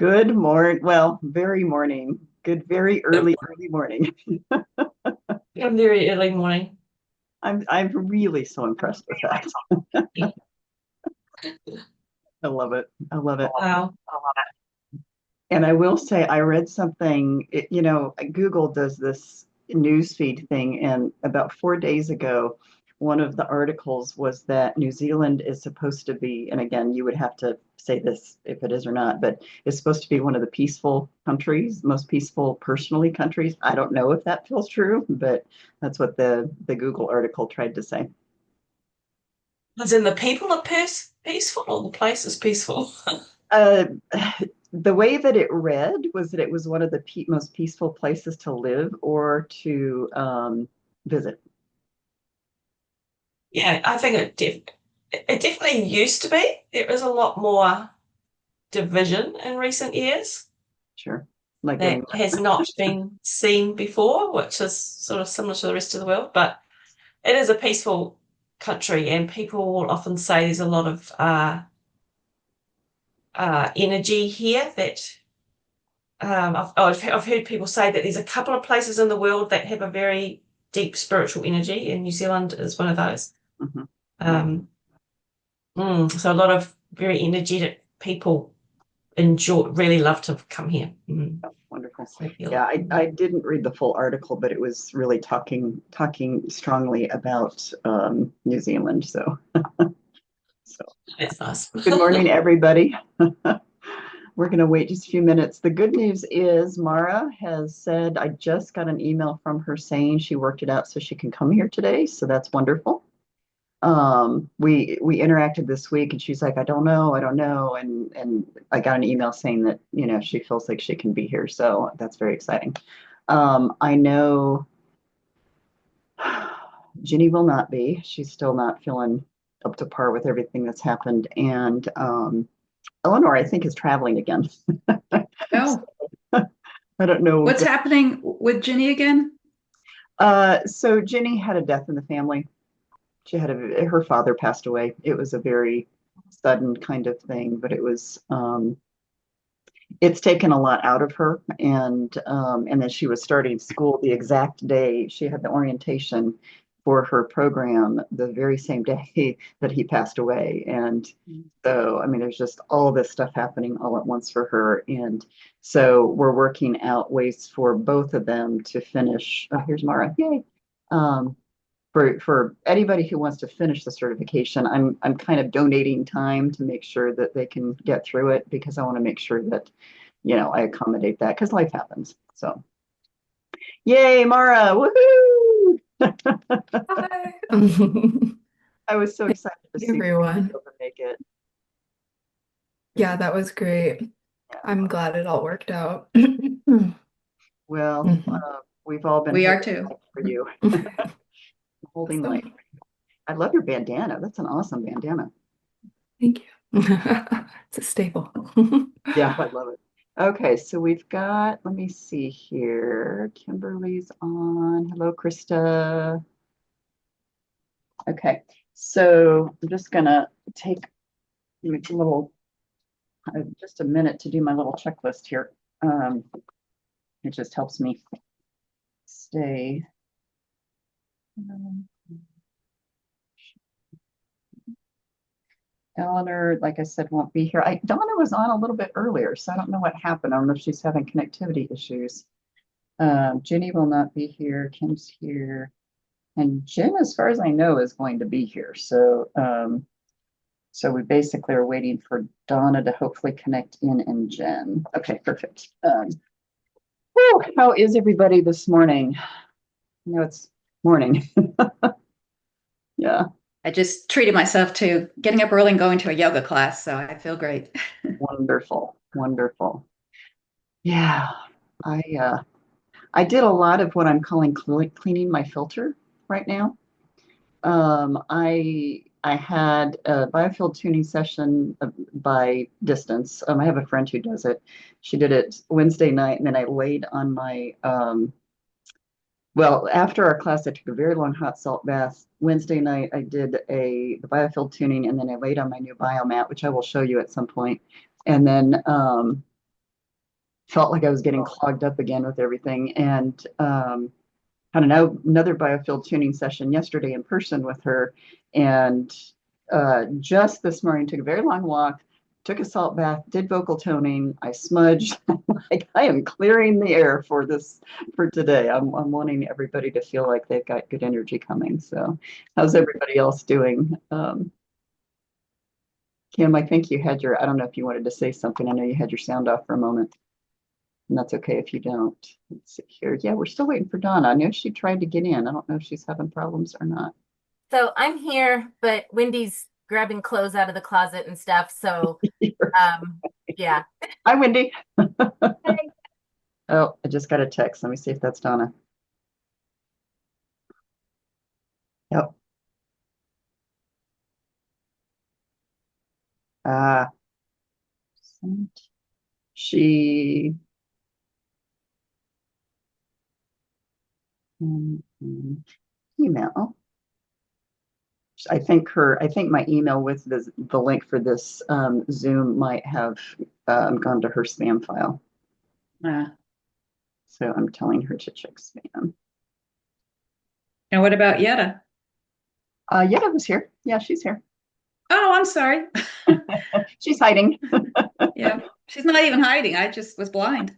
Good morning. Well, very morning. Good, very early, early morning. A very early morning. I'm really so impressed with that. I love it. I love it. Wow. And I will say, I read something, Google does this news feed thing, and about 4 days ago, one of the articles was that New Zealand is supposed to be, and again, you would have to say this if it is or not, but it's supposed to be one of the peaceful countries, most peaceful personally countries. I don't know if that feels true, but that's what the Google article tried to say. As in the people are peaceful or the place is peaceful? Uh, the way that it read was that it was one of the most peaceful places to live or to visit. Yeah, I think it definitely used to be. There is a lot more division in recent years Sure. Like that everywhere. has not been seen before, which is sort of similar to the rest of the world. But it is a peaceful country, and people will often say there's a lot of energy here that I've heard people say that there's a couple of places in the world that have a very deep spiritual energy, and New Zealand is one of those. Mhm. Yeah. Um, so a lot of very energetic people really love to come here. Wonderful. So I feel Yeah, it. I didn't read the full article, but it was really talking strongly about New Zealand. So That's nice. good morning, everybody. We're going to wait just a few minutes. The good news is Mara has said I just got an email from her saying she worked it out so she can come here today. So that's wonderful. We interacted this week and she's like, I don't know. And I got an email saying that, she feels like she can be here. So that's very exciting. I know Ginny will not be. She's still not feeling up to par with everything that's happened. And Eleanor, I think, is traveling again. Oh, I don't know. what's happening with Ginny again? So Ginny had a death in the family. Her father passed away. It was a very sudden kind of thing, but it's taken a lot out of her. And then she was starting school the exact day she had the orientation for her program, the very same day that he passed away. And so, I mean, there's just all this stuff happening all at once for her. And so we're working out ways for both of them to finish. Oh, here's Mara. Yay. Um, for anybody who wants to finish the certification, I'm kind of donating time to make sure that they can get through it because I want to make sure that, I accommodate that because life happens. So, yay, Mara! Woohoo! Hi. I was so excited to Hey, see her be everyone. able to make it. Yeah, that was great. Yeah. I'm glad it all worked out. Well, Mhm. we've all been We are holding too. light for you. Holding light. Awesome. I love your bandana. That's an awesome bandana. Thank you. It's a staple. Yeah, I love it. Okay, so we've got, let me see here. Kimberly's on. Hello, Krista. Okay, so I'm just gonna take a little, just a minute to do my little checklist here. Um, it just helps me stay. Um, Eleanor, like I said, won't be here. Donna was on a little bit earlier, so I don't know what happened. I don't know if she's having connectivity issues. Jenny will not be here. Kim's here. And Jen, as far as I know, is going to be here. So we basically are waiting for Donna to hopefully connect in and Jen. Okay, perfect. Whew, how is everybody this morning? I know it's morning. Yeah, I just treated myself to getting up early and going to a yoga class, so I feel great. wonderful, wonderful. Yeah, I I did a lot of what I'm calling cleaning my filter right now. I had a biofield tuning session by distance. I have a friend who does it. She did it Wednesday night, and then I laid on my well, after our class, I took a very long hot salt bath. Wednesday night, I did the biofield tuning, and then I laid on my new biomat, which I will show you at some point. And then felt like I was getting Oh. clogged up again with everything. And had another biofield tuning session yesterday in person with her. And just this morning, took a very long walk, took a salt bath, did vocal toning. I smudged. Like I am clearing the air for this for today. I'm wanting everybody to feel like they've got good energy coming. So, how's everybody else doing? Kim, I think you had your, I don't know if you wanted to say something. I know you had your sound off for a moment, and that's okay if you don't. Let's see here. Yeah, we're still waiting for Donna. I know she tried to get in. I don't know if she's having problems or not. So I'm here, but Wendy's grabbing clothes out of the closet and stuff. So, um, yeah. Hi, Wendy. Hey. Oh, I just got a text. Let me see if that's Donna. Yep. Uh, she, email. I think my email with the link for this Zoom might have gone to her spam file. Uh, So I'm telling her to check spam. and what about Yetta? Yeah, I was here. Yeah, she's here. Oh, I'm sorry. She's hiding. Yeah, she's not even hiding. I just was blind.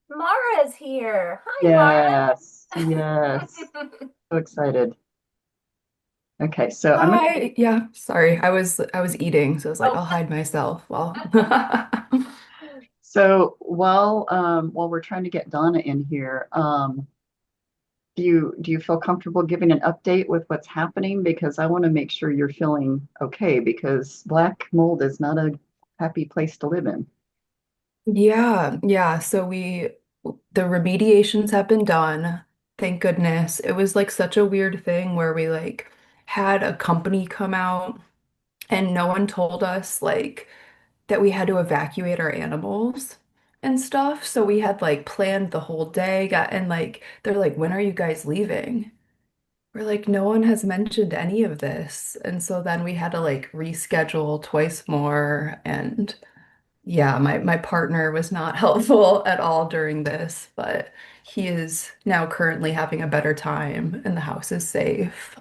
Mara's here. Hi, Yes, yes. Mara. So excited. Okay, so I'm gonna. Hi. Yeah, sorry. I was eating, so I was like, Oh, I'll hide myself while So while we're trying to get Donna in here, do you feel comfortable giving an update with what's happening? Because I want to make sure you're feeling okay because black mold is not a happy place to live in. Yeah, yeah. So the remediations have been done. Thank goodness. It was like such a weird thing where we like had a company come out and no one told us like that we had to evacuate our animals and stuff. So we had like planned the whole day, and like they're like, when are you guys leaving? We're like, no one has mentioned any of this. And so then we had to like reschedule twice more. And yeah, my partner was not helpful at all during this, but he is now currently having a better time and the house is safe.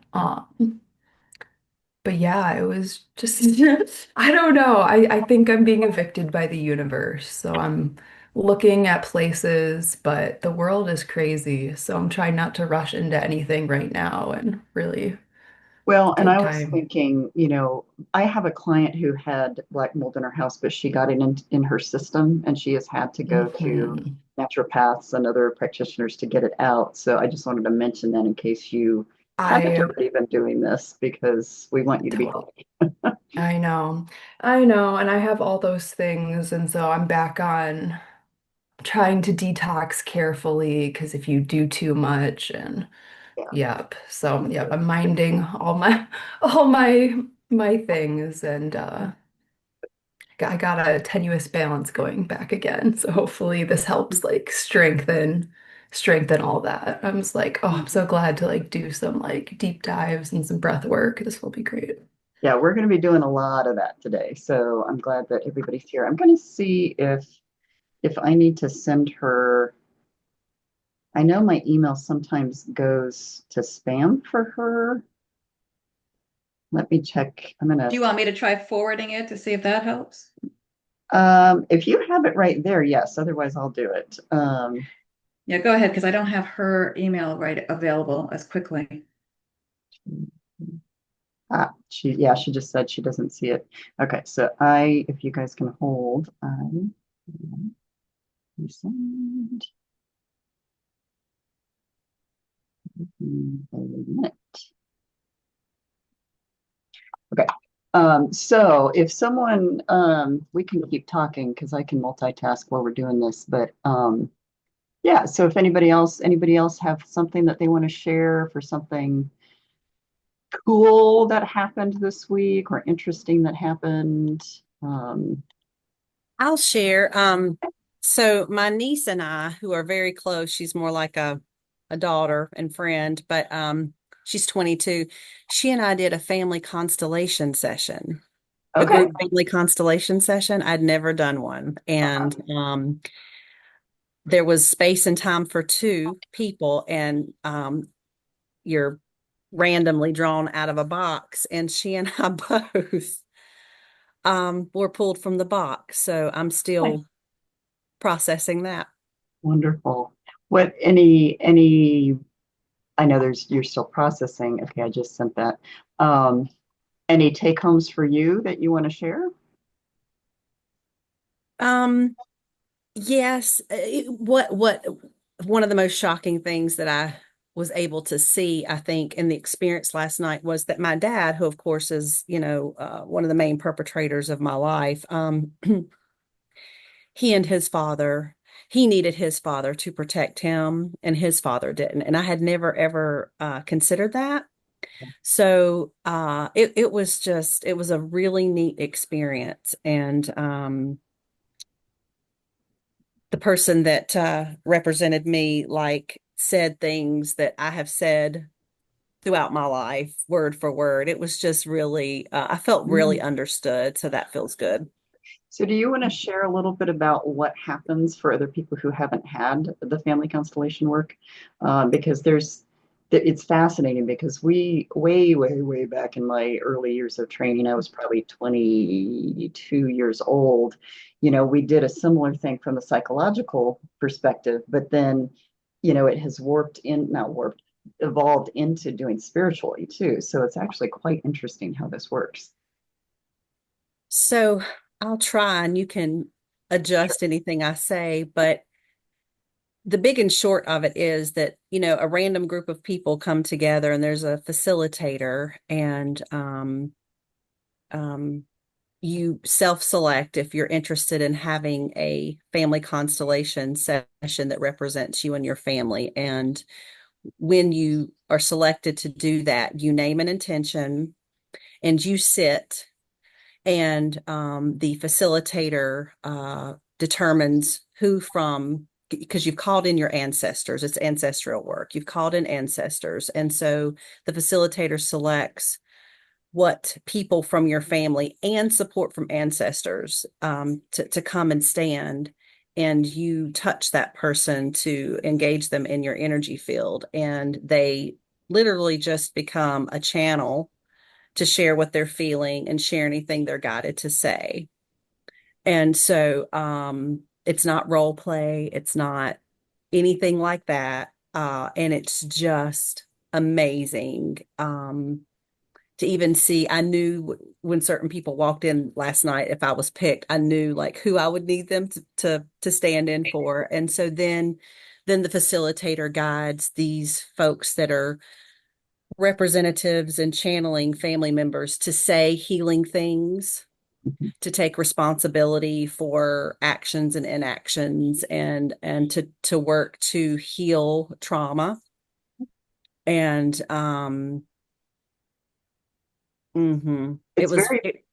But yeah, it was just, I don't know. I think I'm being evicted by the universe. So I'm looking at places, but the world is crazy. So I'm trying not to rush into anything right now and really Well, and take I was time. thinking, I have a client who had black mold in her house, but she got it in her system and she has had to go to Mhm. naturopaths and other practitioners to get it out. So I just wanted to mention that in case you haven't I already been doing this because we want you to be totally, healthy. I know, I know. And I have all those things. And so I'm back on trying to detox carefully because if you do too much and Yeah. yep. So yep, I'm minding all my things and I got a tenuous balance going back again. So hopefully this helps like strengthen all that. I'm just like, oh, I'm so glad to like do some like deep dives and some breath work. This will be great. Yeah, we're going to be doing a lot of that today. So I'm glad that everybody's here. I'm going to see if I need to send her. I know my email sometimes goes to spam for her. Let me check. I'm Do gonna, you want me to try forwarding it to see if that helps? if you have it right there, yes. Otherwise, I'll do it. Yeah, go ahead, because I don't have her email right available as quickly. Yeah, she just said she doesn't see it. Okay, so if you guys can hold, send a minute. Okay. So if someone, we can keep talking because I can multitask while we're doing this, but yeah, so if anybody else have something that they want to share for something cool that happened this week or interesting that happened, I'll share. So my niece and I, who are very close, she's more like a daughter and friend, but she's 22. She and I did a family constellation session. a Okay. group family constellation session. I'd never done one. And there was space and time for two people, and you're randomly drawn out of a box. And she and I both were pulled from the box. So I'm still processing that. Wonderful. What I know you're still processing. Okay, I just sent that. Any take homes for you that you want to share? Um, yes. What one of the most shocking things that I was able to see, I think, in the experience last night was that my dad, who of course is, one of the main perpetrators of my life, he and his father, he needed his father to protect him, and his father didn't. And I had never ever considered that. So it was a really neat experience. And the person that represented me like said things that I have said throughout my life, word for word. It was just really, I felt really understood. So that feels good. So do you want to share a little bit about what happens for other people who haven't had the family constellation work? Because it's fascinating because way back in my early years of training, I was probably 22 years old. We did a similar thing from the psychological perspective, but then, it has not warped, evolved into doing spiritually too. So it's actually quite interesting how this works. So I'll try and you can adjust anything I say, but the big and short of it is that, a random group of people come together and there's a facilitator, and um, you self-select if you're interested in having a family constellation session that represents you and your family. And when you are selected to do that, you name an intention and you sit, and the facilitator determines who from, because you've called in your ancestors, it's ancestral work. You've called in ancestors. And so the facilitator selects what people from your family and support from ancestors to come and stand, and you touch that person to engage them in your energy field, and they literally just become a channel to share what they're feeling and share anything they're guided to say. And so it's not role play, it's not anything like that, and it's just amazing to even see. I knew when certain people walked in last night, if I was picked, I knew like who I would need them to stand in for. And so then the facilitator guides these folks that are representatives and channeling family members to say healing things, to take responsibility for actions and inactions, and to work to heal trauma. And it It's was very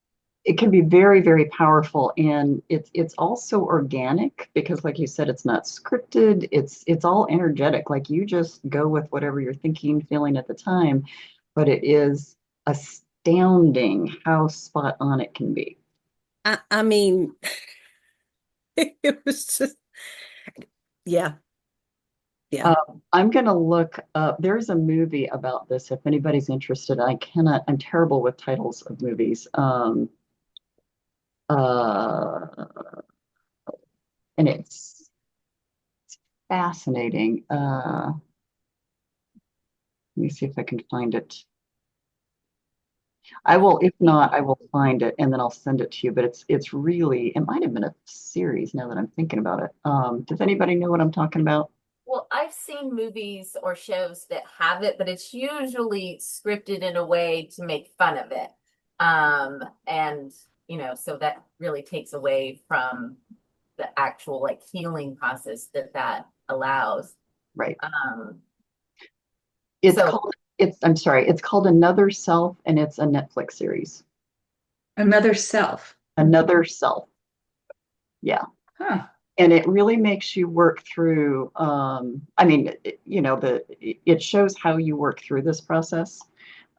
it can be very, very powerful, and it's also organic because like you said, it's not scripted, it's all energetic. Like you just go with whatever you're thinking, feeling at the time, but it is astounding how spot on it can be. I mean, it was just, yeah, yeah. I'm gonna look up, there's a movie about this if anybody's interested. I'm terrible with titles of movies. Uh and it's fascinating. Let me see if I can find it. I will, if not, I will find it and then I'll send it to you. But it's really, it might have been a series now that I'm thinking about it. Does anybody know what I'm talking about? Well, I've seen movies or shows that have it, but it's usually scripted in a way to make fun of it. And so that really takes away from the actual like healing process that allows. Right. Um, It's so called, I'm sorry, it's called Another Self and it's a Netflix series. Another self. Another Self. Yeah. Huh. And it really makes you work through, I mean, it shows how you work through this process.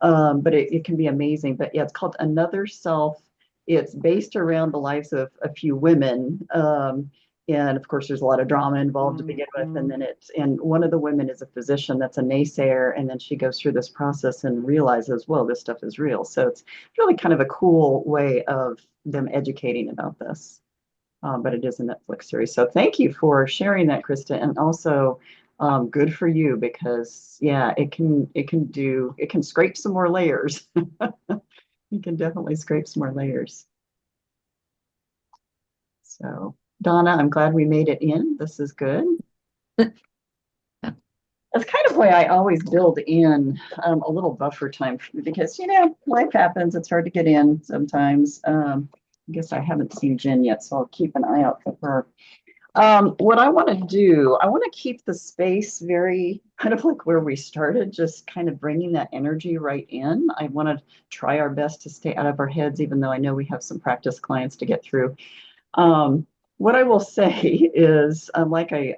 But it can be amazing. But yeah, it's called Another Self, it's based around the lives of a few women. And of course, there's a lot of drama involved to begin with. And then and one of the women is a physician that's a naysayer. And then she goes through this process and realizes, well, this stuff is real. So it's really kind of a cool way of them educating about this. But it is a Netflix series. So thank you for sharing that, Krista. And also, good for you, because yeah, it can scrape some more layers. You can definitely scrape some more layers. So Donna, I'm glad we made it in. This is good. That's kind of why I always build in a little buffer time, because, life happens. It's hard to get in sometimes. I guess I haven't seen Jen yet, so I'll keep an eye out for her. What I want to do, I want to keep the space very kind of like where we started, just kind of bringing that energy right in. I want to try our best to stay out of our heads, even though I know we have some practice clients to get through. What I will say is, like I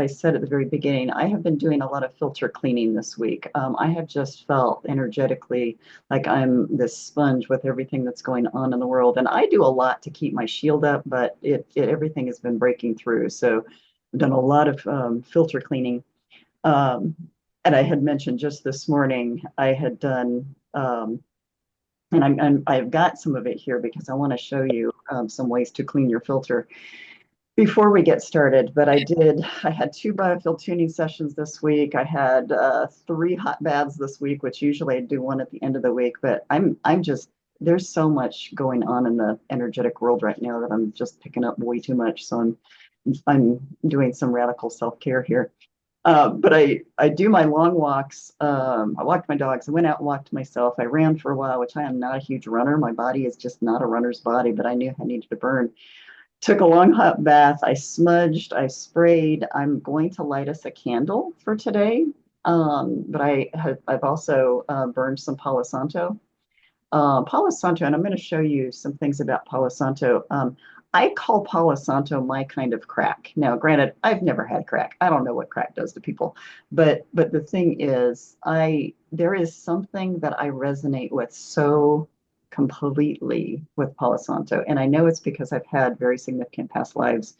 said at the very beginning, I have been doing a lot of filter cleaning this week. I have just felt energetically like I'm this sponge with everything that's going on in the world. And I do a lot to keep my shield up, but everything has been breaking through. So I've done a lot of filter cleaning. And I had mentioned just this morning, I had done, and I've got some of it here because I want to show you some ways to clean your filter before we get started. But I had 2 biofield tuning sessions this week. I had 3 hot baths this week, which usually I do one at the end of the week. But there's so much going on in the energetic world right now that I'm just picking up way too much. So I'm doing some radical self-care here. But I do my long walks. I walked my dogs. I went out and walked myself. I ran for a while, which I am not a huge runner. My body is just not a runner's body, but I knew I needed to burn. Took a long hot bath. I smudged, I sprayed. I'm going to light us a candle for today. But I've also burned some Palo Santo. Palo Santo, and I'm going to show you some things about Palo Santo. I call Palo Santo my kind of crack. Now, granted, I've never had crack. I don't know what crack does to people, but the thing is, there is something that I resonate with so completely with Palo Santo, and I know it's because I've had very significant past lives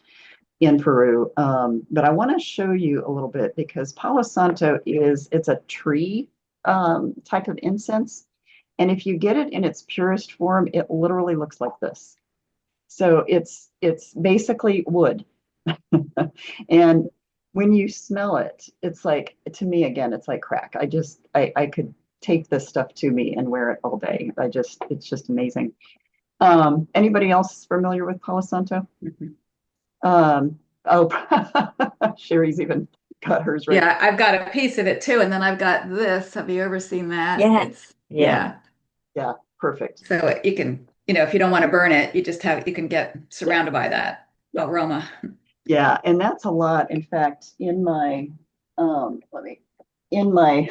in Peru. But I want to show you a little bit, because Palo Santo it's a tree type of incense. And if you get it in its purest form, it literally looks like this. So it's basically wood. And when you smell it, it's like, to me, again, it's like crack. I could take this stuff to me and wear it all day. It's just amazing. Anybody else familiar with Palo Santo? Oh, Sherry's even got hers right. Yeah, I've got a piece of it too, and then I've got this. Have you ever seen that? Yeah. Yeah. Yeah, perfect. So you can, if you don't want to burn it, you can get surrounded by that aroma. Yeah, and that's a lot. In fact, in my in my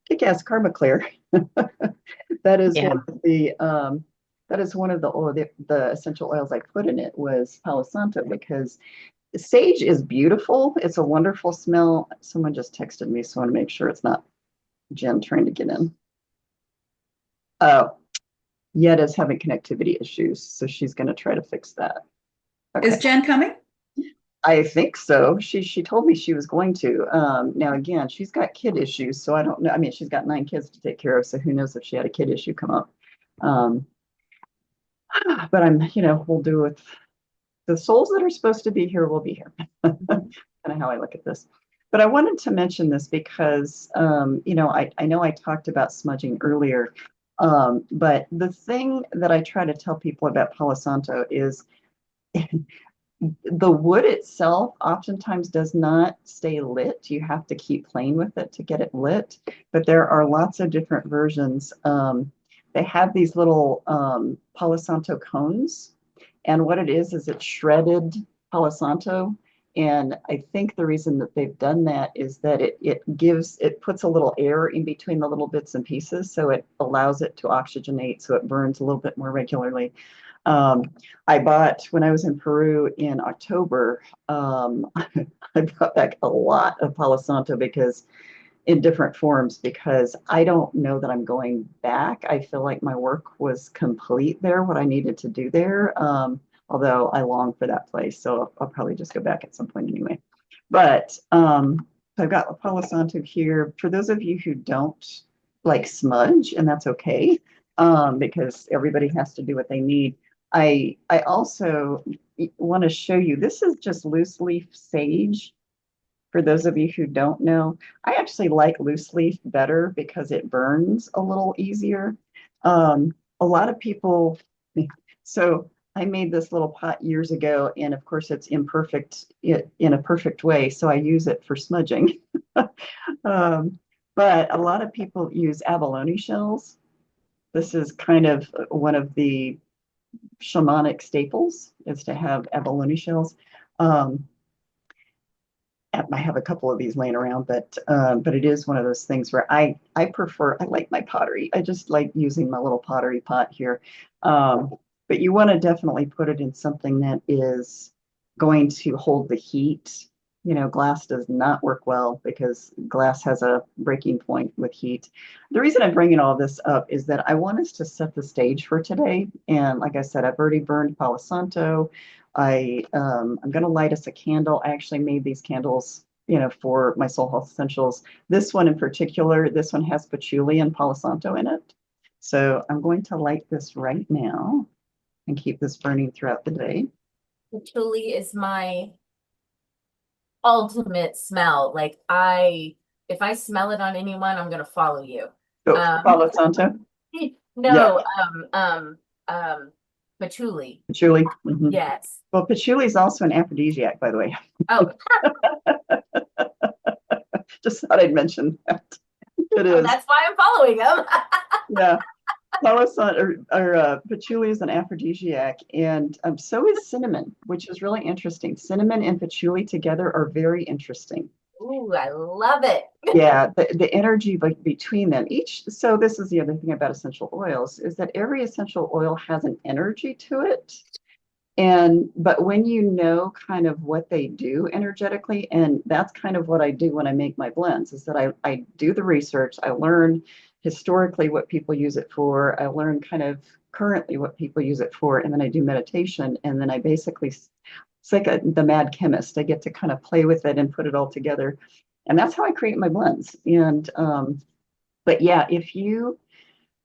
kick-ass Karma Clear, that is one of the essential oils I put in it was Palo Santo, because sage is beautiful. It's a wonderful smell. Someone just texted me, so I want to make sure it's not Jen trying to get in. Oh, Yet is having connectivity issues, so she's going to try to fix that. Okay. Is Jen coming? I think so. She told me she was going to. Now again, she's got kid issues, so I don't know. I mean, she's got 9 kids to take care of, so who knows if she had a kid issue come up. But we'll do it. The souls that are supposed to be here will be here. Kind of how I look at this. But I wanted to mention this because, I know I talked about smudging earlier, but the thing that I try to tell people about Palo Santo is the wood itself oftentimes does not stay lit. You have to keep playing with it to get it lit. But there are lots of different versions. They have these little Palo Santo cones. And what it is it's shredded Palo Santo. And I think the reason that they've done that is that it puts a little air in between the little bits and pieces. So it allows it to oxygenate, so it burns a little bit more regularly. I bought, when I was in Peru in October, I brought back a lot of Palo Santo because in different forms because I don't know that I'm going back. I feel like my work was complete there, what I needed to do there. Although I long for that place, so I'll probably just go back at some point anyway. But so I've got Palo Santo here. For those of you who don't like smudge, and that's okay, because everybody has to do what they need. I also want to show you, this is just loose leaf sage. For those of you who don't know, I actually like loose leaf better because it burns a little easier. A lot of people, so I made this little pot years ago, and of course it's imperfect in a perfect way, so I use it for smudging. But a lot of people use abalone shells. This is kind of one of the shamanic staples is to have abalone shells. I have a couple of these laying around, but it is one of those things where I like my pottery. I just like using my little pottery pot here. But you want to definitely put it in something that is going to hold the heat. You know, glass does not work well because glass has a breaking point with heat. The reason I'm bringing all this up is that I want us to set the stage for today. And like I said, I've already burned Palo Santo. I'm going to light us a candle. I actually made these candles, you know, for my Soul Health Essentials. This one in particular, this one has patchouli and Palo Santo in it. So I'm going to light this right now and keep this burning throughout the day. Patchouli is my ultimate smell. Like if I smell it on anyone, I'm gonna follow you. Oh, Palo Santo? No, patchouli. Patchouli. Mhm. Yes. Well, patchouli is also an aphrodisiac, by the way. Oh, Just thought I'd mention that. It is. that's why I'm following him. Yeah. Palo Santo or patchouli is an aphrodisiac, and so is cinnamon, which is really interesting. Cinnamon and patchouli together are very interesting. Ooh, I love it. Yeah, the energy between them. So this is the other thing about essential oils is that every essential oil has an energy to it. But when you know kind of what they do energetically, and that's kind of what I do when I make my blends, is that I do the research, I learn historically what people use it for, I learn kind of currently what people use it for, and then I do meditation, and then I basically, it's like the mad chemist. I get to kind of play with it and put it all together. And that's how I create my blends. But yeah,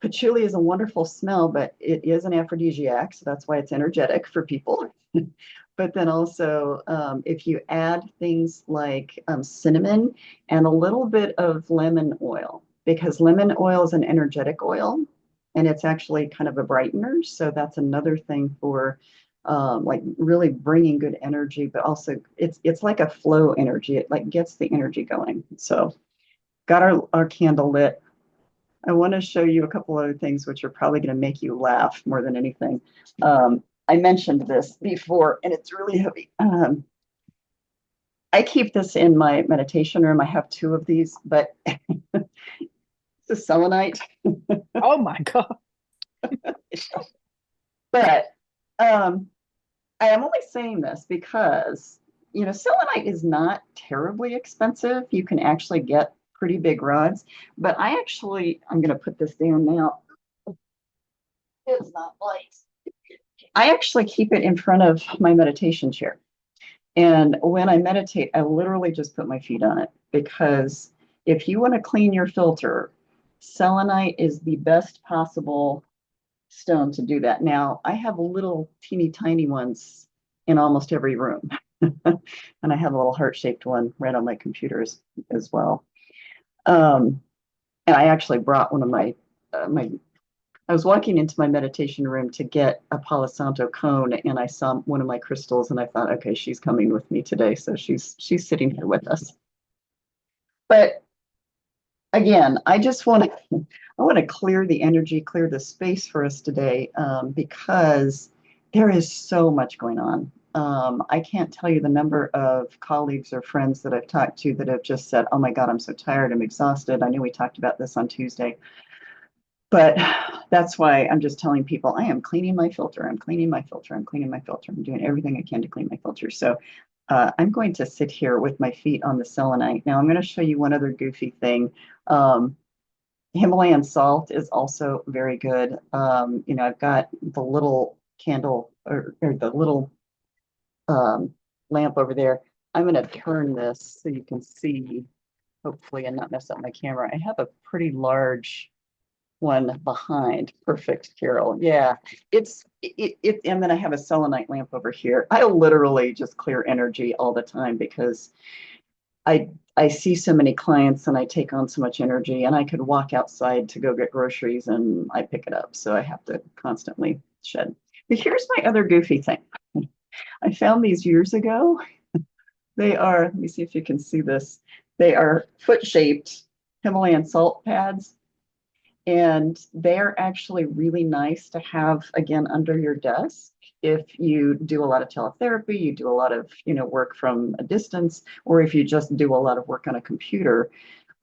patchouli is a wonderful smell, but it is an aphrodisiac, so that's why it's energetic for people. But then also, if you add things like cinnamon and a little bit of lemon oil, because lemon oil is an energetic oil, and it's actually kind of a brightener. So that's another thing for like really bringing good energy, but also it's like a flow energy. It like gets the energy going. So got our candle lit. I want to show you a couple other things which are probably going to make you laugh more than anything. I mentioned this before, and it's really heavy. I keep this in my meditation room. I have two of these, but it's a selenite. Oh my God. But I am only saying this because, you know, selenite is not terribly expensive. You can actually get pretty big rods, but I'm going to put this down now. It's not light. I actually keep it in front of my meditation chair. And when I meditate, I literally just put my feet on it because if you want to clean your filter, selenite is the best possible stone to do that. Now, I have little teeny tiny ones in almost every room. And I have a little heart-shaped one right on my computers as well. And I actually brought one of I was walking into my meditation room to get a Palo Santo cone, and I saw one of my crystals, and I thought, okay, she's coming with me today, so she's sitting here with us. But again, I want to clear the energy, clear the space for us today, because there is so much going on. I can't tell you the number of colleagues or friends that I've talked to that have just said, "Oh my God, I'm so tired, I'm exhausted." I know we talked about this on Tuesday. But that's why I'm just telling people I am cleaning my filter. I'm cleaning my filter. I'm cleaning my filter. I'm doing everything I can to clean my filter. So I'm going to sit here with my feet on the selenite. Now I'm going to show you one other goofy thing. Um, Himalayan salt is also very good. I've got the little candle or the little um, lamp over there. I'm going to turn this so you can see, hopefully, and not mess up my camera. I have a pretty large one behind. Perfect, Carol. Yeah, and then I have a selenite lamp over here. I literally just clear energy all the time because I see so many clients and I take on so much energy, and I could walk outside to go get groceries and I pick it up. So I have to constantly shed. But here's my other goofy thing. I found these years ago. They are, let me see if you can see this. They are foot-shaped Himalayan salt pads, and they're actually really nice to have, again, under your desk. If you do a lot of teletherapy, you do a lot of, work from a distance, or if you just do a lot of work on a computer,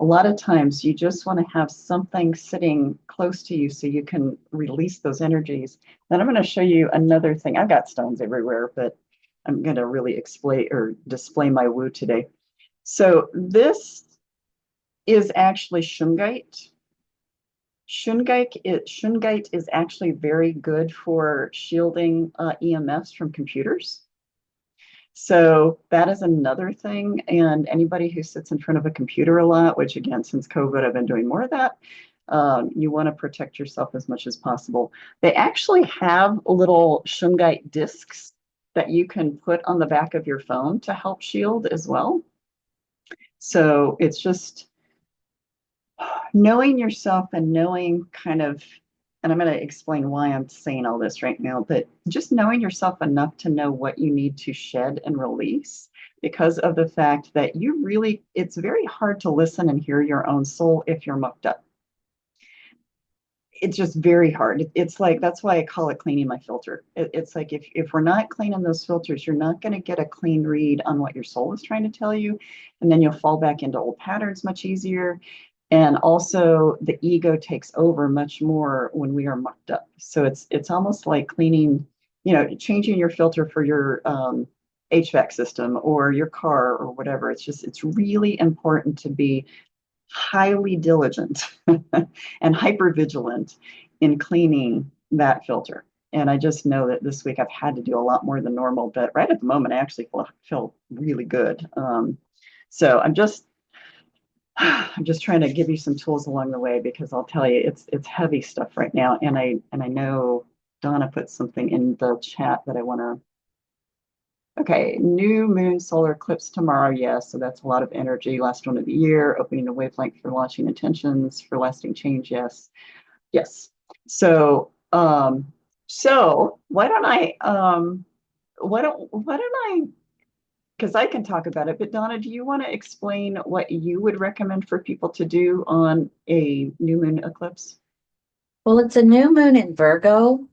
a lot of times you just want to have something sitting close to you so you can release those energies. Then I'm going to show you another thing. I've got stones everywhere, but I'm going to really explain or display my woo today. So this is actually shungite. Shungite is actually very good for shielding EMFs from computers. So that is another thing. And anybody who sits in front of a computer a lot, which again, since COVID, I've been doing more of that, you want to protect yourself as much as possible. They actually have little shungite discs that you can put on the back of your phone to help shield as well. So it's just knowing yourself and knowing kind of, and I'm going to explain why I'm saying all this right now, but just knowing yourself enough to know what you need to shed and release, because of the fact that it's very hard to listen and hear your own soul if you're mucked up. It's just very hard. It's like, that's why I call it cleaning my filter. It's like, if we're not cleaning those filters, you're not going to get a clean read on what your soul is trying to tell you. And then you'll fall back into old patterns much easier. And also the ego takes over much more when we are mucked up. So it's almost like cleaning, changing your filter for your HVAC system or your car or whatever. It's really important to be highly diligent and hyper vigilant in cleaning that filter. And I just know that this week I've had to do a lot more than normal, but right at the moment I actually feel really good. So I'm just trying to give you some tools along the way, because I'll tell you, it's heavy stuff right now. And I know Donna put something in the chat that I want to. Okay, new moon solar eclipse tomorrow. Yes, so that's a lot of energy. Last one of the year, opening a wavelength for launching intentions for lasting change. Yes, yes. So, why don't I? Because I can talk about it, but Donna, do you want to explain what you would recommend for people to do on a new moon eclipse? Well, it's a new moon in Virgo.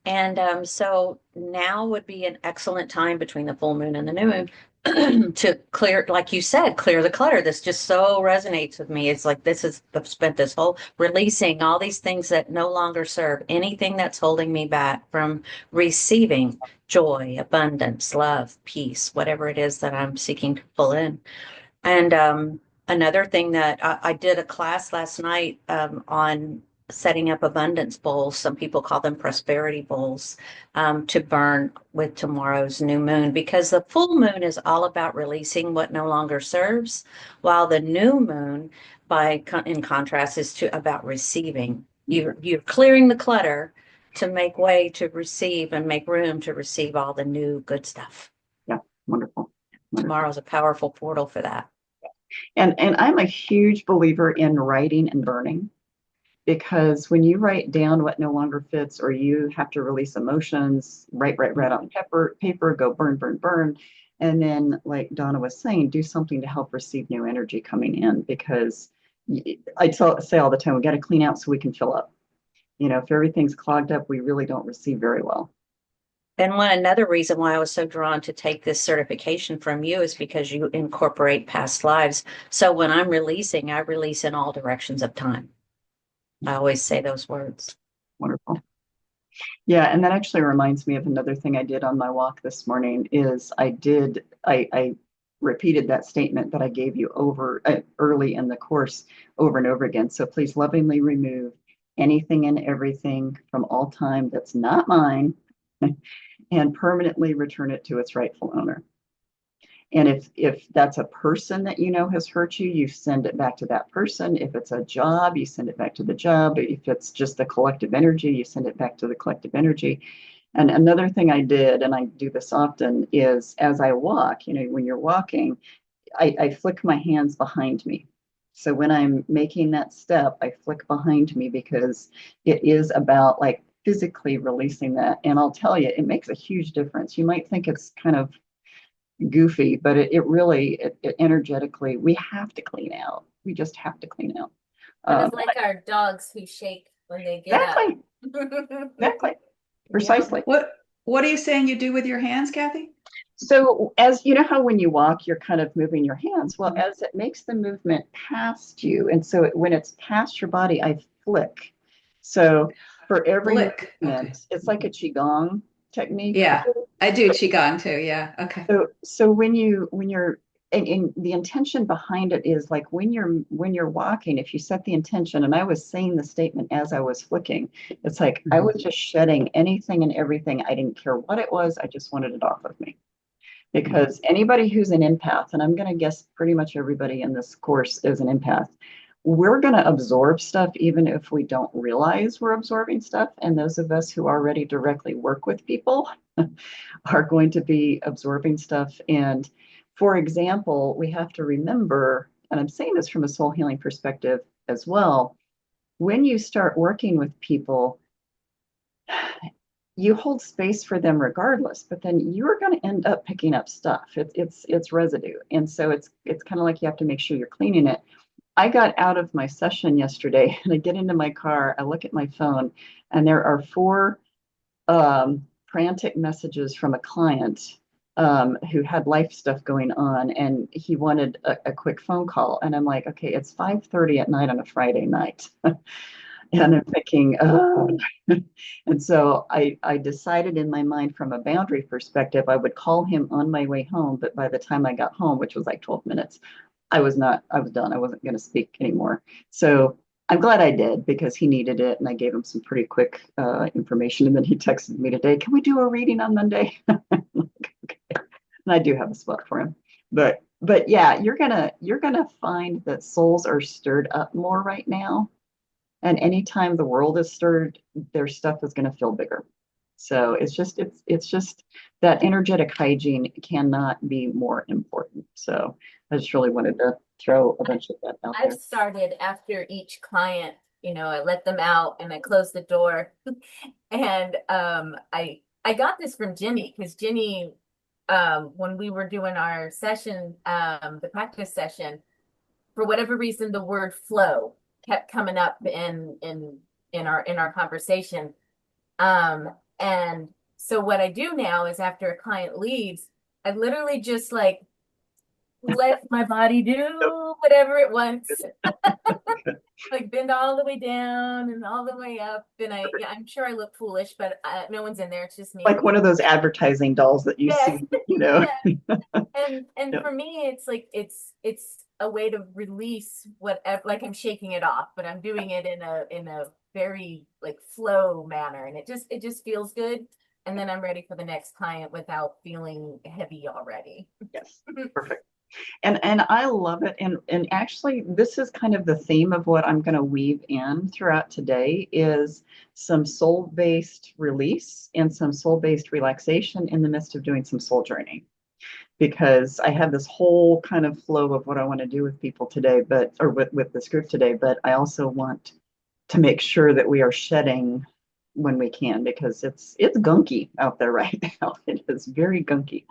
And so now would be an excellent time between the full moon and the new moon to clear, like you said, clear the clutter. This just so resonates with me. It's like I've spent this whole releasing all these things that no longer serve, anything that's holding me back from receiving joy, abundance, love, peace, whatever it is that I'm seeking to pull in. And another thing that I did a class last night on setting up abundance bowls. Some people call them prosperity bowls to burn with tomorrow's new moon, because the full moon is all about releasing what no longer serves, while the new moon, in contrast, is about receiving. You're clearing the clutter to make way to receive and make room to receive all the new good stuff. Yeah, wonderful. Tomorrow's a powerful portal for that. And I'm a huge believer in writing and burning, because when you write down what no longer fits, or you have to release emotions, write on paper, go burn, burn, burn. And then, like Donna was saying, do something to help receive new energy coming in, because I say all the time, we got to clean out so we can fill up. If everything's clogged up, we really don't receive very well. And another reason why I was so drawn to take this certification from you is because you incorporate past lives. So when I'm releasing, I release in all directions of time. I always say those words. Wonderful. Yeah, and that actually reminds me of another thing I did on my walk this morning is I repeated that statement that I gave you over early in the course over and over again. So please lovingly remove anything and everything from all time that's not mine and permanently return it to its rightful owner. And if that's a person that you know has hurt you, you send it back to that person. If it's a job, you send it back to the job. If it's just the collective energy, you send it back to the collective energy. And another thing I did, and I do this often, is as I walk, when you're walking, I flick my hands behind me. So when I'm making that step, I flick behind me because it is about like physically releasing that. And I'll tell you, it makes a huge difference. You might think it's kind of goofy, but it really, it energetically, we have to clean out. We just have to clean out. But it's like our dogs who shake when they get Exactly. up. Exactly. Precisely. What are you saying you do with your hands, Kathy? So as you know how when you walk, you're kind of moving your hands. Well, as it makes the movement past you, and so when it's past your body, I flick. So for every Flick. movement, Okay. it's like a qigong technique. Yeah, I do qigong too. Yeah. Okay. So when you're and the intention behind it is like when you're walking, if you set the intention, and I was saying the statement as I was flicking, it's like I was just shedding anything and everything. I didn't care what it was, I just wanted it off of me. Because anybody who's an empath, and I'm going to guess pretty much everybody in this course is an empath, we're going to absorb stuff even if we don't realize we're absorbing stuff. And those of us who already directly work with people are going to be absorbing stuff. And for example, we have to remember, and I'm saying this from a soul healing perspective as well, when you start working with people, you hold space for them regardless, but then you're going to end up picking up stuff. It's residue, and so it's kind of like you have to make sure you're cleaning it. I got out of my session yesterday, and I get into my car. I look at my phone, and there are four frantic messages from a client who had life stuff going on, and he wanted a quick phone call. And I'm like, okay, it's 5:30 at night on a Friday night. And I'm thinking, oh. And so I decided in my mind from a boundary perspective, I would call him on my way home. But by the time I got home, which was like 12 minutes, I was done. I wasn't going to speak anymore. So I'm glad I did because he needed it. And I gave him some pretty quick information. And then he texted me today, can we do a reading on Monday? Okay. And I do have a spot for him. But yeah, you're gonna find that souls are stirred up more right now. And anytime the world is stirred, their stuff is going to feel bigger. So it's just that energetic hygiene cannot be more important. So I just really wanted to throw a bunch of that out there. I've started after each client, I let them out and I close the door. And I got this from Jenny because Jenny, when we were doing our session, the practice session, for whatever reason, the word flow kept coming up in our conversation. And so what I do now is after a client leaves, I literally just like let my body do whatever it wants. Like bend all the way down and all the way up. And I'm sure I look foolish, but no one's in there. It's just me. Like one of those advertising dolls that you Yes. see, you know. Yeah. And Yeah. for me, it's like it's a way to release whatever. Like I'm shaking it off, but I'm doing it in a very like flow manner, and it just feels good. And then I'm ready for the next client without feeling heavy already. Yes, perfect. And I love it. And actually, this is kind of the theme of what I'm going to weave in throughout today is some soul-based release and some soul-based relaxation in the midst of doing some soul journey. Because I have this whole kind of flow of what I want to do with people today, or with this group today, but I also want to make sure that we are shedding when we can, because it's gunky out there right now. It is very gunky.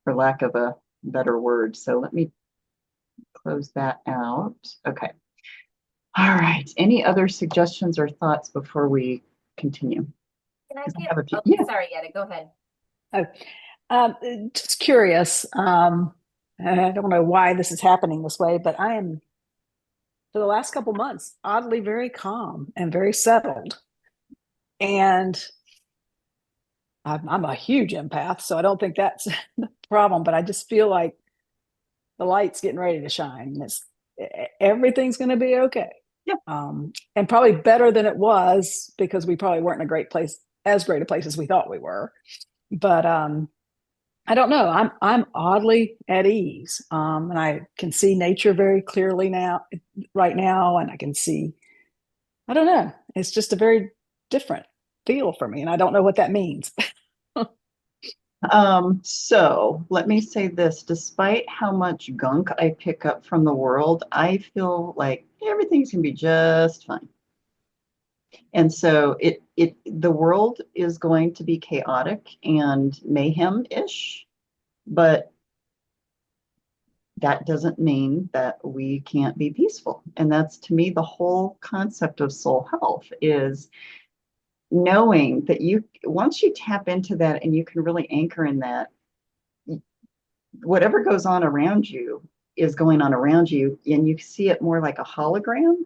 For lack of a better word. So let me close that out. Okay. All right. Any other suggestions or thoughts before we continue? Can I 'Cause I get? have a few. Oh, Yeah. sorry, Yetta, go ahead. Just curious. I don't know why this is happening this way, but I am, for the last couple months, oddly very calm and very settled. And I'm a huge empath, so I don't think that's the problem, but I just feel like the light's getting ready to shine. And everything's going to be okay. Yeah. And probably better than it was, because we probably weren't in a great place, as great a place as we thought we were. But I don't know. I'm oddly at ease, and I can see nature very clearly right now, and I can see. I don't know. It's just a very different feel for me, and I don't know what that means. So let me say this, despite how much gunk I pick up from the world, I feel like everything's gonna be just fine. And so the world is going to be chaotic and mayhem-ish, but that doesn't mean that we can't be peaceful. And that's, to me, the whole concept of soul health is knowing that once you tap into that and you can really anchor in that, whatever goes on around you is going on around you, and you see it more like a hologram,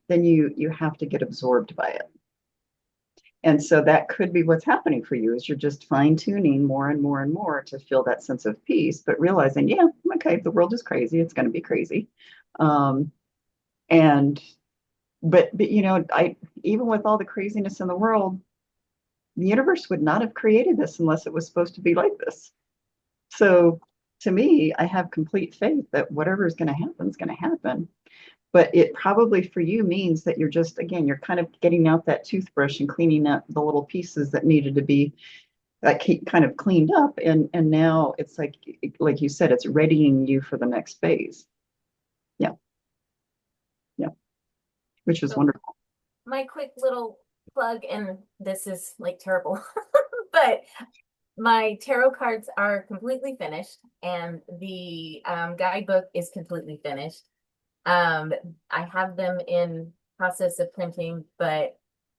then you have to get absorbed by it. And so that could be what's happening for you, is you're just fine tuning more and more and more to feel that sense of peace, but realizing, yeah, okay, the world is crazy. It's going to be crazy. And, but even with all the craziness in the world, the universe would not have created this unless it was supposed to be like this. So to me, I have complete faith that whatever is going to happen is going to happen. But it probably for you means that you're just, again, you're kind of getting out that toothbrush and cleaning up the little pieces that needed to be kind of cleaned up. And now it's like you said, it's readying you for the next phase. Yeah. Yeah. Which is wonderful. My quick little plug, and this is like terrible, but my tarot cards are completely finished, and the guidebook is completely finished. I have them in process of printing, but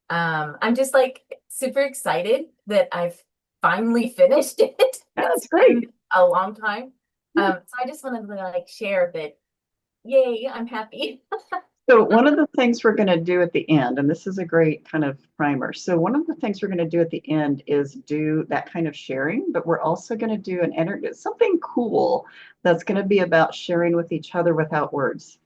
I'm just like super excited that I've finally finished it. That's great. Been a long time. So I just wanted to like share that, yay, I'm happy. So one of the things we're going to do at the end, and this is a great kind of primer. So one of the things we're going to do at the end is do that kind of sharing, but we're also going to do something cool that's going to be about sharing with each other without words.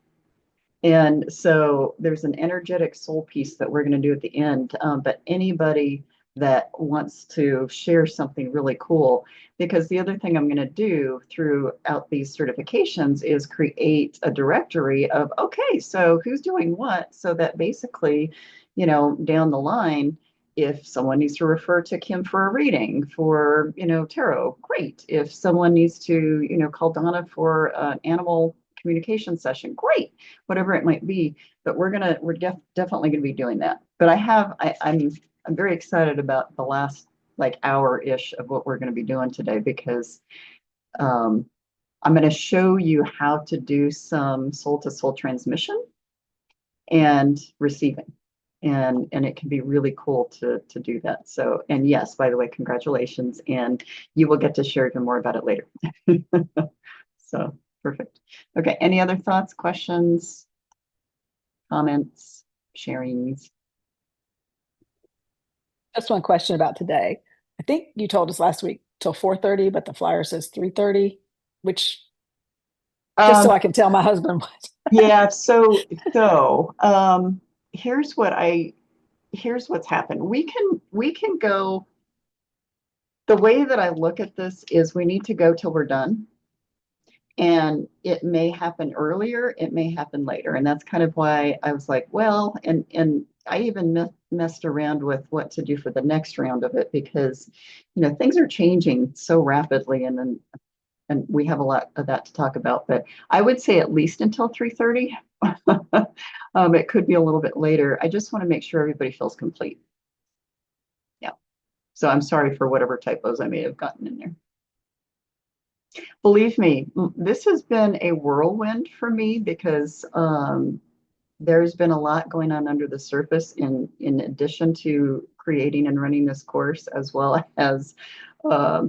And so there's an energetic soul piece that we're going to do at the end. But anybody that wants to share something really cool, because the other thing I'm going to do throughout these certifications is create a directory of, okay, so who's doing what, so that basically, down the line, if someone needs to refer to Kim for a reading for, tarot, great. If someone needs to, call Donna for an animal communication session, great, whatever it might be. But we're definitely going to be doing that. But I'm very excited about the last like hour-ish of what we're going to be doing today, because I'm going to show you how to do some soul-to-soul transmission and receiving. And it can be really cool to do that. So, and yes, by the way, congratulations. And you will get to share even more about it later. So perfect. Okay. Any other thoughts, questions, comments, sharings? Just one question about today. I think you told us last week till 4:30, but the flyer says 3:30, which just so I can tell my husband what. Yeah. So here's what's happened. We can go. The way that I look at this is we need to go till we're done. And it may happen earlier, it may happen later. And that's kind of why I was like, well, and I even messed around with what to do for the next round of it, because, things are changing so rapidly, and we have a lot of that to talk about. But I would say at least until 3:30. It could be a little bit later. I just want to make sure everybody feels complete. Yeah. So I'm sorry for whatever typos I may have gotten in there. Believe me, this has been a whirlwind for me, because there's been a lot going on under the surface in addition to creating and running this course, as well as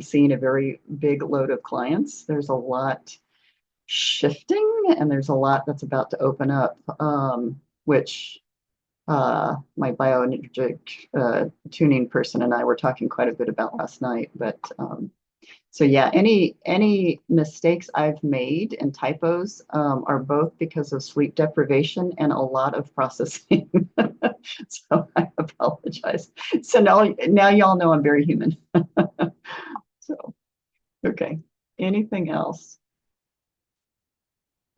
seeing a very big load of clients. There's a lot shifting, and there's a lot that's about to open up, which my bioenergetic tuning person and I were talking quite a bit about last night. But so yeah, any mistakes I've made and typos are both because of sleep deprivation and a lot of processing. So I apologize. So now y'all know I'm very human. So okay. Anything else?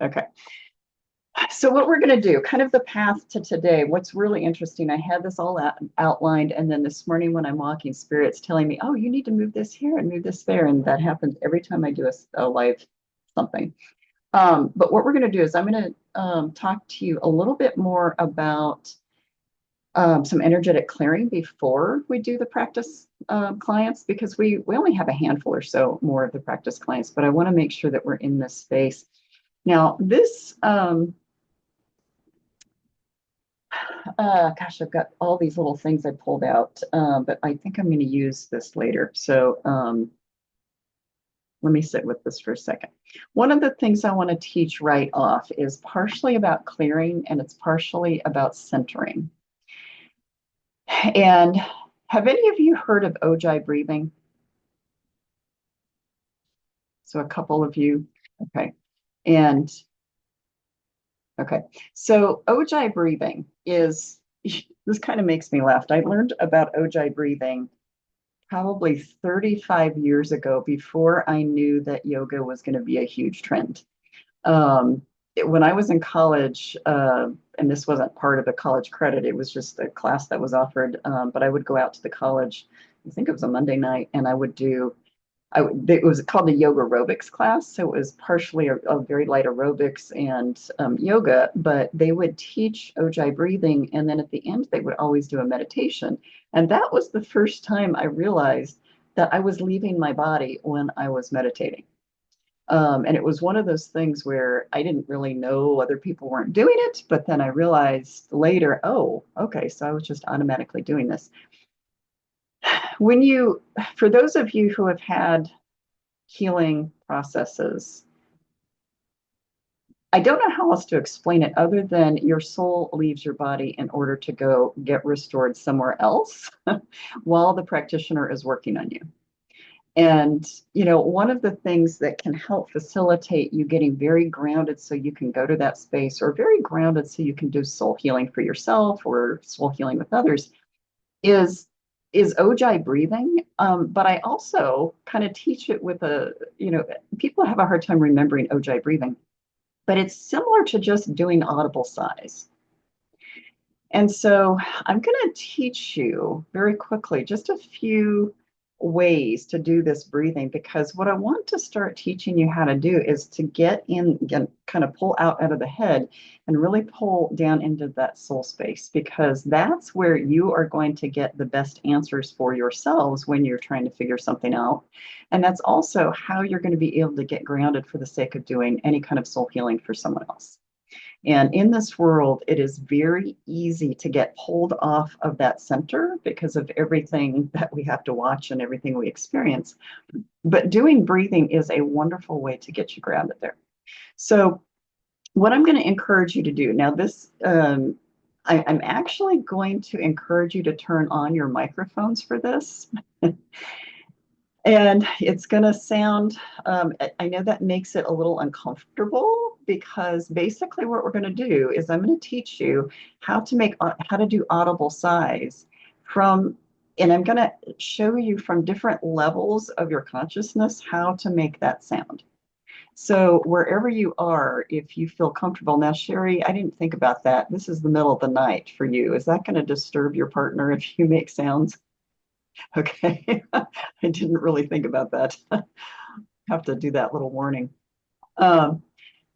Okay. So what we're going to do, kind of the path to today, what's really interesting, I had this all outlined, and then this morning when I'm walking, Spirit's telling me, oh, you need to move this here and move this there, and that happens every time I do a live something. But what we're going to do is I'm going to talk to you a little bit more about some energetic clearing before we do the practice clients, because we only have a handful or so more of the practice clients, but I want to make sure that we're in this space. Now, this gosh, I've got all these little things I pulled out, but I think I'm going to use this later. So let me sit with this for a second. One of the things I want to teach right off is partially about clearing, and it's partially about centering. And have any of you heard of Ojai breathing? So a couple of you, okay. And okay, so Ojai breathing is, this kind of makes me laugh. I learned about Ojai breathing probably 35 years ago, before I knew that yoga was going to be a huge trend. When I was in college, and this wasn't part of the college credit, it was just a class that was offered, but I would go out to the college, I think it was a Monday night, and I would do, it was called the yoga aerobics class. So it was partially a very light aerobics and yoga, but they would teach Ojai breathing. And then at the end, they would always do a meditation. And that was the first time I realized that I was leaving my body when I was meditating. And it was one of those things where I didn't really know other people weren't doing it, but then I realized later, oh, okay, so I was just automatically doing this. For those of you who have had healing processes, I don't know how else to explain it other than your soul leaves your body in order to go get restored somewhere else while the practitioner is working on you. And, one of the things that can help facilitate you getting very grounded so you can go to that space, or very grounded so you can do soul healing for yourself or soul healing with others, is Ojai breathing. But I also kind of teach it with people have a hard time remembering Ojai breathing, but it's similar to just doing audible sighs. And so I'm going to teach you very quickly just a few ways to do this breathing, because what I want to start teaching you how to do is to get in, again, kind of pull out of the head and really pull down into that soul space, because that's where you are going to get the best answers for yourselves when you're trying to figure something out. And that's also how you're going to be able to get grounded for the sake of doing any kind of soul healing for someone else. And in this world, it is very easy to get pulled off of that center because of everything that we have to watch and everything we experience. But doing breathing is a wonderful way to get you grounded there. So what I'm going to encourage you to do now, I'm actually going to encourage you to turn on your microphones for this. And it's going to sound, I know that makes it a little uncomfortable, because basically what we're going to do is I'm going to teach you how to do audible sighs and I'm going to show you from different levels of your consciousness how to make that sound. So wherever you are, if you feel comfortable. Now, Sherry, I didn't think about that. This is the middle of the night for you. Is that going to disturb your partner if you make sounds? Okay, I didn't really think about that. Have to do that little warning.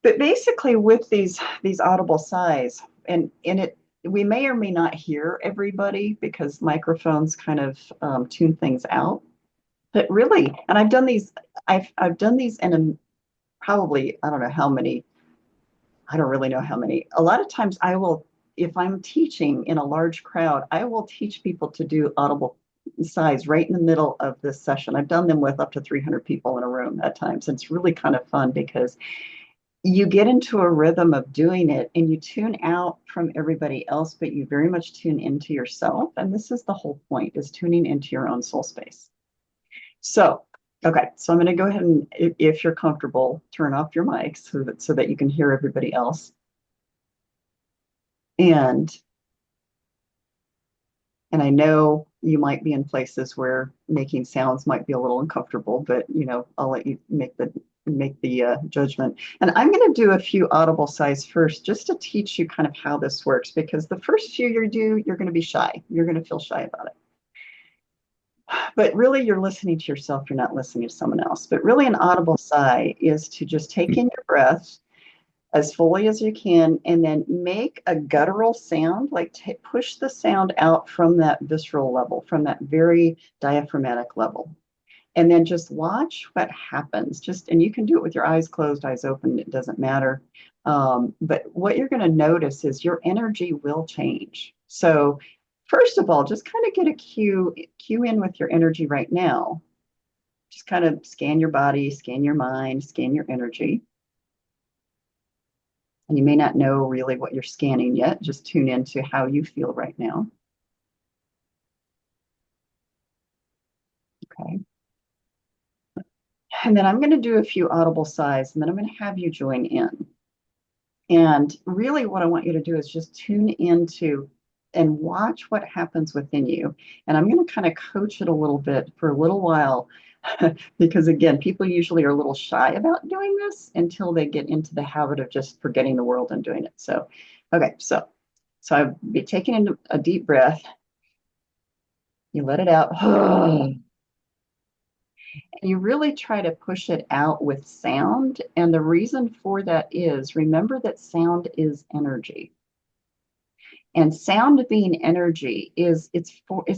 But basically, with these audible sighs, and in it, we may or may not hear everybody because microphones kind of tune things out. But really, and I've done these. I've done these in probably, I don't know how many. I don't really know how many. A lot of times, if I'm teaching in a large crowd, I will teach people to do audible size right in the middle of this session. I've done them with up to 300 people in a room at times. It's really kind of fun because you get into a rhythm of doing it and you tune out from everybody else, but you very much tune into yourself. And this is the whole point, is tuning into your own soul space. So, okay, so I'm going to go ahead and, if you're comfortable, turn off your mics so that you can hear everybody else. And I know you might be in places where making sounds might be a little uncomfortable, but I'll let you make the judgment. And I'm going to do a few audible sighs first, just to teach you kind of how this works, because the first few you do, you're going to be shy. You're going to feel shy about it. But really, you're listening to yourself. You're not listening to someone else. But really, an audible sigh is to just take in your breath as fully as you can, and then make a guttural sound, like push the sound out from that visceral level, from that very diaphragmatic level. And then just watch what happens. And you can do it with your eyes closed, eyes open, it doesn't matter. But what you're going to notice is your energy will change. So first of all, just kind of get a cue in with your energy right now. Just kind of scan your body, scan your mind, scan your energy. And you may not know really what you're scanning yet. Just tune into how you feel right now. Okay. And then I'm going to do a few audible sighs, and then I'm going to have you join in. And really what I want you to do is just tune into and watch what happens within you. And I'm going to kind of coach it a little bit for a little while, because again, people usually are a little shy about doing this until they get into the habit of just forgetting the world and doing it. So, okay, so I'll be taking in a deep breath. You let it out. And you really try to push it out with sound. And the reason for that is, remember that sound is energy. And sound being energy it's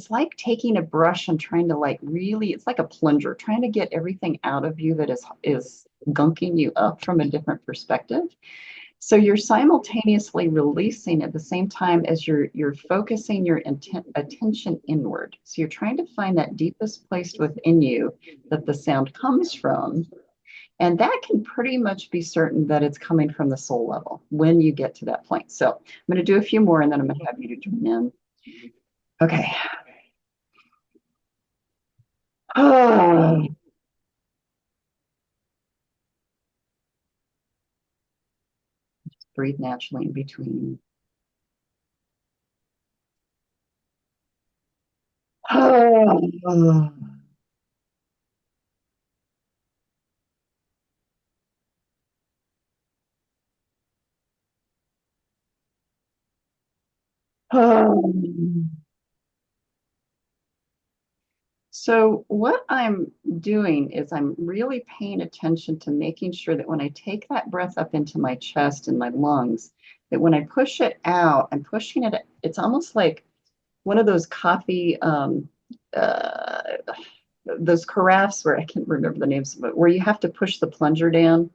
like taking a brush and trying to it's like a plunger, trying to get everything out of you that is gunking you up from a different perspective. So you're simultaneously releasing at the same time as you're focusing your attention inward. So you're trying to find that deepest place within you that the sound comes from. And that can pretty much be certain that it's coming from the soul level when you get to that point. So I'm going to do a few more, and then I'm going to have you to join in. Okay. Just breathe naturally in between. So what I'm doing is I'm really paying attention to making sure that when I take that breath up into my chest and my lungs, that when I push it out, I'm pushing it, it's almost like one of those coffee, uh, those carafes where I can't remember the names, but where you have to push the plunger down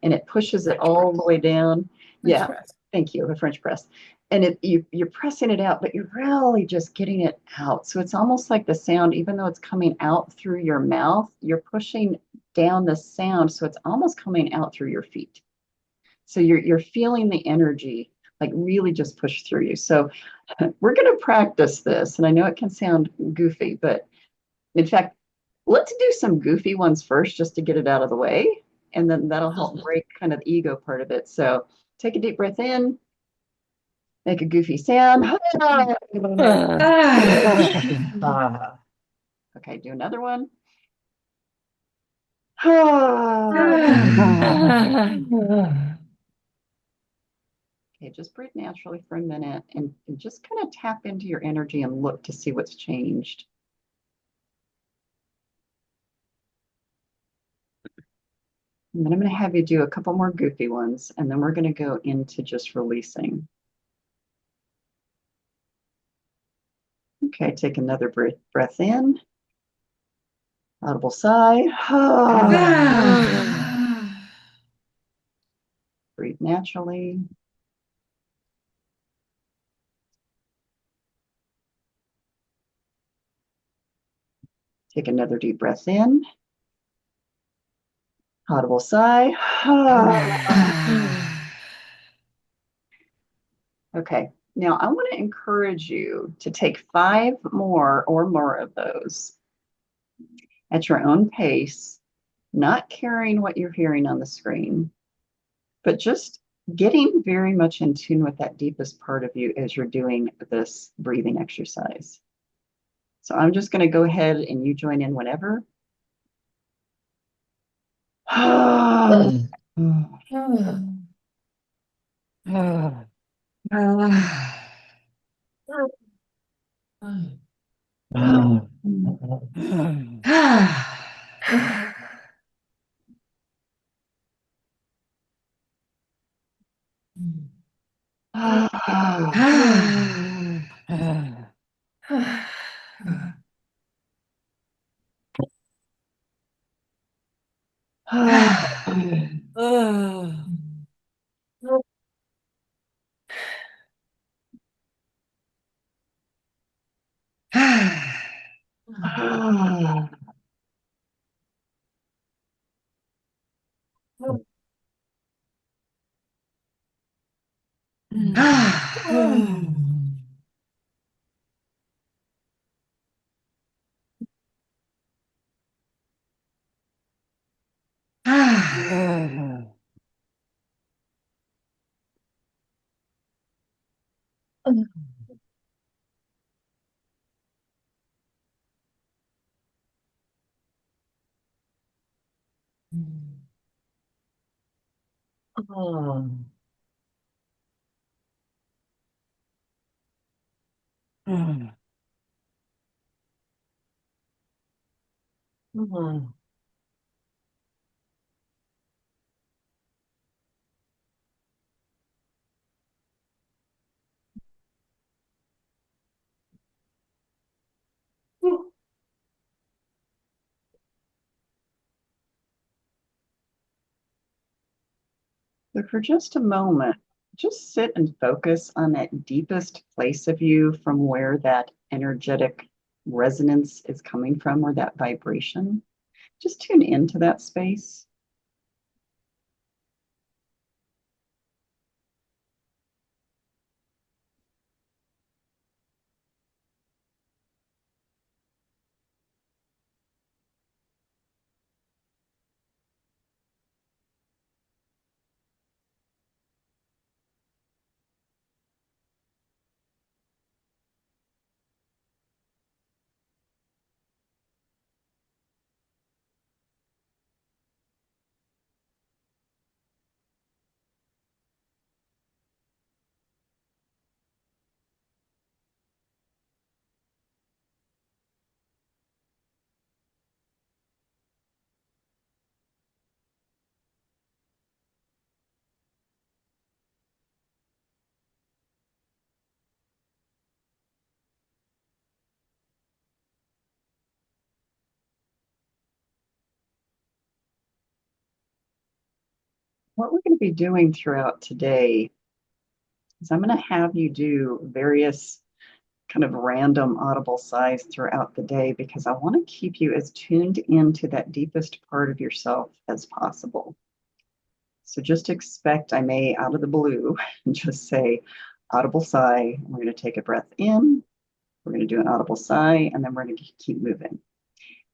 and it pushes it all the way down. Yeah, thank you, a French press. And you're pressing it out, but you're really just getting it out. So it's almost like the sound, even though it's coming out through your mouth, you're pushing down the sound, so it's almost coming out through your feet. So you're feeling the energy like really just push through you. So we're going to practice this, and I know it can sound goofy, but in fact, let's do some goofy ones first just to get it out of the way, and then that'll help break kind of the ego part of it. So take a deep breath in, make a goofy sound. Okay, do another one. Okay, just breathe naturally for a minute and just kind of tap into your energy and look to see what's changed. And then I'm going to have you do a couple more goofy ones, and then we're going to go into just releasing. Okay, take another breath in. Audible sigh. Breathe naturally. Take another deep breath in. Audible sigh. Okay, now I want to encourage you to take 5 more or more of those at your own pace, not caring what you're hearing on the screen, but just getting very much in tune with that deepest part of you as you're doing this breathing exercise. So I'm just going to go ahead and you join in whenever. So for just a moment, just sit and focus on that deepest place of you from where that energetic resonance is coming from, or that vibration. Just tune into that space. What we're going to be doing throughout today is I'm going to have you do various kind of random audible sighs throughout the day, because I want to keep you as tuned into that deepest part of yourself as possible. So just expect I may, out of the blue, just say audible sigh. We're going to take a breath in. We're going to do an audible sigh, and then we're going to keep moving.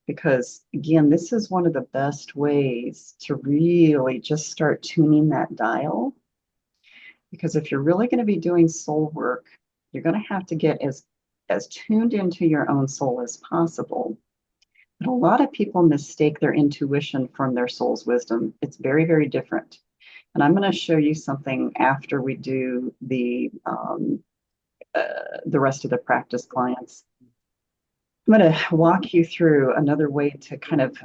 Because again, this is one of the best ways to really just start tuning that dial. Because if you're really going to be doing soul work, you're going to have to get as tuned into your own soul as possible. But a lot of people mistake their intuition from their soul's wisdom. It's very, very different. And I'm going to show you something after we do the rest of the practice clients. I'm going to walk you through another way to kind of,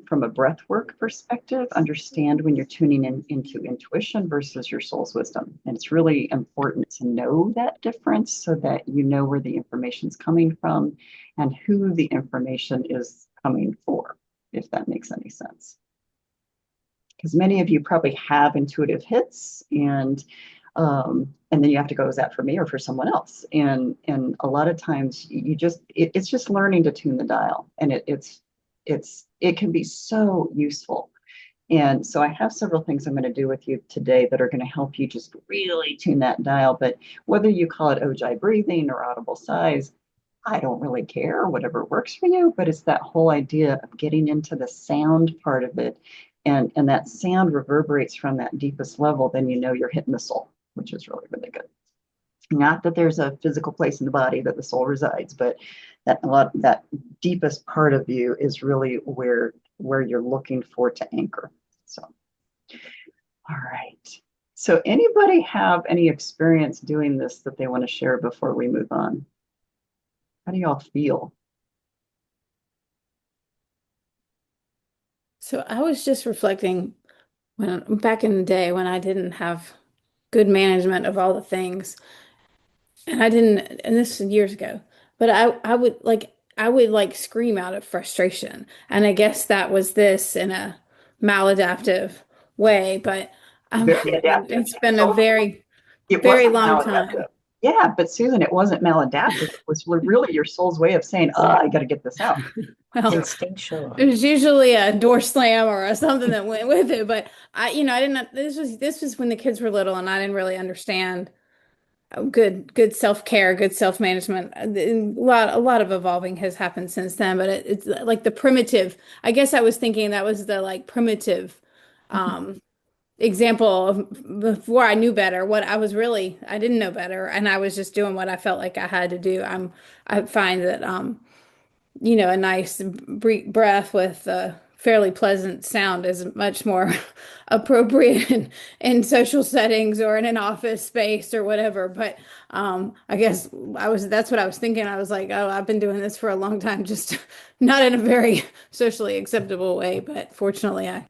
from a breath work perspective, understand when you're tuning into intuition versus your soul's wisdom. And it's really important to know that difference so that you know where the information's coming from and who the information is coming for, if that makes any sense. Because many of you probably have intuitive hits, and then you have to go, is that for me or for someone else? And a lot of times you just it's just learning to tune the dial, and it can be so useful. And so I have several things I'm going to do with you today that are going to help you just really tune that dial. But whether you call it Ojai breathing or audible sighs, I don't really care, whatever works for you, but it's that whole idea of getting into the sound part of it. And that sound reverberates from that deepest level, then you know you're hitting the soul, which is really, really good. Not that there's a physical place in the body that the soul resides, but that deepest part of you is really where you're looking for to anchor. So, all right. So anybody have any experience doing this that they want to share before we move on? How do y'all feel? So I was just reflecting when back in the day when I didn't have good management of all the things, and I didn't, and this was years ago, but I would scream out of frustration, and I guess that was this in a maladaptive way, but Very adaptive. it's been a very, It very wasn't long maladaptive. time. Yeah, but Susan, it wasn't maladaptive. It was really your soul's way of saying, oh, I got to get this out. Well, Instinctual. it was usually a door slam or something that went with it, but I didn't. This was when the kids were little, and I didn't really understand good self-care, good self-management. A lot of evolving has happened since then, but it's like the primitive. I guess I was thinking that was the like primitive um example of before I knew better. What I didn't know better, and I was just doing what I felt like I had to do. I find that a nice breath with a fairly pleasant sound is much more appropriate in social settings or in an office space or whatever. But I guess that's what I was thinking. I was like, oh, I've been doing this for a long time, just not in a very socially acceptable way. But fortunately, I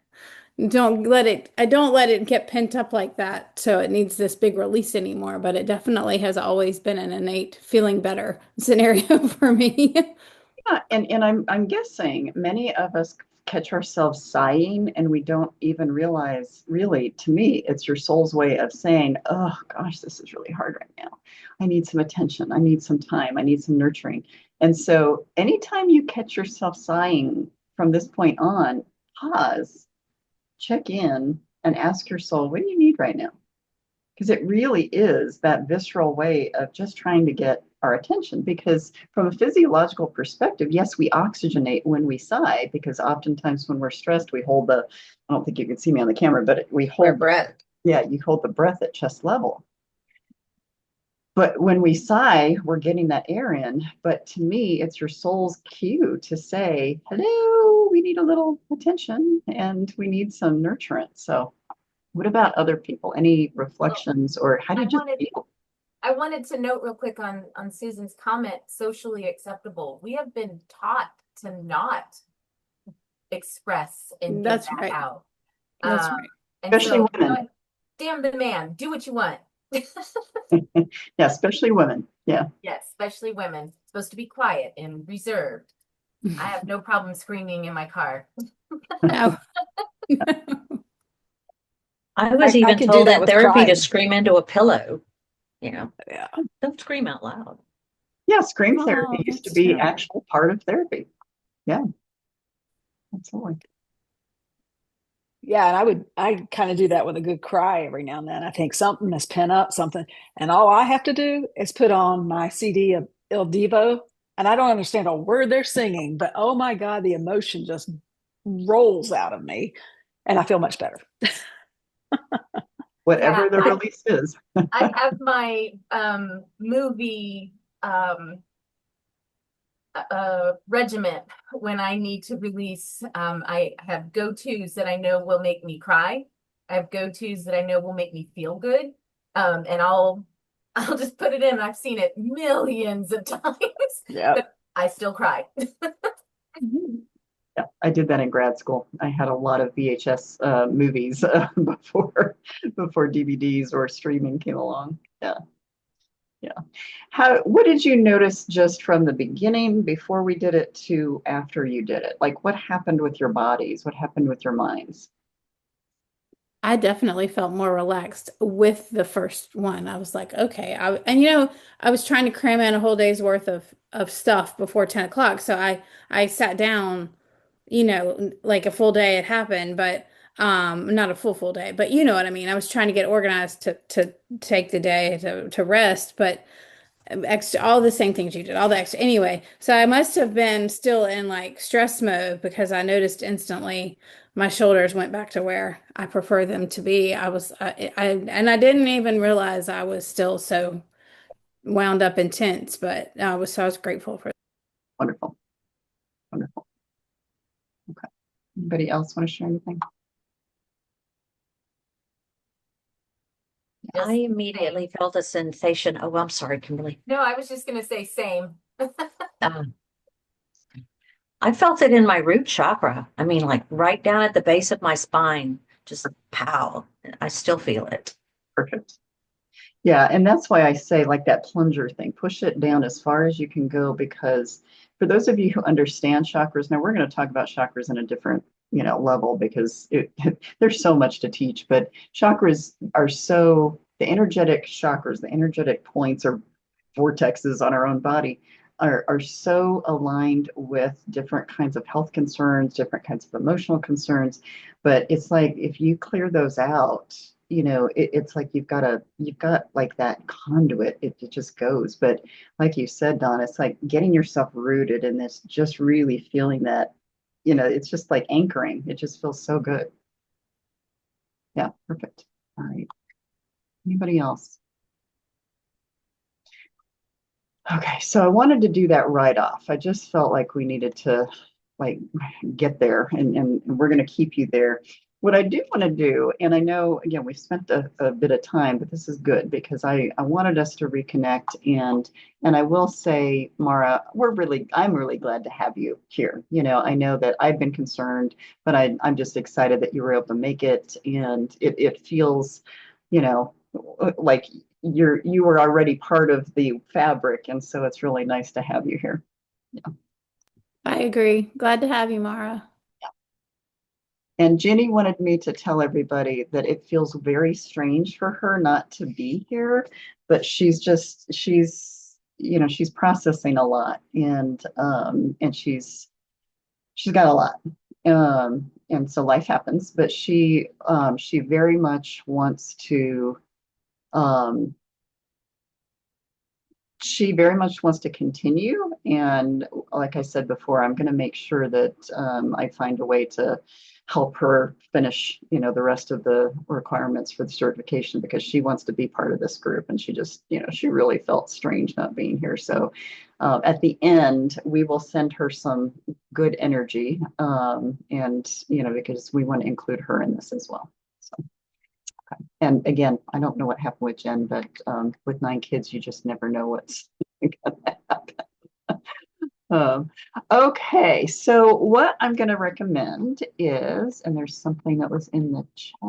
don't let it get pent up like that. So it needs this big release anymore. But it definitely has always been an innate feeling better scenario for me. Yeah, and I'm guessing many of us catch ourselves sighing and we don't even realize, really, to me, it's your soul's way of saying, oh gosh, this is really hard right now. I need some attention. I need some time. I need some nurturing. And so anytime you catch yourself sighing from this point on, pause, check in, and ask your soul, what do you need right now? Because it really is that visceral way of just trying to get our attention. Because from a physiological perspective, yes, we oxygenate when we sigh, because oftentimes when we're stressed, we hold I don't think you can see me on the camera, but we Our hold, breath. yeah, you hold the breath at chest level. But when we sigh, we're getting that air in. But to me, it's your soul's cue to say, hello, we need a little attention and we need some nurturance. So what about other people? Any reflections or how do you just feel? I wanted to note real quick on Susan's comment, socially acceptable. We have been taught to not express and get That's that right. out. That's Um, right. and Especially so, women. damn the man, do what you want. Yeah, especially women. Yeah. Yes, especially women. Supposed to be quiet and reserved. I have no problem screaming in my car. No. I was I even could do told that in with therapy to crying. scream into a pillow. Yeah. Yeah. Don't scream out loud. Yeah, scream Oh, therapy used to that's be true. actual part of therapy. Yeah, absolutely. Yeah, and I kind of do that with a good cry every now and then. I think something is pent up, something, and all I have to do is put on my CD of Il Divo, and I don't understand a word they're singing, but oh my God, the emotion just rolls out of me, and I feel much better. Whatever Yeah, the release is. I have my movie regiment when I need to release. I have go-tos that I know will make me cry. I have go-tos that I know will make me feel good. And I'll just put it in. I've seen it millions of times, Yeah. but I still cry. Yeah, I did that in grad school. I had a lot of VHS movies before DVDs or streaming came along. Yeah, yeah. What did you notice just from the beginning before we did it to after you did it? Like what happened with your bodies? What happened with your minds? I definitely felt more relaxed with the first one. I was like, okay. I was trying to cram in a whole day's worth of stuff before 10 o'clock. So I sat down, like a full day had happened, but Not a full day, but you know what I mean. I was trying to get organized to take the day to rest, but extra all the same things you did, all the extra anyway. So I must have been still in like stress mode because I noticed instantly my shoulders went back to where I prefer them to be. And I didn't even realize I was still so wound up and tense, but I was grateful for. Wonderful. Wonderful. Okay. Anybody else want to share anything? I immediately felt a sensation. Oh, I'm sorry, Kimberly. No, I was just gonna say same. Um, I felt it in my root chakra. I mean, like right down at the base of my spine, just pow. I still feel it. Perfect. Yeah, and that's why I say like that plunger thing, push it down as far as you can go, because for those of you who understand chakras, now we're going to talk about chakras in a different, level because there's so much to teach, but chakras are the energetic chakras, the energetic points or vortexes on our own body are so aligned with different kinds of health concerns, different kinds of emotional concerns. But it's like if you clear those out, it's like you've got like that conduit, it just goes. But like you said, Don, it's like getting yourself rooted in this, just really feeling that, it's just like anchoring. It just feels so good. Yeah, perfect. All right. Anybody else? Okay, so I wanted to do that right off. I just felt like we needed to like get there, and we're going to keep you there. What I do want to do, and I know again we've spent a bit of time, but this is good because I wanted us to reconnect, and I will say, Mara, I'm really glad to have you here. I know that I've been concerned, but I'm just excited that you were able to make it, and it feels, like you were already part of the fabric, and so it's really nice to have you here. Yeah. I agree. Glad to have you, Mara. And Jenny wanted me to tell everybody that it feels very strange for her not to be here, but she's processing a lot, and she's got a lot. And so life happens, but she very much wants to um, she very much wants to continue. And like I said before, I'm going to make sure that I find a way to help her finish, the rest of the requirements for the certification, because she wants to be part of this group. And she just, she really felt strange not being here. So at the end, we will send her some good energy. And, because we want to include her in this as well. So. And again, I don't know what happened with Jen, but with 9 kids, you just never know what's going to happen. Okay, so what I'm going to recommend is, and there's something that was in the chat.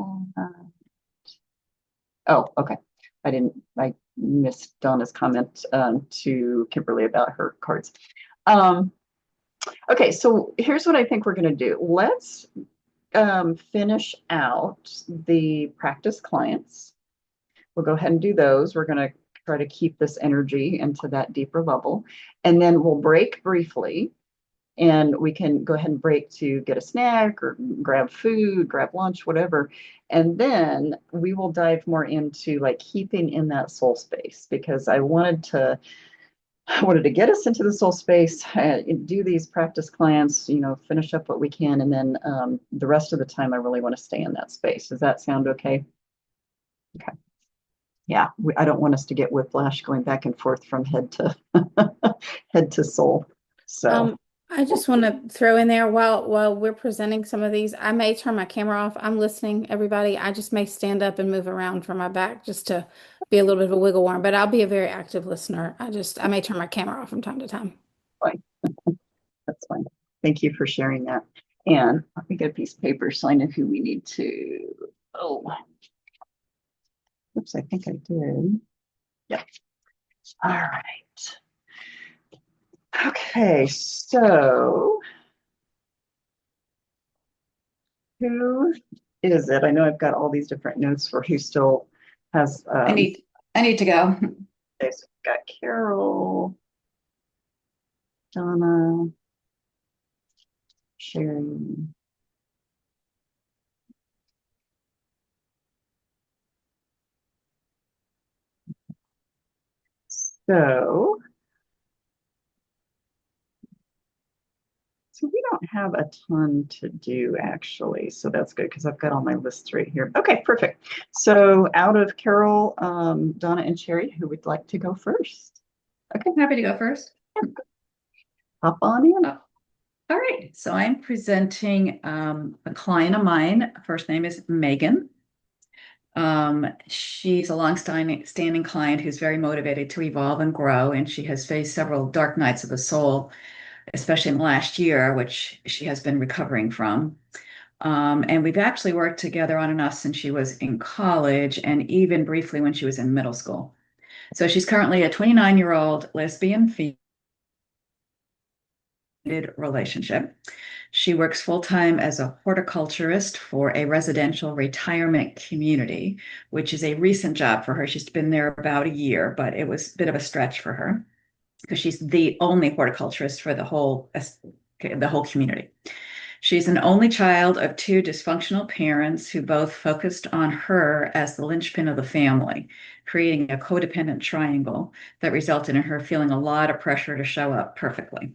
Oh, okay. I missed Donna's comment to Kimberly about her cards. Okay, so here's what I think we're going to do. Let's finish out the practice clients. We'll go ahead and do those. We're going to try to keep this energy into that deeper level. And then we'll break briefly, and we can go ahead and break to get a snack or grab food, grab lunch, whatever. And then we will dive more into like keeping in that soul space, because I wanted to get us into the soul space, do these practice clients, finish up what we can. And then the rest of the time, I really want to stay in that space. Does that sound okay? Okay. Yeah, I don't want us to get whiplash going back and forth from head to head to soul. So I just want to throw in there while we're presenting some of these, I may turn my camera off. I'm listening, everybody. I just may stand up and move around from my back just to be a little bit of a wiggle worm, but I'll be a very active listener. I may turn my camera off from time to time. fine. That's fine. Thank you for sharing that. And let me get a piece of paper so I know who we need to. Oh, oops, I think I did. Yeah. All right. Okay, so who is it? I know I've got all these different notes for who still has. I need to go. Okay, so we've got Carol, Donna, Sherry, So, so we don't have a ton to do actually. So that's good because I've got all my lists right here. Okay, perfect. So out of Carol, Donna, and Sherry, who would like to go first? Okay, Happy to go first. hop on in. Oh, all right. So I'm presenting a client of mine. First name is Megan. She's a long-standing client who's very motivated to evolve and grow, and she has faced several dark nights of the soul, especially in the last year, which she has been recovering from. And we've actually worked together on and off since she was in college and even briefly when she was in middle school. So she's currently a 29-year-old lesbian female relationship. She works full-time as a horticulturist for a residential retirement community, which is a recent job for her. She's been there about a year, but it was a bit of a stretch for her because she's the only horticulturist for the whole community. She's an only child of two dysfunctional parents who both focused on her as the linchpin of the family, creating a codependent triangle that resulted in her feeling a lot of pressure to show up perfectly.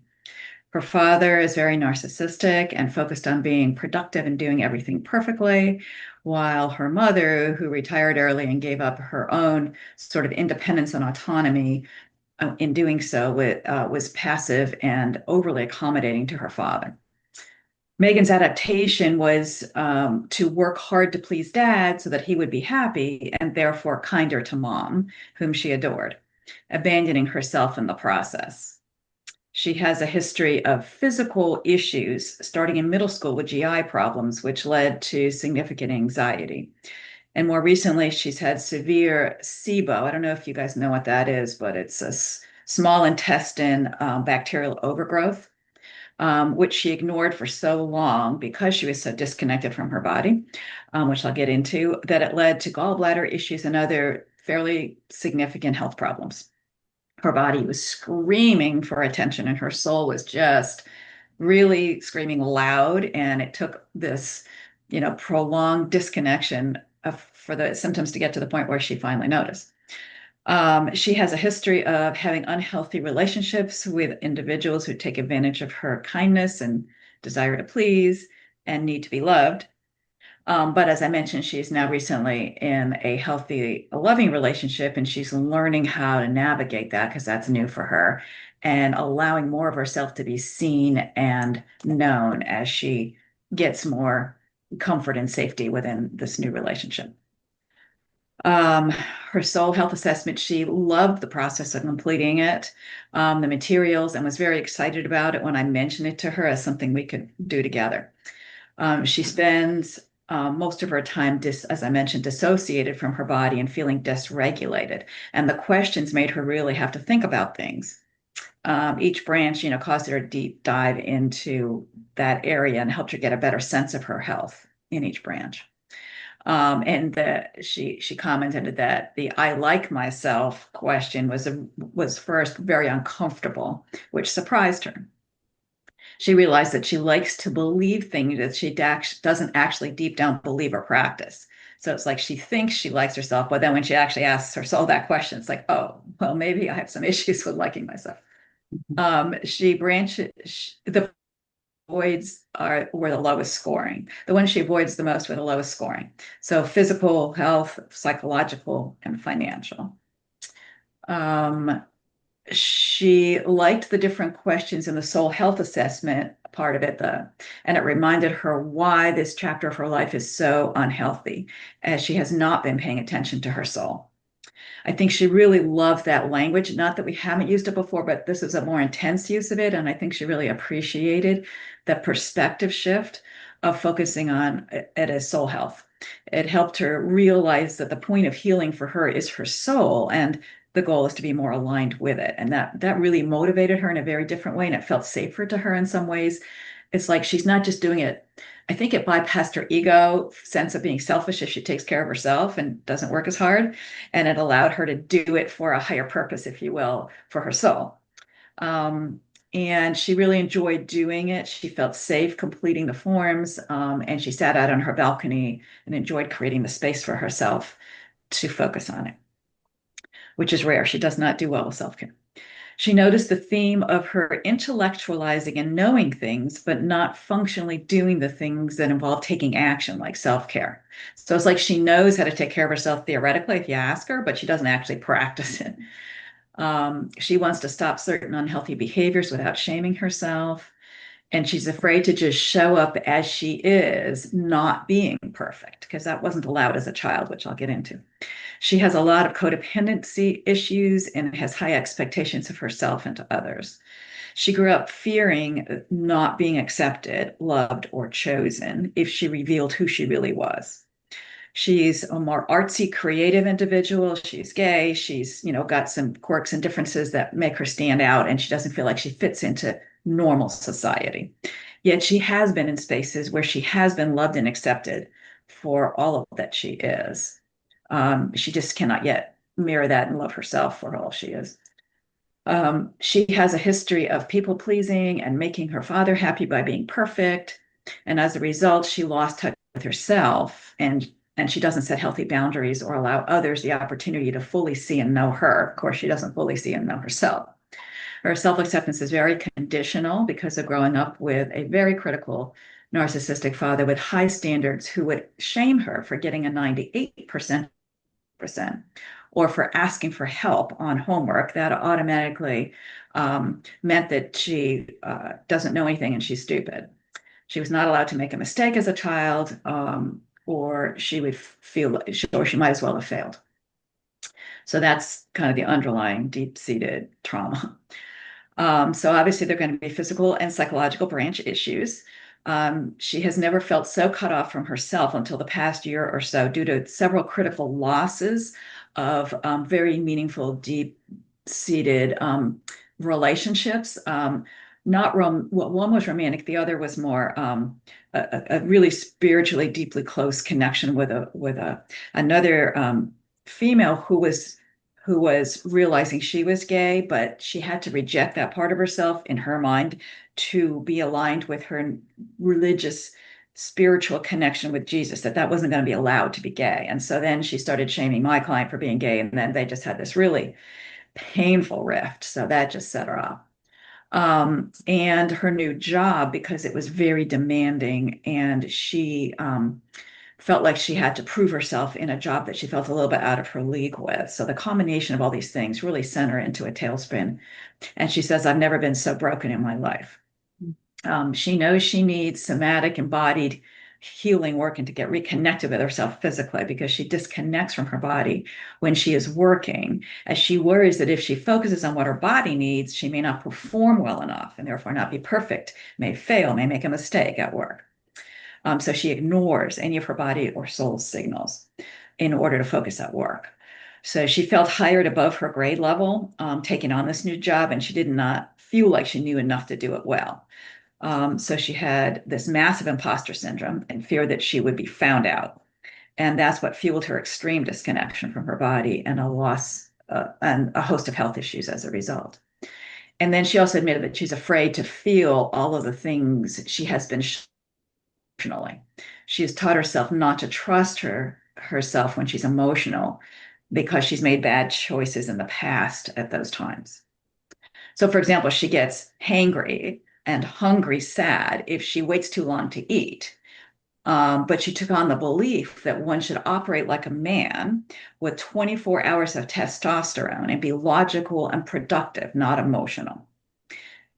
Her father is very narcissistic and focused on being productive and doing everything perfectly, while her mother, who retired early and gave up her own sort of independence and autonomy in doing so, was passive and overly accommodating to her father. Megan's adaptation was to work hard to please dad so that he would be happy and therefore kinder to mom, whom she adored, abandoning herself in the process. She has a history of physical issues starting in middle school with GI problems, which led to significant anxiety. And more recently, she's had severe SIBO. I don't know if you guys know what that is, but it's a small intestine bacterial overgrowth, which she ignored for so long because she was so disconnected from her body, which I'll get into, that it led to gallbladder issues and other fairly significant health problems. Her body was screaming for attention and her soul was just really screaming loud. And it took this, prolonged disconnection for the symptoms to get to the point where she finally noticed. She has a history of having unhealthy relationships with individuals who take advantage of her kindness and desire to please and need to be loved. But as I mentioned, she's now recently in a healthy, loving relationship, and she's learning how to navigate that because that's new for her and allowing more of herself to be seen and known as she gets more comfort and safety within this new relationship. Her soul health assessment, she loved the process of completing it, the materials, and was very excited about it when I mentioned it to her as something we could do together. She spends most of her time, as I mentioned, dissociated from her body and feeling dysregulated. And the questions made her really have to think about things. Each branch, caused her a deep dive into that area and helped her get a better sense of her health in each branch. And she commented that the "I like myself" question was first very uncomfortable, which surprised her. She realized that she likes to believe things that she doesn't actually deep down believe or practice. So it's like she thinks she likes herself, but then when she actually asks herself that question, it's like, oh, well, maybe I have some issues with liking myself. The avoids were the lowest scoring. The ones she avoids the most were the lowest scoring. So physical health, psychological, and financial. She liked the different questions in the soul health assessment part of it, and it reminded her why this chapter of her life is so unhealthy, as she has not been paying attention to her soul. I think she really loved that language. Not that we haven't used it before, but this is a more intense use of it. And I think she really appreciated the perspective shift of focusing on it as soul health. It helped her realize that the point of healing for her is her soul, and the goal is to be more aligned with it. And that really motivated her in a very different way. And it felt safer to her in some ways. It's like she's not just doing it. I think it bypassed her ego sense of being selfish if she takes care of herself and doesn't work as hard. And it allowed her to do it for a higher purpose, if you will, for her soul. And she really enjoyed doing it. She felt safe completing the forms, and she sat out on her balcony and enjoyed creating the space for herself to focus on it. which is rare. She does not do well with self-care. She noticed the theme of her intellectualizing and knowing things, but not functionally doing the things that involve taking action, like self-care. So it's like she knows how to take care of herself theoretically if you ask her, but she doesn't actually practice it. She wants to stop certain unhealthy behaviors without shaming herself. And she's afraid to just show up as she is, not being perfect, because that wasn't allowed as a child, which I'll get into. She has a lot of codependency issues and has high expectations of herself and to others. She grew up fearing not being accepted, loved, or chosen if she revealed who she really was. She's a more artsy, creative individual. She's gay. She's, got some quirks and differences that make her stand out, and she doesn't feel like she fits into normal society. Yet she has been in spaces where she has been loved and accepted for all of that she is. She just cannot yet mirror that and love herself for all she is. She has a history of people pleasing and making her father happy by being perfect. And as a result, she lost touch with herself, and she doesn't set healthy boundaries or allow others the opportunity to fully see and know her. Of course, she doesn't fully see and know herself. Her self-acceptance is very conditional because of growing up with a very critical narcissistic father with high standards who would shame her for getting a 98% or for asking for help on homework. That automatically meant that she doesn't know anything and she's stupid. She was not allowed to make a mistake as a child, or she would feel, or she might as well have failed. So that's kind of the underlying deep-seated trauma. So obviously there are going to be physical and psychological branch issues. She has never felt so cut off from herself until the past year or so due to several critical losses of very meaningful, deep-seated relationships. Not well, one was romantic, the other was more a really spiritually deeply close connection with another female who was realizing she was gay, but she had to reject that part of herself in her mind to be aligned with her religious spiritual connection with Jesus, that wasn't going to be allowed to be gay. And so then she started shaming my client for being gay, and then they just had this really painful rift. So that just set her off. And her new job, because it was very demanding, and she felt like she had to prove herself in a job that she felt a little bit out of her league with. So the combination of all these things really sent her into a tailspin. And she says, I've never been so broken in my life. She knows she needs somatic, embodied healing work and to get reconnected with herself physically, because she disconnects from her body when she is working, as she worries that if she focuses on what her body needs, she may not perform well enough and therefore not be perfect, may fail, may make a mistake at work. So she ignores any of her body or soul signals in order to focus at work. So she felt hired above her grade level, taking on this new job, and she did not feel like she knew enough to do it well. So she had this massive imposter syndrome and fear that she would be found out. And that's what fueled her extreme disconnection from her body and a loss and a host of health issues as a result. And then she also admitted that she's afraid to feel all of the things she has been emotionally. She has taught herself not to trust herself when she's emotional because she's made bad choices in the past at those times. So, for example, she gets hangry and hungry, sad if she waits too long to eat. But she took on the belief that one should operate like a man with 24 hours of testosterone and be logical and productive, not emotional.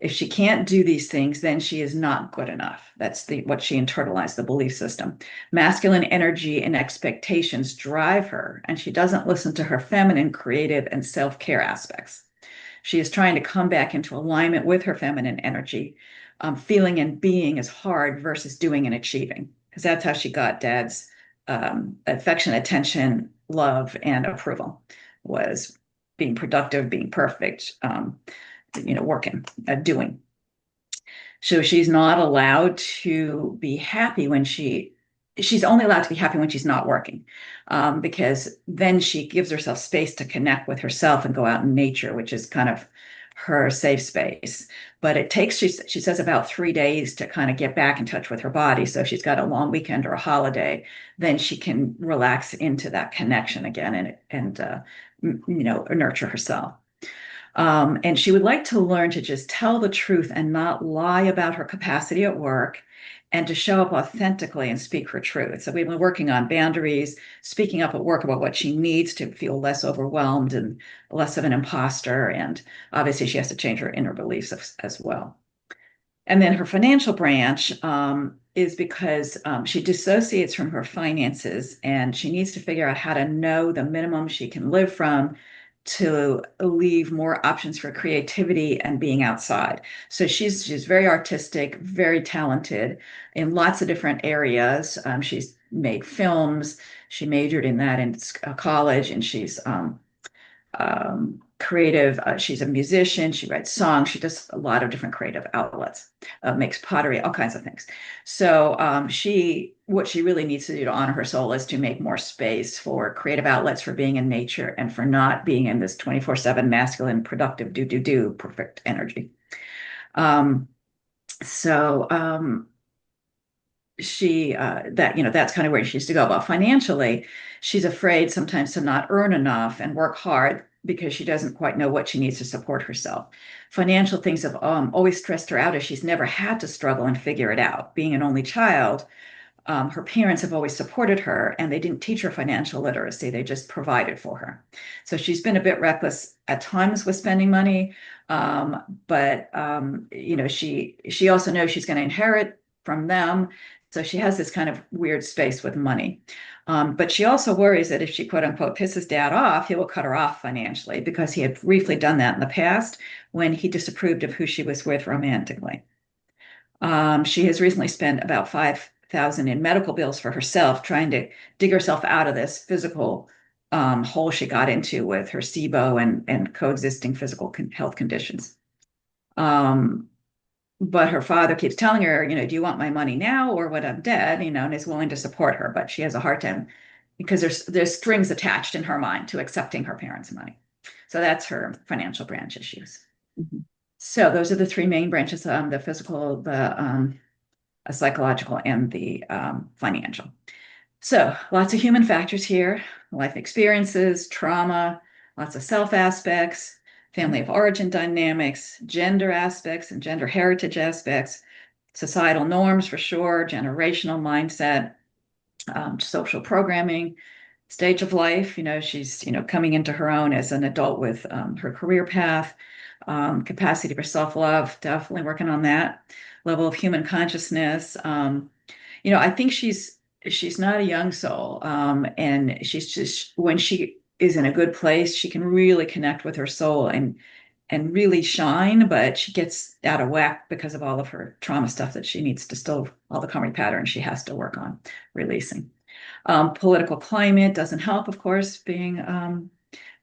If she can't do these things, then she is not good enough. That's what she internalized, the belief system. Masculine energy and expectations drive her, and she doesn't listen to her feminine, creative, and self-care aspects. She is trying to come back into alignment with her feminine energy. Feeling and being is hard versus doing and achieving, because that's how she got Dad's affection, attention, love, and approval, was being productive, being perfect, working, doing. So she's not allowed to be happy when she's only allowed to be happy when she's not working, because then she gives herself space to connect with herself and go out in nature, which is kind of her safe space. But it takes, she says, about 3 days to kind of get back in touch with her body. So if she's got a long weekend or a holiday, then she can relax into that connection again and nurture herself. And she would like to learn to just tell the truth and not lie about her capacity at work and to show up authentically and speak her truth. So we've been working on boundaries, speaking up at work about what she needs to feel less overwhelmed and less of an imposter. And obviously, she has to change her inner beliefs as well. And then her financial branch is because she dissociates from her finances and she needs to figure out how to know the minimum she can live from to leave more options for creativity and being outside. So she's very artistic, very talented in lots of different areas. She's made films. She majored in that in college, and she's creative. She's a musician. She writes songs. She does a lot of different creative outlets, makes pottery, all kinds of things. So what she really needs to do to honor her soul is to make more space for creative outlets, for being in nature, and for not being in this 24/7 masculine, productive, perfect energy. Um, so that's kind of where she needs to go. But financially, she's afraid sometimes to not earn enough and work hard because she doesn't quite know what she needs to support herself. Financial things have always stressed her out, as she's never had to struggle and figure it out. Being an only child, her parents have always supported her, and they didn't teach her financial literacy. They just provided for her. So she's been a bit reckless at times with spending money, but she also knows she's going to inherit from them. So she has this kind of weird space with money. But she also worries that if she, quote unquote, pisses dad off, he will cut her off financially, because he had briefly done that in the past when he disapproved of who she was with romantically. She has recently spent about $5,000 in medical bills for herself, trying to dig herself out of this physical hole she got into with her SIBO and coexisting physical health conditions. But her father keeps telling her, do you want my money now or when I'm dead? And is willing to support her, but she has a hard time because there's strings attached in her mind to accepting her parents' money. So that's her financial branch issues. Mm-hmm. So those are the three main branches: the physical, the psychological, and the financial. So lots of human factors here: life experiences, trauma, lots of self aspects, family of origin dynamics, gender aspects and gender heritage aspects, societal norms for sure, generational mindset, social programming, stage of life. She's, coming into her own as an adult with her career path, capacity for self-love, definitely working on that. Level of human consciousness. I think she's not a young soul. And she's just, when she is in a good place, she can really connect with her soul and really shine, but she gets out of whack because of all of her trauma stuff that she needs to still, all the karmic patterns she has to work on releasing. Political climate doesn't help, of course, being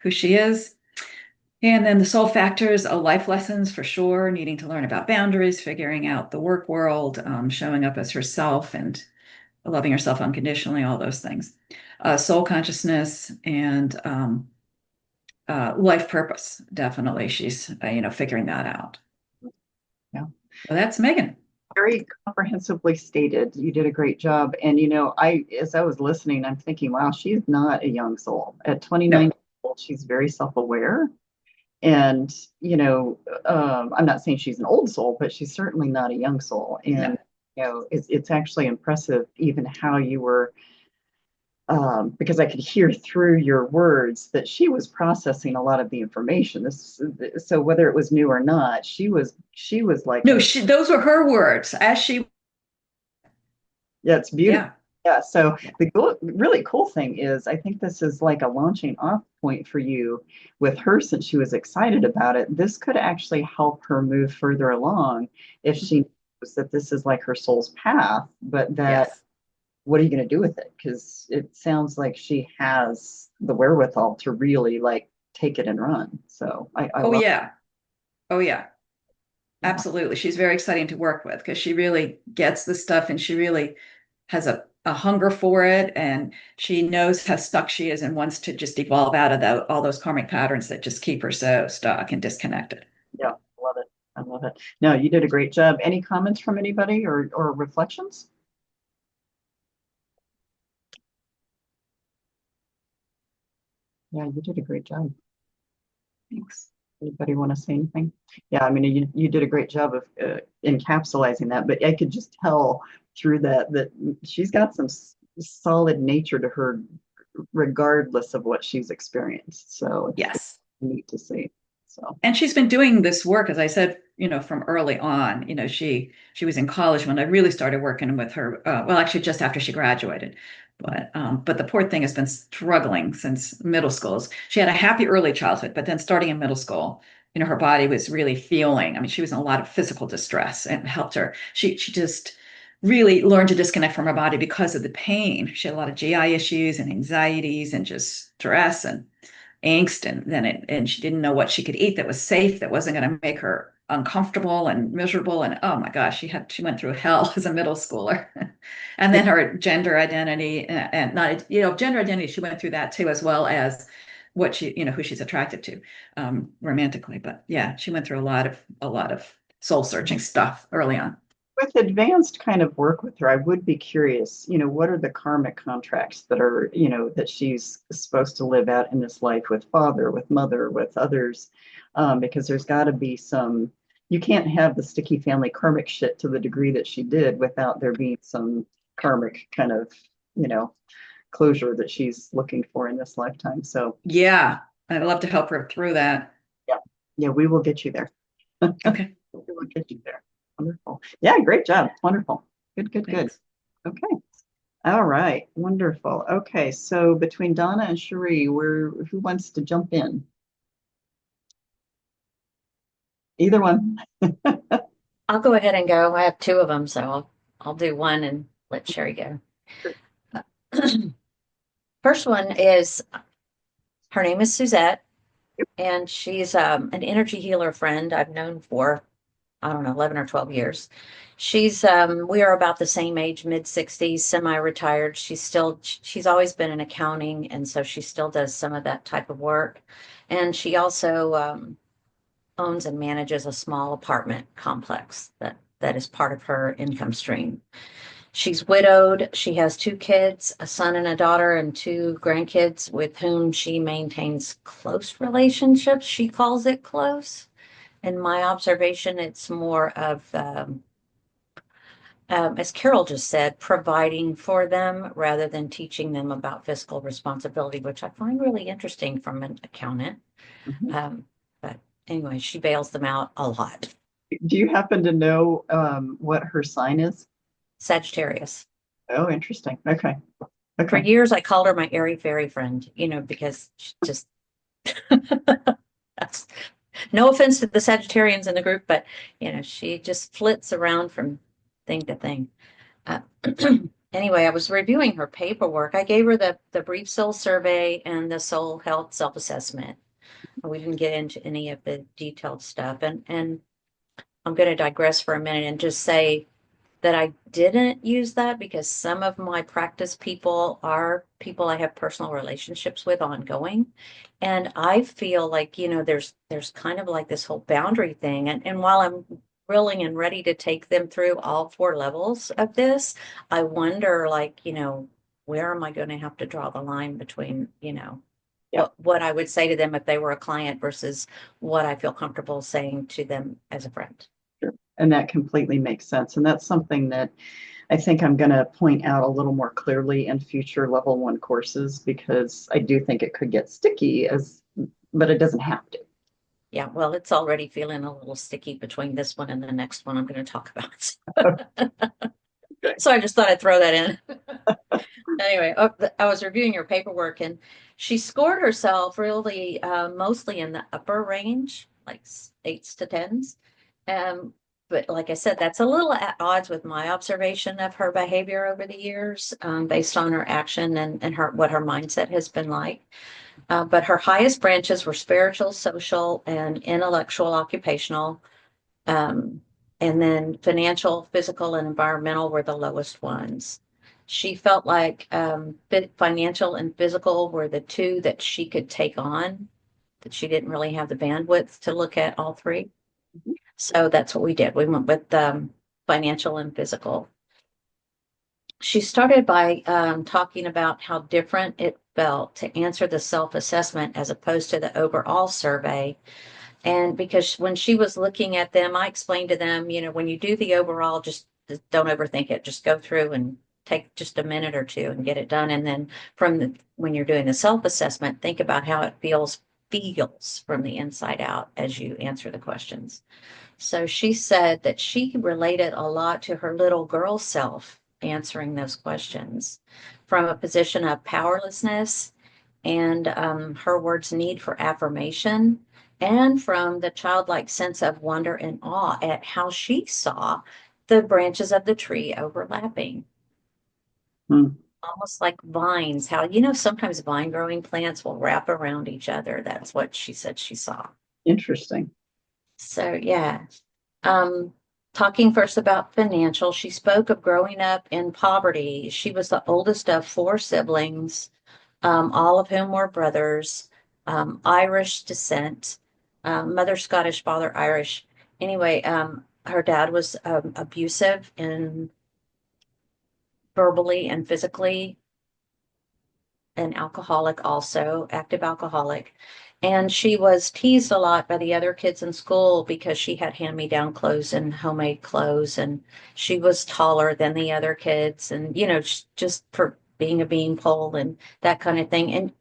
who she is. And then the soul factors, life lessons for sure, needing to learn about boundaries, figuring out the work world, showing up as herself and loving herself unconditionally, all those things. Soul consciousness and life purpose, definitely. She's, figuring that out. Yeah. So that's Megan. Very comprehensively stated. You did a great job. And, as I was listening, I'm thinking, wow, she's not a young soul. At 29 years old, she's very self-aware. And, I'm not saying she's an old soul, but she's certainly not a young soul. And, it's actually impressive even how you were, because I could hear through your words that she was processing a lot of the information. So whether it was new or not, she was like, no, those were her words yeah, it's beautiful. Yeah. So the really cool thing is, I think this is like a launching off point for you with her, since she was excited about it. This could actually help her move further along if she knows that this is like her soul's path, but that what are you going to do with it? Because it sounds like she has the wherewithal to really like take it and run. So Oh yeah. Absolutely. She's very exciting to work with because she really gets the stuff and she really has a hunger for it. And she knows how stuck she is and wants to just evolve out of all those karmic patterns that just keep her so stuck and disconnected. Yeah. love it. No, you did a great job. Any comments from anybody or reflections? Yeah, you did a great job. Thanks. Anybody want to say anything? Yeah, I mean, you did a great job of encapsulating that, but I could just tell through that she's got some solid nature to her, regardless of what she's experienced. So it's Yes. neat to see. So, and she's been doing this work, as I said, from early on. She was in college when I really started working with her. Well, actually, just after she graduated. But the poor thing has been struggling since middle schools. She had a happy early childhood, but then starting in middle school, her body was really feeling. I mean, she was in a lot of physical distress, and it helped her. She just really learned to disconnect from her body because of the pain. She had a lot of GI issues and anxieties and just stress and angst, and she didn't know what she could eat that was safe, that wasn't going to make her uncomfortable and miserable. And oh my gosh, she went through hell as a middle schooler. And then her gender identity, and not gender identity, she went through that too, as well as what who she's attracted to romantically. But yeah, she went through a lot of soul searching stuff early on. with advanced kind of work with her, I would be curious, what are the karmic contracts that are, that she's supposed to live out in this life with father, with mother, with others? Because there's got to be you can't have the sticky family karmic shit to the degree that she did without there being some karmic kind of, closure that she's looking for in this lifetime. So yeah, I'd love to help her through that. Yeah, we will get you there. Okay. We will get you there. Wonderful. Yeah, great job. Wonderful. Good. Thanks. Okay. All right. Wonderful. Okay. So between Donna and Cherie, who wants to jump in? Either one. I'll go ahead and go. I have two of them, so I'll do one and let Sherry go. First one is, her name is Suzette, and she's an energy healer friend I've known for, I don't know, 11 or 12 years. We are about the same age, mid-60s, semi-retired. She's always been in accounting, and so she still does some of that type of work. And she also owns and manages a small apartment complex that is part of her income stream. She's widowed. She has two kids, a son and a daughter, and two grandkids with whom she maintains close relationships. She calls it close. In my observation, it's more of, as Carol just said, providing for them rather than teaching them about fiscal responsibility, which I find really interesting from an accountant. But anyway, she bails them out a lot. Do you happen to know what her sign is? Sagittarius. Oh, interesting. Okay. For years, I called her my airy fairy friend, because she just, that's no offense to the Sagittarians in the group, but, she just flits around from thing to thing. Anyway, I was reviewing her paperwork. I gave her the brief soul survey and the soul health self-assessment. We didn't get into any of the detailed stuff. And I'm going to digress for a minute and just say that I didn't use that because some of my practice people are people I have personal relationships with ongoing. And I feel like, there's kind of like this whole boundary thing. And while I'm willing and ready to take them through all 4 levels of this, I wonder, like, where am I going to have to draw the line between, what I would say to them if they were a client versus what I feel comfortable saying to them as a friend. Sure. And that completely makes sense. And that's something that I think I'm going to point out a little more clearly in future level 1 courses, because I do think it could get sticky but it doesn't have to. Yeah, well, it's already feeling a little sticky between this one and the next one I'm going to talk about. Okay. So I just thought I'd throw that in. Anyway, I was reviewing your paperwork, and she scored herself really mostly in the upper range, like 8s to 10s. But like I said, that's a little at odds with my observation of her behavior over the years, based on her action and what her mindset has been like. But her highest branches were spiritual, social, and intellectual, occupational. And then financial, physical, and environmental were the lowest ones. She felt like financial and physical were the 2 that she could take on, that she didn't really have the bandwidth to look at all 3. So that's what we did. We went with financial and physical. She started by talking about how different it felt to answer the self-assessment as opposed to the overall survey. And because when she was looking at them, I explained to them, when you do the overall, just don't overthink it. Just go through and take just a minute or two and get it done. And then when you're doing the self-assessment, think about how it feels from the inside out as you answer the questions. So she said that she related a lot to her little girl self answering those questions from a position of powerlessness and her words need for affirmation, and from the childlike sense of wonder and awe at how she saw the branches of the tree overlapping. Almost like vines, how, sometimes vine growing plants will wrap around each other. That's what she said she saw. Interesting. So, yeah. Talking first about financial, she spoke of growing up in poverty. She was the oldest of 4 siblings, all of whom were brothers, Irish descent, mother Scottish, father Irish. Anyway, her dad was abusive and verbally and physically, an alcoholic also, active alcoholic. And she was teased a lot by the other kids in school because she had hand-me-down clothes and homemade clothes, and she was taller than the other kids, and just for being a beanpole and that kind of thing. And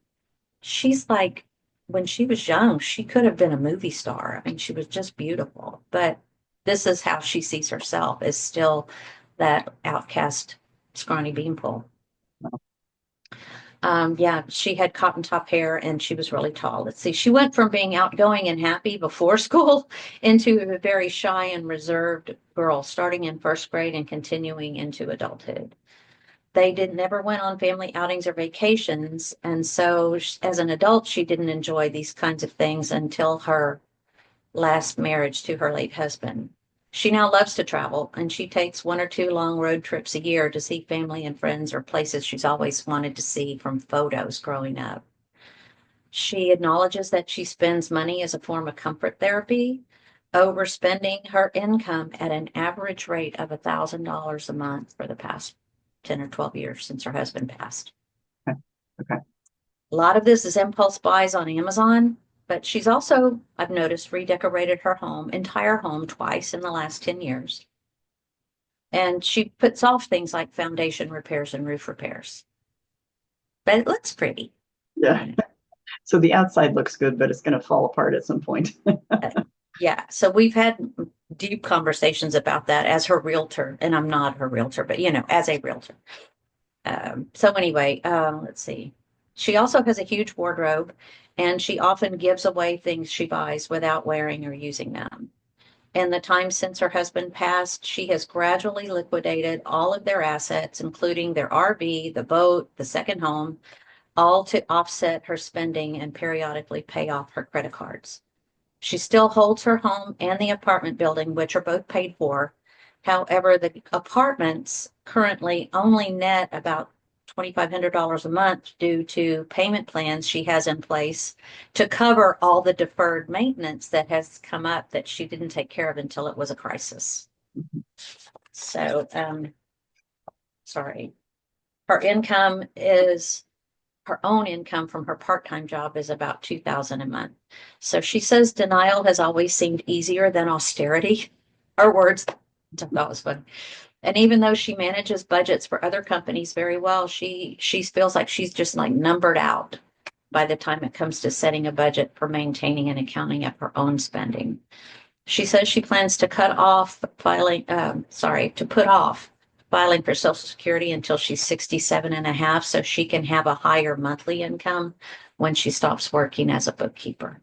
she's like, when she was young, she could have been a movie star. I mean, she was just beautiful. But this is how she sees herself, as still that outcast, scrawny beanpole. Yeah, she had cotton top hair and she was really tall. Let's see, she went from being outgoing and happy before school into a very shy and reserved girl, starting in first grade and continuing into adulthood. They never went on family outings or vacations. And so as an adult, she didn't enjoy these kinds of things until her last marriage to her late husband. She now loves to travel, and she takes 1 or 2 long road trips a year to see family and friends or places she's always wanted to see from photos growing up. She acknowledges that she spends money as a form of comfort therapy, overspending her income at an average rate of $1,000 a month for the past 10 or 12 years since her husband passed. Okay. A lot of this is impulse buys on Amazon, but she's also, I've noticed, redecorated her entire home twice in the last 10 years. And she puts off things like foundation repairs and roof repairs. But it looks pretty. Yeah. So the outside looks good, but it's going to fall apart at some point. Yeah. So we've had deep conversations about that as her realtor, and I'm not her realtor, but as a realtor. So anyway, let's see. She also has a huge wardrobe, and she often gives away things she buys without wearing or using them. In the time since her husband passed, she has gradually liquidated all of their assets, including their RV, the boat, the second home, all to offset her spending and periodically pay off her credit cards. She still holds her home and the apartment building, which are both paid for. However, the apartments currently only net about $2,500 a month due to payment plans she has in place to cover all the deferred maintenance that has come up that she didn't take care of until it was a crisis. So, sorry. Her own income from her part-time job is about $2,000 a month. So she says denial has always seemed easier than austerity. Her words, I thought was fun. And even though she manages budgets for other companies very well, she feels like she's just like numbered out by the time it comes to setting a budget for maintaining and accounting of her own spending. She says she plans to put off filing for Social Security until she's 67 and a half so she can have a higher monthly income when she stops working as a bookkeeper.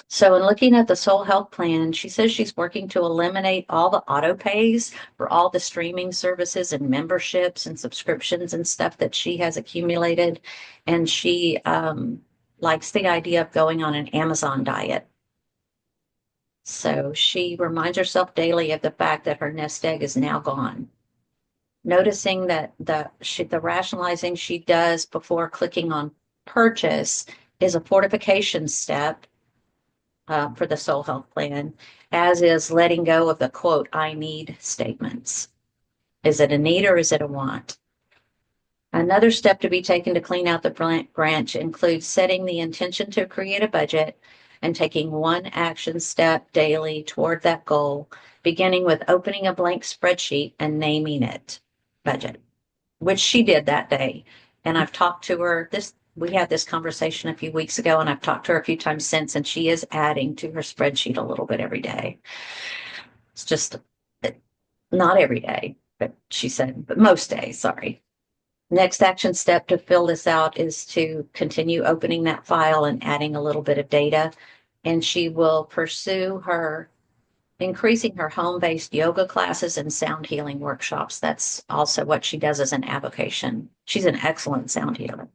So in looking at the Soul Health Plan, she says she's working to eliminate all the auto pays for all the streaming services and memberships and subscriptions and stuff that she has accumulated. And she likes the idea of going on an Amazon diet. So she reminds herself daily of the fact that her nest egg is now gone. Noticing that the rationalizing she does before clicking on purchase is a fortification step for the Soul Health Plan, as is letting go of the quote, I need statements. Is it a need or is it a want? Another step to be taken to clean out the branch includes setting the intention to create a budget and taking one action step daily toward that goal, beginning with opening a blank spreadsheet and naming it budget, which she did that day. And I've talked to her we had this conversation a few weeks ago, and I've talked to her a few times since, and she is adding to her spreadsheet a little bit every day. It's just not every day, but she said, but most days, sorry. Next action step to fill this out is to continue opening that file and adding a little bit of data. And she will pursue increasing her home-based yoga classes and sound healing workshops. That's also what she does as an avocation. She's an excellent sound healer.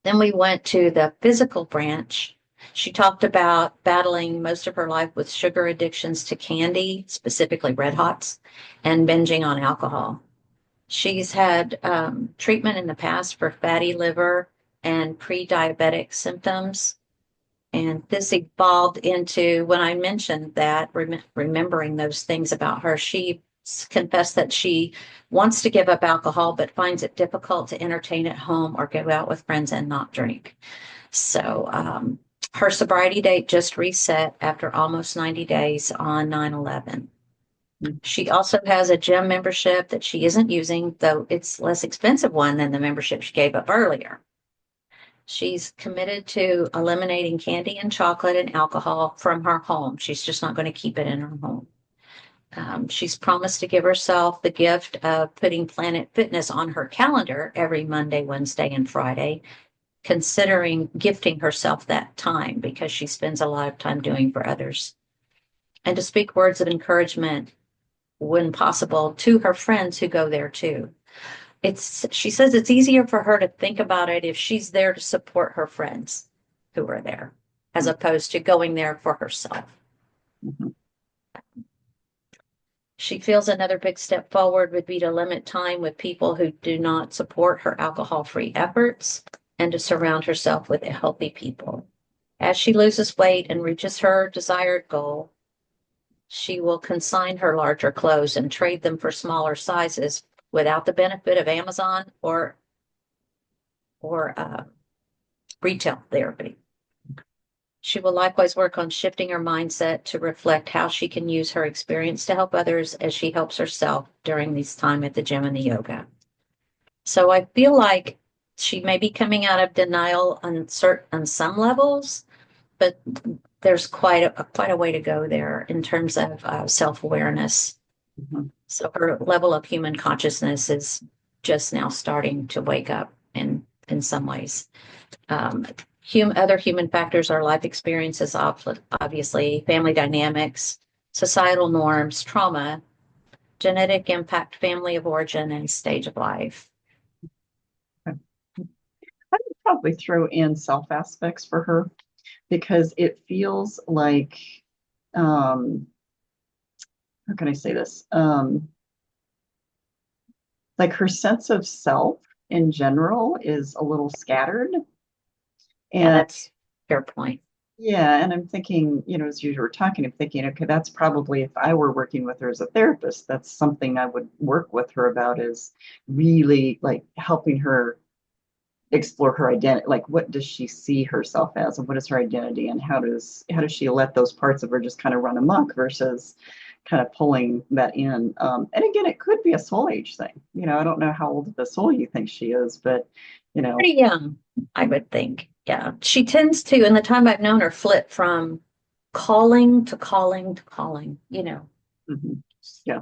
Then we went to the physical branch. She talked about battling most of her life with sugar addictions to candy, specifically Red Hots, and binging on alcohol. She's had treatment in the past for fatty liver and pre-diabetic symptoms. And this evolved into, when I mentioned that, remembering those things about her, she confessed that she wants to give up alcohol, but finds it difficult to entertain at home or go out with friends and not drink. So her sobriety date just reset after almost 90 days on 9/11. She also has a gym membership that she isn't using, though it's less expensive one than the membership she gave up earlier. She's committed to eliminating candy and chocolate and alcohol from her home. She's just not going to keep it in her home. She's promised to give herself the gift of putting Planet Fitness on her calendar every Monday, Wednesday, and Friday, considering gifting herself that time because she spends a lot of time doing for others. And to speak words of encouragement when possible to her friends who go there too. She says it's easier for her to think about it if she's there to support her friends who are there, as opposed to going there for herself. Mm-hmm. She feels another big step forward would be to limit time with people who do not support her alcohol-free efforts and to surround herself with healthy people. As she loses weight and reaches her desired goal, she will consign her larger clothes and trade them for smaller sizes without the benefit of Amazon or retail therapy. She will likewise work on shifting her mindset to reflect how she can use her experience to help others as she helps herself during this time at the gym and the yoga. So I feel like she may be coming out of denial on some levels, but there's quite a way to go there in terms of self-awareness. Mm-hmm. So her level of human consciousness is just now starting to wake up in some ways. Other human factors are life experiences, obviously, family dynamics, societal norms, trauma, genetic impact, family of origin, and stage of life. I would probably throw in self aspects for her because it feels like, how can I say this? Like her sense of self in general is a little scattered. Yeah, that's a fair point. Yeah, and I'm thinking, as you were talking, I'm thinking, okay, that's probably if I were working with her as a therapist, that's something I would work with her about is really like helping her explore her identity. Like, what does she see herself as, and what is her identity, and how does she let those parts of her just kind of run amok versus kind of pulling that in. And again, it could be a soul age thing. I don't know how old of a soul you think she is, but pretty young, I would think. Yeah, she tends to, in the time I've known her, flip from calling to calling to calling. Mm-hmm. Yeah.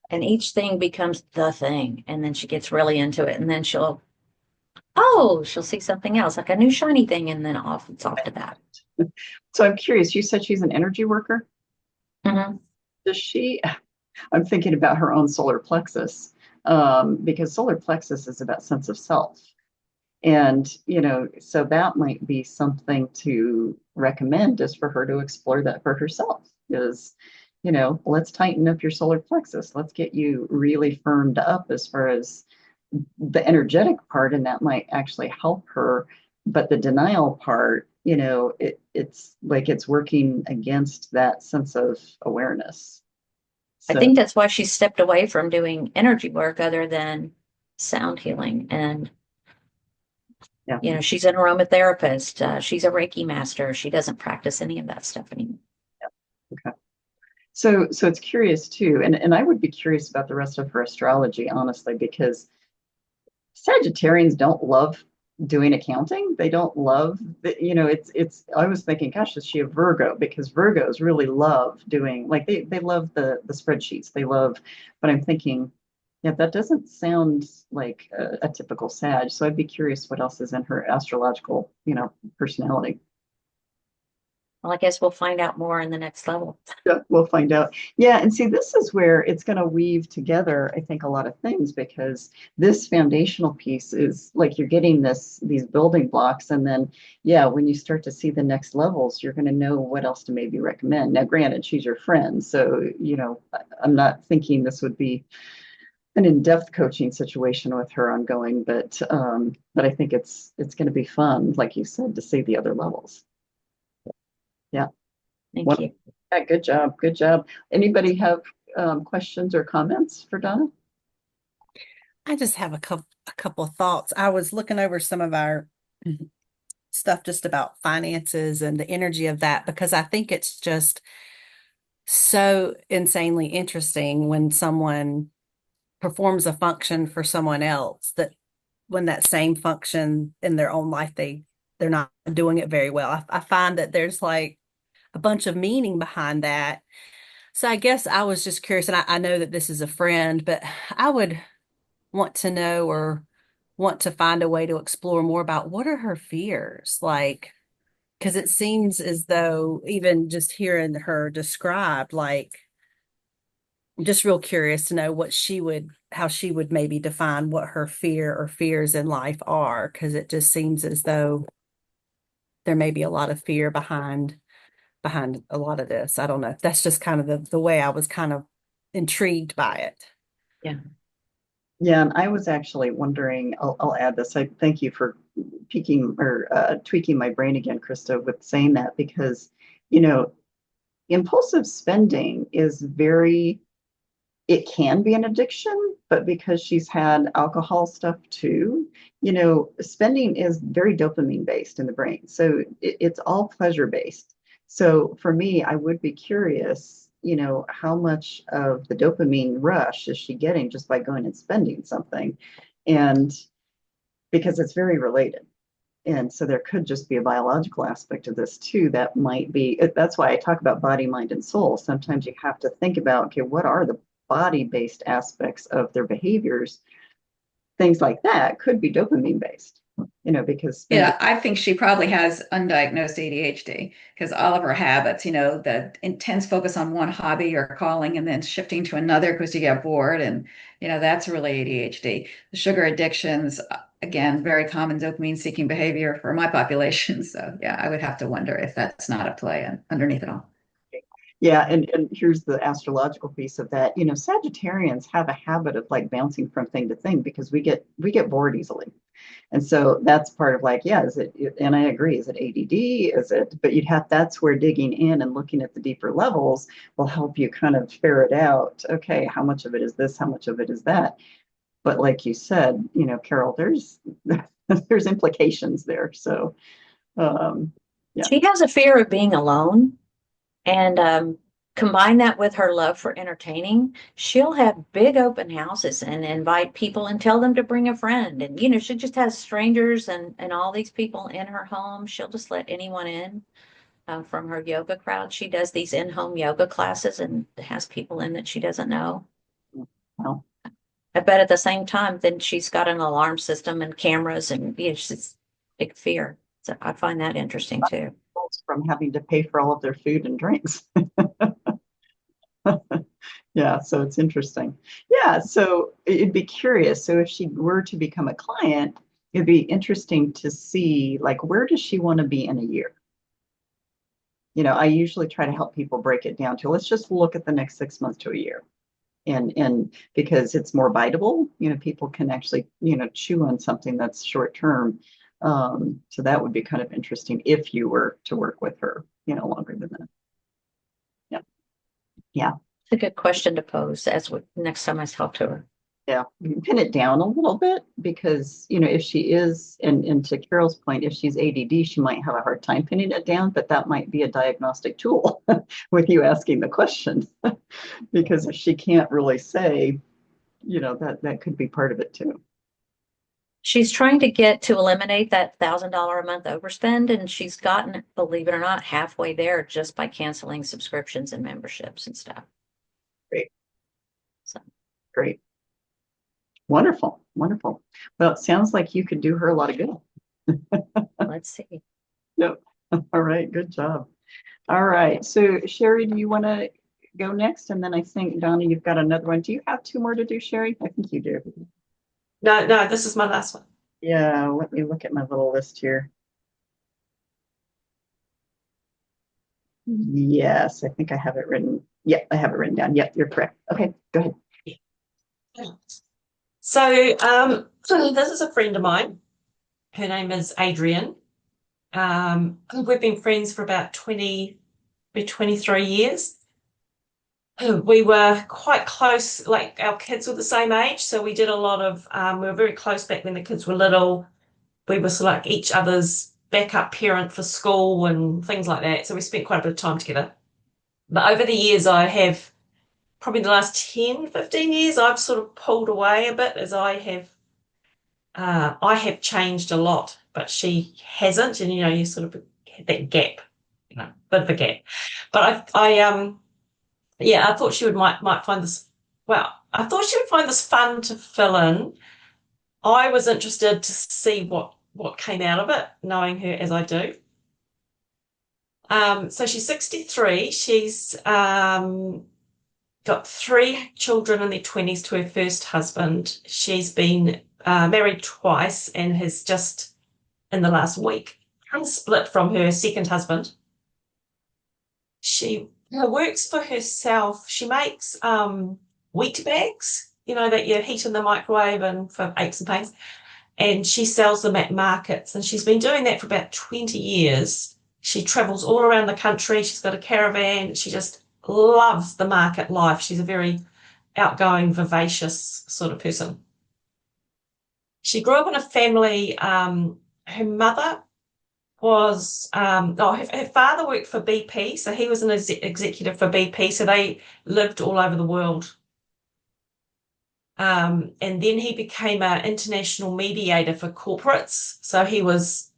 And each thing becomes the thing, and then she gets really into it, and then she'll see something else, like a new shiny thing, and then it's off to that. So I'm curious. You said she's an energy worker. Mm-hmm. Does she? I'm thinking about her own solar plexus, because solar plexus is about sense of self. And, so that might be something to recommend is for her to explore that for herself is, let's tighten up your solar plexus. Let's get you really firmed up as far as the energetic part. And that might actually help her. But the denial part it's like it's working against that sense of awareness. I So, think that's why she stepped away from doing energy work other than sound healing. And, yeah. She's an aromatherapist. She's a Reiki master. She doesn't practice any of that stuff anymore. Okay. So it's curious too, and I would be curious about the rest of her astrology, honestly, because Sagittarians don't love doing accounting. They don't love it's I was thinking, gosh, is she a Virgo? Because Virgos really love doing, like, they love the spreadsheets. They love, but I'm thinking, yeah, that doesn't sound like a typical Sag. So I'd be curious what else is in her astrological, personality. Well, I guess we'll find out more in the next level. Yeah, we'll find out. Yeah, and see, this is where it's going to weave together, I think, a lot of things, because this foundational piece is like you're getting these building blocks, and then, yeah, when you start to see the next levels, you're going to know what else to maybe recommend. Now, granted, she's your friend, so I'm not thinking this would be an in-depth coaching situation with her ongoing, but I think it's going to be fun, like you said, to see the other levels. Yeah. Thank you. Yeah, good job. Good job. Anybody have questions or comments for Donna? I just have a couple of thoughts. I was looking over some of our stuff just about finances and the energy of that, because I think it's just so insanely interesting when someone performs a function for someone else, that when that same function in their own life, they're not doing it very well. I find that there's like a bunch of meaning behind that. So I guess I was just curious, and I know that this is a friend, but I would want to know, or want to find a way to explore more about what are her fears, like, because it seems as though, even just hearing her described, like, I'm just real curious to know how she would maybe define what her fear or fears in life are, because it just seems as though there may be a lot of fear behind a lot of this. I don't know. That's just kind of the way I was kind of intrigued by it. Yeah. Yeah, and I was actually wondering, I'll add this. I thank you for peeking or tweaking my brain again, Krista, with saying that, because, impulsive spending is it can be an addiction, but because she's had alcohol stuff too, spending is very dopamine based in the brain. So it's all pleasure based. So for me, I would be curious, how much of the dopamine rush is she getting just by going and spending something? And because it's very related. And so there could just be a biological aspect of this too that might be, that's why I talk about body, mind, and soul. Sometimes you have to think about, okay, what are the body-based aspects of their behaviors? Things like that could be dopamine based, because Yeah, I think she probably has undiagnosed ADHD, because all of her habits, the intense focus on one hobby or calling and then shifting to another because you get bored. And, that's really ADHD. The sugar addictions, again, very common dopamine seeking behavior for my population. So, yeah, I would have to wonder if that's not at play underneath it all. Yeah, and here's the astrological piece of that. Sagittarians have a habit of like bouncing from thing to thing because we get bored easily. And so that's part of like, yeah, and I agree, is it ADD? That's where digging in and looking at the deeper levels will help you kind of ferret out, okay, how much of it is this? How much of it is that? But like you said, Carol, there's implications there. So, yeah. She has a fear of being alone. And combine that with her love for entertaining, she'll have big open houses and invite people and tell them to bring a friend. And, she just has strangers and all these people in her home. She'll just let anyone in from her yoga crowd. She does these in-home yoga classes and has people in that she doesn't know. Well, I bet at the same time, then she's got an alarm system and cameras and she's big fear. So I find that interesting too. from having to pay for all of their food and drinks. Yeah, so it's interesting. Yeah, so it'd be curious. So if she were to become a client, it'd be interesting to see, like, where does she want to be in a year? I usually try to help people break it down to, let's just look at the next 6 months to a year. And because it's more biteable, people can actually, chew on something that's short term. So that would be kind of interesting if you were to work with her, longer than that. Yeah. Yeah. It's a good question to pose next time I talk to her. Yeah, you can pin it down a little bit because, if she is, and to Carol's point, if she's ADD, she might have a hard time pinning it down, but that might be a diagnostic tool with you asking the question. Because if she can't really say, that could be part of it too. She's trying to get to eliminate that $1,000 a month overspend, and she's gotten, believe it or not, halfway there just by canceling subscriptions and memberships and stuff. Great. So great. Wonderful. Wonderful. Well, it sounds like you could do her a lot of good. let's see. Yep. All right. Good job. All right. So Sherry, do you want to go next? And then I think Donna, you've got another one. Do you have two more to do, Sherry? I think you do. No, this is my last one. Yeah. Let me look at my little list here. Yes, I think I have it written. Yep, I have it written down. Yep, you're correct. Okay, go ahead. So this is a friend of mine. Her name is Adrienne. We've been friends for about 23 years. We were quite close, like our kids were the same age, so we did a lot of, we were very close back when the kids were little. We were sort of like each other's backup parent for school and things like that. So we spent quite a bit of time together. But over the years, probably the last 10, 15 years, I've sort of pulled away a bit as I have changed a lot, but she hasn't. And, you sort of had that gap, bit of a gap. But I thought she might find this, I thought she would find this fun to fill in. I was interested to see what came out of it, knowing her as I do. So she's 63. She's got 3 children in their 20s to her first husband. She's been married twice and has just, in the last week, split from her second husband. She works for herself. She makes wheat bags, that you heat in the microwave and for aches and pains. And she sells them at markets. And she's been doing that for about 20 years. She travels all around the country. She's got a caravan. She just loves the market life. She's a very outgoing, vivacious sort of person. She grew up in a family. Her mother was, her father worked for BP. So he was an executive for BP. So they lived all over the world. And then he became an international mediator for corporates. So he was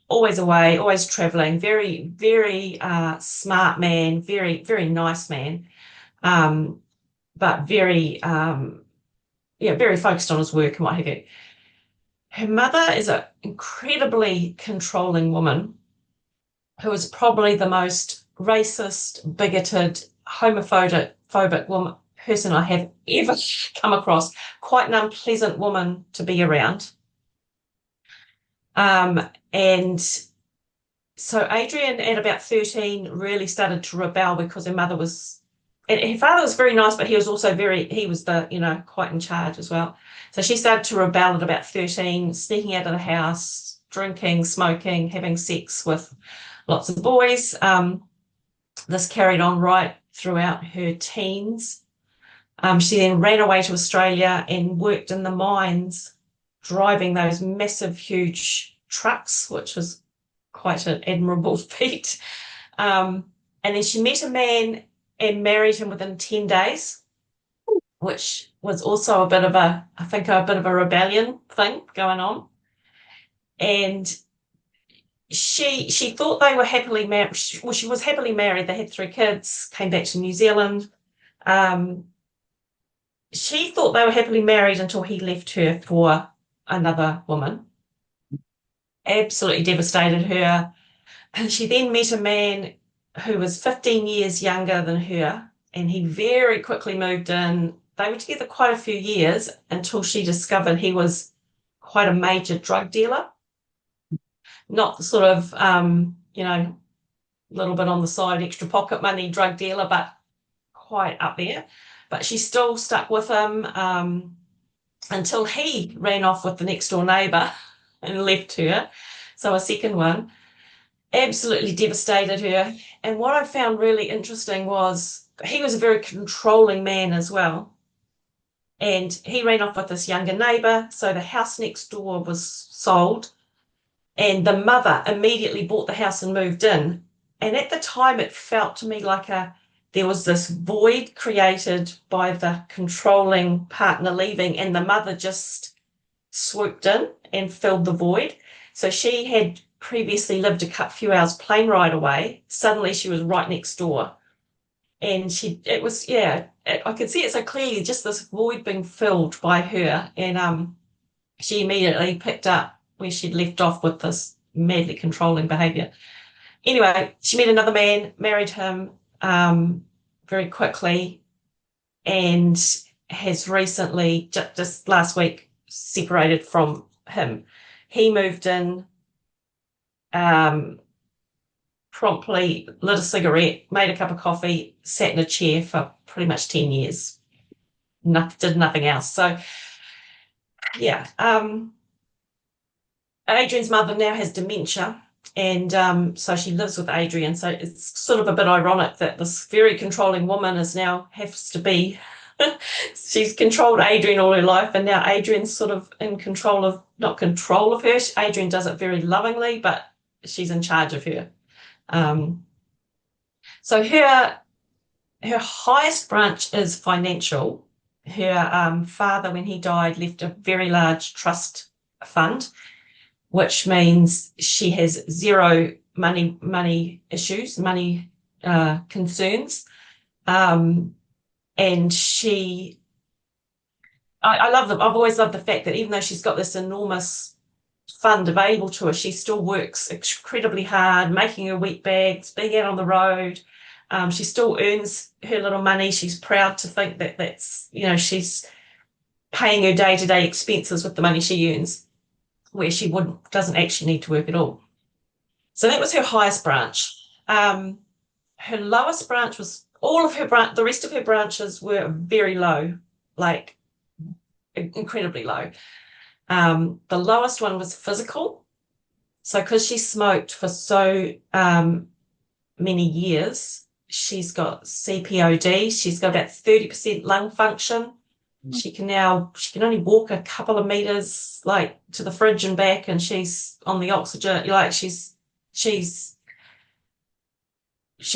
always away, always traveling, very, very smart man, very, very nice man, but very, very focused on his work and what have you. Her mother is an incredibly controlling woman who is probably the most racist, bigoted, homophobic person I have ever come across. Quite an unpleasant woman to be around. And so Adrienne, at about 13, really started to rebel because her mother was, and her father was very nice, but he was also he was the, quite in charge as well. So she started to rebel at about 13, sneaking out of the house, drinking, smoking, having sex with lots of boys. This carried on right throughout her teens. She then ran away to Australia and worked in the mines, driving those massive, huge trucks, which was quite an admirable feat. And then she met a man and married him within 10 days, which was also a bit of a rebellion thing going on. And she thought they were happily married. Well, she was happily married. They had 3 kids, came back to New Zealand. She thought they were happily married until he left her for another woman. Absolutely devastated her. And she then met a man who was 15 years younger than her, and he very quickly moved in. They were together quite a few years until she discovered he was quite a major drug dealer. Not the sort of, little bit on the side, extra pocket money drug dealer, but quite up there. But she still stuck with him until he ran off with the next door neighbour and left her. So a second one absolutely devastated her. And what I found really interesting was he was a very controlling man as well. And he ran off with this younger neighbor. So the house next door was sold. And the mother immediately bought the house and moved in. And at the time, it felt to me like there was this void created by the controlling partner leaving, and the mother just swooped in and filled the void. So she had previously lived a few hours plane ride away. Suddenly she was right next door. And I could see it so clearly, just this void being filled by her. And she immediately picked up where she'd left off with this madly controlling behavior. Anyway, she met another man, married him very quickly, and has recently, just last week, separated from him. He moved in, promptly lit a cigarette, made a cup of coffee, sat in a chair for pretty much 10 years. Did nothing else. So, yeah. Adrian's mother now has dementia, and so she lives with Adrian. So it's sort of a bit ironic that this very controlling woman has to be, she's controlled Adrian all her life, and now Adrian's sort of in control of, not control of her. Adrian does it very lovingly, but she's in charge of her. So her highest branch is financial. Her father, when he died, left a very large trust fund, which means she has zero money issues, money concerns. And I love them. I've always loved the fact that even though she's got this enormous fund available to her, she still works incredibly hard, making her wheat bags, being out on the road. She still earns her little money. She's proud to think that she's paying her day-to-day expenses with the money she earns, where she doesn't actually need to work at all. So that was her highest branch. Her lowest branch was the rest of her branches were very low, like incredibly low. The lowest one was physical. So because she smoked for so many years, she's got CPOD. She's got about 30% lung function. She can only walk a couple of meters, like to the fridge and back, and she's on the oxygen. Like she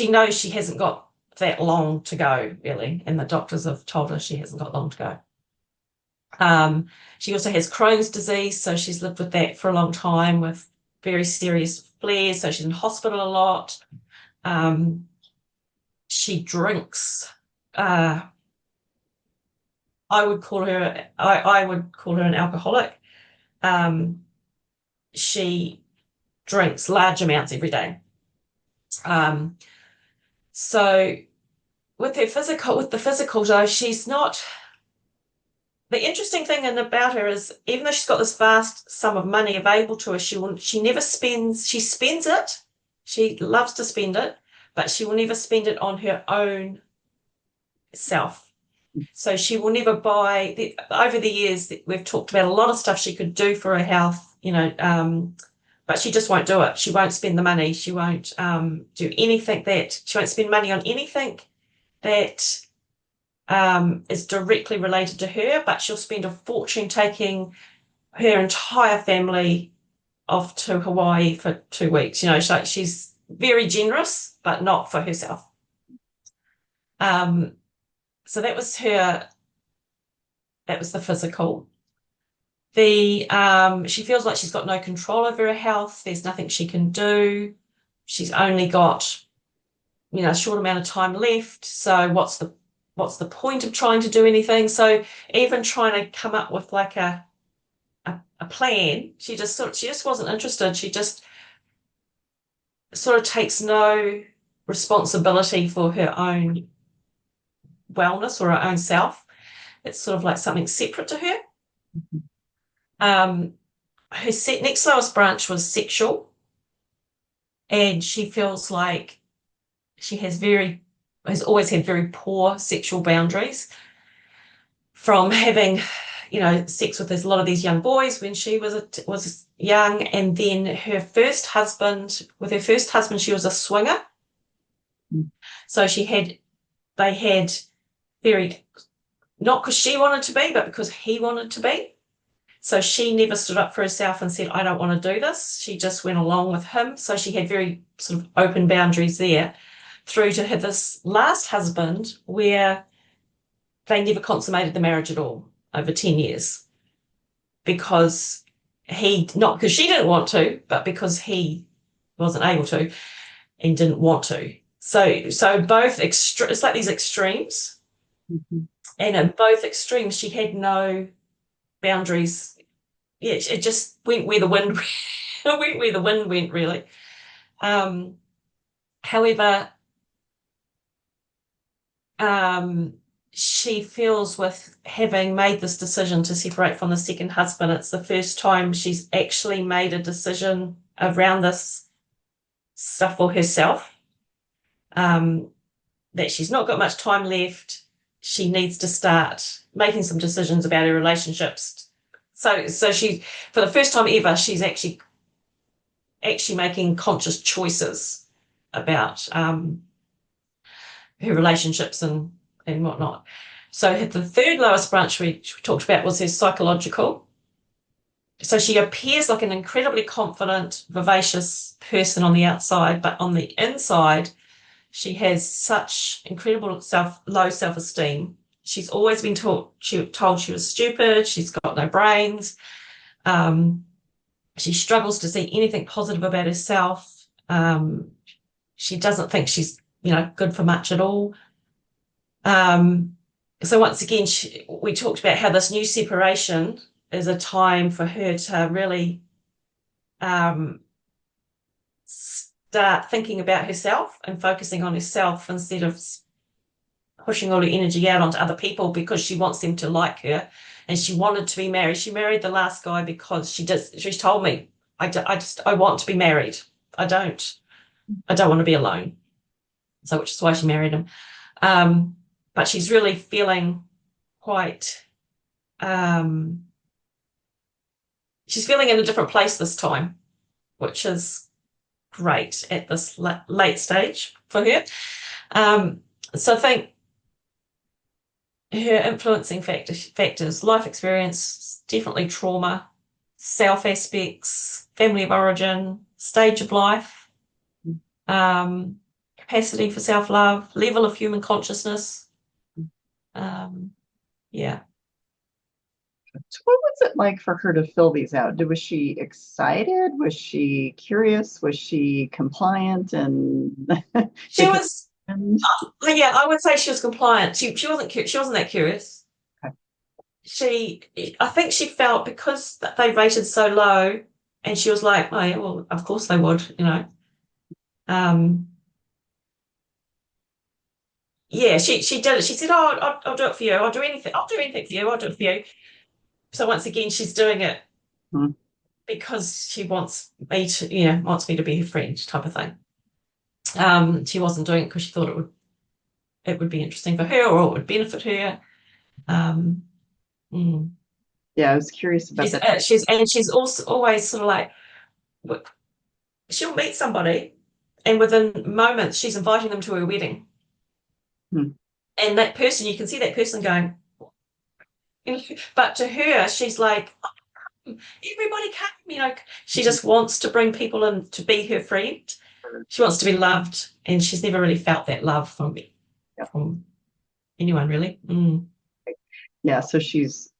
knows she hasn't got that long to go, really, and the doctors have told her she hasn't got long to go. She also has Crohn's disease, so she's lived with that for a long time with very serious flares. So she's in hospital a lot. She drinks. I would call her an alcoholic. She drinks large amounts every day. So with the physical though, she's not. The interesting thing about her is, even though she's got this vast sum of money available to her, she never spends. She spends it. She loves to spend it, but she will never spend it on her own self. So she will never buy. Over the years, we've talked about a lot of stuff she could do for her health, but she just won't do it. She won't spend the money. She won't do anything she won't spend money on anything that is directly related to her, but she'll spend a fortune taking her entire family off to Hawaii for 2 weeks. She's very generous, but not for herself. So that was the physical. She feels like she's got no control over her health. There's nothing she can do. She's only got, a short amount of time left. So what's the point of trying to do anything? So even trying to come up with like a plan, she just wasn't interested. She just sort of takes no responsibility for her own wellness or her own self. It's sort of like something separate to her. Her next lowest branch was sexual, and she feels like she has always had very poor sexual boundaries, from having, sex with a lot of these young boys when she was young, and then with her first husband, she was a swinger. So they had very, not because she wanted to be, but because he wanted to be. So she never stood up for herself and said, I don't want to do this. She just went along with him. So she had very sort of open boundaries there, through to this last husband where they never consummated the marriage at all over 10 years, because not because she didn't want to, but because he wasn't able to and didn't want to. So both it's like these extremes. And at both extremes, she had no boundaries. Yeah, it just went where the wind went, really. However, she feels, with having made this decision to separate from the second husband, it's the first time she's actually made a decision around this stuff for herself. That she's not got much time left. She needs to start making some decisions about her relationships. So she, for the first time ever, she's actually making conscious choices about her relationships and whatnot. So the third lowest branch we talked about was her psychological. So she appears like an incredibly confident, vivacious person on the outside, but on the inside, she has such incredible low self-esteem. She's always been told she was stupid. She's got no brains. She struggles to see anything positive about herself. She doesn't think she's, good for much at all. So once again, we talked about how this new separation is a time for her to really start thinking about herself and focusing on herself instead of pushing all her energy out onto other people, because she wants them to like her. And she wanted to be married. She married the last guy because she's told me, I want to be married. I don't want to be alone. So, which is why she married him. But she's really feeling quite, she's feeling in a different place this time, which is great at this late stage for her. So I think her influencing factors, life experience, definitely trauma, self aspects, family of origin, stage of life, capacity for self-love, level of human consciousness. Yeah. So what was it like for her to fill these out? Was she excited? Was she curious? Was she compliant? And she was. Yeah, I would say she was compliant. She wasn't that curious. Okay. I think she felt, because they rated so low, and she was like, oh yeah, well, of course they would, Yeah, she did it. She said, oh, I'll do it for you. I'll do anything. I'll do anything for you. I'll do it for you. So once again, she's doing it because she wants me to be her friend, type of thing. She wasn't doing it because she thought it would be interesting for her, or it would benefit her. Yeah, I was curious about that. She's also always sort of like, she'll meet somebody, and within moments she's inviting them to her wedding. And that person, you can see that person going, but to her, she's like, oh, everybody come, she just wants to bring people in to be her friend. She wants to be loved, and she's never really felt that love from anyone, really. Yeah, so she's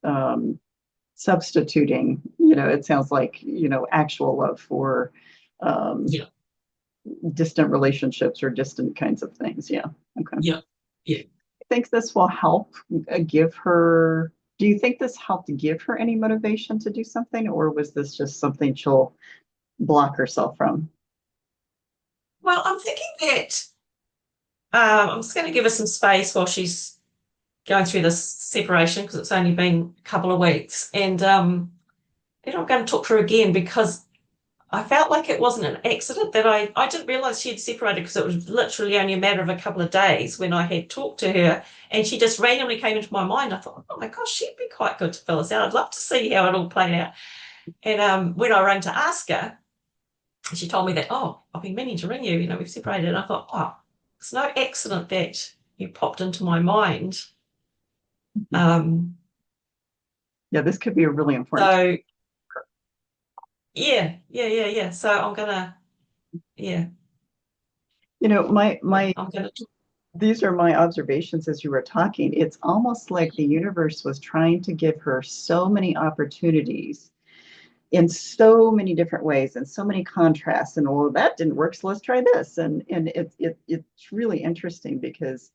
substituting, it sounds like, actual love for distant relationships or distant kinds of things. Yeah. Okay. Yeah. I think this will help give her. Do you think this helped give her any motivation to do something, or was this just something she'll block herself from? Well, I'm thinking that I'm just going to give her some space while she's going through this separation, because it's only been a couple of weeks, and then I'm going to talk to her again, because I felt like it wasn't an accident that I didn't realize she had separated because it was literally only a matter of a couple of days when I had talked to her and she just randomly came into my mind. I thought, oh my gosh, she'd be quite good to fill us out. I'd love to see how it all played out. And when I rang to ask her, she told me that, oh, I've been meaning to ring you, we've separated. And I thought, oh, it's no accident that you popped into my mind. Um, Yeah, this could be a really important. so yeah. So I'm gonna, yeah. I'm gonna. These are my observations as you were talking. It's almost like the universe was trying to give her so many opportunities in so many different ways and so many contrasts. And well, that didn't work, so let's try this. And it's really interesting because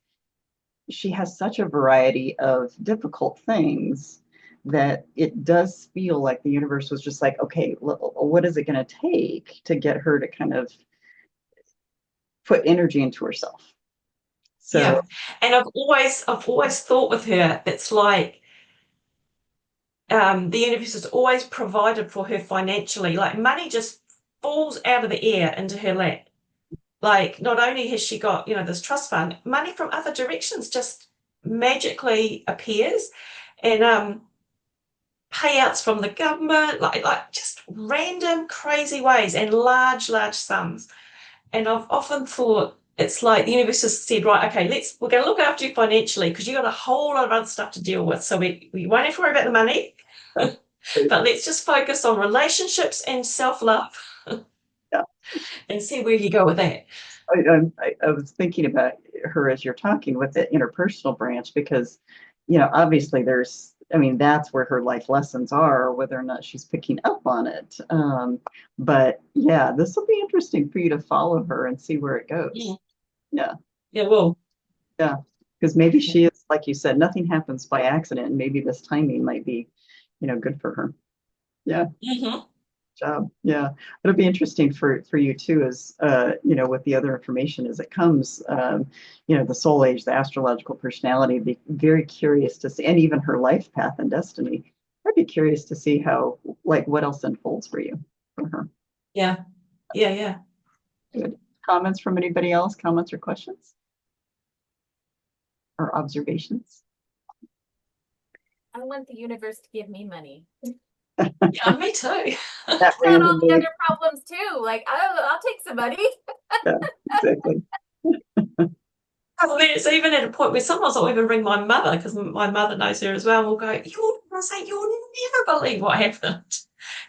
she has such a variety of difficult things that it does feel like the universe was just like, okay, what is it going to take to get her to kind of put energy into herself? So Yeah, and I've always thought with her, it's like the universe has always provided for her financially. Like money just falls out of the air into her lap. Like not only has she got, this trust fund, money from other directions just magically appears, and payouts from the government, like just random crazy ways and large sums. And I've often thought it's like the universe has said, right, okay, we're going to look after you financially because you've got a whole lot of other stuff to deal with. So we won't have to worry about the money, but let's just focus on relationships and self-love. Yeah. And see where you go with that. I was thinking about her as you're talking with the interpersonal branch because, obviously that's where her life lessons are, whether or not she's picking up on it. But yeah, this will be interesting for you to follow her and see where it goes. Yeah. Yeah, well. Yeah. Because maybe she is, like you said, nothing happens by accident. And maybe this timing might be, good for her. Yeah. Mm-hmm. Job. Yeah. It'll be interesting for you too, as with the other information as it comes, the soul age, the astrological personality, be very curious to see, and even her life path and destiny. I'd be curious to see how, like, what else unfolds for you from her. Yeah. Good. Comments from anybody else? Comments or questions? Or observations? I want the universe to give me money. Yeah, me too. That Got all the randomly. other problems too. Like, I'll take some money. Yeah, exactly. I mean, it's even at a point where sometimes I'll even ring my mother because my mother knows her as well. And we'll go, you'll never believe what happened.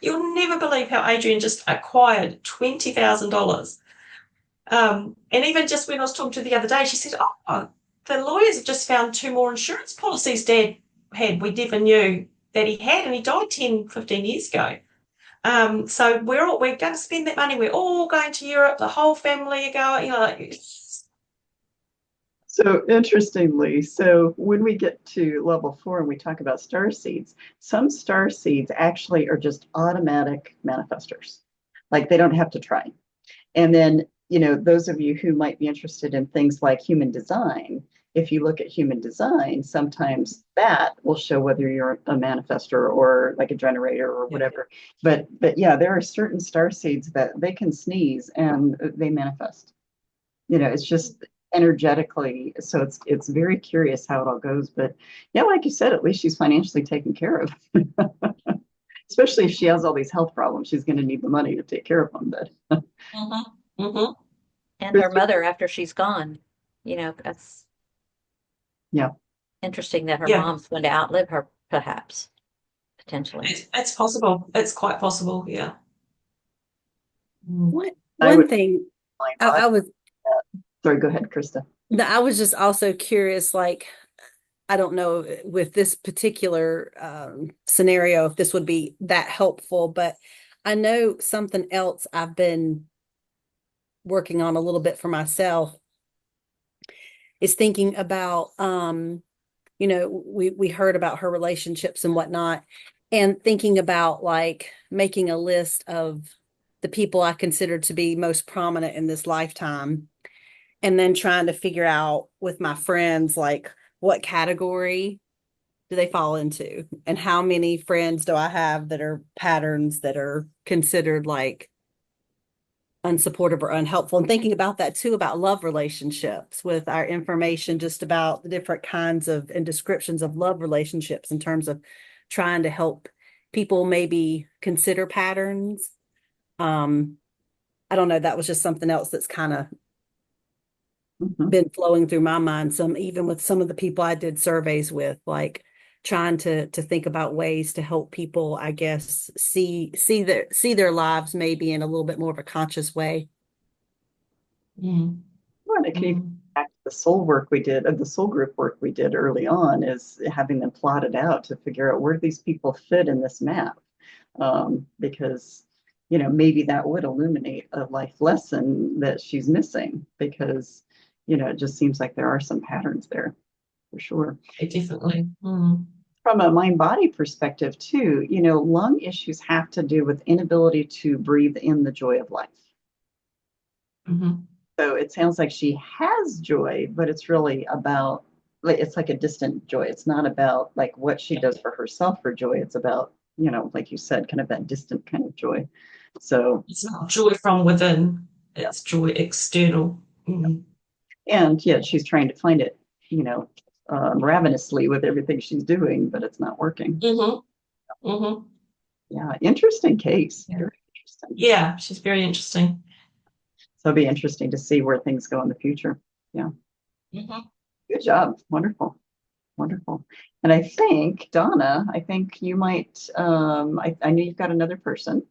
You'll never believe how Adrian just acquired $20,000. And even just when I was talking to her the other day, she said, oh, the lawyers have just found 2 more insurance policies Dad had. We never knew that he had, and he died 10, 15 years ago. So we're going to spend that money. We're all going to Europe. The whole family are going, So interestingly, when we get to level 4 and we talk about star seeds, some star seeds actually are just automatic manifestors. Like they don't have to try. And then, those of you who might be interested in things like human design, if you look at human design, sometimes that will show whether you're a manifestor or like a generator or whatever. But yeah, there are certain star seeds that they can sneeze and they manifest. It's just energetically. So it's very curious how it all goes. But yeah, like you said, at least she's financially taken care of. Especially if she has all these health problems, she's going to need the money to take care of them. But And her mother after she's gone, that's yeah, interesting that her Yeah. mom's going to outlive her, perhaps, potentially. it's possible. It's quite possible. Yeah. One thing I was sorry, go ahead, Krista. I was just also curious, like, I don't know with this particular scenario if this would be that helpful, but I know something else I've been working on a little bit for myself is thinking about, we heard about her relationships and whatnot, and thinking about like making a list of the people I consider to be most prominent in this lifetime, and then trying to figure out with my friends, like what category do they fall into and how many friends do I have that are patterns that are considered like unsupportive or unhelpful. And thinking about that too, about love relationships with our information, just about the different kinds of and descriptions of love relationships in terms of trying to help people maybe consider patterns. I don't know, that was just something else that's kind of been flowing through my mind, even with some of the people I did surveys with, like trying to think about ways to help people, I guess, see their lives maybe in a little bit more of a conscious way. Mm. Well, it can even back to the soul work we did, the soul group work we did early on, is having them plotted out to figure out where these people fit in this map. Because, maybe that would illuminate a life lesson that she's missing, because, it just seems like there are some patterns there for sure. Definitely. Mm. From a mind-body perspective too, lung issues have to do with inability to breathe in the joy of life. Mm-hmm. So it sounds like she has joy, but it's really about, like, it's like a distant joy. It's not about like what she does for herself for joy. It's about, like you said, kind of that distant kind of joy. So it's not joy from within, it's joy external. Mm. And yet she's trying to find it, ravenously with everything she's doing, but it's not working. Mm-hmm. Mm-hmm. Yeah, interesting case. Yeah. Very interesting. Yeah, she's very interesting. So it'll be interesting to see where things go in the future. Yeah. Mm-hmm. Good job. Wonderful. Wonderful. And I think, Donna, you might, I know you've got another person.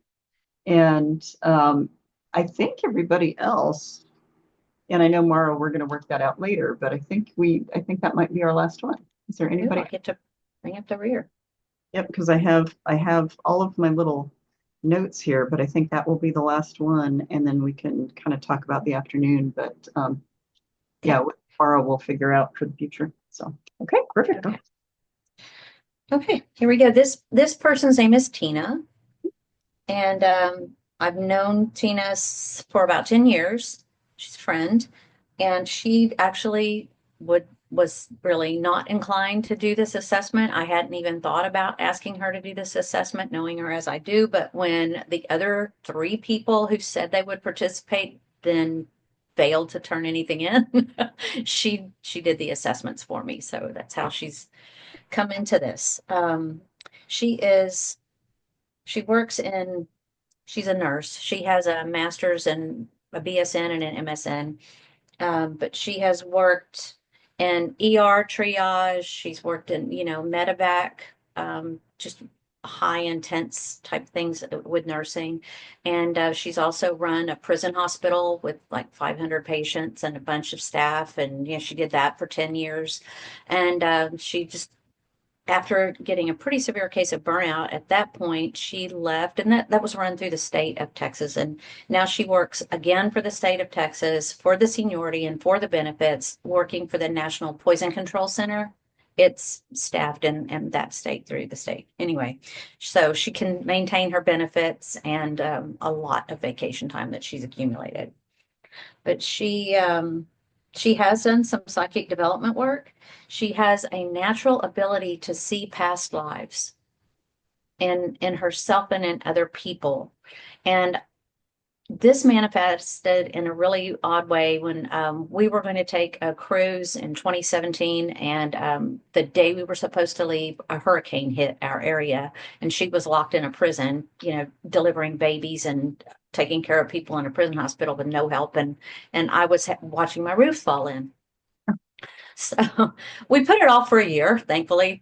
And I think everybody else, and I know, Mara, we're going to work that out later, but I think that might be our last one. Is there anybody? Ooh, I get to bring up the rear. Yep, because I have all of my little notes here, but I think that will be the last one, and then we can kind of talk about the afternoon. But yeah, what Mara will figure out for the future. So okay, perfect. Okay, here we go. This person's name is Tina, and I've known Tina for about 10 years. She's a friend, and she actually was really not inclined to do this assessment. I hadn't even thought about asking her to do this assessment, knowing her as I do. But when the other 3 people who said they would participate then failed to turn anything in, she did the assessments for me. So that's how she's come into this. She works in, she's a nurse. She has a master's and a BSN and an MSN. But she has worked in ER triage. She's worked in, medevac, just high intense type things with nursing. And she's also run a prison hospital with like 500 patients and a bunch of staff. And, she did that for 10 years. And she just, after getting a pretty severe case of burnout, at that point, she left, and that was run through the state of Texas. And now she works again for the state of Texas for the seniority and for the benefits, working for the National Poison Control Center. It's staffed in that state through the state. Anyway, so she can maintain her benefits and a lot of vacation time that she's accumulated. But she has done some psychic development work. She has a natural ability to see past lives in herself and in other people. And this manifested in a really odd way when we were going to take a cruise in 2017. And the day we were supposed to leave, a hurricane hit our area, and she was locked in a prison, delivering babies and taking care of people in a prison hospital with no help. And I was watching my roof fall in. So we put it off for a year. Thankfully,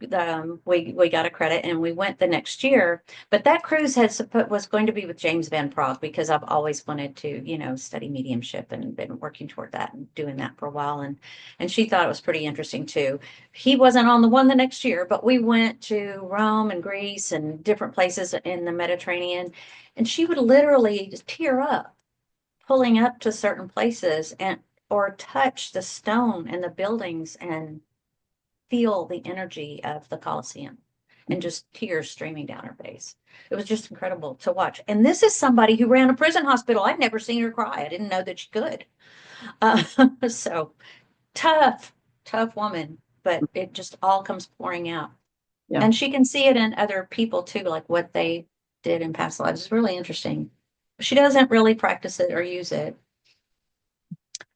we got a credit and we went the next year. But that cruise was going to be with James Van Praagh, because I've always wanted to, study mediumship and been working toward that and doing that for a while. And she thought it was pretty interesting too. He wasn't on the one the next year, but we went to Rome and Greece and different places in the Mediterranean. And she would literally just tear up, pulling up to certain places or touch the stone and the buildings and feel the energy of the Colosseum, and just tears streaming down her face. It was just incredible to watch. And this is somebody who ran a prison hospital. I'd never seen her cry. I didn't know that she could. So tough woman, but it just all comes pouring out. Yeah. And she can see it in other people too, like what they did in past lives. It's really interesting. She doesn't really practice it or use it.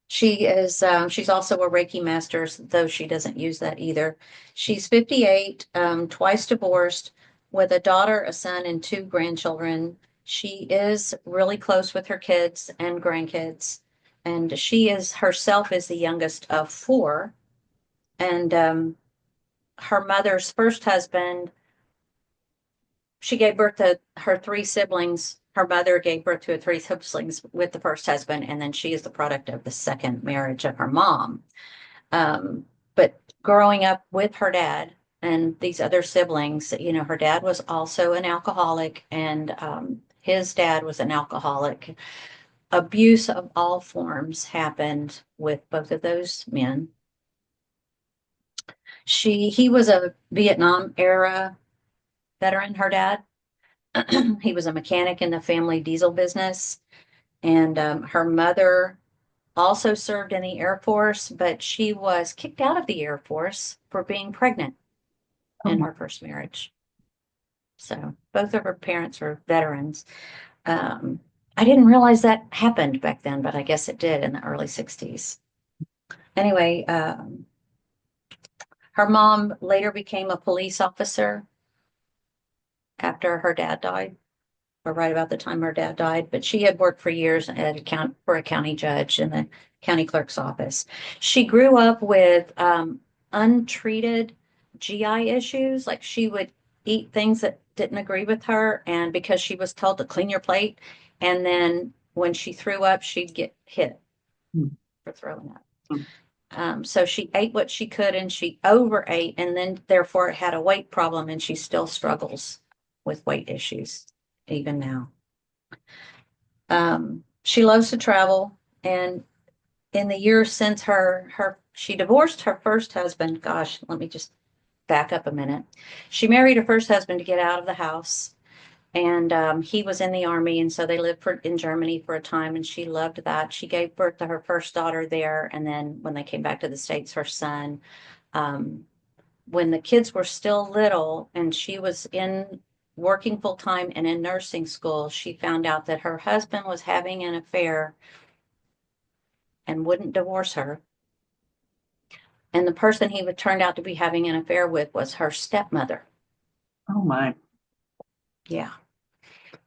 She's also a Reiki master, though she doesn't use that either. She's 58, twice divorced, with a daughter, a son, and two grandchildren. She is really close with her kids and grandkids, and she is herself is the youngest of four. And her mother's first husband, she gave birth to her three siblings. Her mother gave birth to her three siblings with the first husband, and then she is the product of the second marriage of her mom. But growing up with her dad and these other siblings, her dad was also an alcoholic, and his dad was an alcoholic. Abuse of all forms happened with both of those men. He was a Vietnam era veteran, her dad. He was a mechanic in the family diesel business. And her mother also served in the Air Force, but she was kicked out of the Air Force for being pregnant in her first marriage. So both of her parents were veterans. I didn't realize that happened back then, but I guess it did in the early 60s. Anyway, her mom later became a police officer after her dad died, or right about the time her dad died. But she had worked for years for a county judge in the county clerk's office. She grew up with untreated GI issues. Like, she would eat things that didn't agree with her, and because she was told to clean your plate, and then when she threw up, she'd get hit for throwing up. So she ate what she could, and she overate, and then therefore had a weight problem, and she still struggles with weight issues even now. She loves to travel, and in the years since she divorced her first husband. Gosh, let me just back up a minute. She married her first husband to get out of the house, and he was in the Army, and so they lived in Germany for a time, and she loved that. She gave birth to her first daughter there, and then when they came back to the States, her son. When the kids were still little and she was working full time and in nursing school, she found out that her husband was having an affair and wouldn't divorce her. And the person he turned out to be having an affair with was her stepmother. Oh my. Yeah.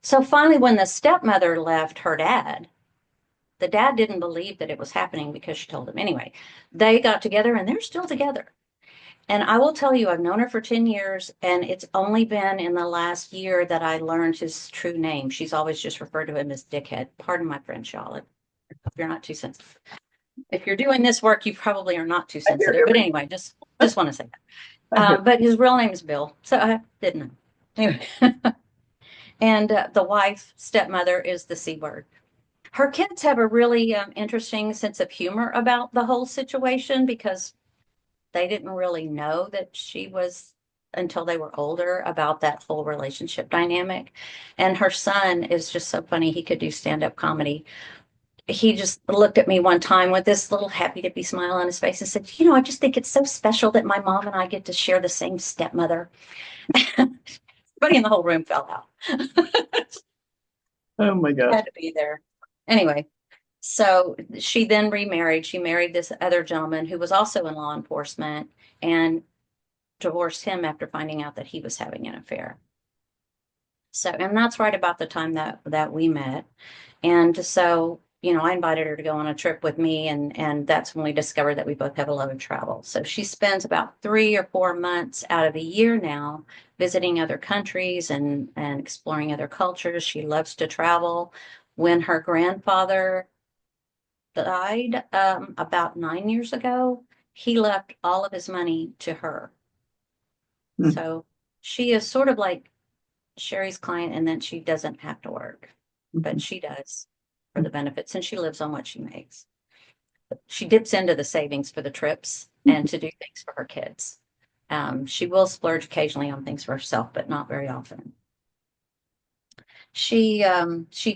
So finally, when the stepmother left her dad, the dad didn't believe that it was happening because she told him anyway. They got together, and they're still together. And I will tell you, I've known her for 10 years, and it's only been in the last year that I learned his true name. She's always just referred to him as Dickhead. Pardon my French, y'all. If you're not too sensitive. If you're doing this work, you probably are not too sensitive. But anyway, just want to say that. But his real name is Bill, so I didn't know. Anyway. And the wife, stepmother, is the C word. Her kids have a really interesting sense of humor about the whole situation, because they didn't really know that she was, until they were older, about that whole relationship dynamic. And her son is just so funny. He could do stand-up comedy. He just looked at me one time with this little happy-to-be smile on his face and said, I just think it's so special that my mom and I get to share the same stepmother. Everybody in the whole room fell out. Oh my gosh. Had to be there. Anyway, so she then remarried. She married this other gentleman who was also in law enforcement, and divorced him after finding out that he was having an affair. So, and that's right about the time that we met. And so, I invited her to go on a trip with me, and that's when we discovered that we both have a love of travel. So she spends about 3 or 4 months out of the year now visiting other countries and exploring other cultures. She loves to travel. When her grandfather died about 9 years ago, he left all of his money to her. So she is sort of like Sherry's client, and then she doesn't have to work, but she does for the benefits, and she lives on what she makes. She dips into the savings for the trips and to do things for her kids. She will splurge occasionally on things for herself, but not very often. She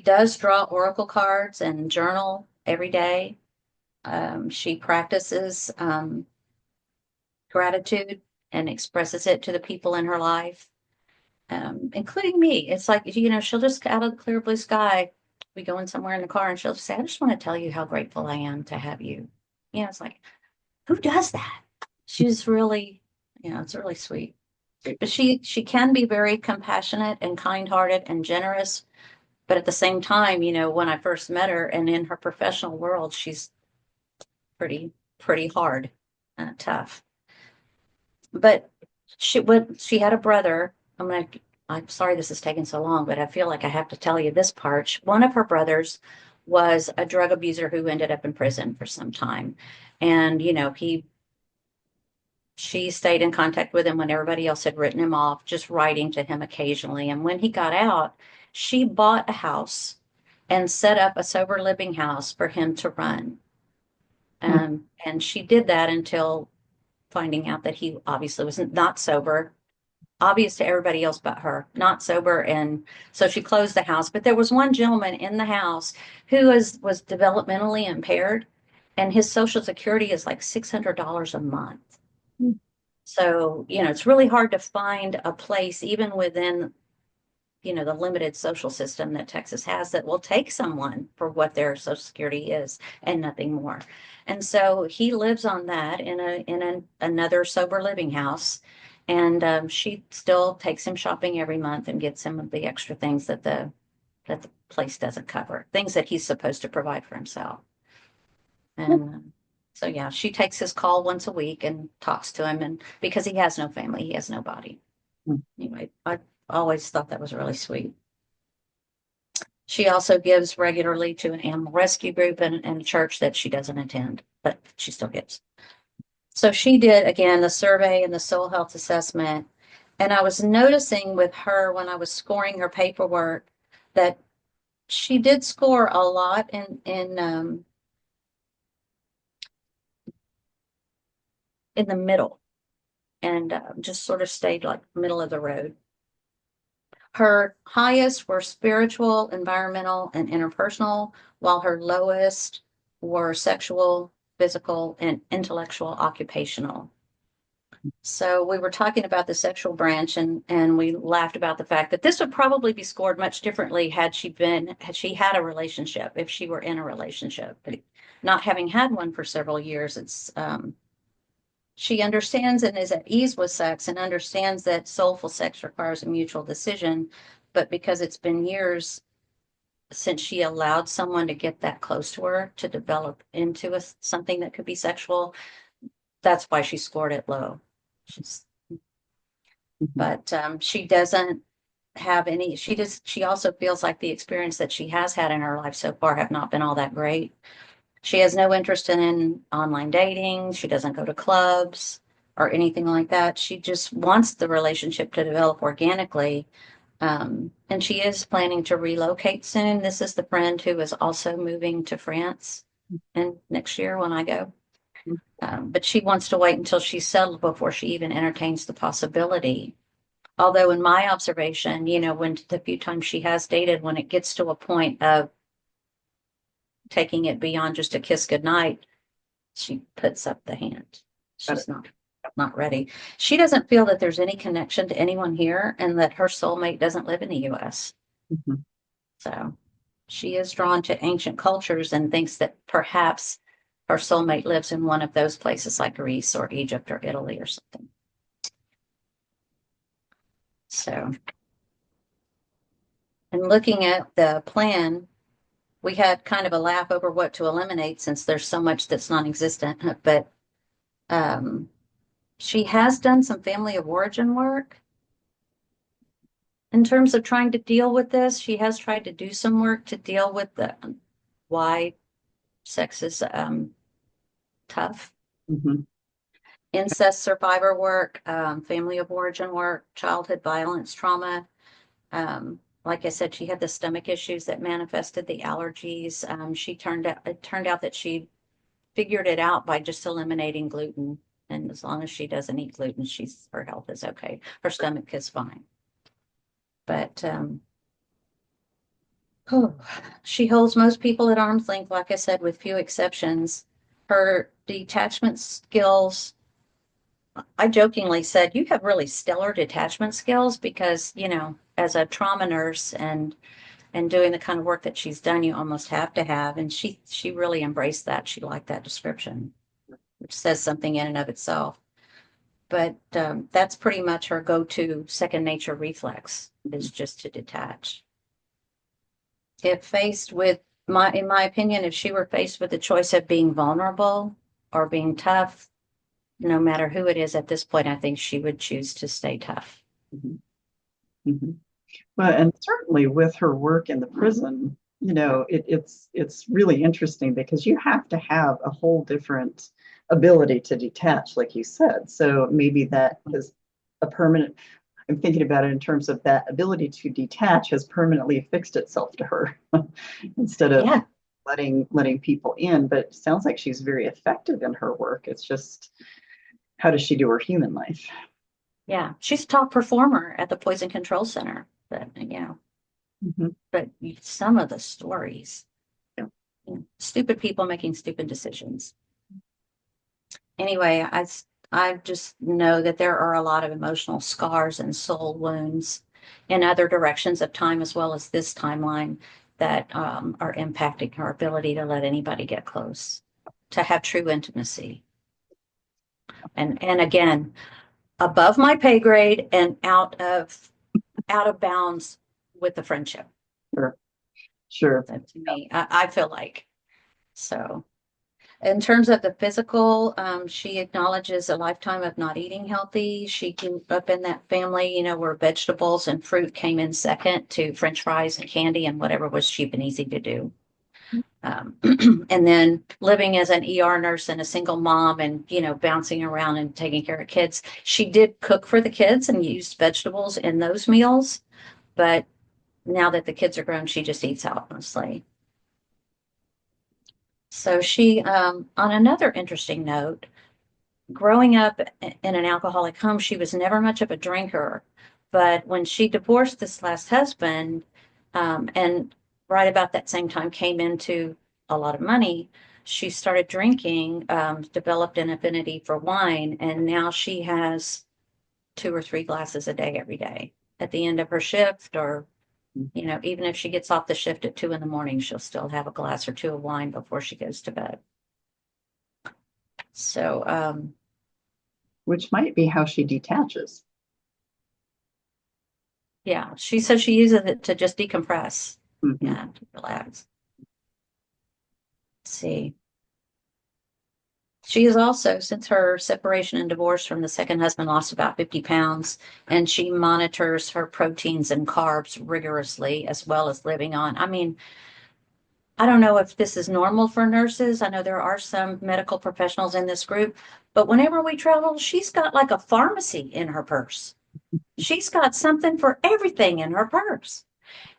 does draw oracle cards and journal every day. She practices gratitude and expresses it to the people in her life, including me. It's like, she'll just, out of the clear blue sky, we going somewhere in the car and she'll say, I just want to tell you how grateful I am to have you. You know, it's like, who does that? She's really, it's really sweet. But she can be very compassionate and kind-hearted and generous. But at the same time, when I first met her and in her professional world, she's pretty hard and tough. But she had a brother. I'm sorry this is taking so long, but I feel like I have to tell you this part. One of her brothers was a drug abuser who ended up in prison for some time. And, she stayed in contact with him when everybody else had written him off, just writing to him occasionally. And when he got out, she bought a house and set up a sober living house for him to run. And she did that until finding out that he obviously was not sober, obvious to everybody else but her, not sober. And so she closed the house. But there was one gentleman in the house who was developmentally impaired, and his Social Security is like $600 a month. So, it's really hard to find a place, even within, the limited social system that Texas has, that will take someone for what their Social Security is and nothing more. And so he lives on that in another sober living house. And she still takes him shopping every month and gets him the extra things that the place doesn't cover, things that he's supposed to provide for himself. And so, yeah, she takes his call once a week and talks to him, and because he has no family, he has nobody. Anyway, I always thought that was really sweet. She also gives regularly to an animal rescue group and a church that she doesn't attend, but she still gives. So she did, again, the survey and the soul health assessment. And I was noticing with her when I was scoring her paperwork that she did score a lot in the middle, and just sort of stayed like middle of the road. Her highest were spiritual, environmental, and interpersonal, while her lowest were sexual, physical, and intellectual, occupational. So we were talking about the sexual branch, and we laughed about the fact that this would probably be scored much differently had she had a relationship, if she were in a relationship. But not having had one for several years, it's she understands and is at ease with sex and understands that soulful sex requires a mutual decision. But because it's been years since she allowed someone to get that close to her to develop into something that could be sexual, that's why she scored it low. But she doesn't have any, she also feels like the experience that she has had in her life so far have not been all that great. She has no interest in online dating. She doesn't go to clubs or anything like that. She just wants the relationship to develop organically. And she is planning to relocate soon. This is the friend who is also moving to France next year when I go. But she wants to wait until she's settled before she even entertains the possibility. Although in my observation, when the few times she has dated, when it gets to a point of taking it beyond just a kiss goodnight, she puts up the hand. She's not ready. She doesn't feel that there's any connection to anyone here and that her soulmate doesn't live in the US. So she is drawn to ancient cultures and thinks that perhaps her soulmate lives in one of those places like Greece or Egypt or Italy or something. So, and looking at the plan, we had kind of a laugh over what to eliminate since there's so much that's non-existent, but she has done some family of origin work. In terms of trying to deal with this, she has tried to do some work to deal with why sex is tough. Incest survivor work, family of origin work, childhood violence, trauma. Like I said, she had the stomach issues that manifested the allergies. It turned out that she figured it out by just eliminating gluten. And as long as she doesn't eat gluten, her health is okay. Her stomach is fine. But she holds most people at arm's length, like I said, with few exceptions. Her detachment skills, I jokingly said, you have really stellar detachment skills because, as a trauma nurse and and doing the kind of work that she's done, you almost have to have. And she really embraced that. She liked that description, which says something in and of itself. But that's pretty much her go-to second nature reflex, is just to detach. If faced with in my opinion, if she were faced with the choice of being vulnerable or being tough, no matter who it is at this point, I think she would choose to stay tough. Mm-hmm. Mm-hmm. Well, and certainly with her work in the prison, it's really interesting because you have to have a whole different ability to detach, like you said. So maybe that is a permanent. I'm thinking about it in terms of that ability to detach has permanently affixed itself to her instead of letting people in. But it sounds like she's very effective in her work. It's just, how does she do her human life? Yeah, she's a top performer at the Poison Control Center. But but some of the stories, stupid people making stupid decisions. Anyway, I just know that there are a lot of emotional scars and soul wounds in other directions of time, as well as this timeline, that are impacting her ability to let anybody get close, to have true intimacy. And again, above my pay grade and out of bounds with the friendship. Sure. That, to me, I feel like. So in terms of the physical, she acknowledges a lifetime of not eating healthy. She grew up in that family, where vegetables and fruit came in second to French fries and candy and whatever was cheap and easy to do. And then living as an ER nurse and a single mom and, bouncing around and taking care of kids. She did cook for the kids and used vegetables in those meals. But now that the kids are grown, she just eats out mostly. So she, on another interesting note, growing up in an alcoholic home, she was never much of a drinker. But when she divorced this last husband, and right about that same time came into a lot of money, she started drinking, developed an affinity for wine, and now she has 2 or 3 glasses a day every day at the end of her shift, or even if she gets off the shift at 2 a.m, she'll still have a glass or 2 of wine before she goes to bed. So, which might be how she detaches. Yeah, she says she uses it to just decompress and relax. Let's see. She is also, since her separation and divorce from the second husband, lost about 50 pounds, and she monitors her proteins and carbs rigorously, as well as living on. I mean, I don't know if this is normal for nurses. I know there are some medical professionals in this group, but whenever we travel, she's got like a pharmacy in her purse. She's got something for everything in her purse.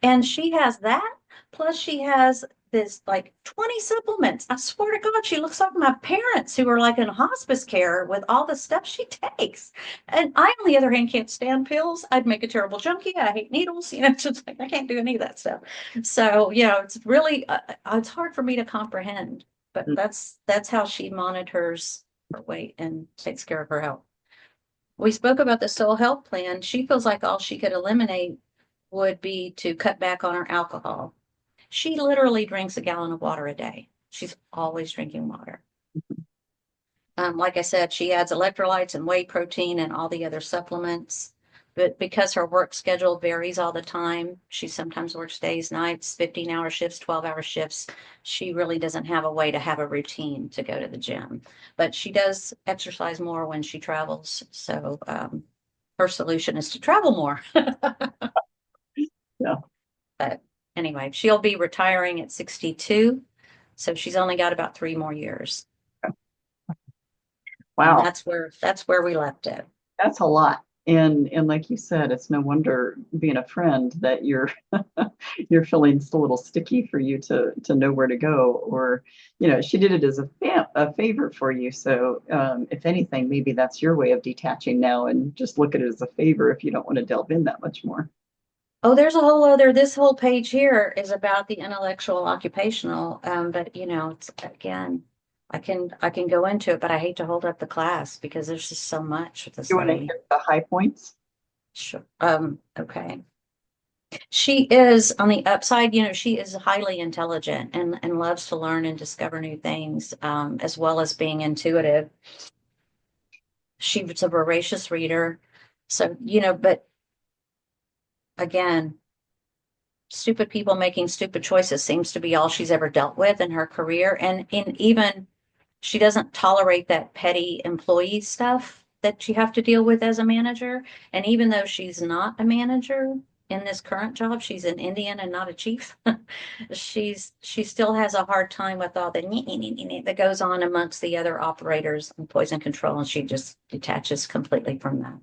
And she has that, plus she has this like 20 supplements. I swear to God, she looks like my parents who are like in hospice care with all the stuff she takes. And I, on the other hand, can't stand pills. I'd make a terrible junkie. I hate needles. It's just like I can't do any of that stuff. So, it's really, it's hard for me to comprehend, but that's how she monitors her weight and takes care of her health. We spoke about the soul health plan. She feels like all she could eliminate would be to cut back on her alcohol. She literally drinks a gallon of water a day. She's always drinking water. Like I said, she adds electrolytes and whey protein and all the other supplements. But because her work schedule varies all the time, she sometimes works days, nights, 15-hour shifts, 12-hour shifts. She really doesn't have a way to have a routine to go to the gym. But she does exercise more when she travels. So her solution is to travel more. Yeah. But anyway, she'll be retiring at 62. So she's only got about 3 more years. Wow. And that's where we left it. That's a lot. And like you said, it's no wonder, being a friend, that you're feeling it's a little sticky for you to know where to go. Or, she did it as a favor for you. So if anything, maybe that's your way of detaching now, and just look at it as a favor if you don't want to delve in that much more. Oh, there's this whole page here is about the intellectual occupational. But it's, again, I can go into it, but I hate to hold up the class because there's just so much with this. You want to hit the high points? Sure. Okay. She is on the upside, she is highly intelligent and loves to learn and discover new things, as well as being intuitive. She was a voracious reader. So, but again, stupid people making stupid choices seems to be all she's ever dealt with in her career. And even she doesn't tolerate that petty employee stuff that you have to deal with as a manager. And even though she's not a manager in this current job, she's an Indian and not a chief. She still has a hard time with all the that goes on amongst the other operators in poison control, and she just detaches completely from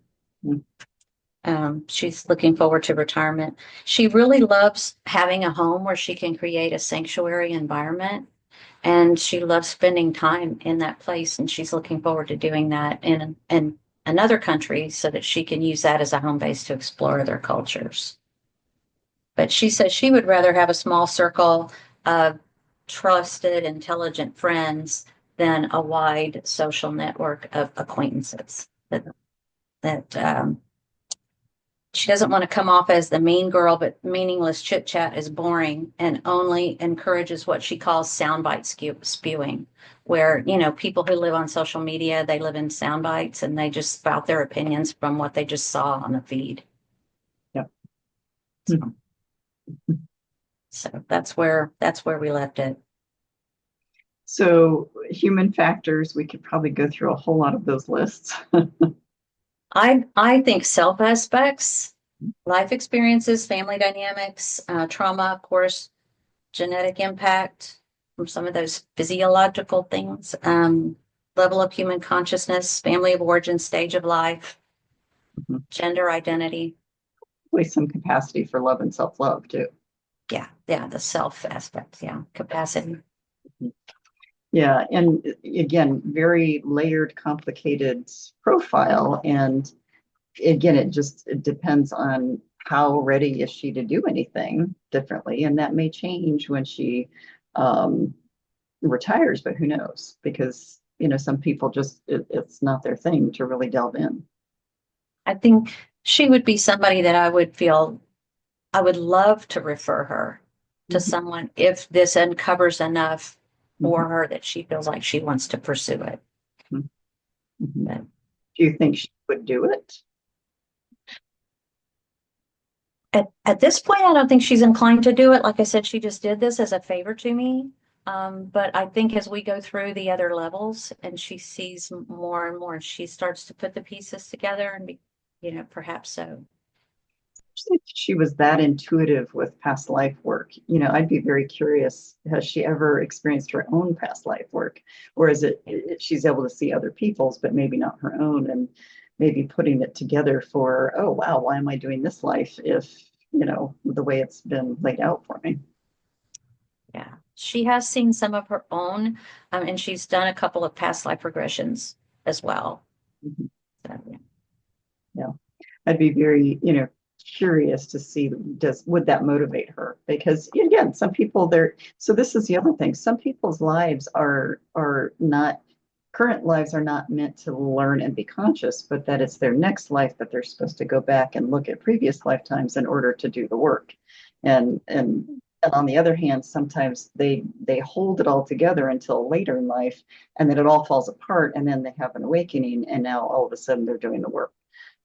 that. She's looking forward to retirement. She really loves having a home where she can create a sanctuary environment, and she loves spending time in that place. And she's looking forward to doing that in another country so that she can use that as a home base to explore other cultures. But she says she would rather have a small circle of trusted, intelligent friends than a wide social network of acquaintances. That she doesn't want to come off as the mean girl, but meaningless chit chat is boring and only encourages what she calls soundbite spewing, where, people who live on social media, they live in sound bites and they just spout their opinions from what they just saw on the feed. Yep. So that's where we left it. So human factors, we could probably go through a whole lot of those lists. I think self aspects, life experiences, family dynamics, trauma, of course, genetic impact from some of those physiological things, level of human consciousness, family of origin, stage of life, gender identity. Probably some capacity for love and self-love too. Yeah, the self aspect, capacity. Yeah, and again, very layered, complicated profile. And again, it depends on how ready is she to do anything differently. And that may change when she retires, but who knows? Because, some people it's not their thing to really delve in. I think she would be somebody that I would love to refer her to someone if this uncovers enough for her that she feels like she wants to pursue it. Do you think she would do it? At this point, I don't think she's inclined to do it. Like I said, she just did this as a favor to me. But I think as we go through the other levels and she sees more and more, she starts to put the pieces together and perhaps so. If she was that intuitive with past life work, I'd be very curious, has she ever experienced her own past life work? Or is it she's able to see other people's, but maybe not her own, and maybe putting it together for, oh, wow, why am I doing this life if, the way it's been laid out for me? Yeah, she has seen some of her own, and she's done a couple of past life regressions as well. So, yeah, I'd be very, curious to see would that motivate her? Because again, some people so this is the other thing. Some people's lives are not current lives are not meant to learn and be conscious, but that it's their next life that they're supposed to go back and look at previous lifetimes in order to do the work. And on the other hand, sometimes they hold it all together until later in life, and then it all falls apart, and then they have an awakening, and now all of a sudden they're doing the work.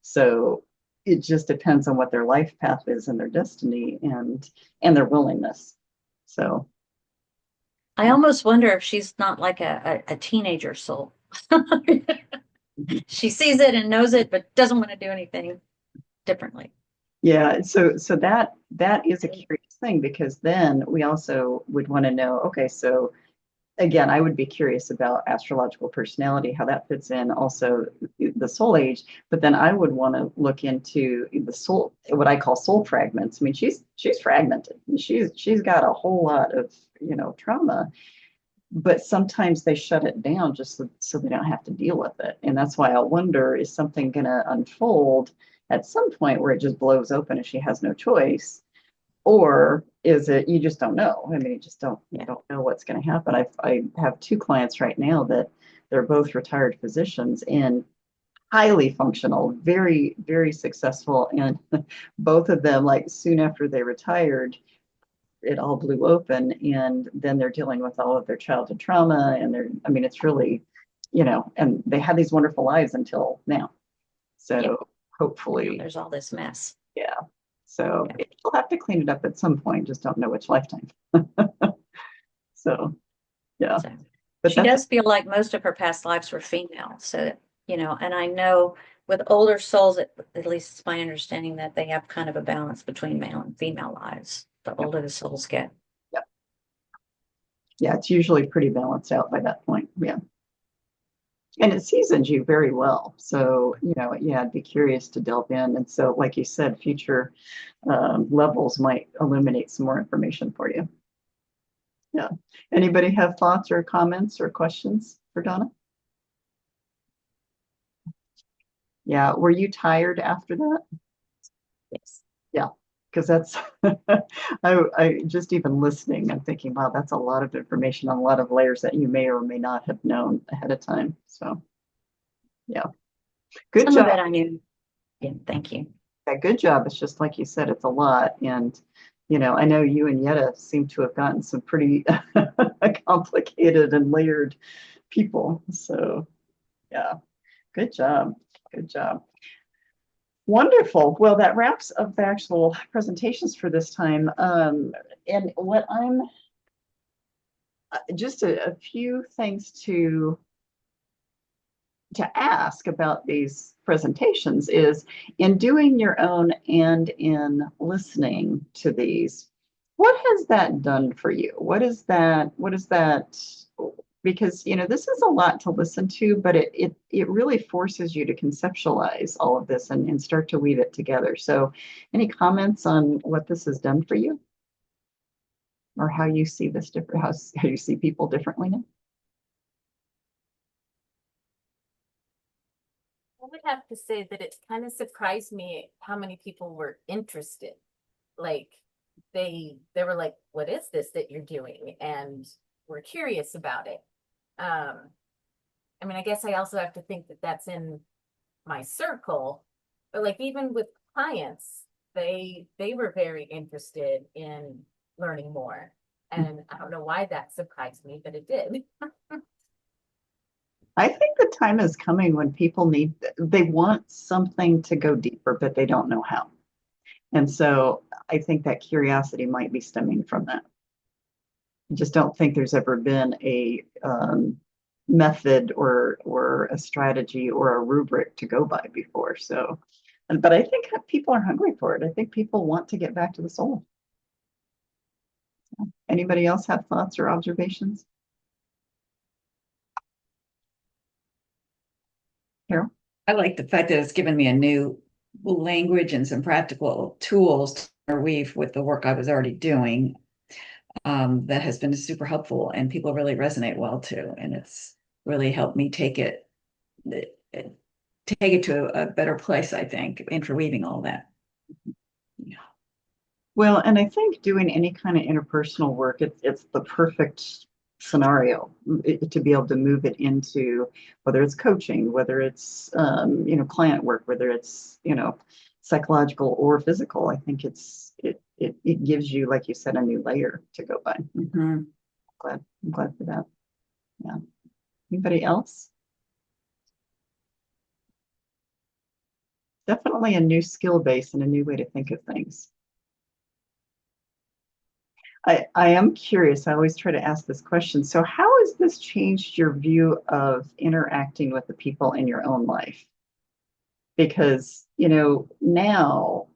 So it just depends on what their life path is and their destiny and their willingness. So I almost wonder if she's not like a teenager soul. She sees it and knows it, but doesn't want to do anything differently. Yeah, so that is a curious thing, because then we also would want to know, okay, so again, I would be curious about astrological personality, how that fits in, also the soul age, but then I would want to look into the soul, what I call soul fragments. I mean, she's fragmented. She's got a whole lot of, trauma, but sometimes they shut it down just so they don't have to deal with it. And that's why I wonder, is something going to unfold at some point where it just blows open and she has no choice? Or is it, you just don't know? I mean, you just don't know what's going to happen. I have two clients right now that they're both retired physicians, and highly functional, very, very successful. And both of them, like soon after they retired, it all blew open. And then they're dealing with all of their childhood trauma. And I mean, it's really, and they had these wonderful lives until now. So Yep. hopefully, There's all this mess. yeah. So we'll have to clean it up at some point, just don't know which lifetime. So, yeah. So But she does feel like most of her past lives were female. So, and I know with older souls, at least it's my understanding that they have kind of a balance between male and female lives. The older the souls get. Yep. Yeah, it's usually pretty balanced out by that point. Yeah. And it seasons you very well. So, yeah, I'd be curious to delve in. And so, like you said, future levels might illuminate some more information for you. Yeah. Anybody have thoughts or comments or questions for Donna? Yeah. Were you tired after that? Yes. Yeah. Because that's, I just even listening, I'm thinking, wow, that's a lot of information on a lot of layers that you may or may not have known ahead of time. So, yeah. Good Some job. of it I knew. Yeah, thank you. Yeah, good job. It's just like you said, it's a lot. And, I know you and Yetta seem to have gotten some pretty complicated and layered people. So, yeah, good job. Good job. Wonderful. Well, that wraps up the actual presentations for this time. And what I'm just a few things to ask about these presentations is in doing your own and in listening to these, what has that done for you? What is that? Because this is a lot to listen to, but it really forces you to conceptualize all of this and start to weave it together. So any comments on what this has done for you? Or how you see this different, how you see people differently now? I would have to say that it kind of surprised me how many people were interested. Like they were like, "What is this that you're doing?" And were curious about it. I mean, I guess I also have to think that that's in my circle, but like even with clients, they were very interested in learning more. And I don't know why that surprised me, but it did. I think the time is coming when people they want something to go deeper, but they don't know how. And so I think that curiosity might be stemming from that. I just don't think there's ever been a method or a strategy or a rubric to go by before. So, but I think people are hungry for it. I think people want to get back to the soul. Anybody else have thoughts or observations? Carol? I like the fact that it's given me a new language and some practical tools to interweave with the work I was already doing. That has been super helpful, and people really resonate well too. And it's really helped me take it to a better place, I think, interweaving all that. Yeah. Well, and I think doing any kind of interpersonal work, it's the perfect scenario to be able to move it into whether it's coaching, whether it's client work, whether it's psychological or physical. I think it gives you, like you said, a new layer to go by. Mm-hmm. I'm glad for that. Yeah. Anybody else? Definitely a new skill base and a new way to think of things. I am curious. I always try to ask this question. So how has this changed your view of interacting with the people in your own life? Because, now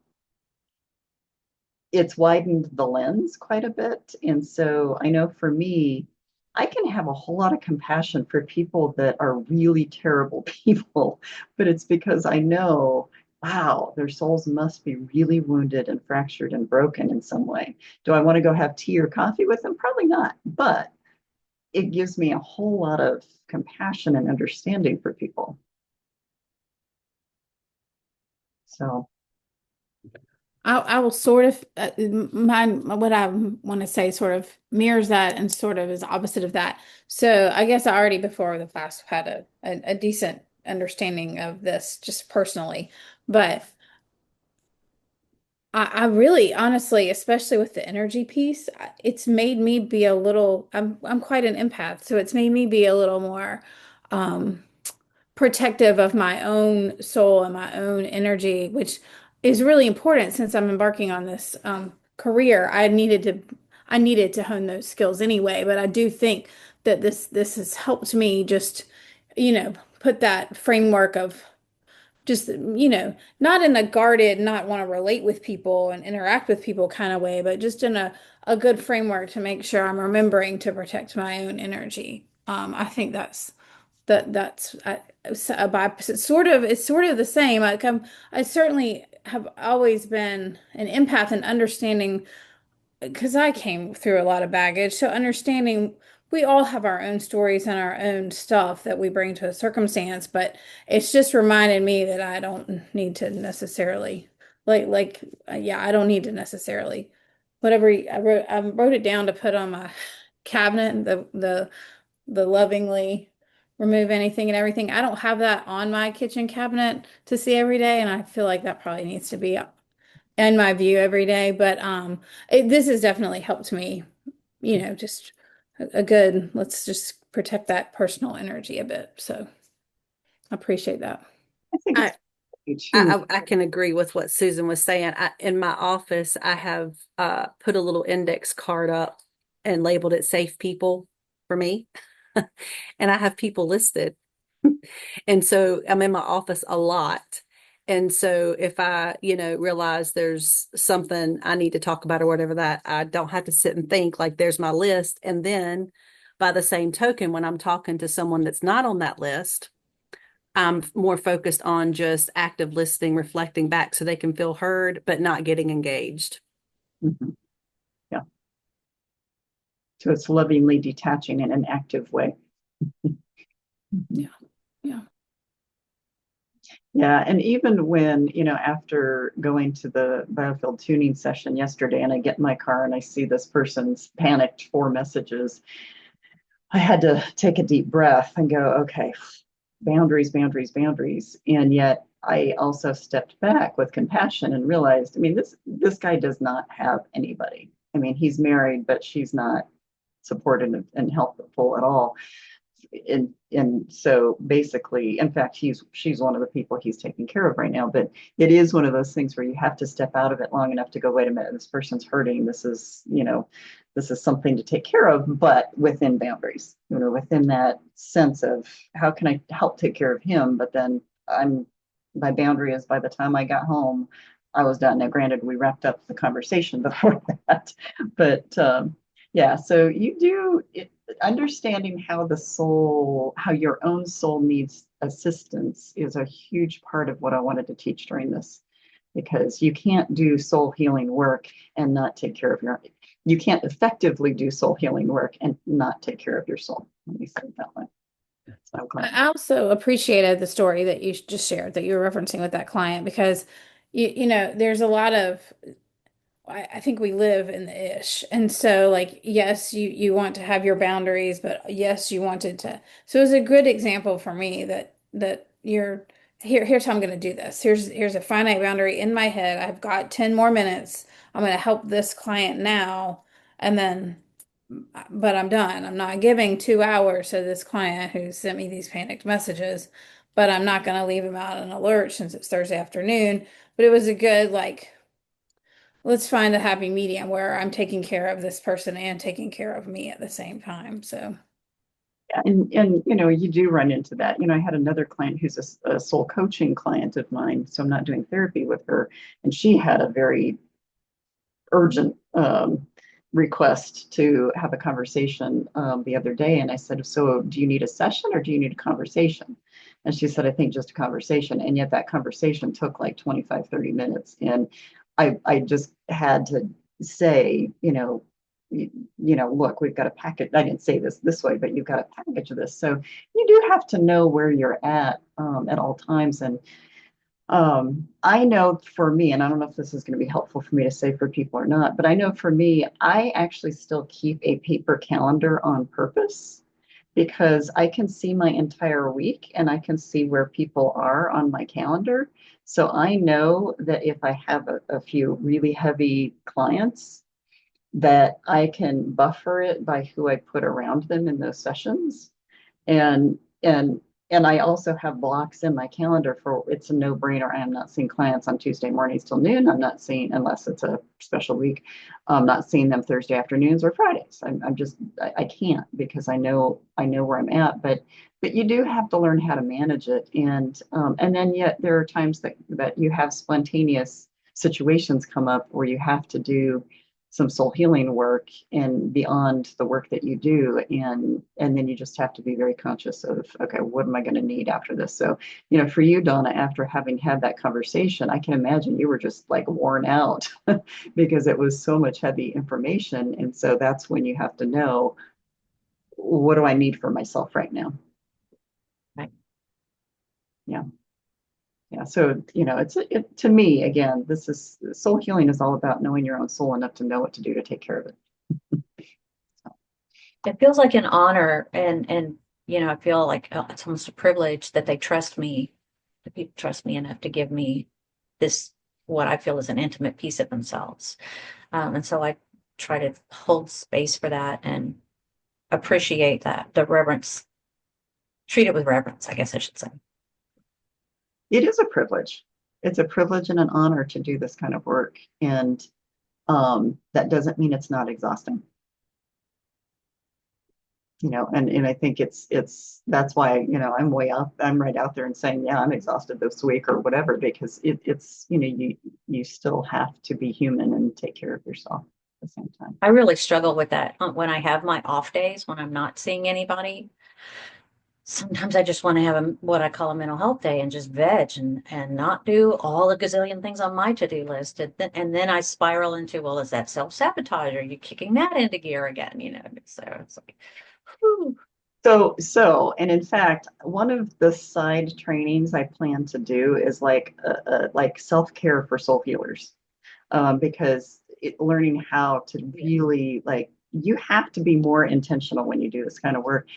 it's widened the lens quite a bit. And so I know for me, I can have a whole lot of compassion for people that are really terrible people, but it's because I know, wow, their souls must be really wounded and fractured and broken in some way. Do I want to go have tea or coffee with them? Probably not, but it gives me a whole lot of compassion and understanding for people. So I will sort of what I want to say sort of mirrors that and sort of is opposite of that. So I guess I already before the class had a decent understanding of this just personally. But I really, honestly, especially with the energy piece, it's made me be a little, I'm quite an empath, so it's made me be a little more um, protective of my own soul and my own energy, which is really important since I'm embarking on this career. I needed to hone those skills anyway, but I do think that this has helped me just, put that framework of just, not in a guarded, not want to relate with people and interact with people kind of way, but just in a good framework to make sure I'm remembering to protect my own energy. I think that's a bypass. It's sort of the same. Like I certainly have always been an empath and understanding because I came through a lot of baggage. So understanding we all have our own stories and our own stuff that we bring to a circumstance, but it's just reminded me that I don't need to necessarily yeah, I don't need to necessarily whatever I wrote it down to put on my cabinet, the lovingly remove anything and everything. I don't have that on my kitchen cabinet to see every day, and I feel like that probably needs to be in my view every day. But this has definitely helped me, just a good, let's just protect that personal energy a bit. So I appreciate that. I think I, it's too. I can agree with what Susan was saying. In my office, I have put a little index card up and labeled it safe people for me. And I have people listed. And so I'm in my office a lot. And so if I, realize there's something I need to talk about or whatever that, I don't have to sit and think, like there's my list. And then by the same token, when I'm talking to someone that's not on that list, I'm more focused on just active listening, reflecting back so they can feel heard, but not getting engaged. Mhm. Yeah. So it's lovingly detaching in an active way. Yeah. Yeah. Yeah, and even when, after going to the biofield tuning session yesterday and I get in my car and I see this person's panicked 4 messages, I had to take a deep breath and go, okay, boundaries, boundaries, boundaries. And yet I also stepped back with compassion and realized, I mean, this guy does not have anybody. I mean, he's married, but she's not supportive and helpful at all. And so basically, in fact, she's one of the people he's taking care of right now. But it is one of those things where you have to step out of it long enough to go, wait a minute, this person's hurting. This is something to take care of, but within boundaries, within that sense of how can I help take care of him? But then my boundary is by the time I got home, I was done. Now, granted, we wrapped up the conversation before that, but yeah, so understanding how your own soul needs assistance is a huge part of what I wanted to teach during this, because you can't do soul healing work and not take care of you can't effectively do soul healing work and not take care of your soul. Let me say it that way. So I'm glad. I also appreciated the story that you just shared that you were referencing with that client because there's a lot of I think we live in the ish. And so like, yes, you want to have your boundaries, but yes, you wanted to. So it was a good example for me that here's how I'm going to do this. Here's a finite boundary in my head. I've got 10 more minutes. I'm going to help this client now. And then, but I'm done. I'm not giving 2 hours to this client who sent me these panicked messages, but I'm not going to leave him out in an alert since it's Thursday afternoon. But it was a good, like, let's find a happy medium where I'm taking care of this person and taking care of me at the same time. So, Yeah, and you do run into that. I had another client who's a soul coaching client of mine, so I'm not doing therapy with her, and she had a very urgent request to have a conversation the other day. And I said, so do you need a session or do you need a conversation? And she said, I think just a conversation. And yet that conversation took like 25, 30 minutes. And I just had to say, look, we've got a package. I didn't say this way, but you've got a package of this. So you do have to know where you're at all times. And I know for me, and I don't know if this is going to be helpful for me to say for people or not, but I know for me, I actually still keep a paper calendar on purpose because I can see my entire week and I can see where people are on my calendar. So I know that if I have a few really heavy clients, that I can buffer it by who I put around them in those sessions. And and and I also have blocks in my calendar for it's a no-brainer. I am not seeing clients on Tuesday mornings till noon. I'm not seeing, unless it's a special week, I'm not seeing them Thursday afternoons or Fridays. I'm just I can't, because I know where I'm at. But you do have to learn how to manage it. And then yet there are times that you have spontaneous situations come up where you have to do some soul healing work and beyond the work that you do, and then you just have to be very conscious of, okay, what am I going to need after this? So, for you, Donna, after having had that conversation, I can imagine you were just like worn out because it was so much heavy information. And so that's when you have to know, what do I need for myself right now? Right. Yeah. Yeah, so to me, again, this is soul healing is all about knowing your own soul enough to know what to do to take care of it. It feels like an honor, and I feel like it's almost a privilege that they trust me, that people trust me enough to give me this, what I feel is an intimate piece of themselves. And so I try to hold space for that and appreciate that, the reverence, treat it with reverence, I guess I should say. It is a privilege. It's a privilege and an honor to do this kind of work. And that doesn't mean it's not exhausting. And I think that's why, I'm right out there and saying, yeah, I'm exhausted this week or whatever, because it's, you still have to be human and take care of yourself at the same time. I really struggle with that when I have my off days, when I'm not seeing anybody. Sometimes I just want to have what I call a mental health day and just veg and not do all the gazillion things on my to-do list. And then I spiral into, well, is that self-sabotage? Are you kicking that into gear again? So it's like, whew. And in fact, one of the side trainings I plan to do is like self-care for soul healers, because learning how to really, you have to be more intentional when you do this kind of work.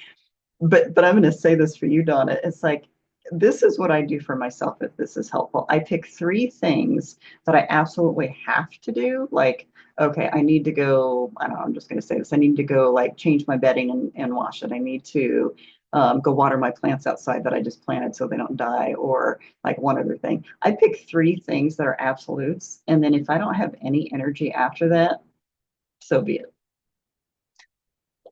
But I'm going to say this for you, Donna. It's like, this is what I do for myself, if this is helpful. I pick 3 things that I absolutely have to do. Like, okay, I need to go, I don't know, I'm just going to say this. I need to go change my bedding and wash it. I need to go water my plants outside that I just planted so they don't die, or one other thing. I pick 3 things that are absolutes. And then if I don't have any energy after that, so be it.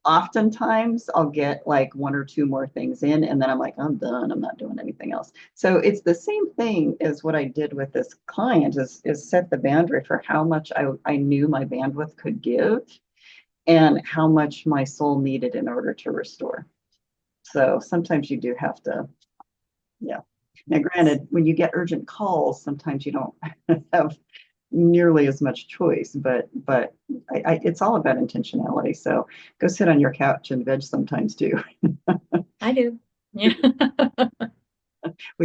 Oftentimes I'll get 1 or 2 more things in, and then I'm like, I'm done. I'm not doing anything else. So it's the same thing as what I did with this client, is set the boundary for how much I knew my bandwidth could give and how much my soul needed in order to restore. So sometimes you do have to, yeah. Now, granted, when you get urgent calls, sometimes you don't have nearly as much choice, but it's all about intentionality. So go sit on your couch and veg sometimes too. I do. Yeah.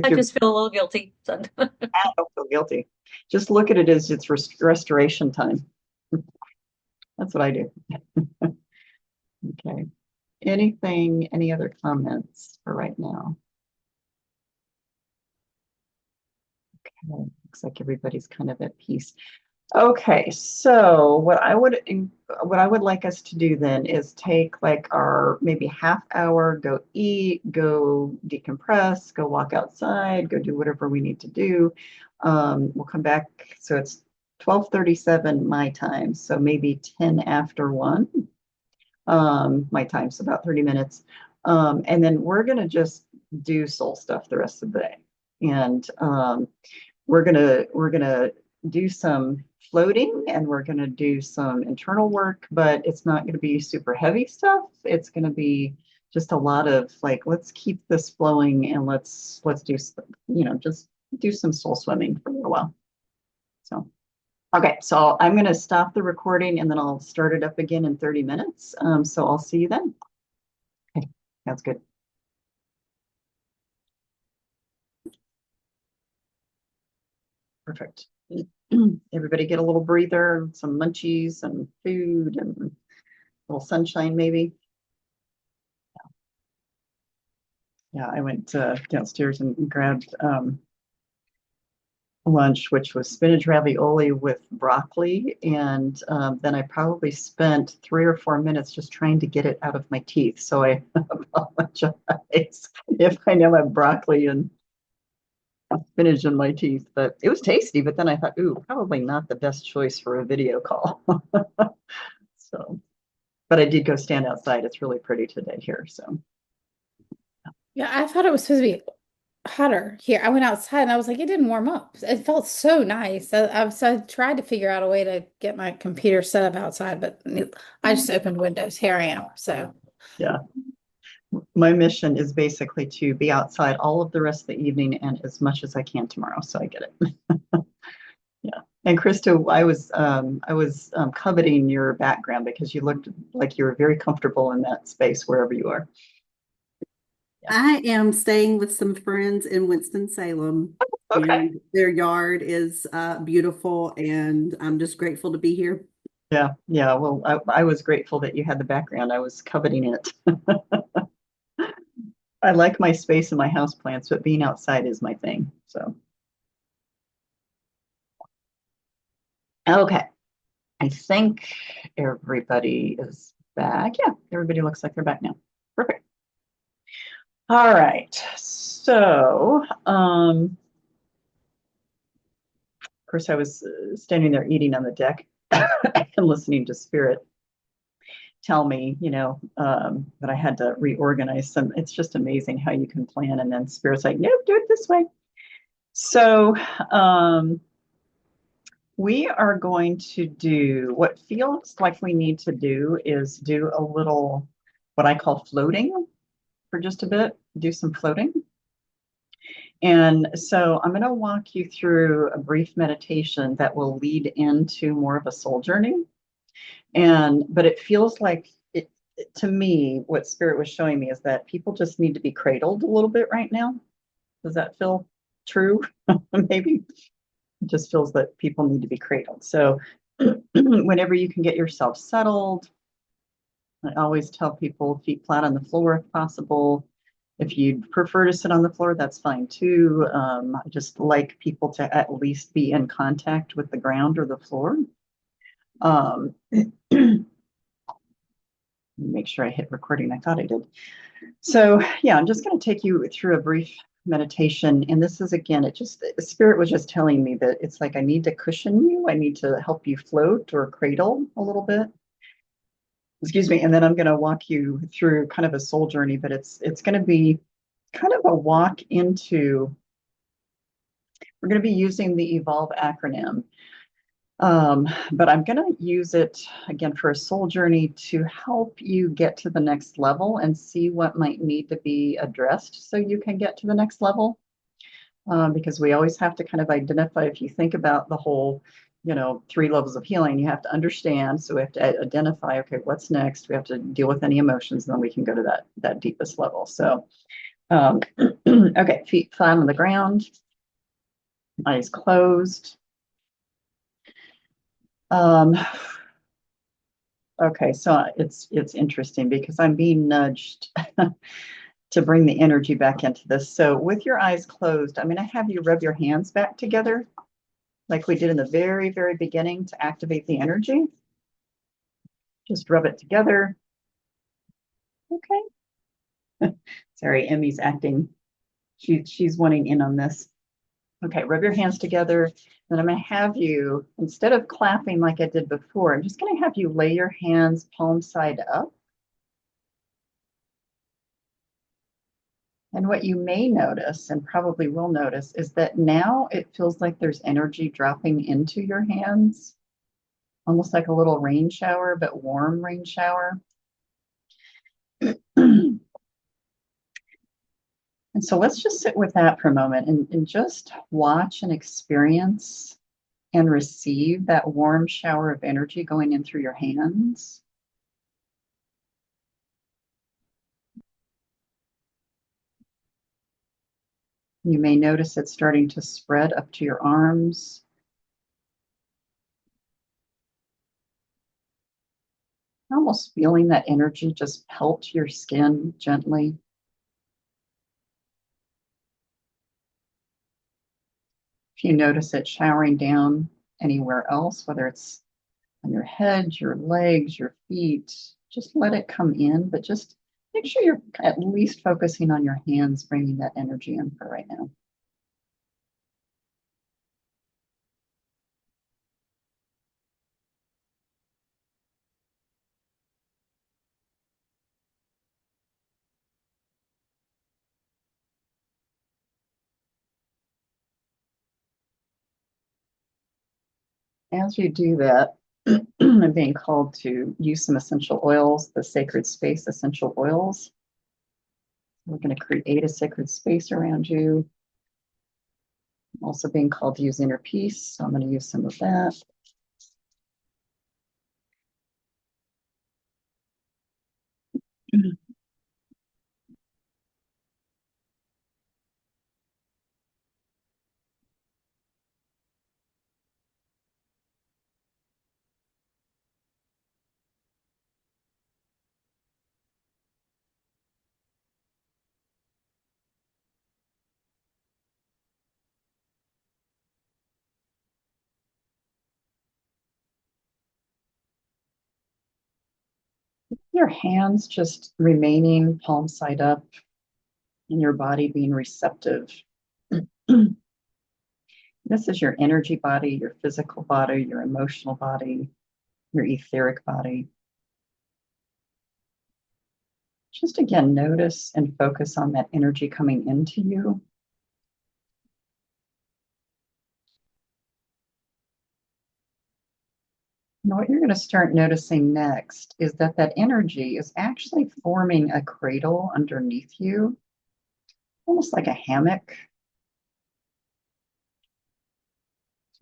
I just feel a little guilty. I don't feel guilty. Just look at it as it's restoration time. That's what I do. Okay. Any other comments for right now? Okay. Looks like everybody's kind of at peace. Okay, so what I would like us to do then is take our maybe half hour, go eat, go decompress, go walk outside, go do whatever we need to do. We'll come back. So it's 12:37 my time, so maybe 10 after 1 my time, so about 30 minutes. And then we're gonna just do soul stuff the rest of the day. And we're gonna do some floating, and we're gonna do some internal work, but it's not gonna be super heavy stuff. It's gonna be just a lot of let's keep this flowing, and let's do just do some soul swimming for a little while. So, okay, so I'm gonna stop the recording, and then I'll start it up again in 30 minutes. So I'll see you then. Okay, that's good. Perfect. Everybody get a little breather, some munchies and food and a little sunshine maybe. Yeah, I went downstairs and grabbed lunch, which was spinach ravioli with broccoli. And then I probably spent 3 or 4 minutes just trying to get it out of my teeth. So I apologize if I now have broccoli and spinach in my teeth, but it was tasty. But then I thought, ooh, probably not the best choice for a video call. So, but I did go stand outside. It's really pretty today here. So, Yeah, I thought it was supposed to be hotter here. I went outside and I was like, it didn't warm up. It felt so nice. So I tried to figure out a way to get my computer set up outside, but I just opened Windows. Here I am. So yeah, my mission is basically to be outside all of the rest of the evening and as much as I can tomorrow. So I get it. Yeah. And Krista, I was coveting your background because you looked like you were very comfortable in that space wherever you are. I am staying with some friends in Winston-Salem, Okay. and their yard is beautiful, and I'm just grateful to be here. Yeah, yeah. Well, I was grateful that you had the background. I was coveting it. I like my space and my house plants, but being outside is my thing. So, okay. I think everybody is back. Yeah, everybody looks like they're back now. Perfect. All right. So, of course, I was standing there eating on the deck and listening to Spirit tell me, that I had to reorganize some. It's just amazing how you can plan, and then Spirit's like, nope, do it this way. So, we are going to do what feels like we need to do is do a little what I call floating for just a bit, do some floating. And so I'm going to walk you through a brief meditation that will lead into more of a soul journey. But it feels like to me, what Spirit was showing me is that people just need to be cradled a little bit right now. Does that feel true? Maybe it just feels that people need to be cradled. So whenever you can get yourself settled, I always tell people feet flat on the floor if possible. If you'd prefer to sit on the floor, that's fine too. I just like people to at least be in contact with the ground or the floor. Make sure I hit recording. I thought I did. So yeah, I'm just going to take you through a brief meditation. And this is, again, Spirit was just telling me that it's like I need to cushion you. I need to help you float or cradle a little bit. Excuse me. And then I'm going to walk you through kind of a soul journey, but it's going to be kind of a walk into, we're going to be using the Evolve acronym. But I'm going to use it again for a soul journey to help you get to the next level and see what might need to be addressed so you can get to the next level. Because we always have to kind of identify, if you think about the whole, 3 levels of healing, you have to understand. So we have to identify, okay, what's next? We have to deal with any emotions, and then we can go to that deepest level. So, okay, feet flat on the ground, eyes closed. Okay, so it's interesting because I'm being nudged to bring the energy back into this. So with your eyes closed, I'm going to have you rub your hands back together like we did in the very, very beginning to activate the energy. Just rub it together. Okay. Sorry, Emmy's acting. She's wanting in on this. Okay, rub your hands together. Then I'm going to have you, instead of clapping like I did before, I'm just going to have you lay your hands palm side up. And what you may notice, and probably will notice, is that now it feels like there's energy dropping into your hands, almost like a little rain shower, but warm rain shower. And so let's just sit with that for a moment and just watch and experience and receive that warm shower of energy going in through your hands. You may notice it starting to spread up to your arms. Almost feeling that energy just pelt your skin gently. If you notice it showering down anywhere else, whether it's on your head, your legs, your feet, just let it come in, but just make sure you're at least focusing on your hands, bringing that energy in for right now. As you do that, I'm being called to use some essential oils, the Sacred Space essential oils. We're going to create a sacred space around you. I'm also being called to use inner peace, so I'm going to use some of that. Your hands just remaining palm side up and your body being receptive. This is your energy body, your physical body, your emotional body, your etheric body. Just again, notice and focus on that energy coming into you. And what you're going to start noticing next is that that energy is actually forming a cradle underneath you, almost like a hammock.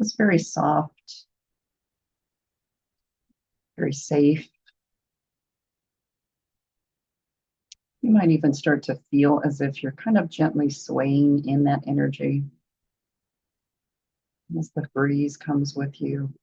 It's very soft, very safe. You might even start to feel as if you're kind of gently swaying in that energy as the breeze comes with you.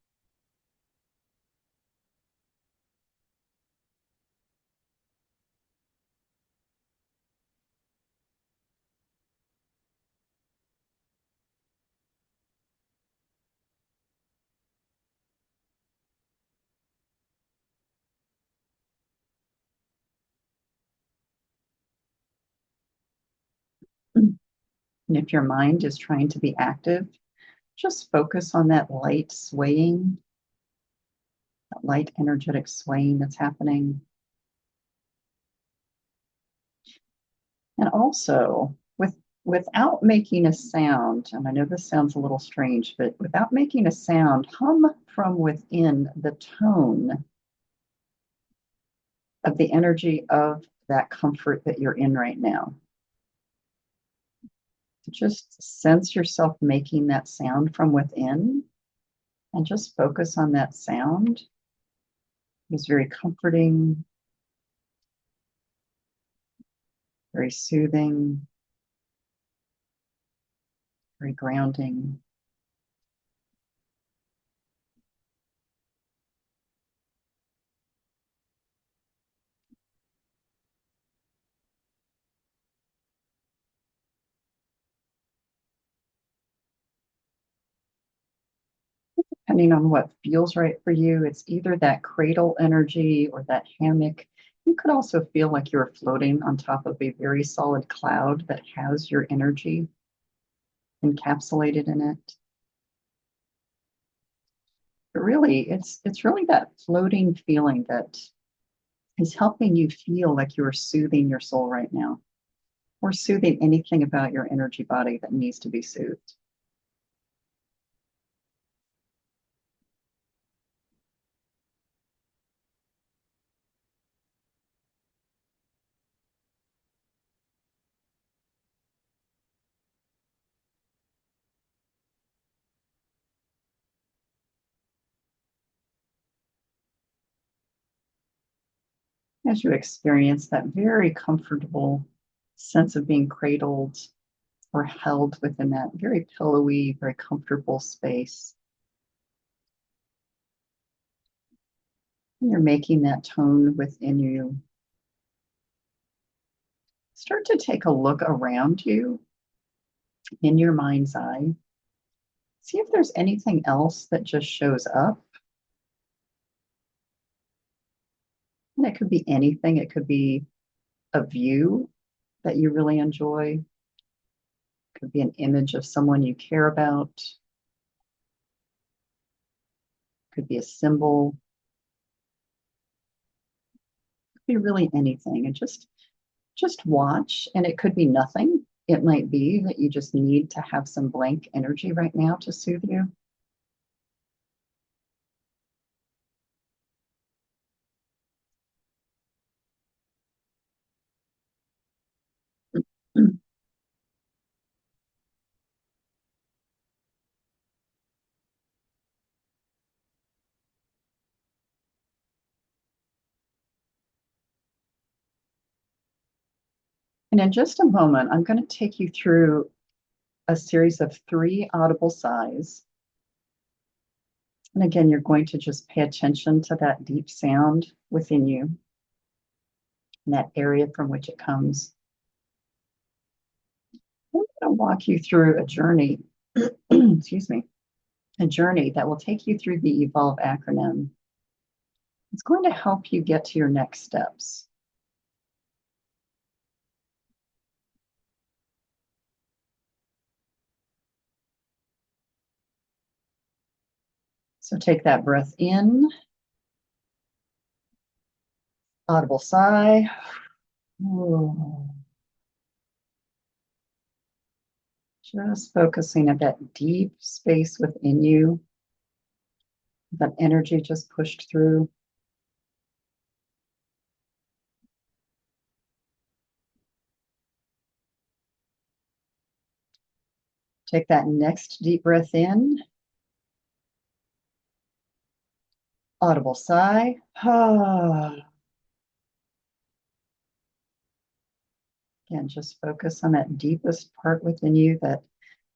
And if your mind is trying to be active, just focus on that light swaying, that light energetic swaying that's happening. And also, without making a sound, and I know this sounds a little strange, but without making a sound, hum from within the tone of the energy of that comfort that you're in right now. Just sense yourself making that sound from within and just focus on that sound. It's very comforting, very soothing, very grounding. Depending on what feels right for you, it's either that cradle energy or that hammock. You could also feel like you're floating on top of a very solid cloud that has your energy encapsulated in it. But really, it's really that floating feeling that is helping you feel like you're soothing your soul right now, or soothing anything about your energy body that needs to be soothed. As you experience that very comfortable sense of being cradled or held within that very pillowy, very comfortable space, and you're making that tone within you. Start to take a look around you in your mind's eye See if there's anything else that just shows up. And it could be anything. It could be a view that you really enjoy. It could be an image of someone you care about. It could be a symbol. It could be really anything. And just watch. And it could be nothing. It might be that you just need to have some blank energy right now to soothe you. And in just a moment, I'm going to take you through a series of 3 audible sighs. And again, you're going to just pay attention to that deep sound within you and that area from which it comes. I'm going to walk you through a journey, excuse me, a journey that will take you through the EVOLVE acronym. It's going to help you get to your next steps. So take that breath in, audible sigh. Ooh. Just focusing on that deep space within you, that energy just pushed through. Take that next deep breath in, audible sigh. Again, just focus on that deepest part within you that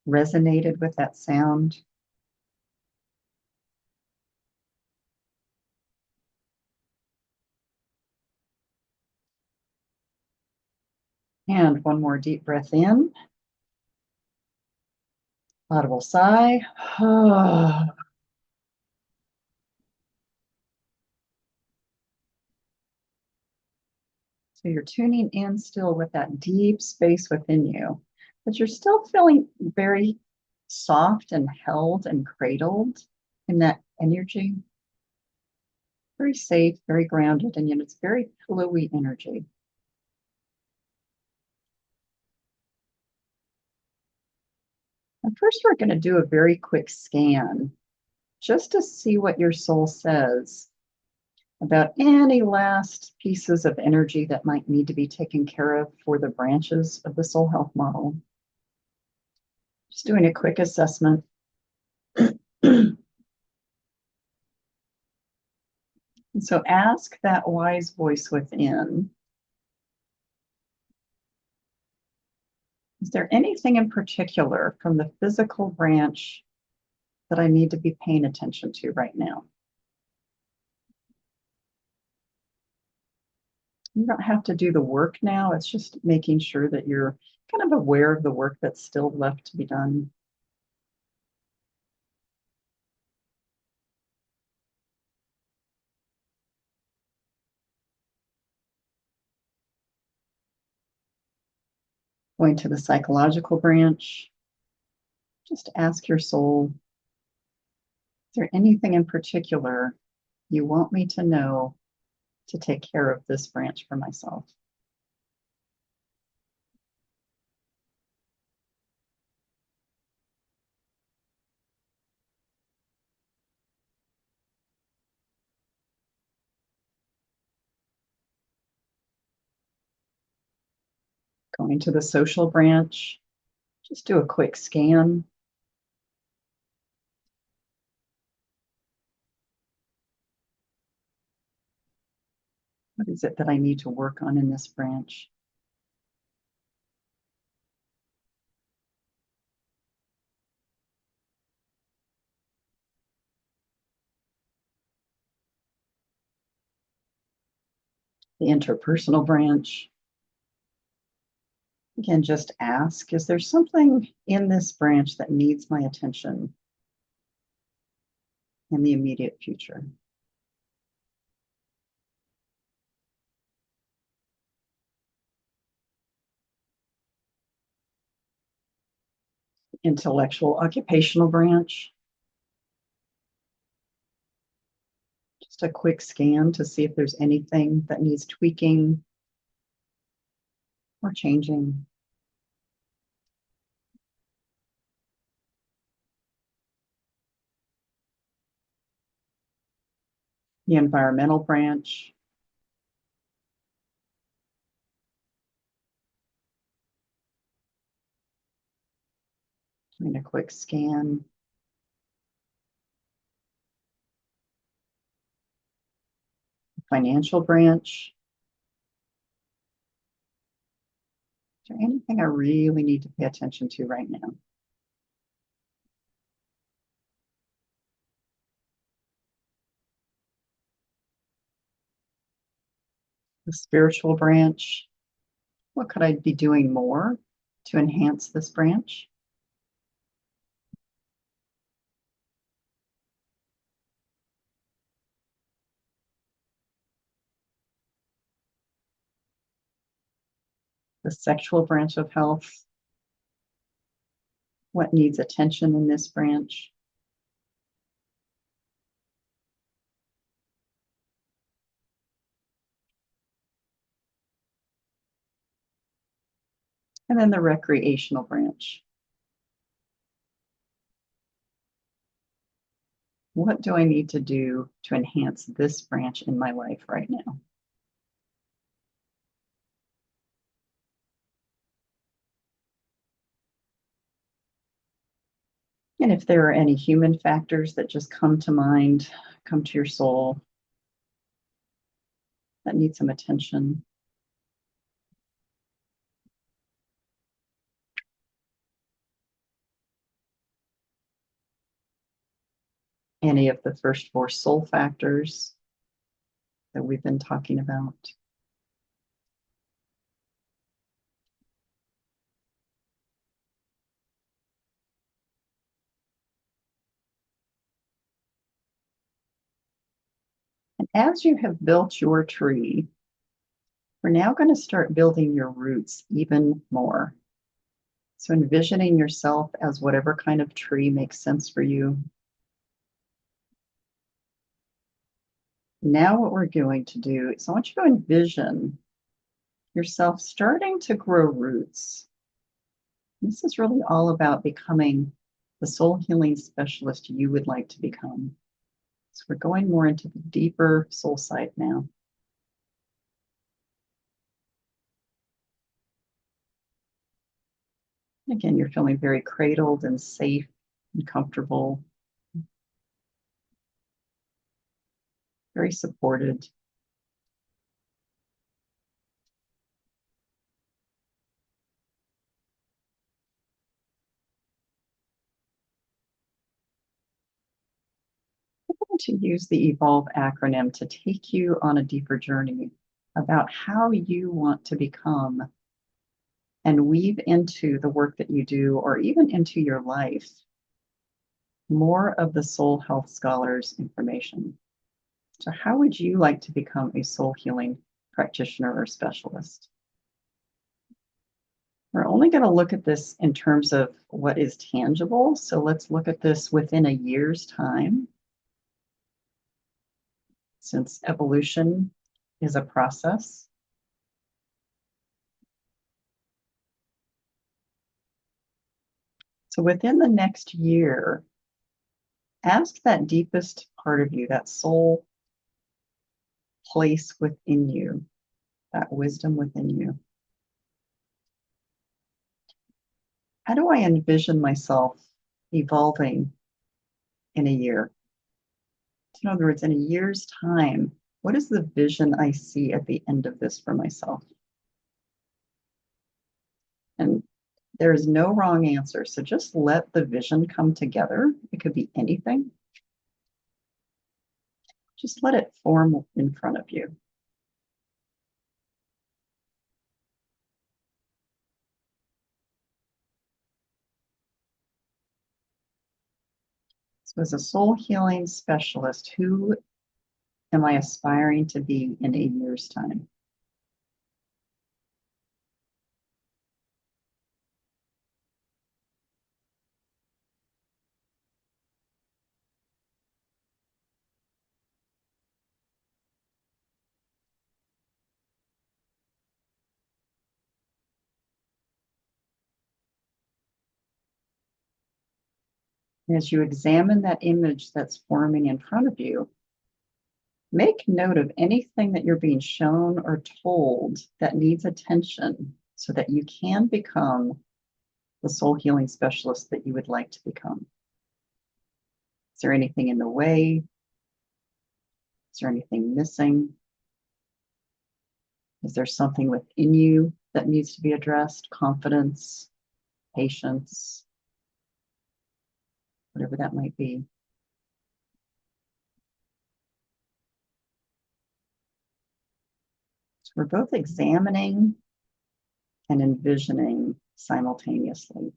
resonated with that sound. And one more deep breath in, audible sigh. So you're tuning in still with that deep space within you, but you're still feeling very soft and held and cradled in that energy. Very safe, very grounded, and yet it's very flowy energy. And first, we're going to do a very quick scan just to see what your soul says about any last pieces of energy that might need to be taken care of for the branches of the soul health model. Just doing a quick assessment. And so ask that wise voice within, is there anything in particular from the physical branch that I need to be paying attention to right now? You don't have to do the work now. It's just making sure that you're kind of aware of the work that's still left to be done. Going to the psychological branch, just ask your soul, is there anything in particular you want me to know to take care of this branch for myself? Going to the social branch, just do a quick scan. What is it that I need to work on in this branch? The interpersonal branch. Again, just ask, is there something in this branch that needs my attention in the immediate future. Intellectual occupational branch. Just a quick scan to see if there's anything that needs tweaking or changing. The environmental branch. Doing a quick scan. Financial branch. Is there anything I really need to pay attention to right now? The spiritual branch. What could I be doing more to enhance this branch? The sexual branch of health. What needs attention in this branch? And then the recreational branch. What do I need to do to enhance this branch in my life right now? And if there are any human factors that just come to mind, come to your soul, that need some attention. Any of the first four soul factors that we've been talking about. And as you have built your tree, we're now going to start building your roots even more. So envisioning yourself as whatever kind of tree makes sense for you. Now what we're going to do is I want you to envision yourself starting to grow roots. This is really all about becoming the soul healing specialist you would like to become. So we're going more into the deeper soul side now. Again, you're feeling very cradled and safe and comfortable, very supported. I'm going to use the EVOLVE acronym to take you on a deeper journey about how you want to become and weave into the work that you do or even into your life more of the soul health scholars information. So how would you like to become a soul healing practitioner or specialist? We're only going to look at this in terms of what is tangible. So let's look at this within a year's time, since evolution is a process. So within the next year, ask that deepest part of you, that soul place within you, that wisdom within you. How do I envision myself evolving in a year? In other words, in a year's time, what is the vision I see at the end of this for myself? And there is no wrong answer. So just let the vision come together. It could be anything. Just let it form in front of you. So as a soul healing specialist, who am I aspiring to be in a year's time? As you examine that image that's forming in front of you, make note of anything that you're being shown or told that needs attention so that you can become the soul healing specialist that you would like to become. Is there anything in the way? Is there anything missing? Is there something within you that needs to be addressed? Confidence, patience, whatever that might be. So we're both examining and envisioning simultaneously.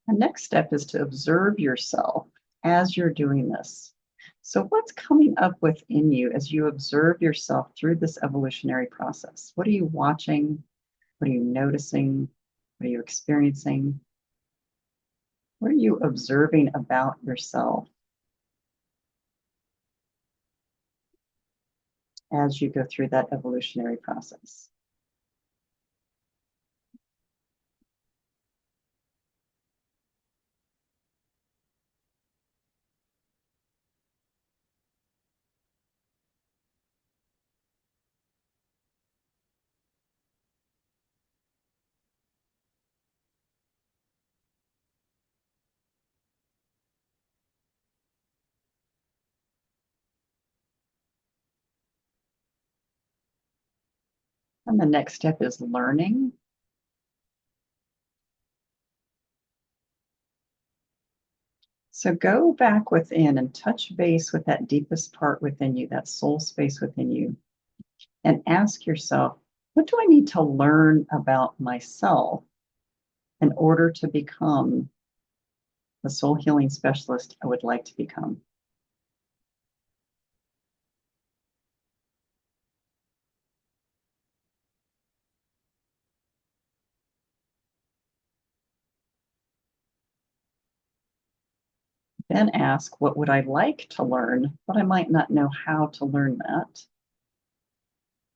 The next step is to observe yourself as you're doing this. So what's coming up within you as you observe yourself through this evolutionary process? What are you watching? What are you noticing? What are you experiencing? What are you observing about yourself as you go through that evolutionary process? And the next step is learning. So go back within and touch base with that deepest part within you, that soul space within you, and ask yourself, what do I need to learn about myself in order to become the soul healing specialist I would like to become? Then ask, what would I like to learn, but I might not know how to learn that?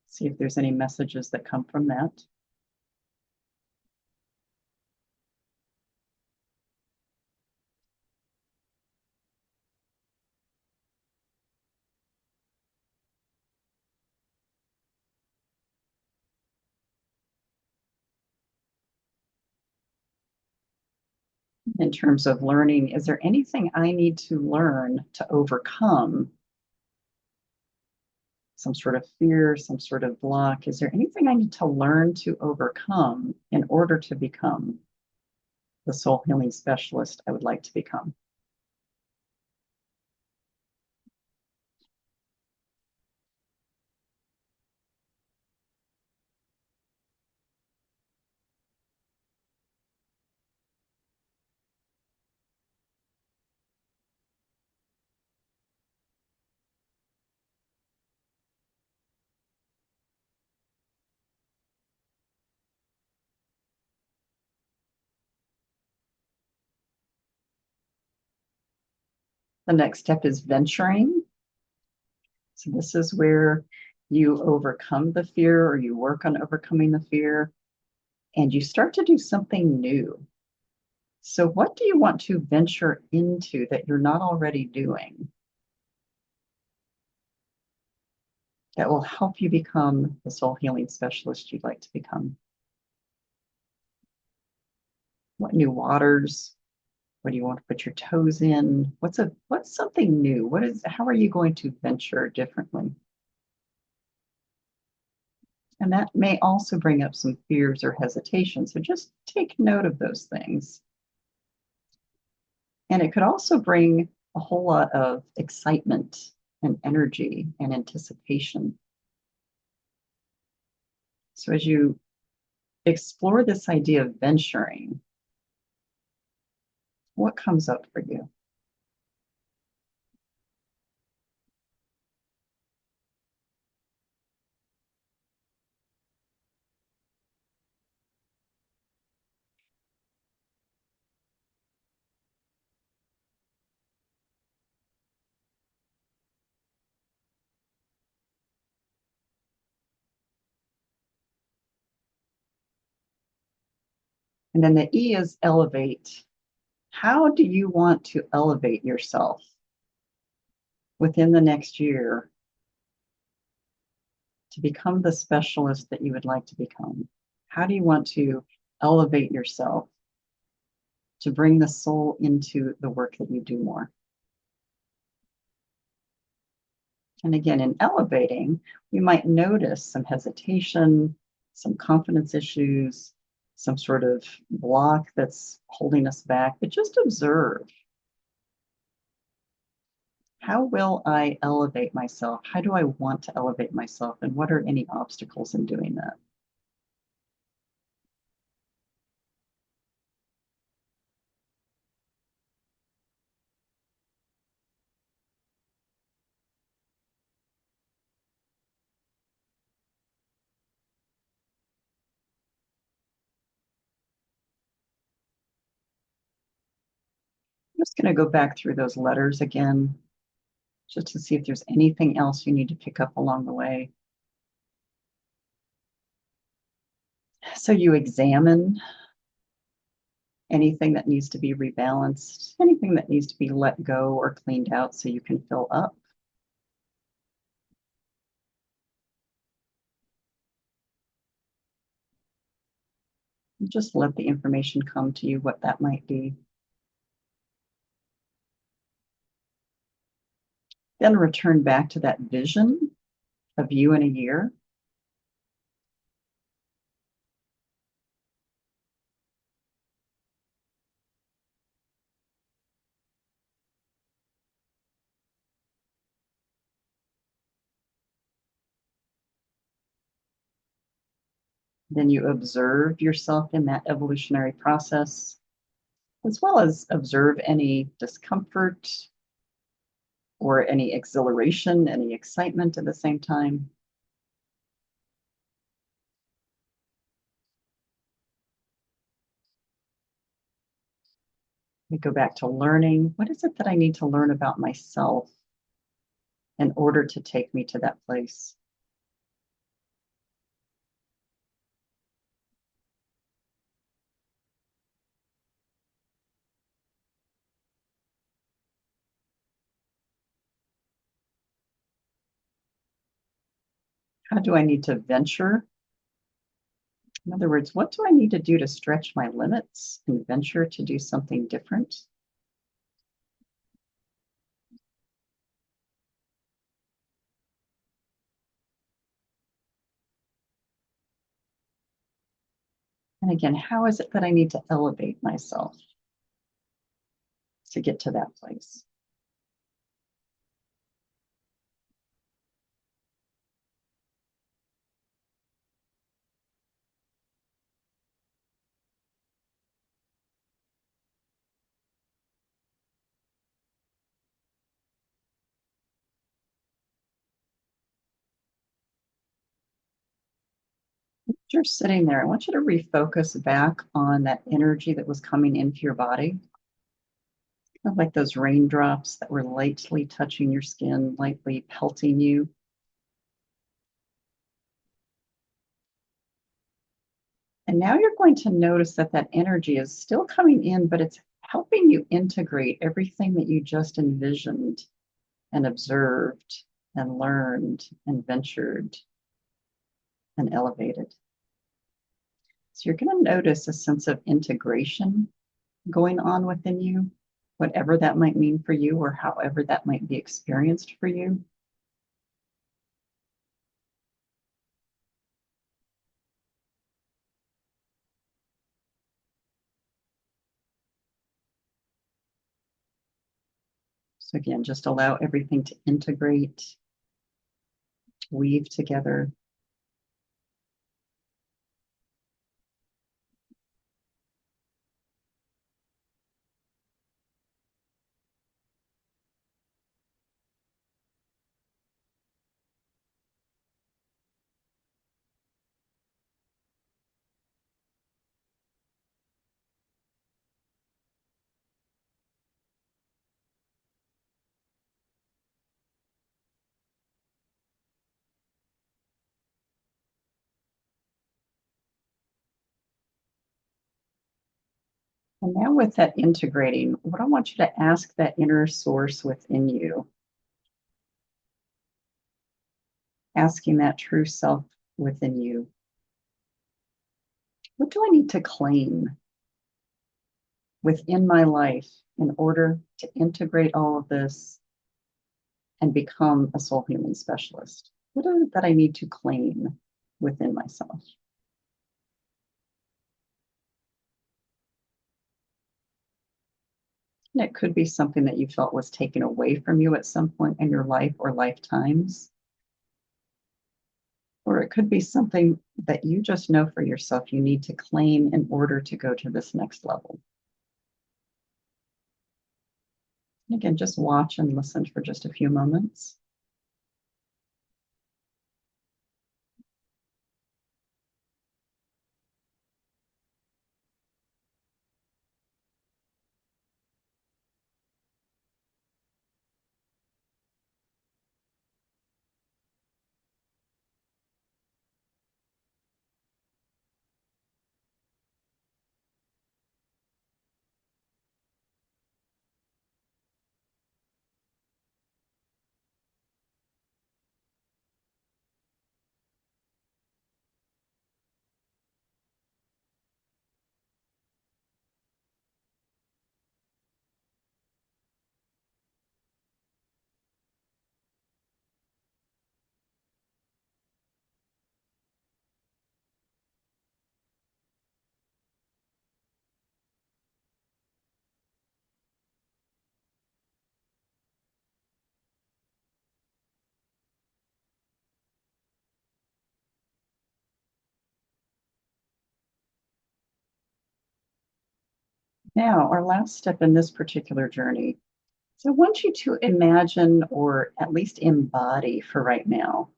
See if there's any messages that come from that. In terms of learning, is there anything I need to learn to overcome some sort of fear, some sort of block? Is there anything I need to learn to overcome in order to become the soul healing specialist I would like to become? The next step is venturing. So this is where you overcome the fear, or you work on overcoming the fear, and you start to do something new. So what do you want to venture into that you're not already doing that will help you become the soul healing specialist you'd like to become? What new waters? What do you want to put your toes in? What's something new? How are you going to venture differently? And that may also bring up some fears or hesitation. So just take note of those things. And it could also bring a whole lot of excitement and energy and anticipation. So as you explore this idea of venturing, what comes up for you? And then the E is elevate. How do you want to elevate yourself within the next year to become the specialist that you would like to become? How do you want to elevate yourself to bring the soul into the work that you do more? And again, in elevating, we might notice some hesitation, some confidence issues, some sort of block that's holding us back, but just observe. How will I elevate myself? How do I want to elevate myself? And what are any obstacles in doing that? I'm just going to go back through those letters again, just to see if there's anything else you need to pick up along the way. So you examine anything that needs to be rebalanced, anything that needs to be let go or cleaned out so you can fill up. Just let the information come to you, what that might be. Then return back to that vision of you in a year. Then you observe yourself in that evolutionary process, as well as observe any discomfort or any exhilaration, any excitement at the same time. We go back to learning. What is it that I need to learn about myself in order to take me to that place? How do I need to venture? In other words, what do I need to do to stretch my limits and venture to do something different? And again, how is it that I need to elevate myself to get to that place? You're sitting there, I want you to refocus back on that energy that was coming into your body. Kind of like those raindrops that were lightly touching your skin, lightly pelting you. And now you're going to notice that that energy is still coming in, but it's helping you integrate everything that you just envisioned and observed and learned and ventured and elevated. So you're going to notice a sense of integration going on within you, whatever that might mean for you or however that might be experienced for you. So again, just allow everything to integrate, weave together. And now with that integrating, what I want you to ask that inner source within you, asking that true self within you, what do I need to claim within my life in order to integrate all of this and become a soul healing specialist? What is it that I need to claim within myself? And it could be something that you felt was taken away from you at some point in your life or lifetimes. Or it could be something that you just know for yourself you need to claim in order to go to this next level. And again, just watch and listen for just a few moments. Now, our last step in this particular journey. So I want you to imagine or at least embody for right now,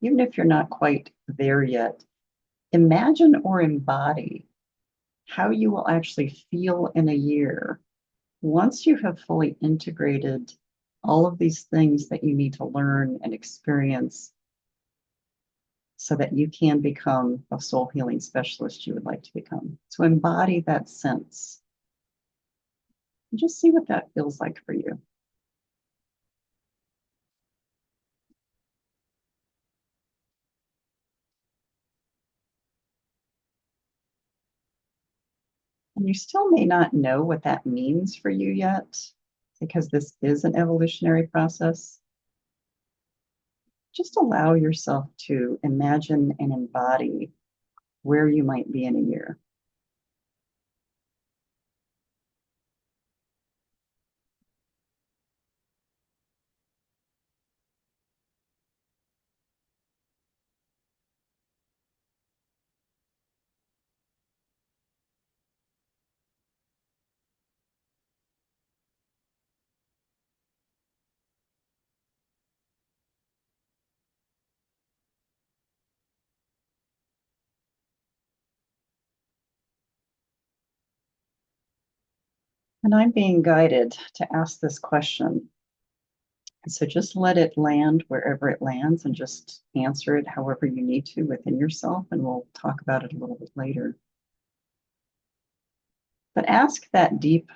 even if you're not quite there yet, imagine or embody how you will actually feel in a year once you have fully integrated all of these things that you need to learn and experience so that you can become a soul healing specialist you would like to become. So embody that sense. And just see what that feels like for you. And you still may not know what that means for you yet, because this is an evolutionary process. Just allow yourself to imagine and embody where you might be in a year. And I'm being guided to ask this question. So just let it land wherever it lands and just answer it however you need to within yourself, and we'll talk about it a little bit later. But ask that deep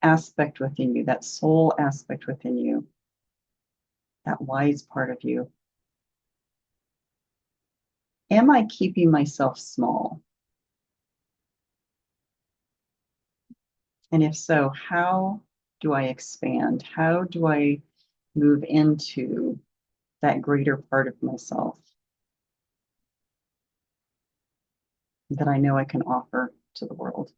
aspect within you, that soul aspect within you, that wise part of you. Am I keeping myself small? And if so, how do I expand? How do I move into that greater part of myself that I know I can offer to the world?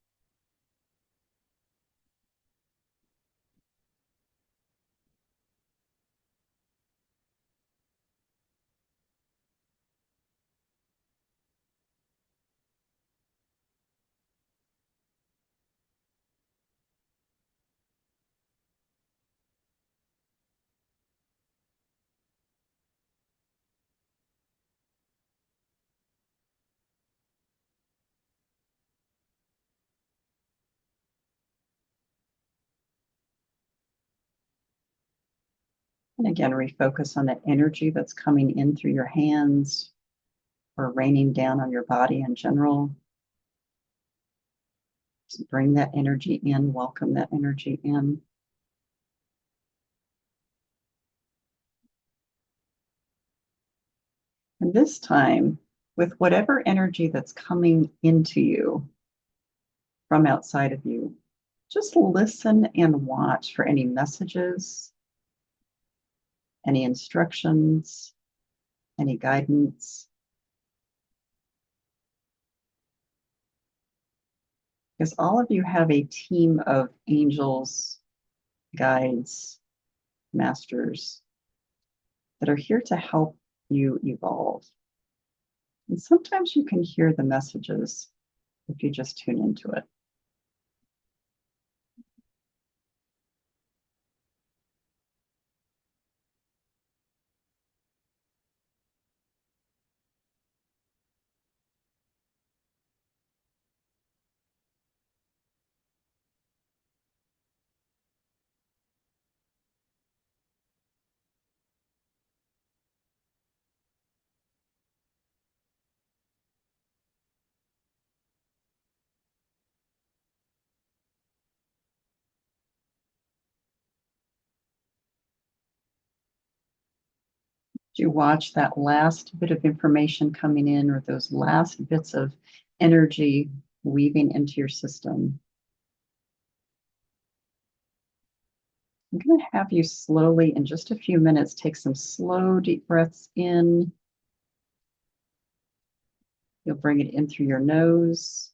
And again, refocus on that energy that's coming in through your hands or raining down on your body in general. Just bring that energy in, welcome that energy in. And this time, with whatever energy that's coming into you from outside of you, just listen and watch for any messages, any instructions, any guidance. Because all of you have a team of angels, guides, masters that are here to help you evolve. And sometimes you can hear the messages if you just tune into it. You watch that last bit of information coming in, or those last bits of energy weaving into your system. I'm going to have you slowly, in just a few minutes, take some slow, deep breaths in. You'll bring it in through your nose,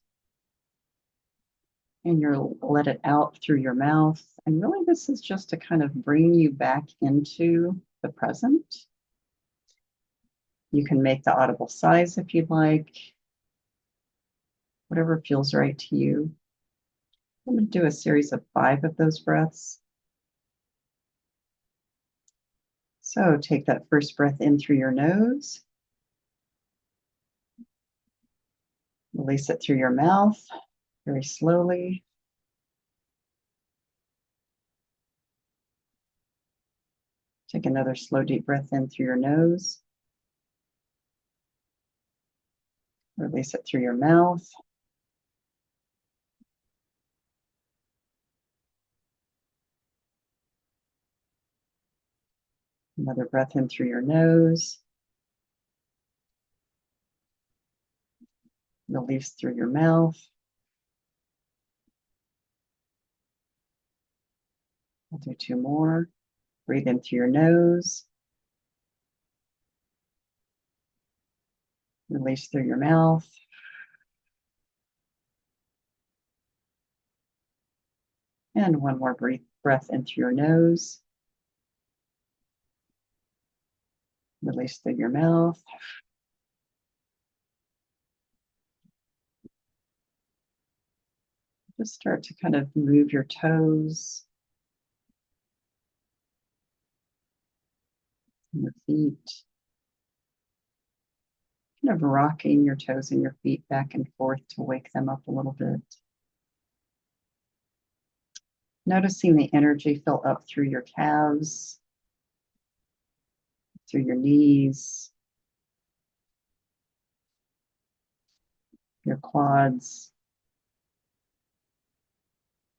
and you'll let it out through your mouth. And really, this is just to kind of bring you back into the present. You can make the audible sighs if you'd like, whatever feels right to you. I'm going to do a series of 5 of those breaths. So take that first breath in through your nose. Release it through your mouth very slowly. Take another slow, deep breath in through your nose. Release it through your mouth. Another breath in through your nose. Release through your mouth. I'll do 2 more. Breathe in through your nose. Release through your mouth. And 1 more breath in through your nose. Release through your mouth. Just start to kind of move your toes, and your feet. Kind of rocking your toes and your feet back and forth to wake them up a little bit. Noticing the energy fill up through your calves, through your knees, your quads,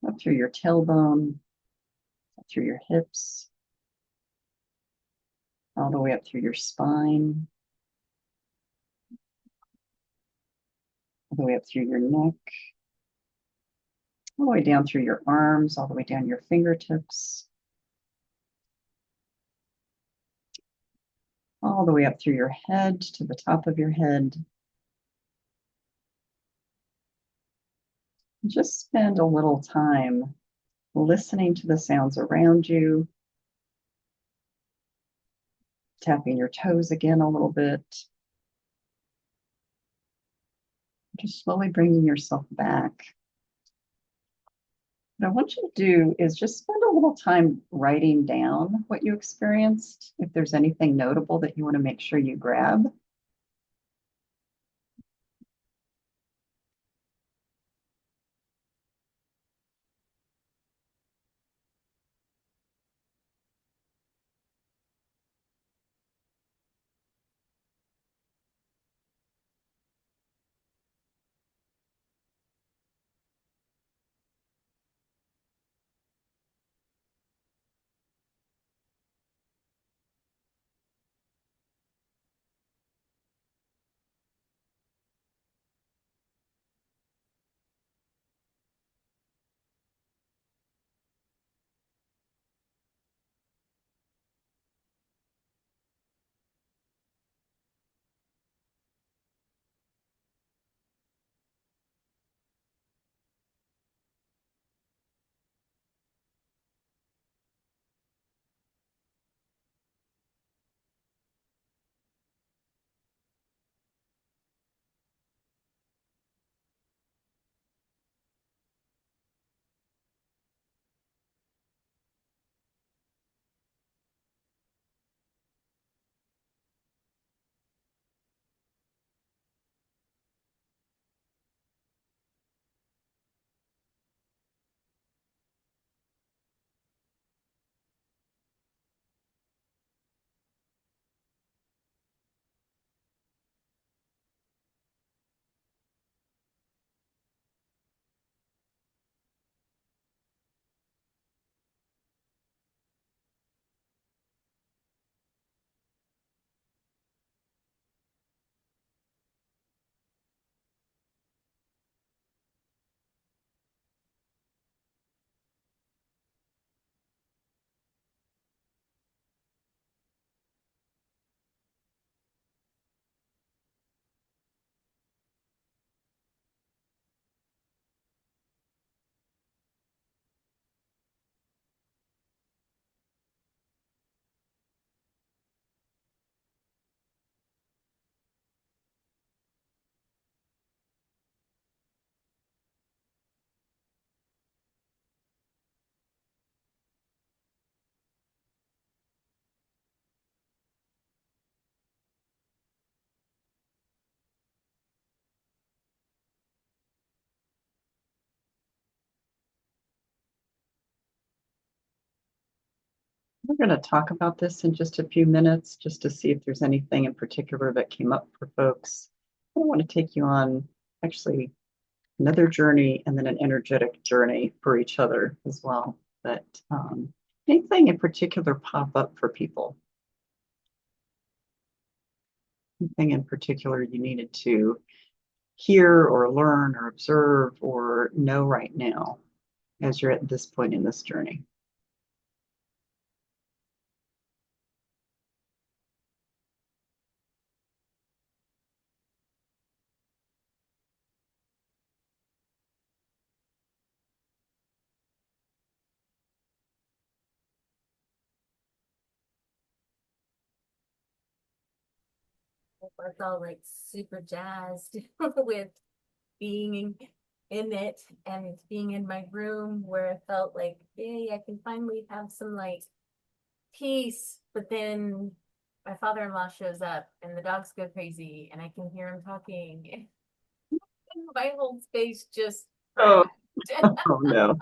up through your tailbone, up through your hips, all the way up through your spine, all the way up through your neck, all the way down through your arms, all the way down your fingertips, all the way up through your head to the top of your head. Just spend a little time listening to the sounds around you, tapping your toes again a little bit, just slowly bringing yourself back. What I want you to do is just spend a little time writing down what you experienced, if there's anything notable that you want to make sure you grab. We're going to talk about this in just a few minutes, just to see if there's anything in particular that came up for folks. I want to take you on actually another journey and then an energetic journey for each other as well. But anything in particular pop up for people? Anything in particular you needed to hear or learn or observe or know right now as you're at this point in this journey? I was all like super jazzed with being in it and being in my room where I felt like, yay, I can finally have some like peace. But then my father-in-law shows up and the dogs go crazy and I can hear him talking. And my whole space just Oh, cracked. oh no.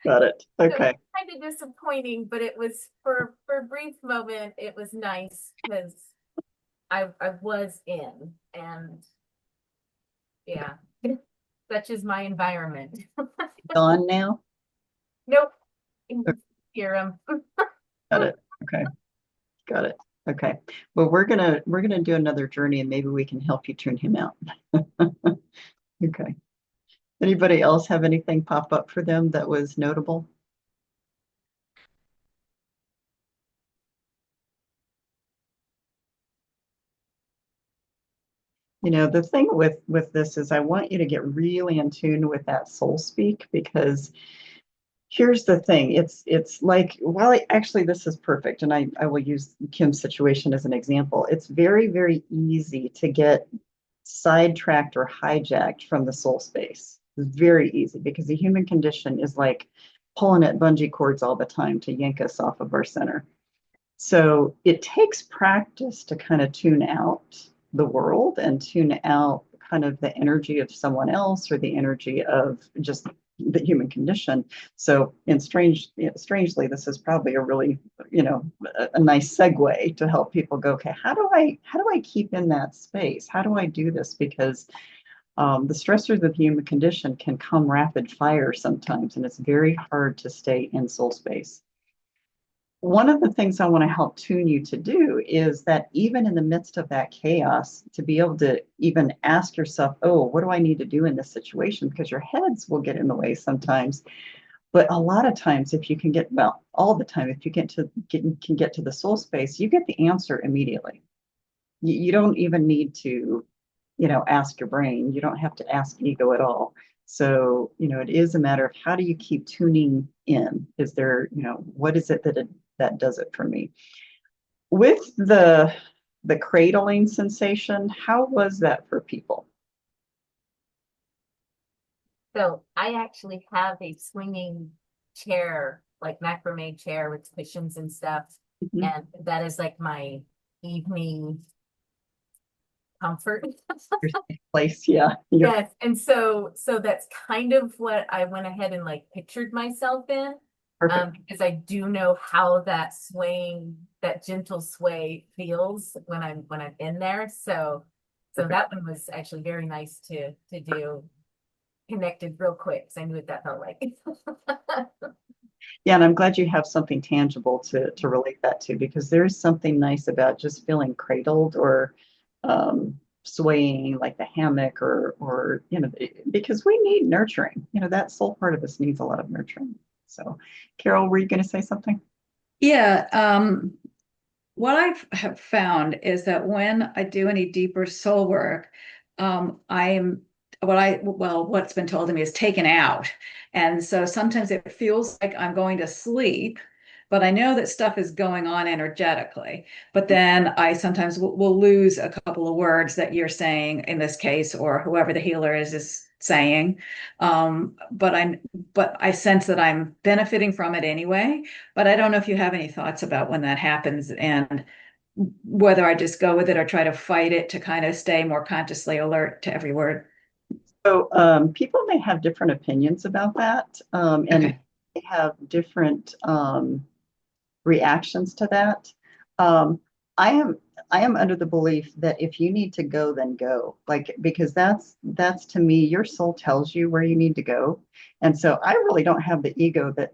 Got it. So Okay. it's kind of disappointing, but it was for a brief moment, it was nice because I was in, and yeah, such is my environment. Gone now? Nope, you can hear him. Got it. Okay. Got it. Okay. Well, we're gonna do another journey and maybe we can help you tune him out. Okay. Anybody else have anything pop up for them that was notable? You know, the thing with this is I want you to get really in tune with that soul speak, because here's the thing. It's like, well, actually this is perfect. And I will use Kim's situation as an example. It's very, very easy to get sidetracked or hijacked from the soul space. It's very easy because the human condition is like pulling at bungee cords all the time to yank us off of our center. So it takes practice to kind of tune out the world and tune out kind of the energy of someone else or the energy of just the human condition. So strangely, this is probably a really, a nice segue to help people go, okay, how do I keep in that space? How do I do this? Because the stressors of the human condition can come rapid fire sometimes, and it's very hard to stay in soul space. One of the things I want to help tune you to do is that even in the midst of that chaos, to be able to even ask yourself, oh, what do I need to do in this situation? Because your heads will get in the way sometimes. But a lot of times, if you can get, well, all the time, if you can get to the soul space, you get the answer immediately. You don't even need to, ask your brain. You don't have to ask ego at all. So, it is a matter of how do you keep tuning in? Is there, what is it that does it for me? With the cradling sensation, how was that for people? So I actually have a swinging chair, like macrame chair with cushions and stuff. Mhm. And that is like my evening comfort. Your safe place, yeah. Yes. And so that's kind of what I went ahead and like pictured myself in. Perfect. Because I do know how that swaying, that gentle sway feels when I'm in there. So Perfect. that one was actually very nice to do. Connected real quick because I knew what that felt like. Yeah, and I'm glad you have something tangible to relate that to, because there's something nice about just feeling cradled or swaying like the hammock or because we need nurturing. That soul part of us needs a lot of nurturing. So, Carol, were you going to say something? Yeah, what I have found is that when I do any deeper soul work, I'm what's been told to me is taken out. And so sometimes it feels like I'm going to sleep, but I know that stuff is going on energetically. But then I sometimes will lose a couple of words that you're saying in this case, or whoever the healer is saying. But I sense that I'm benefiting from it anyway. But I don't know if you have any thoughts about when that happens and whether I just go with it or try to fight it to kind of stay more consciously alert to every word. So people may have different opinions about that, and Okay. they have different reactions to that. Um, I am I am under the belief that if you need to go, then go. Like, because that's to me, your soul tells you where you need to go. And so I really don't have the ego that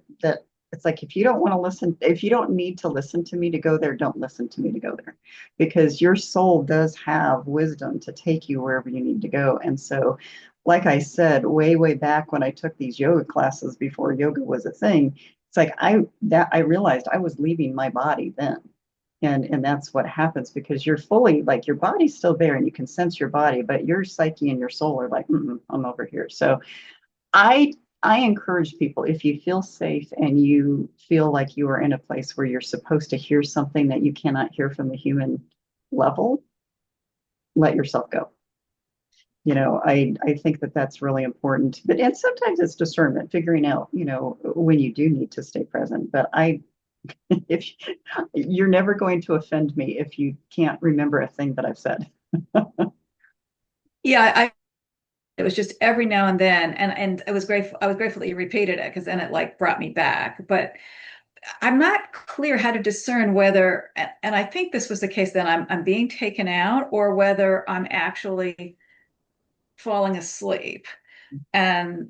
it's like, if you don't want to listen, if you don't need to listen to me to go there, don't listen to me to go there. Because your soul does have wisdom to take you wherever you need to go. And so, like I said, way back when I took these yoga classes before yoga was a thing, it's like I realized I was leaving my body then. And that's what happens, because you're fully, like, your body's still there and you can sense your body, but your psyche and your soul are like, I'm over here. So I I encourage people, if you feel safe and you feel like you are in a place where you're supposed to hear something that you cannot hear from the human level, let yourself go. I think that that's really important. But and sometimes it's discernment, figuring out, when you do need to stay present. But if you're never going to offend me if you can't remember a thing that I've said. Yeah, it was just every now and then, and I was grateful that you repeated it, because then it like brought me back. But I'm not clear how to discern whether, and I think this was the case, that I'm being taken out, or whether I'm actually falling asleep. And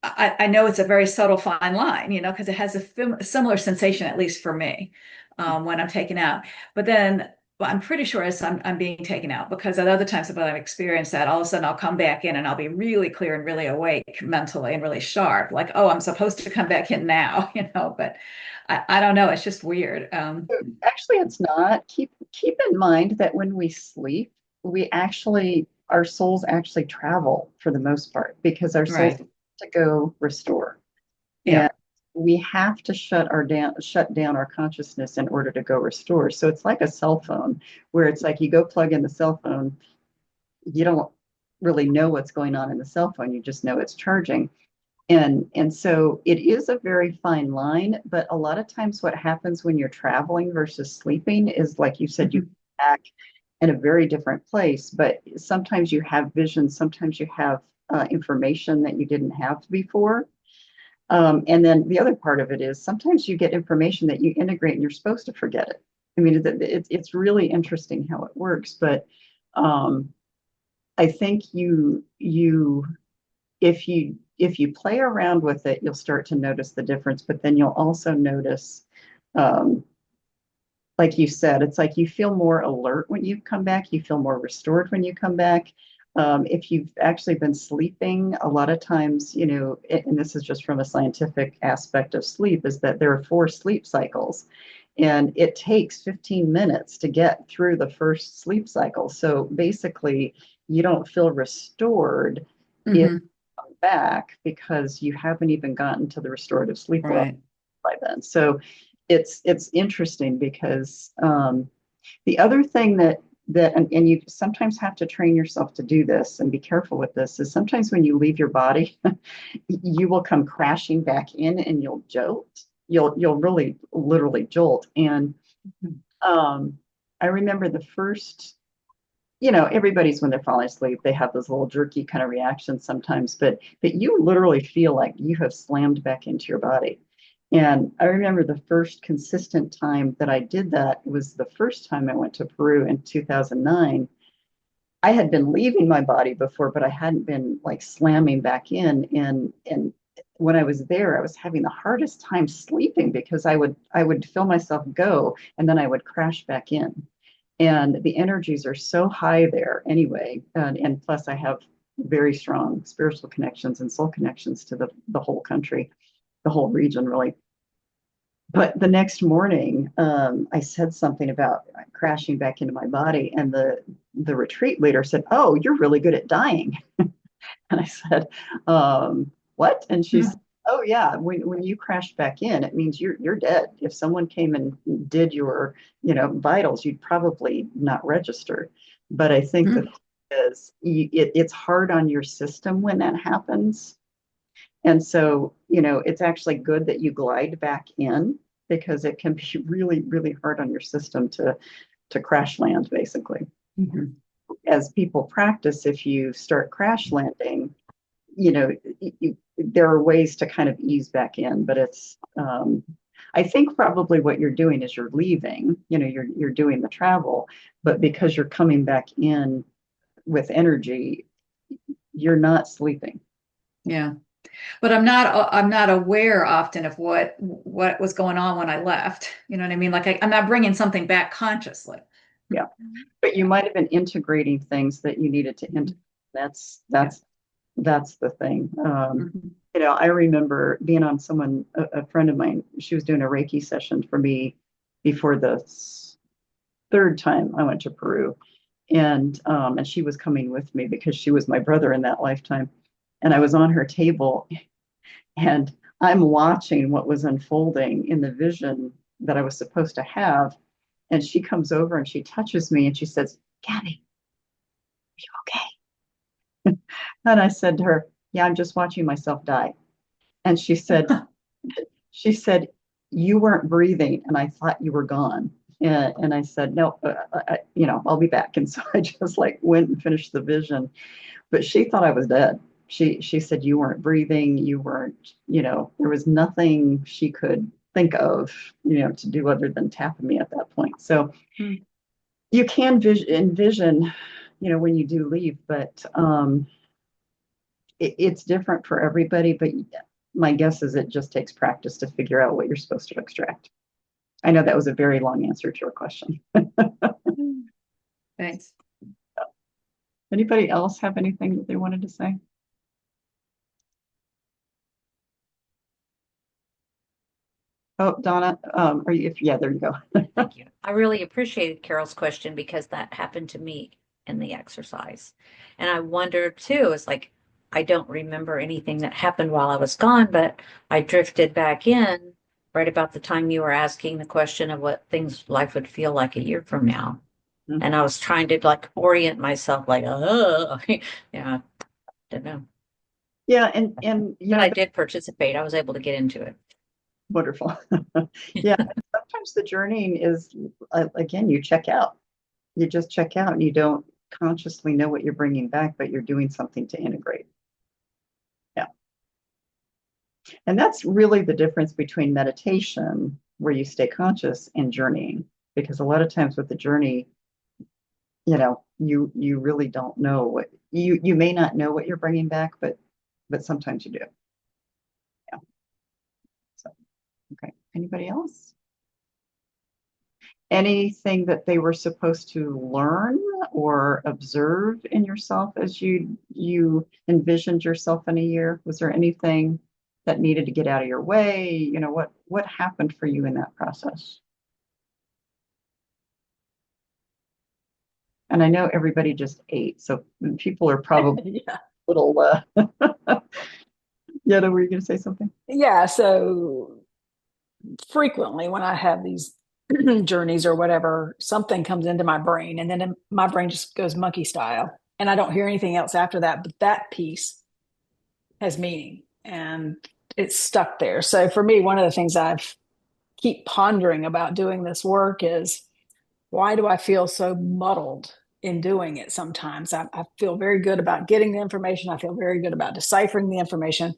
I know it's a very subtle fine line, because it has a similar sensation, at least for me, when I'm taken out. But then, well, I'm pretty sure as I'm being taken out, because at other times that I've experienced that, all of a sudden I'll come back in and I'll be really clear and really awake mentally and really sharp, like, oh, I'm supposed to come back in now, but I don't know. It's just weird. Actually, it's not. Keep in mind that when we sleep, our souls actually travel for the most part, because our souls Right. have to go restore. Yeah. And we have to shut down our consciousness in order to go restore. So it's like a cell phone, where it's like you go plug in the cell phone, you don't really know what's going on in the cell phone, you just know it's charging. And so it is a very fine line, but a lot of times what happens when you're traveling versus sleeping is, like you said, you Mhm. back in a very different place. But sometimes you have visions, sometimes you have information that you didn't have before. And then the other part of it is, sometimes you get information that you integrate and you're supposed to forget it. I mean, it's really interesting how it works. But um, I think if you play around with it, you'll start to notice the difference. But then you'll also notice, um, like you said, it's like you feel more alert when you come back. You feel more restored when you come back. If you've actually been sleeping, a lot of times, and this is just from a scientific aspect of sleep, is that there are 4 sleep cycles, and it takes 15 minutes to get through the first sleep cycle. So basically, you don't feel restored if Mhm. back, because you haven't even gotten to the restorative sleep level Right. by then. So it's interesting, because the other thing and you sometimes have to train yourself to do this and be careful with this, is sometimes when you leave your body, you will come crashing back in and you'll jolt. You'll really literally jolt. And um, I remember the first, everybody's, when they're falling asleep, they have those little jerky kind of reactions sometimes, but you literally feel like you have slammed back into your body. And I remember the first consistent time that I did that was the first time I went to Peru in 2009. I had been leaving my body before, but I hadn't been like slamming back in. And when I was there, I was having the hardest time sleeping, because I would feel myself go and then I would crash back in. And the energies are so high there anyway. And plus, I have very strong spiritual connections and soul connections to the whole country, the whole region, really. But the next morning, I said something about crashing back into my body, and the retreat leader said, "Oh, you're really good at dying." And I said, "What?" And she said, Mhm. "Oh yeah, when you crash back in, it means you're dead. If someone came and did your, vitals, you'd probably not register." But I think the Mhm. thing is, it's hard on your system when that happens. And so, it's actually good that you glide back in, because it can be really, really hard on your system to crash land, basically. Mhm. As people practice, if you start crash landing, there are ways to kind of ease back in, but I think probably what you're doing is you're leaving, you're doing the travel, but because you're coming back in with energy, you're not sleeping. Yeah. But I'm not aware often of what was going on when I left. You know what I mean? Like I'm not bringing something back consciously. Yeah. But you might have been integrating things that you needed to integrate. That's the thing. I remember being on a friend of mine, she was doing a Reiki session for me before the third time I went to Peru. And she was coming with me because she was my brother in that lifetime. And I was on her table and I'm watching what was unfolding in the vision that I was supposed to have. And she comes over and she touches me and she says, "Kathy, are you okay?" And I said to her, "Yeah, I'm just watching myself die." And she said, "You weren't breathing and I thought you were gone." And I said, "No, I'll be back." And so I just like went and finished the vision, but she thought I was dead. She said, "You weren't breathing. You weren't, there was nothing she could think of, to do other than tapping me at that point." So you can envision, when you do leave, but it's different for everybody. But my guess is it just takes practice to figure out what you're supposed to extract. I know that was a very long answer to your question. Thanks. Anybody else have anything that they wanted to say? Oh, Donna, yeah, there you go. Thank you. I really appreciated Carol's question because that happened to me in the exercise. And I wonder too, it's like, I don't remember anything that happened while I was gone, but I drifted back in right about the time you were asking the question of what life would feel like a year from now. And I was trying to like orient myself like, yeah, don't know. Yeah, and but I did participate. I was able to get into it. Wonderful. Yeah, sometimes the journeying is, again, you check out. You just check out and you don't consciously know what you're bringing back, but you're doing something to integrate. Yeah. And that's really the difference between meditation, where you stay conscious, and journeying. Because a lot of times with the journey, you really don't know what you may not know what you're bringing back, but sometimes you do. Yeah. So, okay. Anybody else? Anything that they were supposed to learn or observe in yourself as you envisioned yourself in a year? Was there anything that needed to get out of your way? What happened for you in that process? And I know everybody just ate, so people are probably Yeah. a little Yetta, were you going to say something? Yeah. So frequently when I have these journeys or whatever, something comes into my brain and then my brain just goes monkey style and I don't hear anything else after that. But that piece has meaning and it's stuck there. So for me, one of the things I've keep pondering about doing this work is, why do I feel so muddled in doing it sometimes? I feel very good about getting the information. I feel very good about deciphering the information.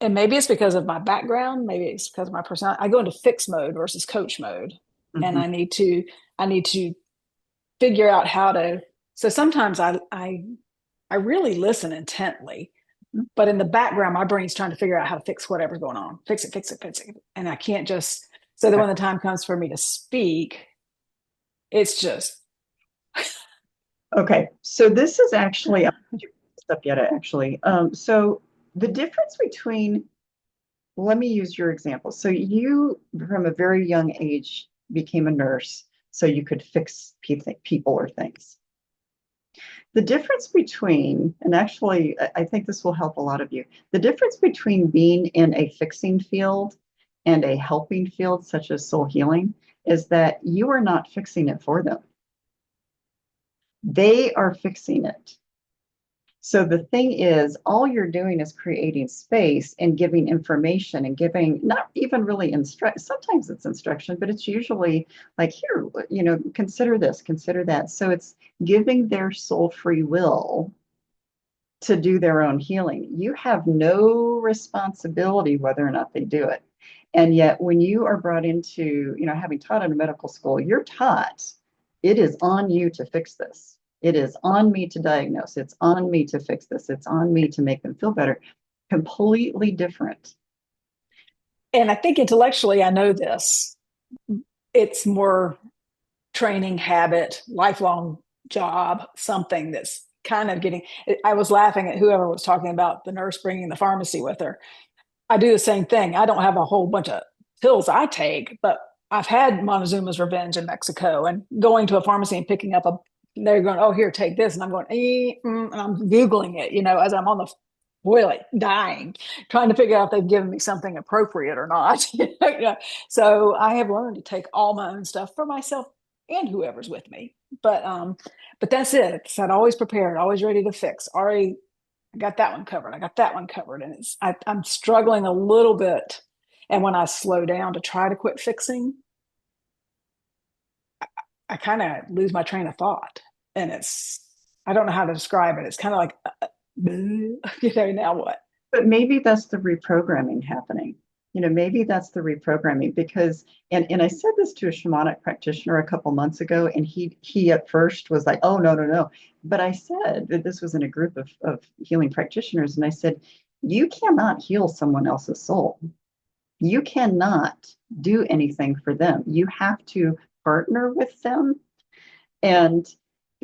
And maybe it's because of my background, maybe it's because of my personality. I go into fix mode versus coach mode. Mm-hmm. And I need to figure out how to. So sometimes I really listen intently, but in the background, my brain's trying to figure out how to fix whatever's going on. Fix it, fix it, fix it. And I can't just, so that when the time comes for me to speak, it's just. Okay. So this is actually, stuff yet, actually. So the difference between, let me use your example. So you, from a very young age, became a nurse so you could fix people or things. The difference between, and actually, I think this will help a lot of you, the difference between being in a fixing field and a helping field, such as soul healing, is that you are not fixing it for them. They are fixing it. So the thing is, all you're doing is creating space and giving information and giving, not even really sometimes it's instruction, but it's usually like, here, consider this, consider that. So it's giving their soul free will to do their own healing. You have no responsibility whether or not they do it. And yet when you are brought into, having taught in a medical school, you're taught it is on you to fix this. It is on me to diagnose. It's on me to fix this. It's on me to make them feel better. Completely different. And I think intellectually, I know this. It's more training, habit, lifelong job, something that's kind of getting. I was laughing at whoever was talking about the nurse bringing the pharmacy with her. I do the same thing. I don't have a whole bunch of pills I take, but I've had Montezuma's Revenge in Mexico, and going to a pharmacy and picking up they're going, oh, here, take this. And I'm going, and I'm Googling it, as I'm on the toilet, dying, trying to figure out if they've given me something appropriate or not. So I have learned to take all my own stuff for myself and whoever's with me. But that's it. It's not always prepared, always ready to fix. Already I got that one covered. I got that one covered. And I'm struggling a little bit. And when I slow down to try to quit fixing, I kind of lose my train of thought. And I don't know how to describe it. It's kind of like, now what? But maybe that's the reprogramming happening. Maybe that's the reprogramming because, and I said this to a shamanic practitioner a couple months ago, and he at first was like, oh, no, no, no. But I said that this was in a group of healing practitioners, and I said, you cannot heal someone else's soul. You cannot do anything for them. You have to partner with them. And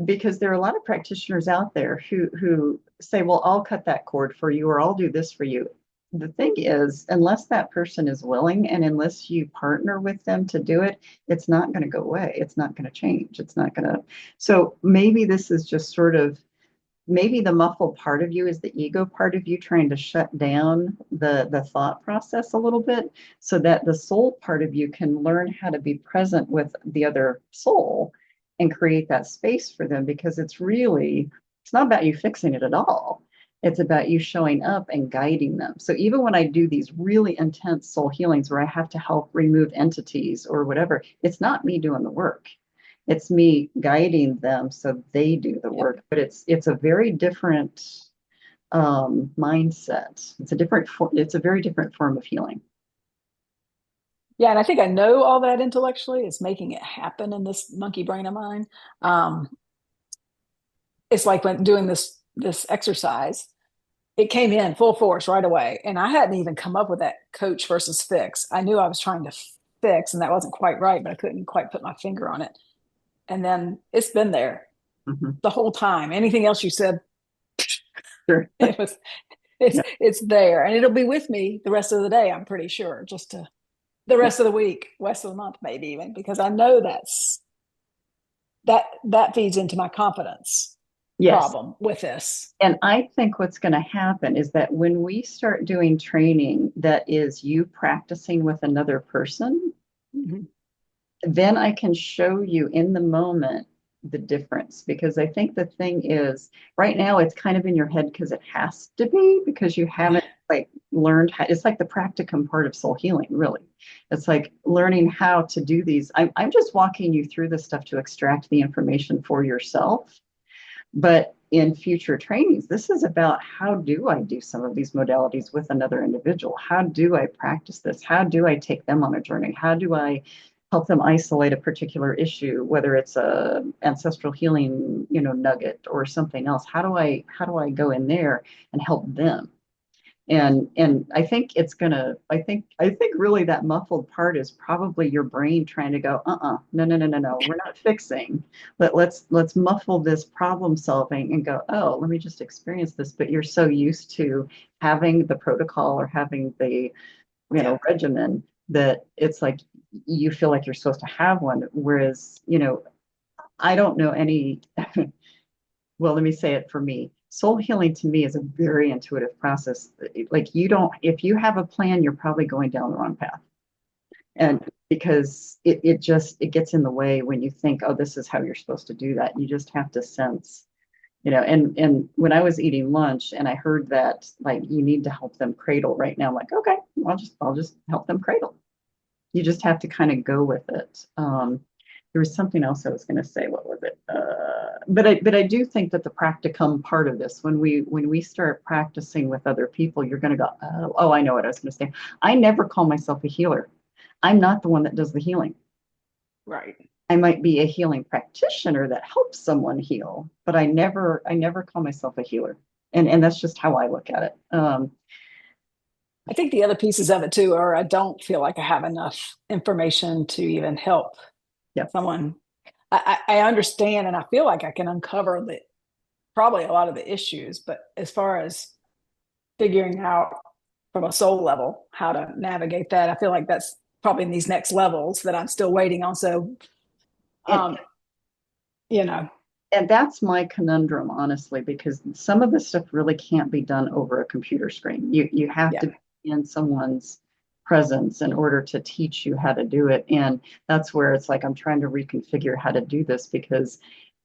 because there are a lot of practitioners out there who say, well, I'll cut that cord for you, or I'll do this for you. The thing is, unless that person is willing and unless you partner with them to do it, it's not going to go away. It's not going to change. It's not going to. So maybe this is just sort of, maybe the muffled part of you is the ego part of you trying to shut down the thought process a little bit so that the soul part of you can learn how to be present with the other soul and create that space for them, because it's not about you fixing it at all. It's about you showing up and guiding them. So even when I do these really intense soul healings where I have to help remove entities or whatever, it's not me doing the work. It's me guiding them so they do the work. But it's a very different mindset. It's a very different form of healing. Yeah, and I think I know all that intellectually. It's making it happen in this monkey brain of mine. It's like when doing this exercise, it came in full force right away. And I hadn't even come up with that coach versus fix. I knew I was trying to fix, and that wasn't quite right, but I couldn't quite put my finger on it. And then it's been there the whole time. Anything else you said, sure. It's there, and it'll be with me the rest of the day, I'm pretty sure, just to the rest of the week, rest of the month, maybe even, because I know that feeds into my confidence problem with this. And I think what's going to happen is that when we start doing training that is you practicing with another person, then I can show you in the moment the difference. Because I think the thing is, right now it's kind of in your head because it has to be, because you haven't learned how. It's like the practicum part of soul healing, really. It's like learning how to do these. I'm just walking you through this stuff to extract the information for yourself. But in future trainings, this is about how do I do some of these modalities with another individual? How do I practice this? How do I take them on a journey? How do I help them isolate a particular issue, whether it's a ancestral healing, nugget or something else? How do I go in there and help them? And I think I think really that muffled part is probably your brain trying to go, no, we're not fixing, but let's muffle this problem solving and go, oh, let me just experience this. But you're so used to having the protocol or having the, regimen that it's like, you feel like you're supposed to have one. Whereas, I don't know any, well, let me say it for me. Soul healing to me is a very intuitive process. Like if you have a plan, you're probably going down the wrong path. And because it gets in the way when you think, oh, this is how you're supposed to do that. You just have to sense, and when I was eating lunch and I heard that, like, you need to help them cradle right now, I'm like, okay, I'll just help them cradle. You just have to kind of go with it. There was something else I was going to say. What was it? but I do think that the practicum part of this, when we start practicing with other people, you're going to go, oh, I know what I was going to say. I never call myself a healer. I'm not the one that does the healing. Right. I might be a healing practitioner that helps someone heal, but I never call myself a healer. And that's just how I look at it. I think the other pieces of it too are I don't feel like I have enough information to even help Yeah. someone. I understand and I feel like I can uncover probably a lot of the issues, but as far as figuring out from a soul level how to navigate that, I feel like that's probably in these next levels that I'm still waiting on. So, And, you know, and that's my conundrum, honestly, because some of this stuff really can't be done over a computer screen. You have yeah. to be in someone's presence in order to teach you how to do it. And that's where it's like I'm trying to reconfigure how to do this, because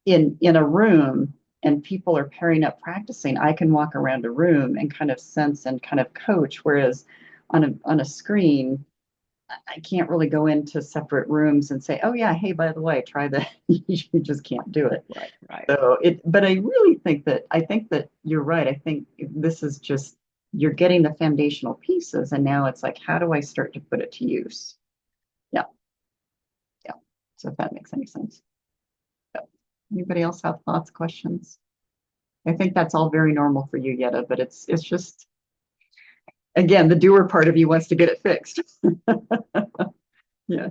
in a room and people are pairing up practicing, I can walk around a room and kind of sense and kind of coach, whereas on a screen, I can't really go into separate rooms and say, oh yeah, hey, by the way, try that. You just can't do it. Right. So but I really think that you're right. I think this is just, you're getting the foundational pieces, and now it's like, how do I start to put it to use? Yeah. Yeah. So if that makes any sense. Yeah. Anybody else have thoughts, questions? I think that's all very normal for you, Yetta, but it's just, again, the doer part of you wants to get it fixed. Yeah.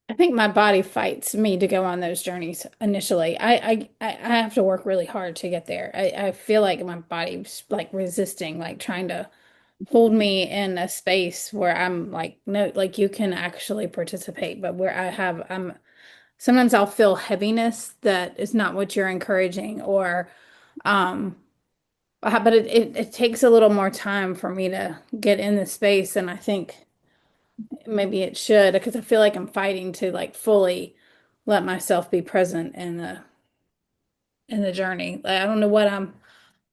I think my body fights me to go on those journeys initially. I have to work really hard to get there. I feel like my body's like resisting, like trying to hold me in a space where I'm like, no, like you can actually participate, but where I'm sometimes I'll feel heaviness that is not what you're encouraging, or um but it takes a little more time for me to get in the space, and I think maybe it should, because I feel like I'm fighting to like fully let myself be present in the journey. Like, I don't know what I'm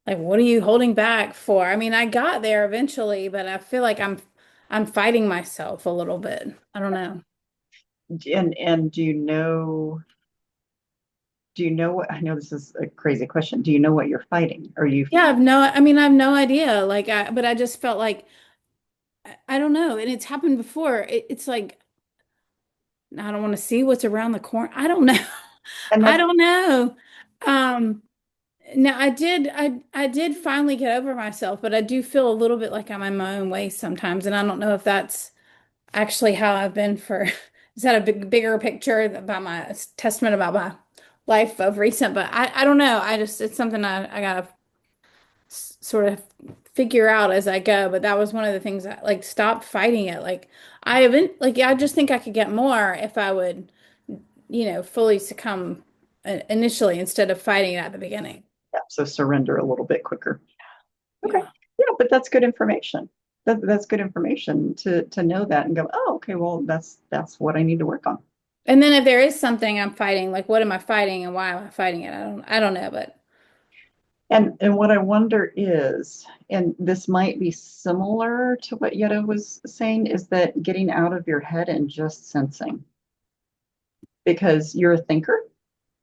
like, what are you holding back for? I mean, I got there eventually, but I feel like I'm fighting myself a little bit. I don't know. And do you know what, I know this is a crazy question. Do you know what you're fighting? Are you, Yeah, I mean, I have no idea. Like, but I just felt like, I don't know. And it's happened before. It's like, I don't want to see what's around the corner. I don't know. and I that, don't know. Um, Now I did finally get over myself, but I do feel a little bit like I'm in my own way sometimes, and I don't know if that's actually how I've been for is that a bigger picture about my testament about my life of recent, but I don't know. I just it's something I gotta sort of figure out as I go, but that was one of the things that like stop fighting it. Like I haven't like I just think I could get more if I would, fully succumb initially instead of fighting it at the beginning. yeah, so surrender a little bit quicker. Okay. Yeah. Yeah, but that's good information. That's good information to know that and go, oh, okay, well, that's what I need to work on. And then if there is something I'm fighting, like what am I fighting and why am I fighting it? I don't know, but And what I wonder is, and this might be similar to what Yetta was saying, is that getting out of your head and just sensing, because you're a thinker.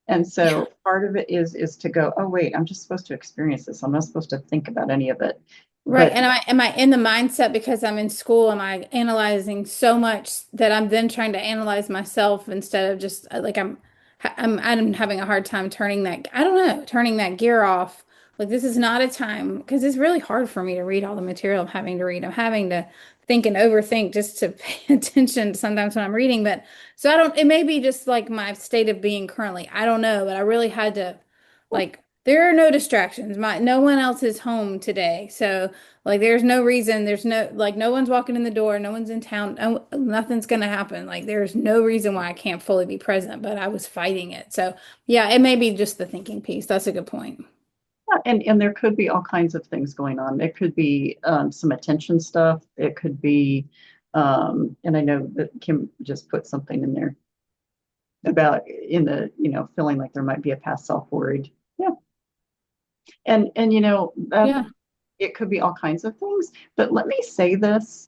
And so yeah. part of it is to go, oh wait, I'm just supposed to experience this. I'm not supposed to think about any of it. Right. But And am I in the mindset because I'm in school? Am I analyzing so much that I'm then trying to analyze myself instead of just like I'm having a hard time turning that I don't know, turning that gear off. Like this is not a time because it's really hard for me to read all the material I'm having to read. I'm having to think and overthink just to pay attention sometimes when I'm reading. But so I don't, it may be just like my state of being currently. I don't know, but I really had to like there are no distractions. No one else is home today. So like there's no reason, there's no like no one's walking in the door, no one's in town, nothing's gonna happen. Like there's no reason why I can't fully be present, but I was fighting it. So yeah, it may be just the thinking piece. That's a good point. and there could be all kinds of things going on. It could be some attention stuff. It could be, and I know that Kim just put something in there about in the, feeling like there might be a past self worried. Yeah. And Yeah. it could be all kinds of things. But let me say this.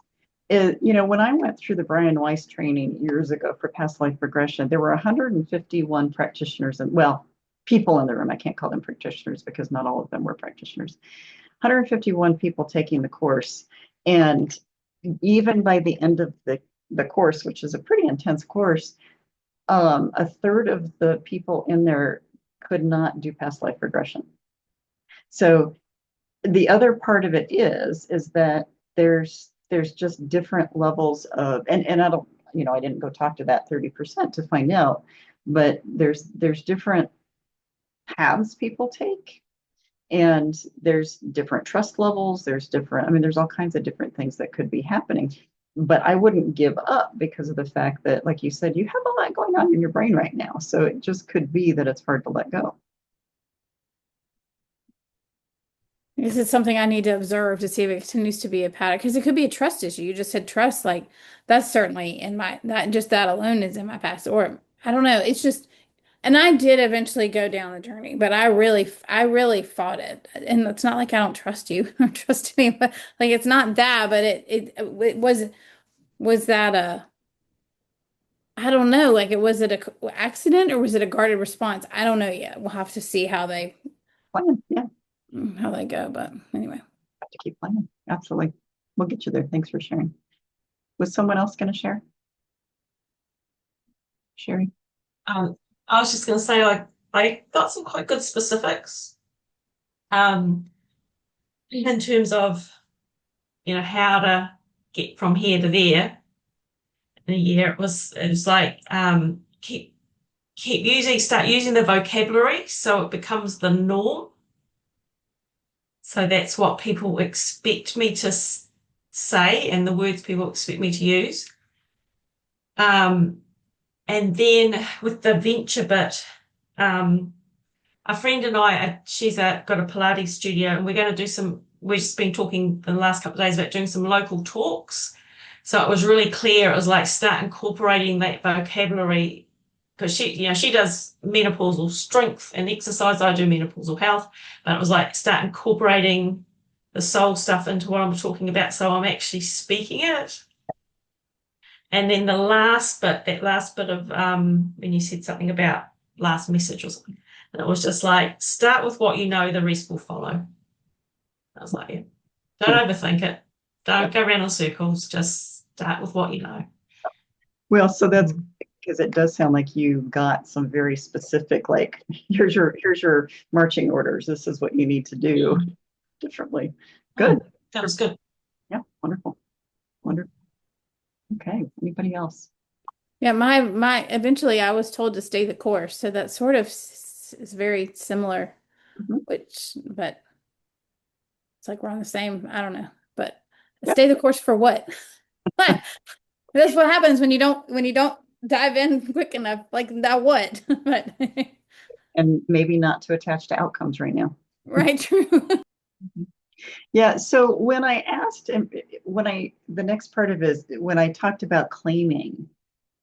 When I went through the Brian Weiss training years ago for past life regression, there were 151 practitioners, and well, people in the room. I can't call them practitioners because not all of them were practitioners. 151 people taking the course. And even by the end of the course, which is a pretty intense course, a third of the people in there could not do past life regression. So the other part of it is that there's just different levels of, and I don't, I didn't go talk to that 30% to find out, but there's different paths people take, and there's different trust levels. There's all kinds of different things that could be happening. But I wouldn't give up because of the fact that, like you said, you have a lot going on in your brain right now. So it just could be that it's hard to let go. Is it something I need to observe to see if it continues to be a pattern? Because it could be a trust issue. You just said trust, like that's certainly in my, that alone is in my past. Or I don't know. It's just, and I did eventually go down the journey, but I really fought it. And it's not like I don't trust you or trust me, but like it's not that, but it was that I don't know, like was it a accident or was it a guarded response? I don't know yet. We'll have to see how they go, but anyway. Have to keep playing. Absolutely. We'll get you there. Thanks for sharing. Was someone else going to share? Sherry? I was just going to say I got some quite good specifics in terms of how to get from here to there in a year. It was like start using the vocabulary so it becomes the norm. So that's what people expect me to say and the words people expect me to use. And then with the venture bit, a friend and I, she's got a Pilates studio, and we're going to do we've just been talking the last couple of days about doing some local talks. So it was really clear. It was like start incorporating that vocabulary because she does menopausal strength and exercise. I do menopausal health, but it was like start incorporating the soul stuff into what I'm talking about. So I'm actually speaking it. And then that last bit of when you said something about last message or something, and it was just like start with what you know, the rest will follow. I was like, yeah, don't overthink it, don't go around in circles, just start with what you know. Well, so that's because it does sound like you got some very specific, like here's your marching orders. This is what you need to do differently. Good. That was good. Yeah, wonderful. Okay, anybody else? Yeah, my eventually I was told to stay the course, so that sort of is very similar, but it's like we're on the same, I don't know, but stay the course for what? That's what happens when you don't dive in quick enough. Like now what? But and maybe not too attached to outcomes right now. Right, true. Yeah, so when I asked, the next part of it is when I talked about claiming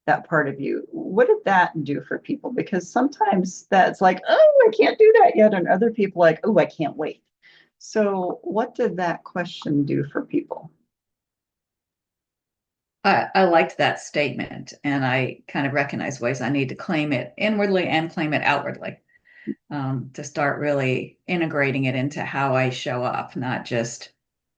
that part of you, what did that do for people? Because sometimes that's like, oh, I can't do that yet. And other people like, oh, I can't wait. So what did that question do for people? I liked that statement, and I kind of recognize ways I need to claim it inwardly and claim it outwardly, to start really integrating it into how I show up, not just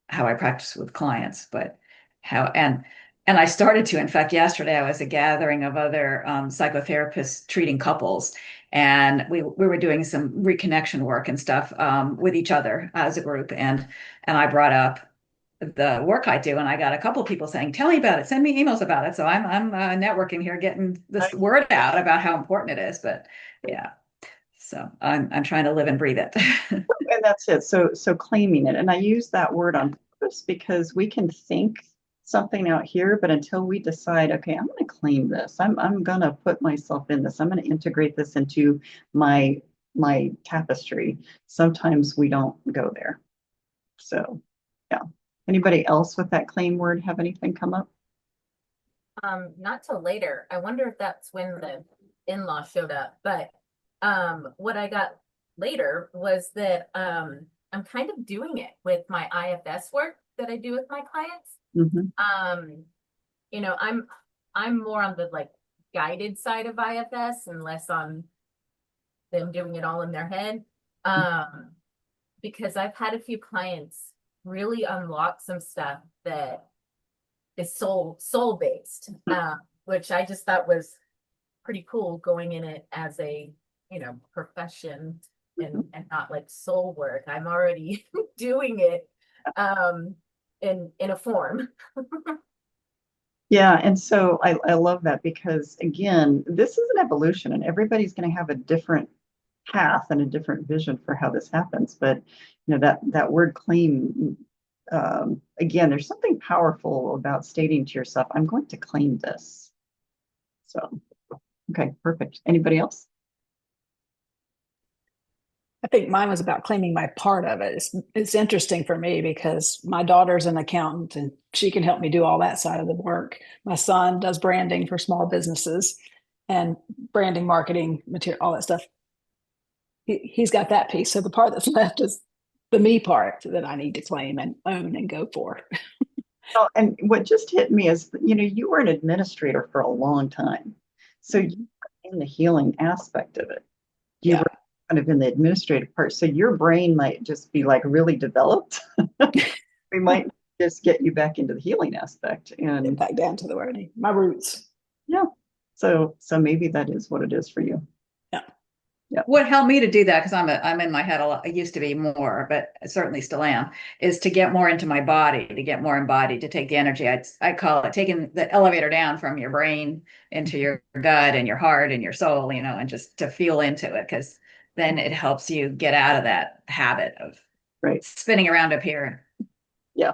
how I practice with clients, but how, and I started to, in fact, yesterday I was at a gathering of other psychotherapists treating couples, and we were doing some reconnection work and stuff with each other as a group, and I brought up the work I do, and I got a couple of people saying, "Tell me about it. Send me emails about it." So I'm networking here, getting this word out about how important it is. But yeah, so I'm trying to live and breathe it. And that's it. So claiming it, and I use that word on purpose because we can think something out here, but until we decide, okay, I'm going to claim this. I'm going to put myself in this. I'm going to integrate this into my tapestry. Sometimes we don't go there. So yeah. Anybody else with that claim word have anything come up? Not till later. I wonder if that's when the in-law showed up. But what I got later was that I'm kind of doing it with my IFS work that I do with my clients. I'm more on the like guided side of IFS and less on them doing it all in their head. Because I've had a few clients really unlock some stuff that is soul based, which I just thought was pretty cool, going in it as a, profession, and not like soul work. I'm already doing it in a form. Yeah, and so I love that because again, this is an evolution and everybody's going to have a different path and a different vision for how this happens. But that word claim, again, there's something powerful about stating to yourself, I'm going to claim this. So, okay, perfect. Anybody else? I think mine was about claiming my part of it. It's interesting for me because my daughter's an accountant and she can help me do all that side of the work. My son does branding for small businesses and branding, marketing, material, all that stuff. He's got that piece. So the part that's left is the me part that I need to claim and own and go for. Well, and what just hit me is, you were an administrator for a long time. So you were in the healing aspect of it. You were kind of in the administrative part. So your brain might just be like really developed. We might just get you back into the healing aspect and get back down to the wording, my roots. Yeah. So maybe that is what it is for you. Yeah. Yeah. What helped me to do that, because I'm in my head a lot, I used to be more, but I certainly still am, is to get more into my body, to get more embodied, to take the energy. I call it taking the elevator down from your brain into your gut and your heart and your soul, and just to feel into it, because then it helps you get out of that habit of spinning around up here. Yeah.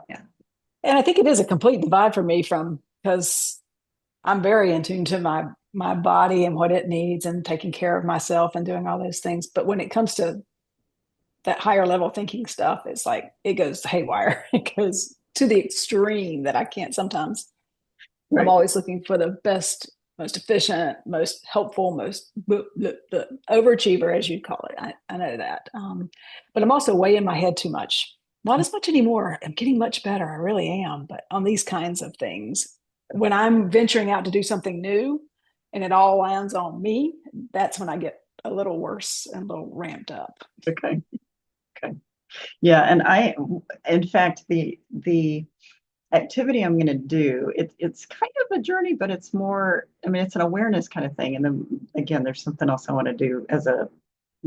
And I think it is a complete divide for me because I'm very in tune to my body and what it needs and taking care of myself and doing all those things. But when it comes to that higher level thinking stuff, it's like it goes haywire. It goes to the extreme that I can't sometimes. I'm always looking for the best, most efficient, most helpful, most the overachiever, as you'd call it. I know that. But I'm also way in my head too much. Not as much anymore. I'm getting much better. I really am. But on these kinds of things, when I'm venturing out to do something new and it all lands on me, that's when I get a little worse and a little ramped up. Okay. Yeah. And in fact, the activity I'm going to do, it's kind of a journey, but it's more, it's an awareness kind of thing. And then again, there's something else I want to do as a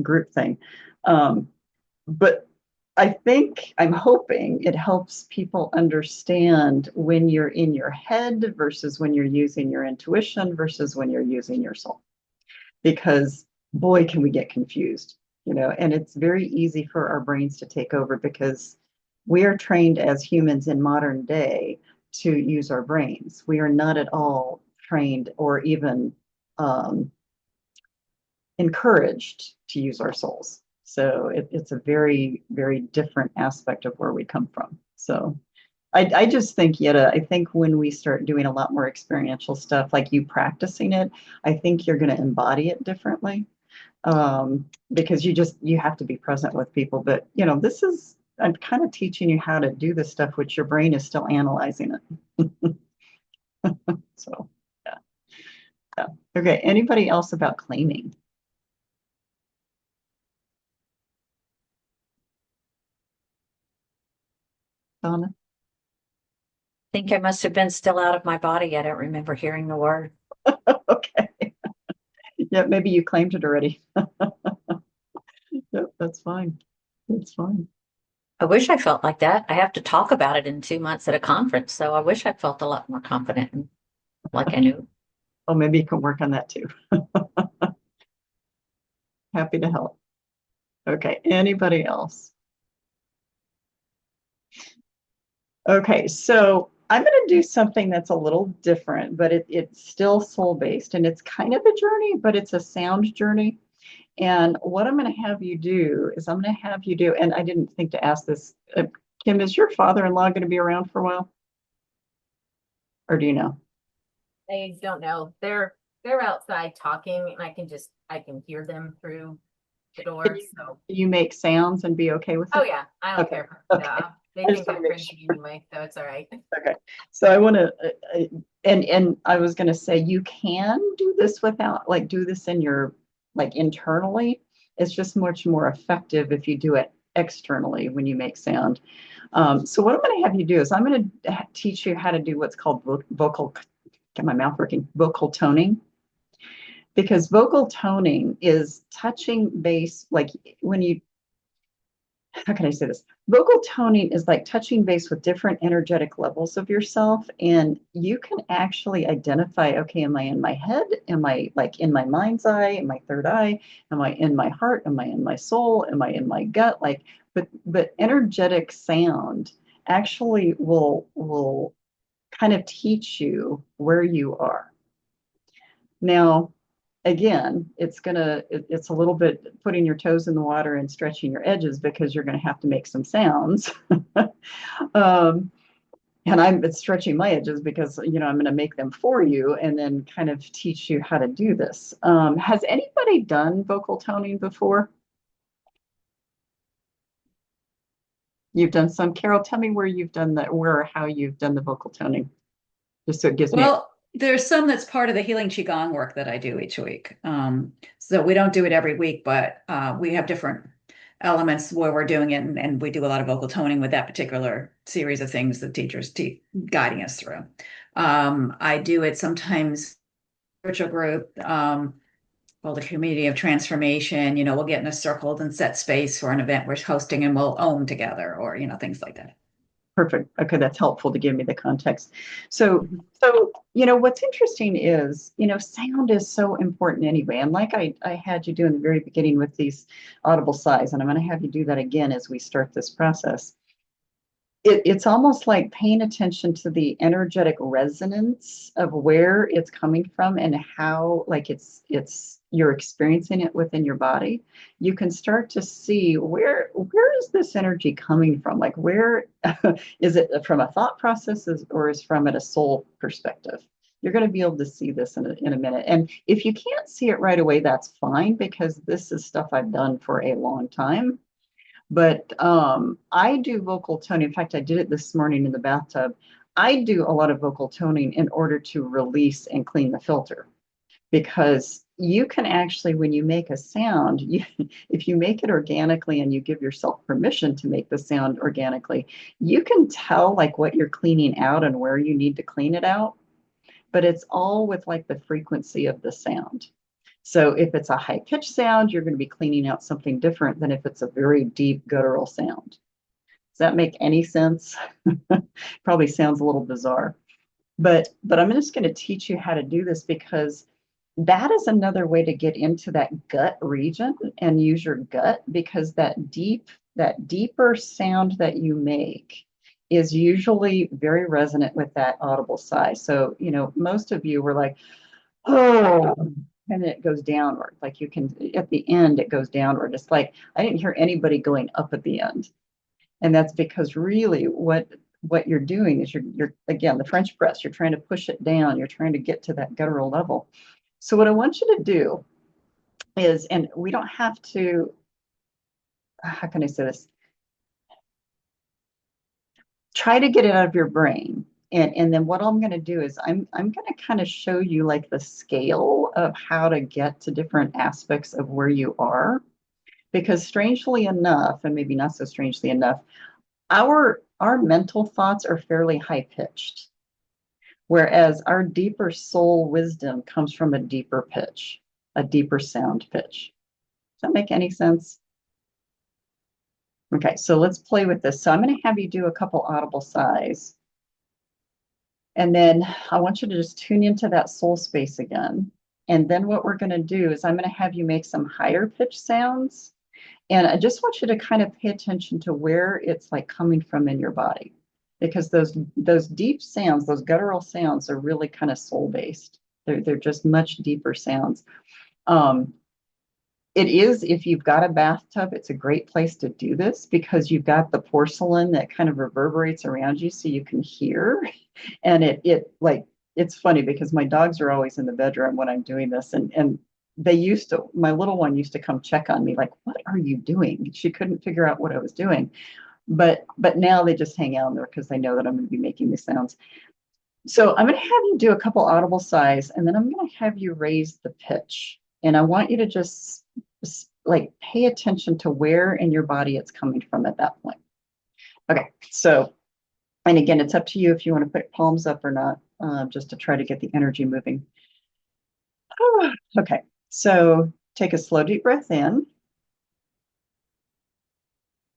group thing. But I'm hoping it helps people understand when you're in your head versus when you're using your intuition versus when you're using your soul. Because boy, can we get confused, and it's very easy for our brains to take over because we are trained as humans in modern day to use our brains. We are not at all trained or even encouraged to use our souls. So it's a very, very different aspect of where we come from. So I just think, Yetta, I think when we start doing a lot more experiential stuff, like you practicing it, I think you're going to embody it differently, because you have to be present with people. But, I'm kind of teaching you how to do this stuff, which your brain is still analyzing it. So, yeah. Okay. Anybody else about claiming? Donna? I think I must have been still out of my body. I don't remember hearing the word. Okay. Yeah, maybe you claimed it already. Yep, that's fine. That's fine. I wish I felt like that. I have to talk about it in 2 months at a conference, so I wish I felt a lot more confident and like I knew. Oh, maybe you can work on that too. Happy to help. Okay, anybody else? Okay, so I'm going to do something that's a little different, but it's still soul-based, and it's kind of a journey, but it's a sound journey. And what I'm going to have you do is and I didn't think to ask this, Kim, is your father-in-law going to be around for a while? Or do you know? I don't know. They're outside talking, and I can hear them through the door. So do you make sounds and be okay with it? Oh yeah, I don't care. Okay. No, they think I'm crazy anyway, so it's all right. Okay. So I want to, and I was going to say, you can do this without, do this in your, internally, It's just much more effective if you do it externally when you make sound. So what I'm going to have you do is I'm going to teach you how to do what's called vocal, get my mouth working, vocal toning. Because vocal toning is touching base, like when you, how can I say this? Vocal toning is like touching base with different energetic levels of yourself. And you can actually identify, okay, am I in my head? Am I like in my mind's eye? In my third eye? Am I in my heart? Am I in my soul? Am I in my gut? Like, but energetic sound actually will kind of teach you where you are. Now, again, it's a little bit putting your toes in the water and stretching your edges because you're going to have to make some sounds. um, and I'm stretching my edges because, I'm going to make them for you and then kind of teach you how to do this. Has anybody done vocal toning before? You've done some. Carol, tell me where you've done that, where or how you've done the vocal toning, just so it gives me. Well, there's some that's part of the healing qigong work that I do each week. So we don't do it every week, but we have different elements where we're doing it, and we do a lot of vocal toning with that particular series of things the teachers guiding us through. I do it sometimes spiritual group called a community of transformation. We'll get in a circle and set space for an event we're hosting, and we'll own together, or things like that. Perfect. Okay, that's helpful to give me the context. So, Mhm. what's interesting is, sound is so important anyway. And like I had you do in the very beginning with these audible sighs, and I'm going to have you do that again as we start this process. It's almost like paying attention to the energetic resonance of where it's coming from and how, like, you're experiencing it within your body. You can start to see where is this energy coming from? Like, where is it from a thought process or is from a soul perspective? You're going to be able to see this in a minute. And if you can't see it right away, that's fine, because this is stuff I've done for a long time. But I do vocal toning. In fact, I did it this morning in the bathtub. I do a lot of vocal toning in order to release and clean the filter, because you can actually, when you make a sound, if you make it organically and you give yourself permission to make the sound organically, you can tell like what you're cleaning out and where you need to clean it out. But it's all with like the frequency of the sound. So if it's a high pitched sound, you're going to be cleaning out something different than if it's a very deep guttural sound. Does that make any sense? Probably sounds a little bizarre, but I'm just going to teach you how to do this, because that is another way to get into that gut region and use your gut, because that deeper sound that you make is usually very resonant with that audible sigh. So, most of you were like, oh, and then it goes downward. Like you can, at the end, it goes downward. It's like, I didn't hear anybody going up at the end. And that's because really what you're doing is you're again, the French press, you're trying to push it down. You're trying to get to that guttural level. So what I want you to do is, and we don't have to, how can I say this? Try to get it out of your brain. And then what I'm going to do is I'm going to kind of show you like the scale of how to get to different aspects of where you are. Because strangely enough, and maybe not so strangely enough, our mental thoughts are fairly high pitched, whereas our deeper soul wisdom comes from a deeper pitch, a deeper sound pitch. Does that make any sense? Okay, so let's play with this. So I'm going to have you do a couple audible sighs. And then I want you to just tune into that soul space again. And then what we're going to do is I'm going to have you make some higher pitch sounds. And I just want you to kind of pay attention to where it's like coming from in your body, because those deep sounds, those guttural sounds, are really kind of soul based. They're just much deeper sounds. It is, if you've got a bathtub, it's a great place to do this, because you've got the porcelain that kind of reverberates around you so you can hear. And it's funny because my dogs are always in the bedroom when I'm doing this, and my little one used to come check on me like, what are you doing? She couldn't figure out what I was doing. But now they just hang out there because they know that I'm going to be making these sounds. So I'm going to have you do a couple audible sighs, and then I'm going to have you raise the pitch. And I want you to just like pay attention to where in your body it's coming from at that point. Okay, so, and again, it's up to you if you want to put palms up or not, just to try to get the energy moving. Okay, so take a slow, deep breath in.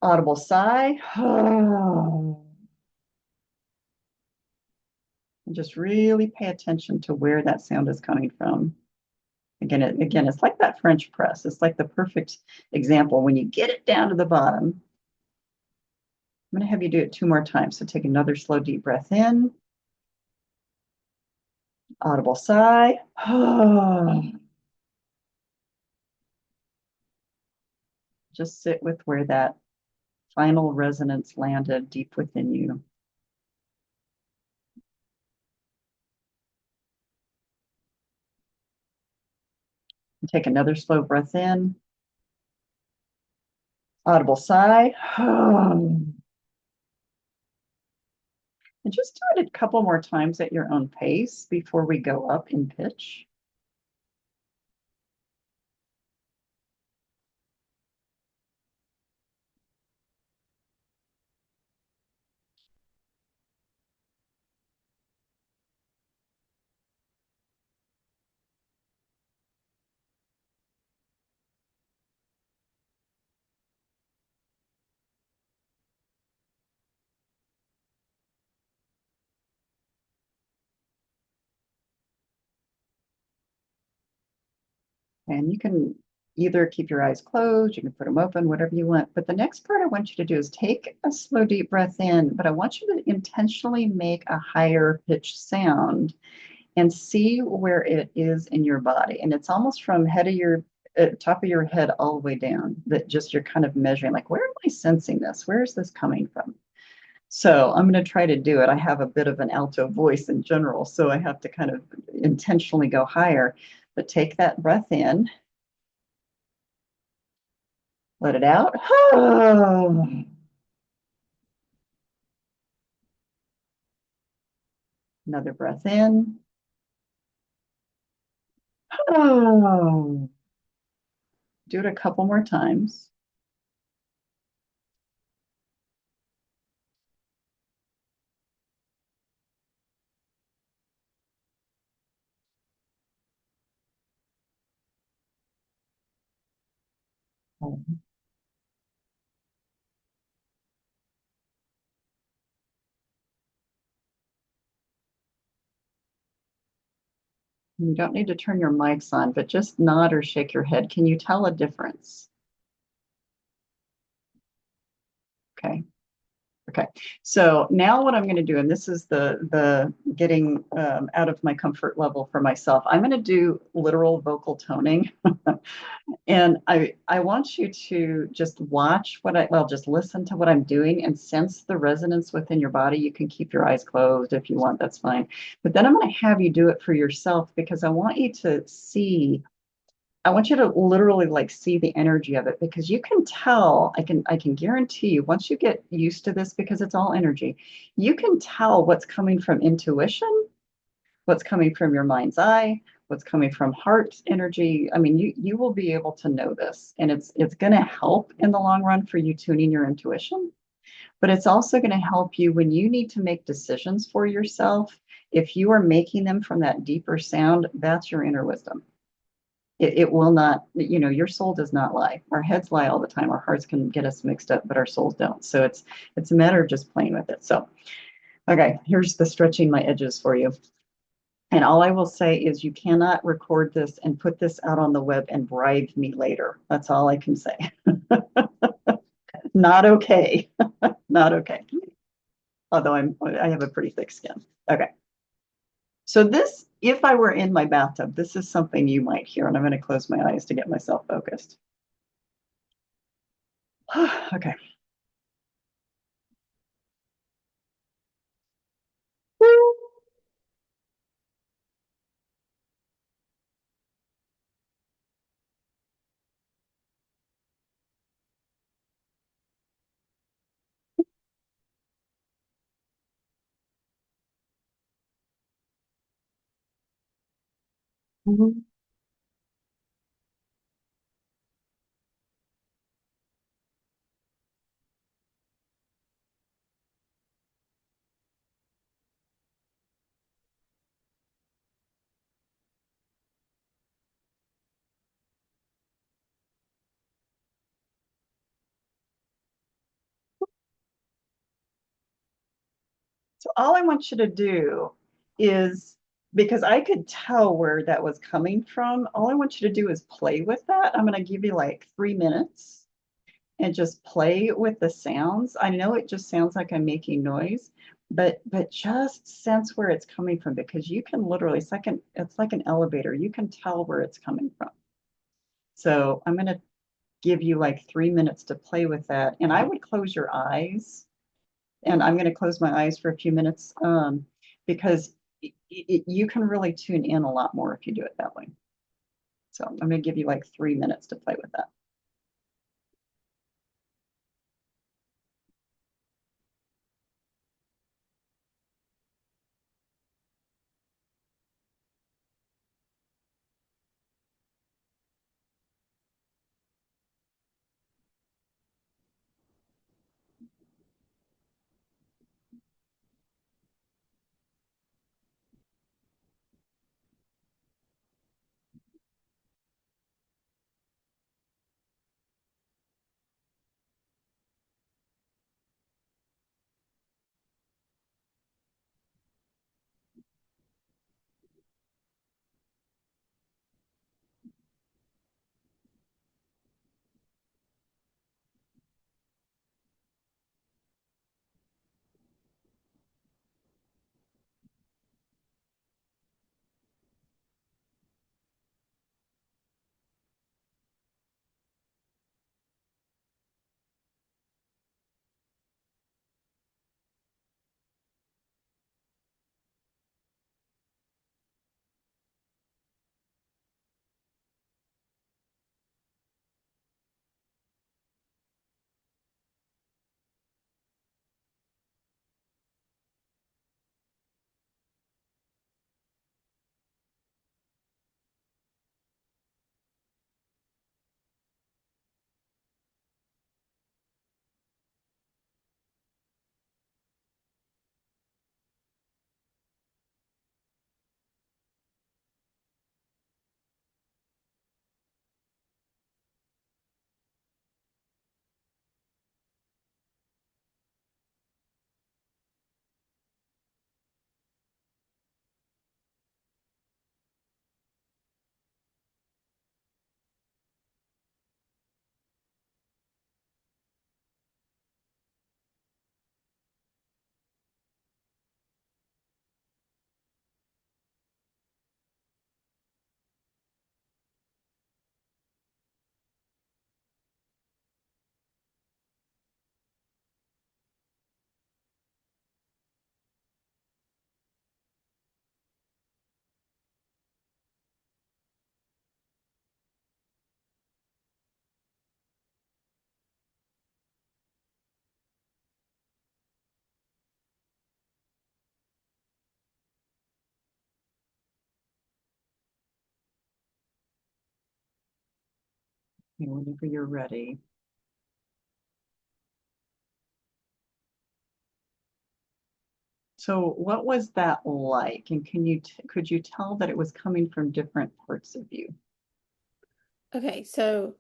Audible sigh. And just really pay attention to where that sound is coming from. Again, it's like that French press. It's like the perfect example. When you get it down to the bottom, I'm going to have you do it 2 more times. So take another slow, deep breath in. Audible sigh. Just sit with where that final resonance landed deep within you. And take another slow breath in. Audible sigh. And just do it a couple more times at your own pace before we go up in pitch. And you can either keep your eyes closed, you can put them open, whatever you want. But the next part I want you to do is take a slow, deep breath in, but I want you to intentionally make a higher pitched sound and see where it is in your body. And it's almost from top of your head all the way down, that just you're kind of measuring, like, where am I sensing this? Where is this coming from? So I'm going to try to do it. I have a bit of an alto voice in general, so I have to kind of intentionally go higher. But take that breath in, let it out. Another breath in. Do it a couple more times. You don't need to turn your mics on, but just nod or shake your head. Can you tell a difference? Okay. Okay. So now what I'm going to do, and this is the getting out of my comfort level for myself, I'm going to do literal vocal toning. And I want you to just watch just listen to what I'm doing and sense the resonance within your body. You can keep your eyes closed if you want, that's fine. But then I'm going to have you do it for yourself, because I want you to see, I want you to literally like see the energy of it, because you can tell, I can guarantee you, once you get used to this, because it's all energy, you can tell what's coming from intuition, what's coming from your mind's eye, what's coming from heart energy. I mean, you will be able to know this, and it's going to help in the long run for you tuning your intuition, but it's also going to help you when you need to make decisions for yourself. If you are making them from that deeper sound, that's your inner wisdom. It will not, your soul does not lie. Our heads lie all the time. Our hearts can get us mixed up, but our souls don't. So it's a matter of just playing with it. So, okay, here's the stretching my edges for you. And all I will say is you cannot record this and put this out on the web and bribe me later. That's all I can say. Not okay. Not okay. Although I have a pretty thick skin. Okay. So this, if I were in my bathtub, this is something you might hear, and I'm going to close my eyes to get myself focused. Okay. Mhm. all I want you to do is, because I could tell where that was coming from, all I want you to do is play with that. I'm going to give you like 3 minutes and just play with the sounds. I know it just sounds like I'm making noise, but just sense where it's coming from, because you can literally, it's like an elevator. You can tell where it's coming from. So I'm going to give you like 3 minutes to play with that. And I would close your eyes, and I'm going to close my eyes for a few minutes, because you can really tune in a lot more if you do it that way. So I'm going to give you like 3 minutes to play with that. Okay, whenever you're ready. So what was that like? And could you tell that it was coming from different parts of you? Okay, so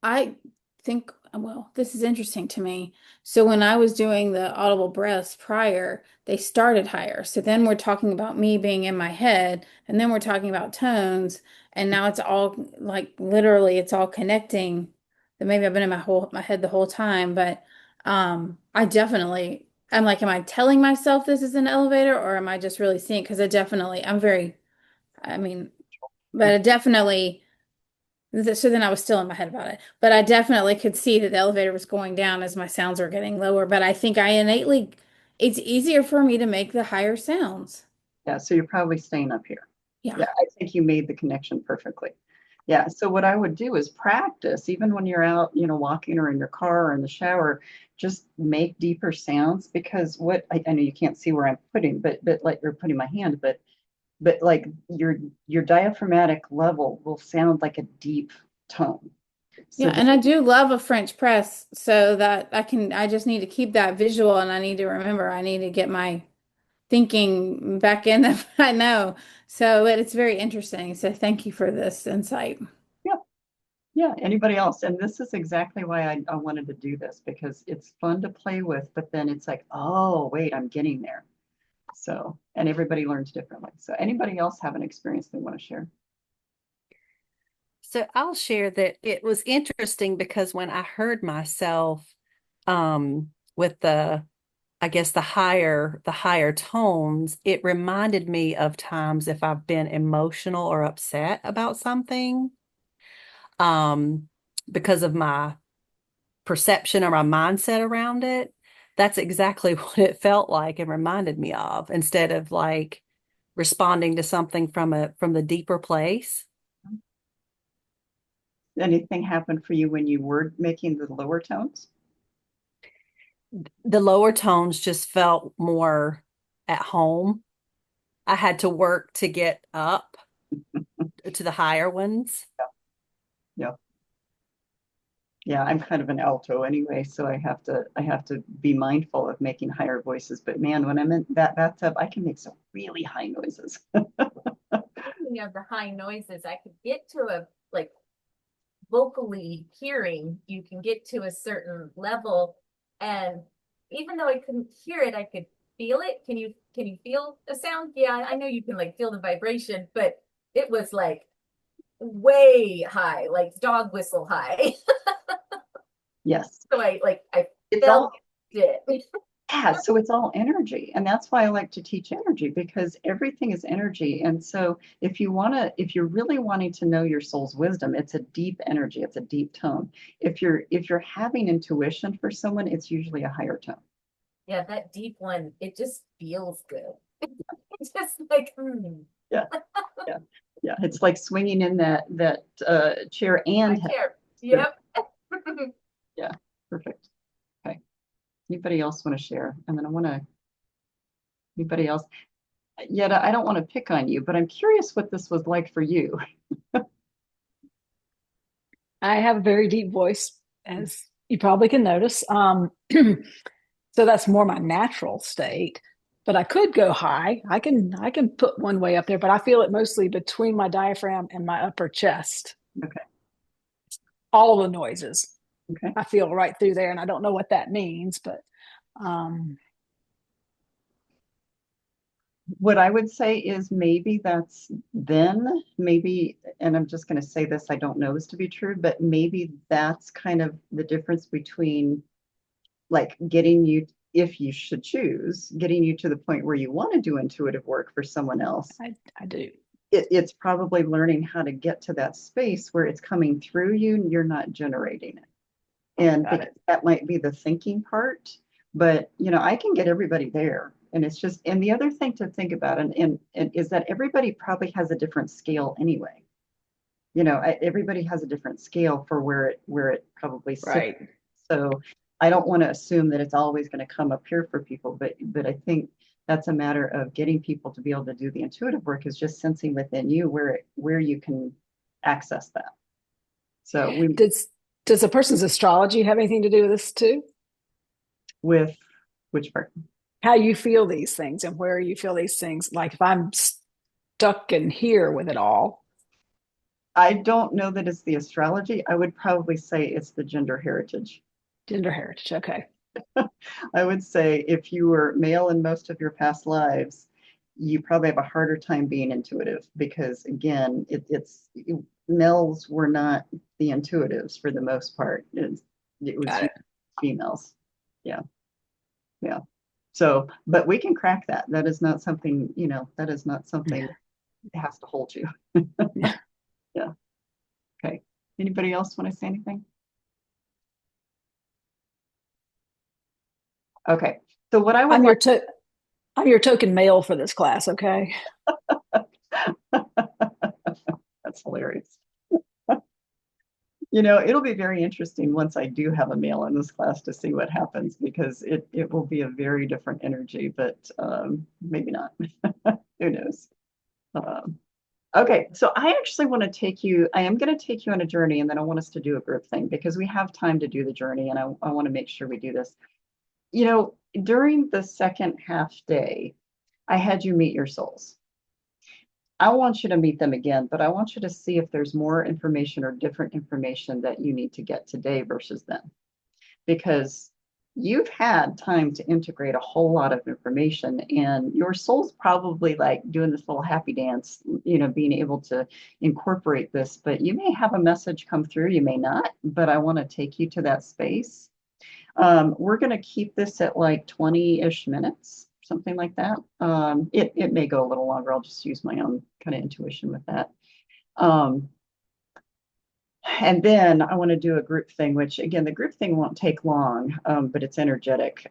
I think, well, this is interesting to me. So when I was doing the audible breaths prior, they started higher. So then we're talking about me being in my head, and then we're talking about tones, and now it's all like literally it's all connecting. That maybe I've been in my head the whole time, but I definitely I'm like, am I telling myself this is an elevator, or am I just really seeing? Because I'm very, I mean, but I definitely. So then I was still in my head about it. But I definitely could see that the elevator was going down as my sounds were getting lower. But I think it's easier for me to make the higher sounds. Yeah, so you're probably staying up here. Yeah. Yeah, I think you made the connection perfectly. Yeah, so what I would do is practice, even when you're out, walking or in your car or in the shower, just make deeper sounds, because what I know you can't see where I'm putting, but like you're putting my hand, but like your diaphragmatic level will sound like a deep tone. So Yeah, that, and I do love a French press so that I just need to keep that visual and I need to remember I need to get my thinking back in that I know. So it's very interesting. So thank you for this insight. yeah, Yeah, anybody else? And this is exactly why I wanted to do this, because it's fun to play with, but then it's like, oh, wait, I'm getting there. So, and everybody learns differently. So anybody else have an experience they want to share? So I'll share that it was interesting because when I heard myself with I guess the higher tones, it reminded me of times if I've been emotional or upset about something, um, because of my perception or my mindset around it. That's exactly what it felt like and reminded me of, instead of like responding to something from the deeper place. Anything happen for you when you were making the lower tones? The lower tones just felt more at home. I had to work to get up to the higher ones. Yeah. Yeah, I'm kind of an alto anyway, so I have to be mindful of making higher voices. But man, when I'm in that bathtub, I can make some really high noises. Speaking of the high noises, I could get to a like vocally hearing, you can get to a certain level, and even though I couldn't hear it, I could feel it. Can you feel the sound? Yeah, I know you can like feel the vibration, but it was like way high, like dog whistle high. Yes. So I It's felt all, it. yeah, so it's all energy. And that's why I like to teach energy, because everything is energy. And so if you're really wanting to know your soul's wisdom, it's a deep energy, it's a deep tone. If you're having intuition for someone, it's usually a higher tone. Yeah, that deep one, it just feels good. It's just like, Yeah, yeah, yeah. It's like swinging in that chair and I care. Yep. yeah, perfect. Okay. Anybody else want to share? And then anybody else? Yet I don't want to pick on you, but I'm curious what this was like for you. I have a very deep voice, as you probably can notice. So that's more my natural state. But I could go high. I can put one way up there, but I feel it mostly between my diaphragm and my upper chest. Okay. All the noises Okay. I feel right through there, and I don't know what that means, but um, What I would say is maybe that's then, maybe, and I'm just going to say this, I don't know this to be true, but maybe that's kind of the difference between like getting you, if you should choose, getting you to the point where you want to do intuitive work for someone else. I do. It's probably learning how to get to that space where it's coming through you and you're not generating it. And Got it. that might be the thinking part, but I can get everybody there. And it's just, and the other thing to think about and is that everybody probably has a different scale anyway. Everybody has a different scale for where it probably sits. Right. So I don't want to assume that it's always going to come up here for people, but I think that's a matter of getting people to be able to do the intuitive work, is just sensing within you where you can access that. So Does a person's astrology have anything to do with this too? with which part? How you feel these things and where you feel these things. Like if I'm stuck in here with it all. I don't know that it's the astrology. I would probably say it's the gender heritage. Gender heritage. Okay. I would say if you were male in most of your past lives, you probably have a harder time being intuitive, because again, males were not the intuitives for the most part. It was Got it. females. Yeah. Yeah. So, but we can crack that. That is not something, that is not something that has to hold you. Yeah. Yeah. Okay. Anybody else want to say anything? Okay. So what I would I'm your token male for this class, okay? That's hilarious. It'll be very interesting once I do have a male in this class to see what happens, because it will be a very different energy, but maybe not. Who knows? Okay, so I actually want to I am going to take you on a journey, and then I want us to do a group thing because we have time to do the journey, and I want to make sure we do this. During the second half day, I had you meet your souls. I want you to meet them again, but I want you to see if there's more information or different information that you need to get today versus then. Because you've had time to integrate a whole lot of information, and your soul's probably like doing this little happy dance, being able to incorporate this. But you may have a message come through, you may not, but I want to take you to that space. We're going to keep this at like 20-ish minutes, something like that. It may go a little longer. I'll just use my own kind of intuition with that. And then I want to do a group thing, which again, the group thing won't take long, but it's energetic.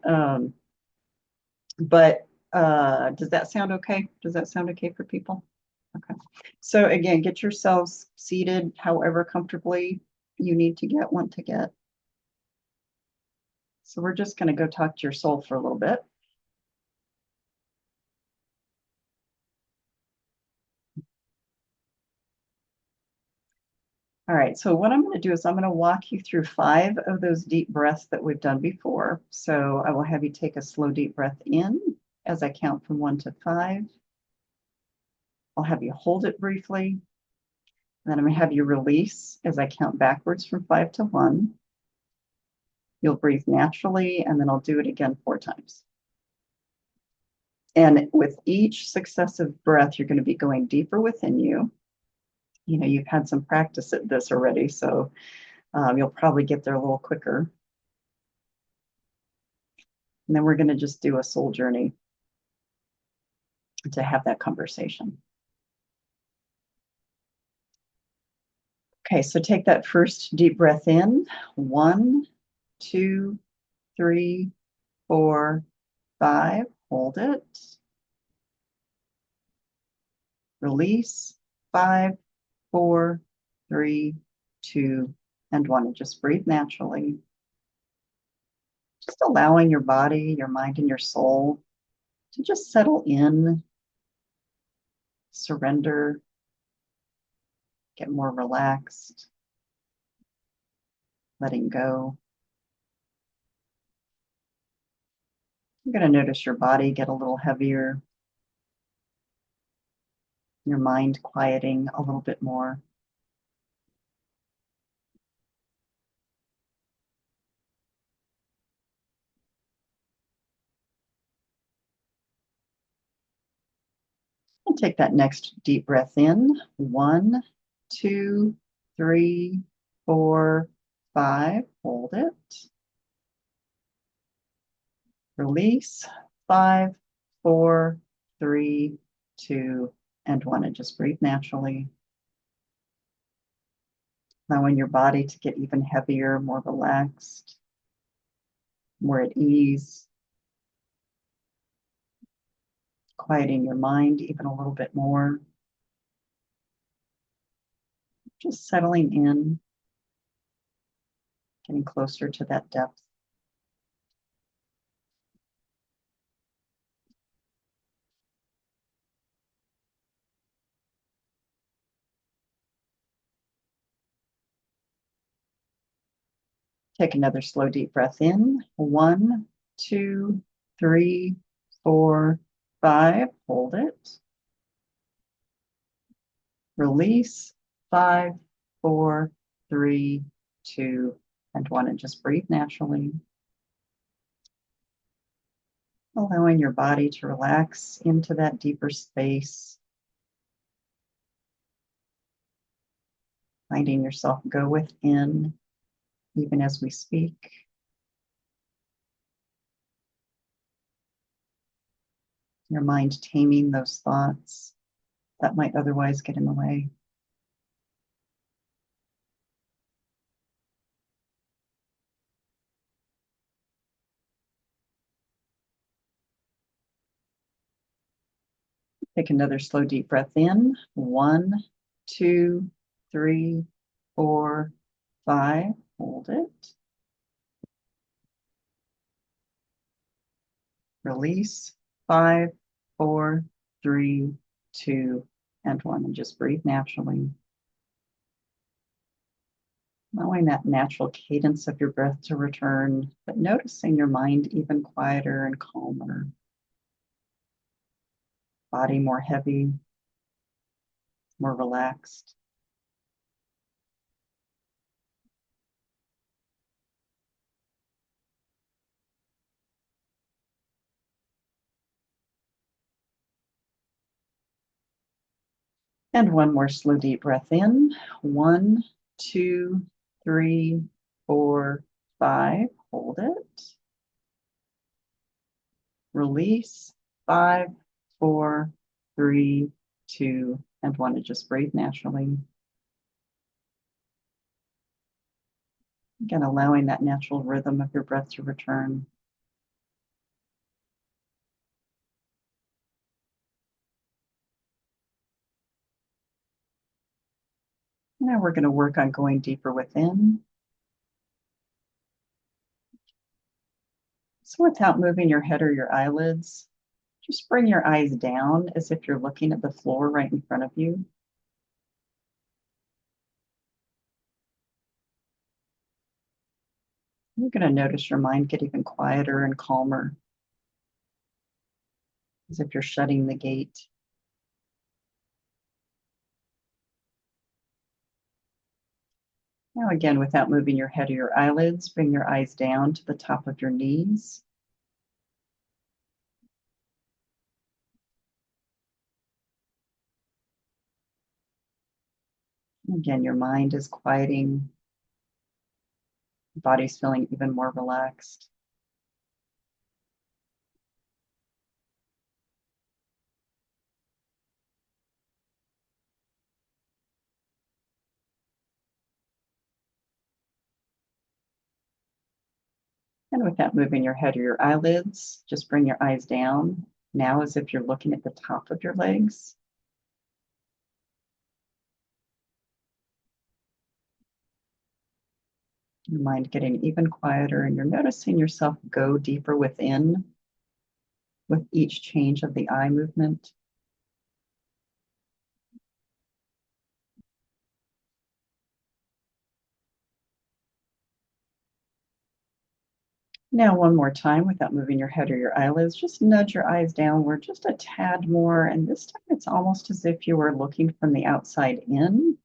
But does that sound okay? Does that sound okay for people? Okay. So again, get yourselves seated however comfortably you need to want to get. So we're just going to go talk to your soul for a little bit. All right, so what I'm going to do is I'm going to walk you through 5 of those deep breaths that we've done before. So I will have you take a slow deep breath in as I count from 1 to 5. I'll have you hold it briefly. And then I'm going to have you release as I count backwards from 5 to 1. You'll breathe naturally, and then I'll do it again 4 times. And with each successive breath, you're going to be going deeper within you. You've had some practice at this already, so you'll probably get there a little quicker. And then we're going to just do a soul journey to have that conversation. Okay, so take that first deep breath in. 1, 2, 3, 4, 5. Hold it. Release. 5, 4, 3, 2, and 1. And just breathe naturally. Just allowing your body, your mind, and your soul to just settle in, surrender, get more relaxed, letting go. You're going to notice your body get a little heavier, your mind quieting a little bit more. And take that next deep breath in. 1, 2, 3, 4, 5. Hold it. Release. 5, 4, 3, 2, and 1. And just breathe naturally. Allowing your body to get even heavier, more relaxed, more at ease. Quieting your mind even a little bit more. Just settling in, getting closer to that depth. Take another slow deep breath in. 1, 2, 3, 4, 5. Hold it. Release. 5, 4, 3, 2, and 1. And just breathe naturally. Allowing your body to relax into that deeper space. Finding yourself go within, even as we speak. Your mind taming those thoughts that might otherwise get in the way. Take another slow deep breath in. 1, 2, 3, 4, 5. Hold it. Release. 5, 4, 3, 2, and 1. And just breathe naturally. Allowing that natural cadence of your breath to return, but noticing your mind even quieter and calmer. Body more heavy. more relaxed. And one more slow, deep breath in. 1, 2, 3, 4, 5. Hold it. Release. 5, 4, 3, 2, and 1. And just breathe naturally. Again, allowing that natural rhythm of your breath to return. Now we're going to work on going deeper within. So without moving your head or your eyelids, just bring your eyes down as if you're looking at the floor right in front of you. You're going to notice your mind get even quieter and calmer, as if you're shutting the gate. Now again, without moving your head or your eyelids, bring your eyes down to the top of your knees. Again, your mind is quieting. Your body's feeling even more relaxed. And without moving your head or your eyelids, just bring your eyes down, now as if you're looking at the top of your legs. Your mind getting even quieter, and you're noticing yourself go deeper within with each change of the eye movement. Now, one more time, without moving your head or your eyelids, just nudge your eyes downward just a tad more. And this time it's almost as if you were looking from the outside in.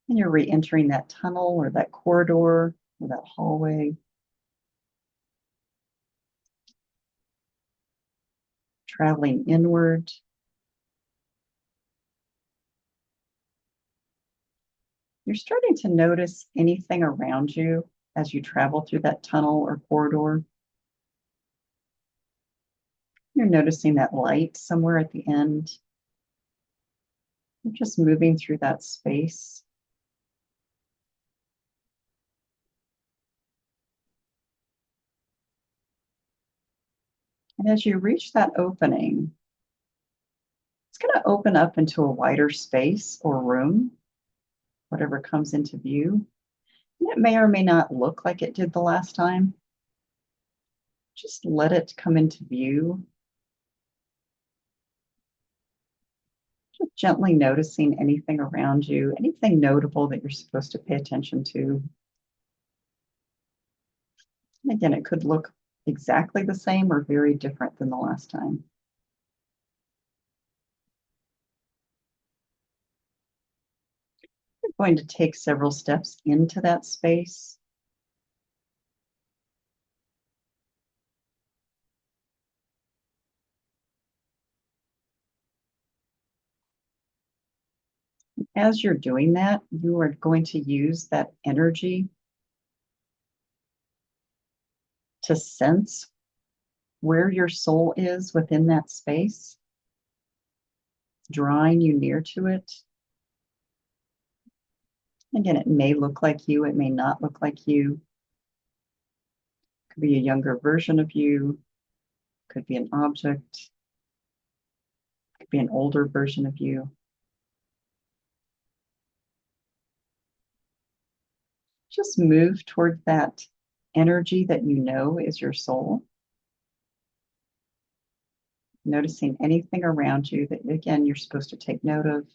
And you're re-entering that tunnel or that corridor or that hallway. Traveling inward. You're starting to notice anything around you as you travel through that tunnel or corridor. You're noticing that light somewhere at the end. You're just moving through that space. And as you reach that opening, it's going to open up into a wider space or room, whatever comes into view. And it may or may not look like it did the last time. Just let it come into view. Just gently noticing anything around you, anything notable that you're supposed to pay attention to. And again, it could look exactly the same or very different than the last time. You're going to take several steps into that space. As you're doing that, you are going to use that energy to sense where your soul is within that space, drawing you near to it. Again, it may look like you, it may not look like you. It could be a younger version of you, it could be an object, it could be an older version of you. Just move toward that energy that you know is your soul. Noticing anything around you that, again, you're supposed to take note of.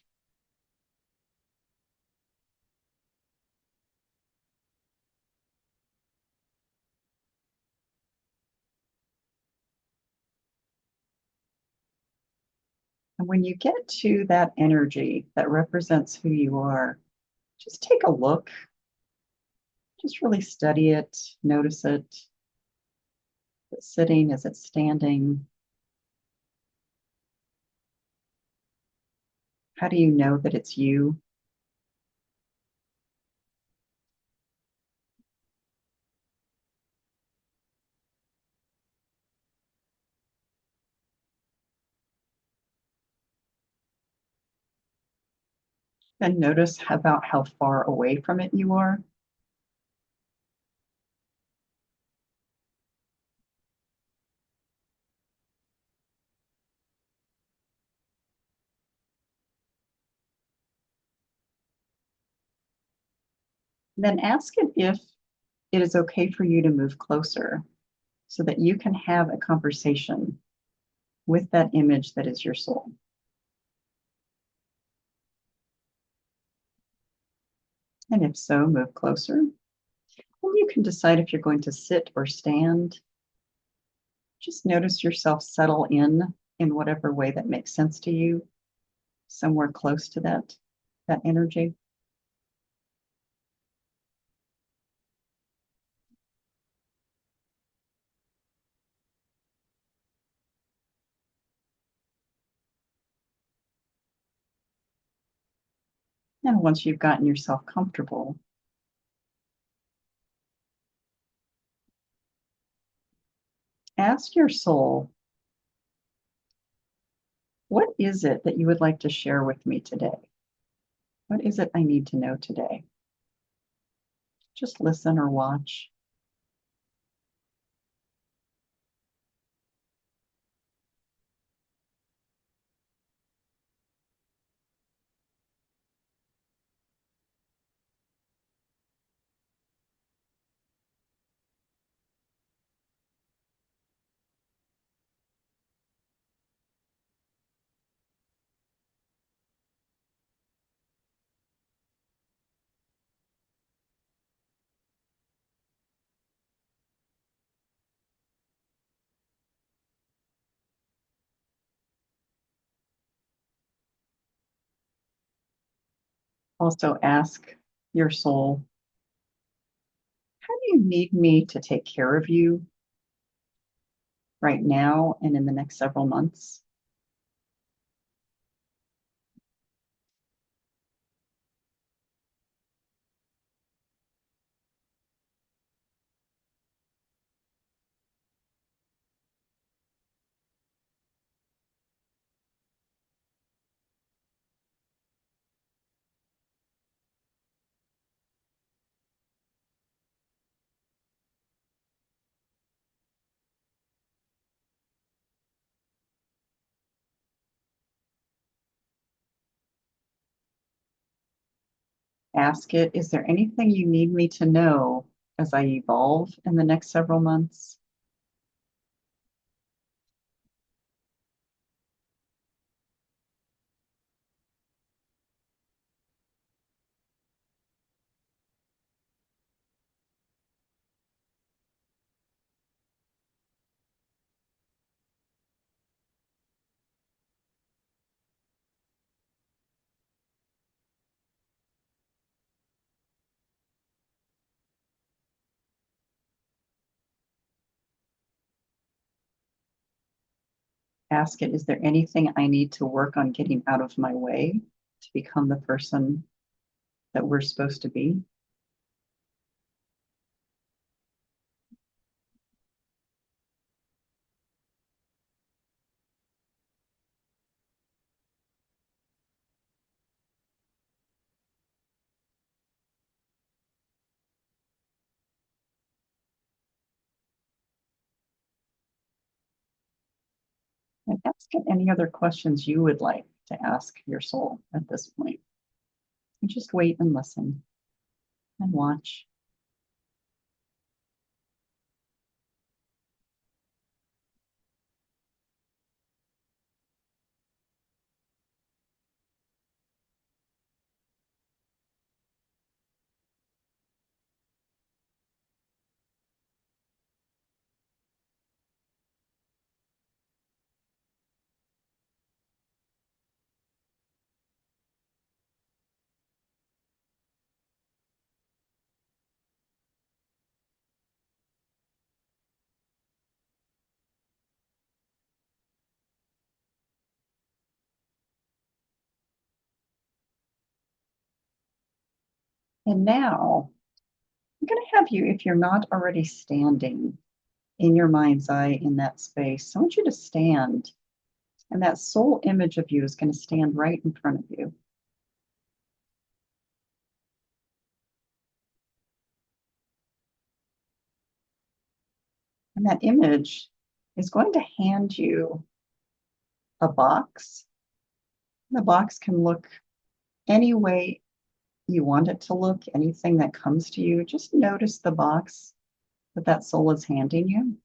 And when you get to that energy that represents who you are, just take a look, just really study it, notice it. Is it sitting? Is it standing? How do you know that it's you? And notice about how far away from it you are. And then ask it if it is okay for you to move closer so that you can have a conversation with that image that is your soul. And if so, move closer. And you can decide if you're going to sit or stand. Just notice yourself settle in whatever way that makes sense to you, somewhere close to that energy. And once you've gotten yourself comfortable, ask your soul, what is it that you would like to share with me today? What is it I need to know today? Just listen or watch. Also ask your soul, how do you need me to take care of you right now and in the next several months? Ask it, is there anything you need me to know as I evolve in the next several months? Ask it, is there anything I need to work on getting out of my way to become the person that we're supposed to be? And ask it any other questions you would like to ask your soul at this point. And just wait and listen and watch. And now I'm going to have you, if you're not already standing in your mind's eye in that space, I want you to stand, and that soul image of you is going to stand right in front of you. And that image is going to hand you a box. The box can look any way you want it to look, anything that comes to you. Just notice the box that that soul is handing you.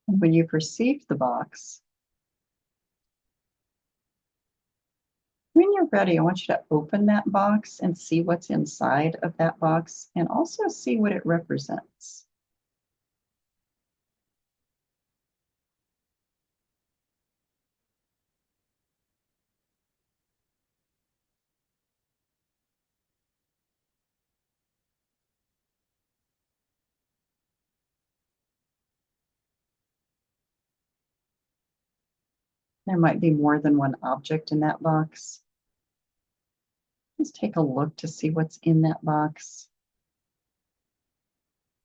And when you perceive the box, when you're ready, I want you to open that box and see what's inside of that box and also see what it represents. There might be more than one object in that box. Just take a look to see what's in that box.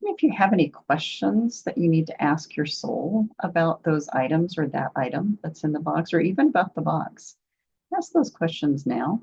And if you have any questions that you need to ask your soul about those items or that item that's in the box, or even about the box, ask those questions now.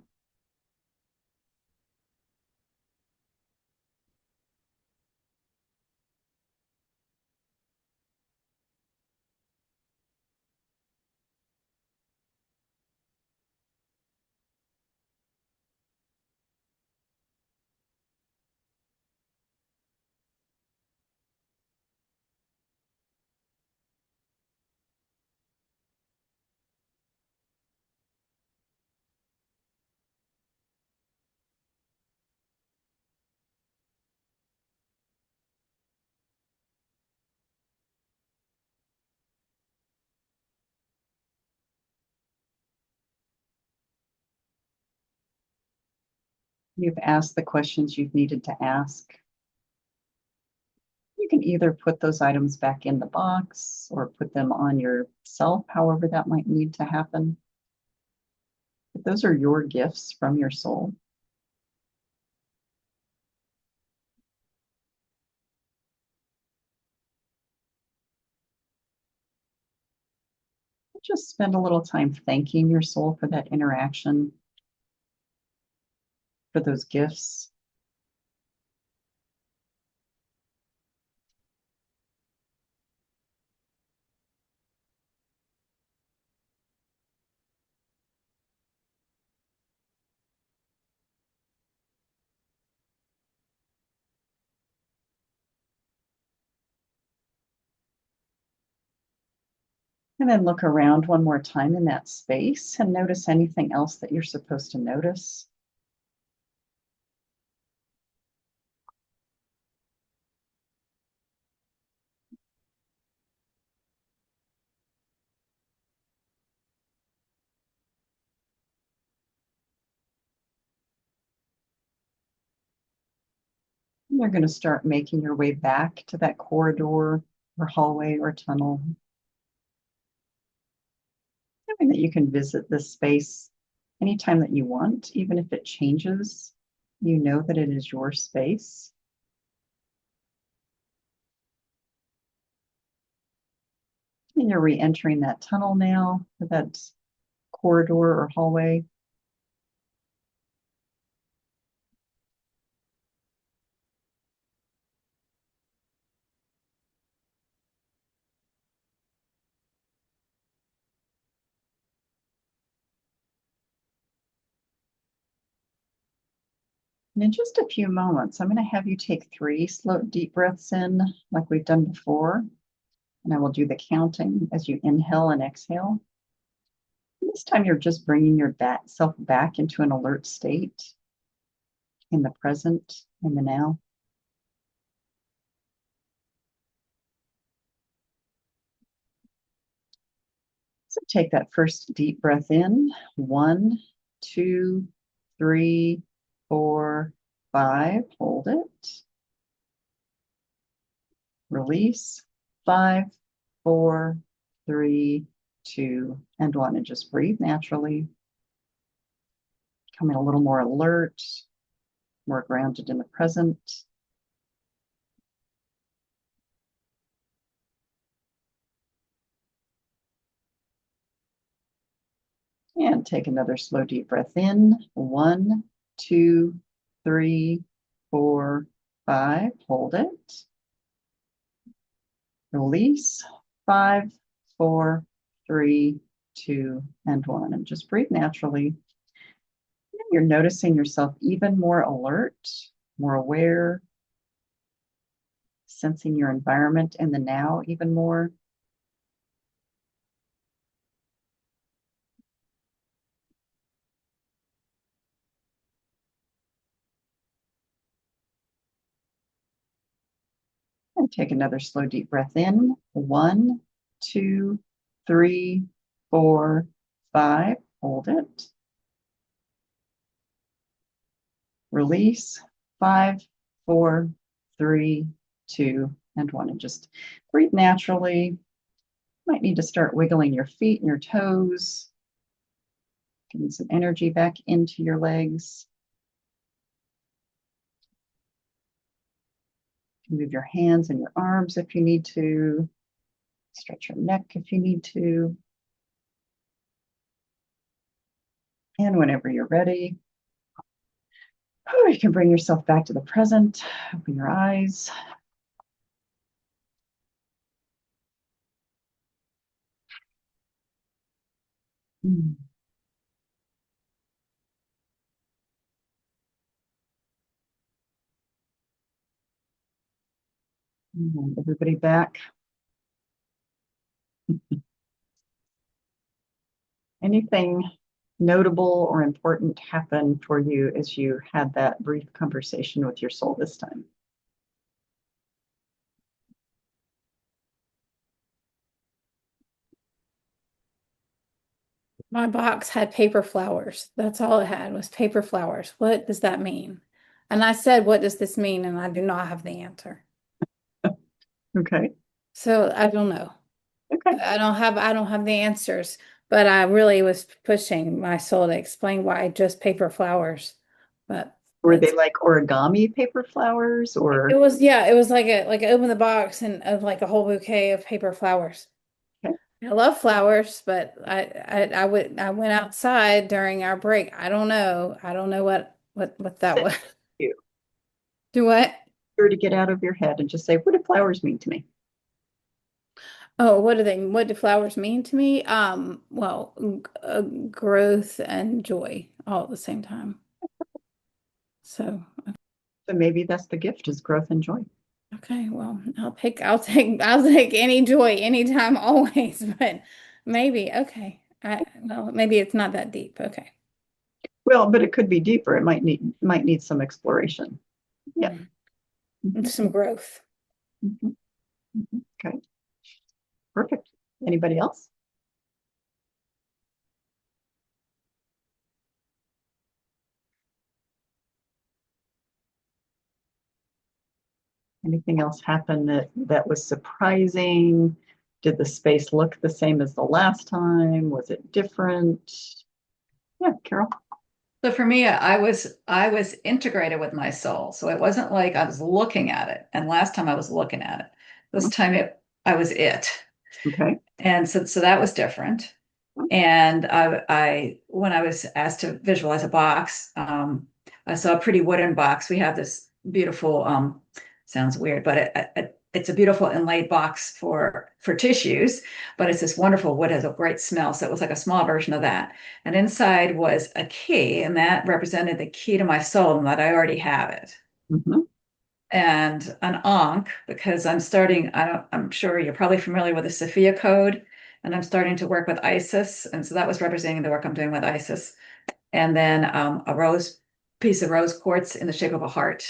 You've asked the questions you've needed to ask. You can either put those items back in the box or put them on yourself, however that might need to happen. But those are your gifts from your soul. Just spend a little time thanking your soul for that interaction, for those gifts. And then look around one more time in that space and notice anything else that you're supposed to notice. And you're going to start making your way back to that corridor or hallway or tunnel. Knowing that you can visit this space anytime that you want, even if it changes, you know that it is your space. And you're re-entering that tunnel now, or that corridor or hallway. And in just a few moments, I'm going to have you take 3 slow, deep breaths in like we've done before. And I will do the counting as you inhale and exhale. And this time you're just bringing your self back into an alert state in the present, in the now. So take that first deep breath in. 1, 2, 3, 4, 5, hold it. Release. 5, 4, 3, 2, and 1. And just breathe naturally. Becoming a little more alert, more grounded in the present. And take another slow, deep breath in. 1, 2, 3, 4, 5. Hold it. Release. 5, 4, 3, 2, and 1. And just breathe naturally. You're noticing yourself even more alert, more aware, sensing your environment in the now even more. And take another slow, deep breath in. 1, 2, 3, 4, 5. Hold it. Release. 5, 4, 3, 2, and 1. And just breathe naturally. Might need to start wiggling your feet and your toes. Getting some energy back into your legs. You can move your hands and your arms if you need to. Stretch your neck if you need to. And whenever you're ready, you can bring yourself back to the present. Open your eyes. Everybody back. Anything notable or important happen for you as you had that brief conversation with your soul this time? My box had paper flowers. That's all it had was paper flowers. What does that mean? And I said, what does this mean? And I do not have the answer. Okay. So I don't know. Okay. I don't have the answers, but I really was pushing my soul to explain why just paper flowers. But Were they like origami paper flowers or? it was, yeah, it was like open the box and of like a whole bouquet of paper flowers. Okay. I love flowers, but I went outside during our break. I don't know. I don't know what that was. You. Do what? Sure to get out of your head and just say, what do flowers mean to me? Oh, what do flowers mean to me? Well, growth and joy all at the same time. So, So maybe that's the gift, is growth and joy. okay, well, I'll take any joy anytime, always, but maybe, okay. Well, maybe it's not that deep. Okay. Well, but it could be deeper. It might need some exploration. Yeah. Some growth. Mhm. Okay. Perfect. Anybody else? Anything else happen that was surprising? Did the space look the same as the last time? Was it different? Yeah, Carol. So for me, I was integrated with my soul. So it wasn't like I was looking at it. And last time I was looking at it. This time I was it. Okay. And so that was different. And I when I was asked to visualize a box, I saw a pretty wooden box. We have this beautiful, sounds weird, but it's a beautiful inlaid box for tissues, but it's this wonderful wood, has a great smell. So it was like a small version of that. And inside was a key, and that represented the key to my soul, and that I already have it. Mm-hmm. And an ankh, because I'm sure you're probably familiar with the Sophia code, and I'm starting to work with Isis. And so that was representing the work I'm doing with Isis. And then a piece of rose quartz in the shape of a heart,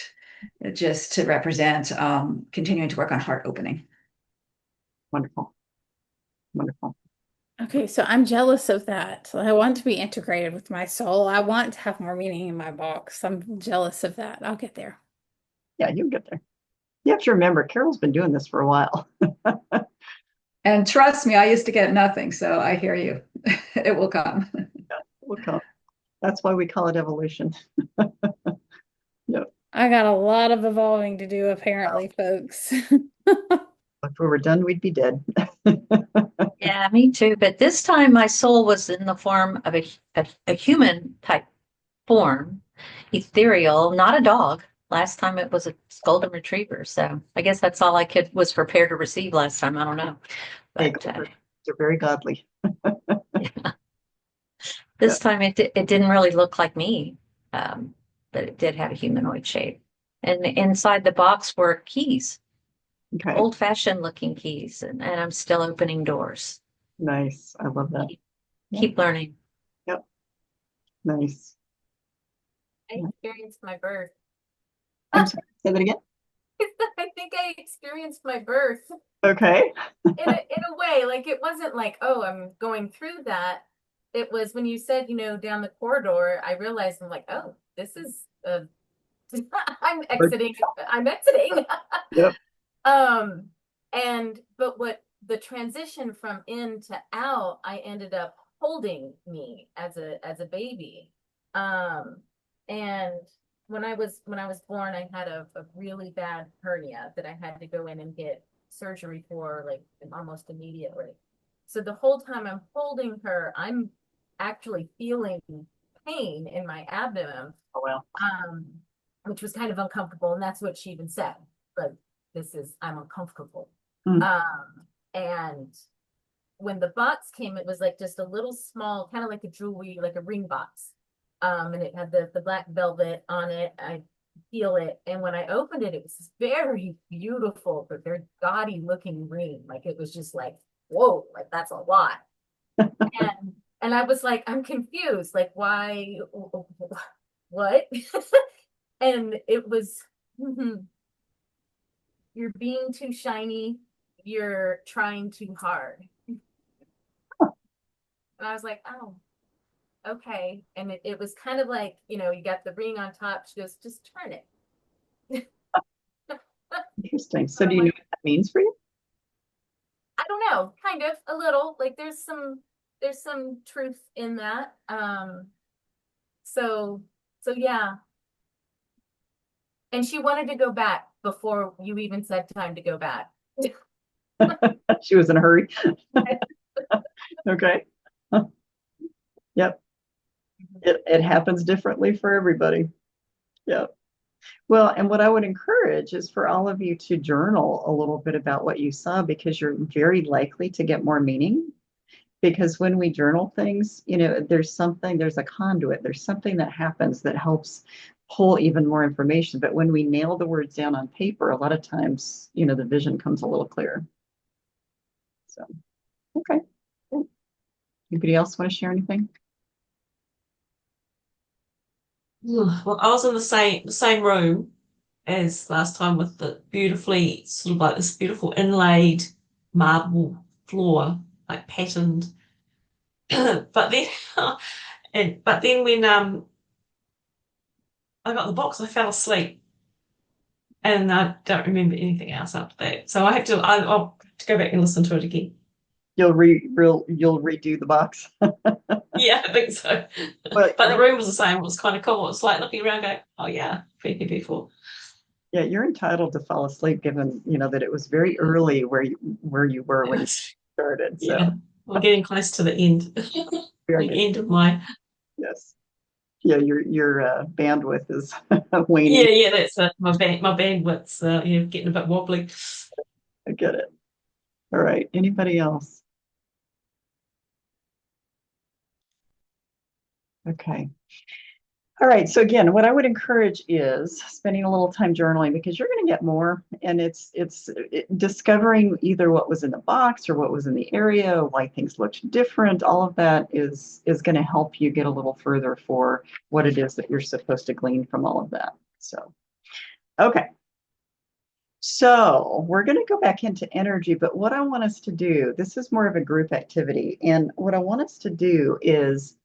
just to represent continuing to work on heart opening. Wonderful. Wonderful. Okay, so I'm jealous of that. I want to be integrated with my soul. I want to have more meaning in my box. I'm jealous of that. I'll get there. Yeah, you'll get there. You have to remember, Carol's been doing this for a while. And trust me, I used to get nothing, so I hear you. It will come. We'll come. That's why we call it evolution. Yep. I got a lot of evolving to do, apparently, folks. If we were done, we'd be dead. Yeah, me too. But this time my soul was in the form of a human type form, ethereal, not a dog. Last time it was a golden retriever. So I guess that's all I could was prepared to receive last time. I don't know. Hey, But they're very godly. this time it didn't really look like me, but it did have a humanoid shape. And inside the box were keys, Okay, old-fashioned looking keys, and I'm still opening doors. nice. I love that. Keep learning. Yep, nice. I experienced my birth. I'm sorry, say that again. I think I experienced my birth Okay. in a way. Like it wasn't like, oh, I'm going through that. It was when you said, down the corridor, I realized I'm like, oh, this is I'm exiting. I'm exiting. Yep. But what the transition from in to out, I ended up holding me as a baby. And when I was born, I had a really bad hernia that I had to go in and get surgery for like almost immediately. So the whole time I'm holding her, I'm actually feeling pain in my abdomen. Oh, well. Which was kind of uncomfortable, and that's what she even said. But I'm uncomfortable. Mm. And when the box came, it was like just a little small, kind of like a jewelry, like a ring box. And it had the black velvet on it. I feel it. And when I opened it, it was this very beautiful, but very gaudy looking ring. Like it was just like, whoa, like that's a lot. and I was like, I'm confused. Like, why? What? And it was, you're being too shiny. You're trying too hard. And I was like, oh, okay. And it was kind of like, you got the ring on top. She goes, just turn it. Interesting. So do you know what that means for you? I don't know, kind of a little. Like there's some truth in that. So yeah. And she wanted to go back before you even said time to go back. She was in a hurry. Okay. Yep. It happens differently for everybody. Yep. Well, and what I would encourage is for all of you to journal a little bit about what you saw because you're very likely to get more meaning. Because when we journal things, there's a conduit, there's something that happens that helps pull even more information. But when we nail the words down on paper, a lot of times, the vision comes a little clearer. So, okay. Anybody else want to share anything? Well, I was in the same room as last time with the beautifully sort of like this beautiful inlaid marble floor, like patterned. But then when I got the box, I fell asleep, and I don't remember anything else after that. So I'll have to go back and listen to it again. You'll redo the box. Yeah, I think so. But the room was the same. It was kind of cool. It was like looking around, going, "Oh yeah, been here before." Yeah, you're entitled to fall asleep, given that it was very early where you were when you started. So yeah, we're getting close to the end. The end of my yes. Yeah, your bandwidth is waning. Yeah, that's my bandwidth's getting a bit wobbly. I get it. All right. Anybody else? Okay. All right. So again, what I would encourage is spending a little time journaling because you're going to get more, and it's discovering either what was in the box or what was in the area, why things looked different. All of that is going to help you get a little further for what it is that you're supposed to glean from all of that. So, okay. So we're going to go back into energy, but what I want us to do, this is more of a group activity. And what I want us to do is,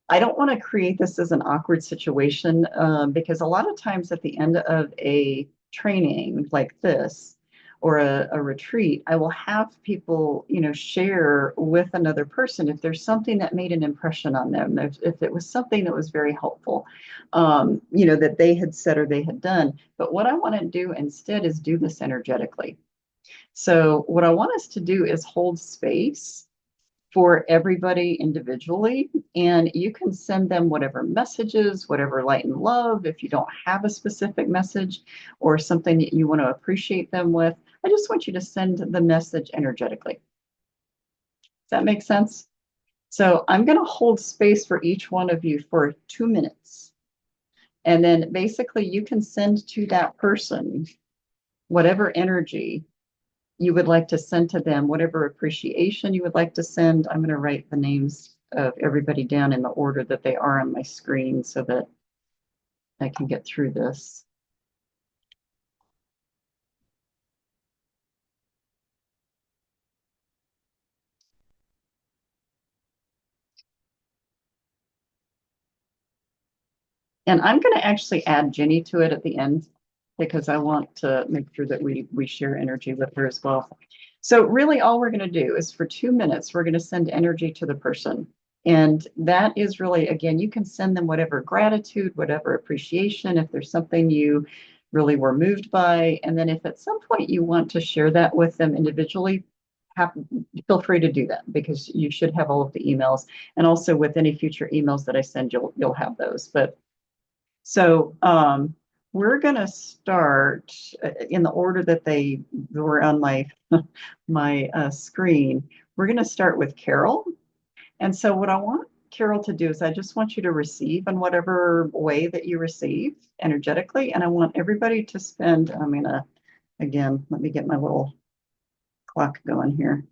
I don't want to create this as an awkward situation because a lot of times at the end of a training like this or a retreat, I will have people, share with another person if there's something that made an impression on them, if it was something that was very helpful, that they had said or they had done. But what I want to do instead is do this energetically. So what I want us to do is hold space for everybody individually. And you can send them whatever messages, whatever light and love, if you don't have a specific message or something that you want to appreciate them with. I just want you to send the message energetically. Does that make sense? So I'm going to hold space for each one of you for 2 minutes. And then basically you can send to that person whatever energy you would like to send to them, whatever appreciation you would like to send. I'm going to write the names of everybody down in the order that they are on my screen so that I can get through this. And I'm going to actually add Jenny to it at the end because I want to make sure that we share energy with her as well. So really all we're going to do is for 2 minutes, we're going to send energy to the person. And that is really, again, you can send them whatever gratitude, whatever appreciation, if there's something you really were moved by. And then if at some point you want to share that with them individually, feel free to do that because you should have all of the emails. And also with any future emails that I send, you'll have those. But so we're going to start in the order that they were on my screen. We're going to start with Carol. And so what I want Carol to do is I just want you to receive in whatever way that you receive energetically. And I want everybody to spend, I'm going to, again, let me get my little clock going here.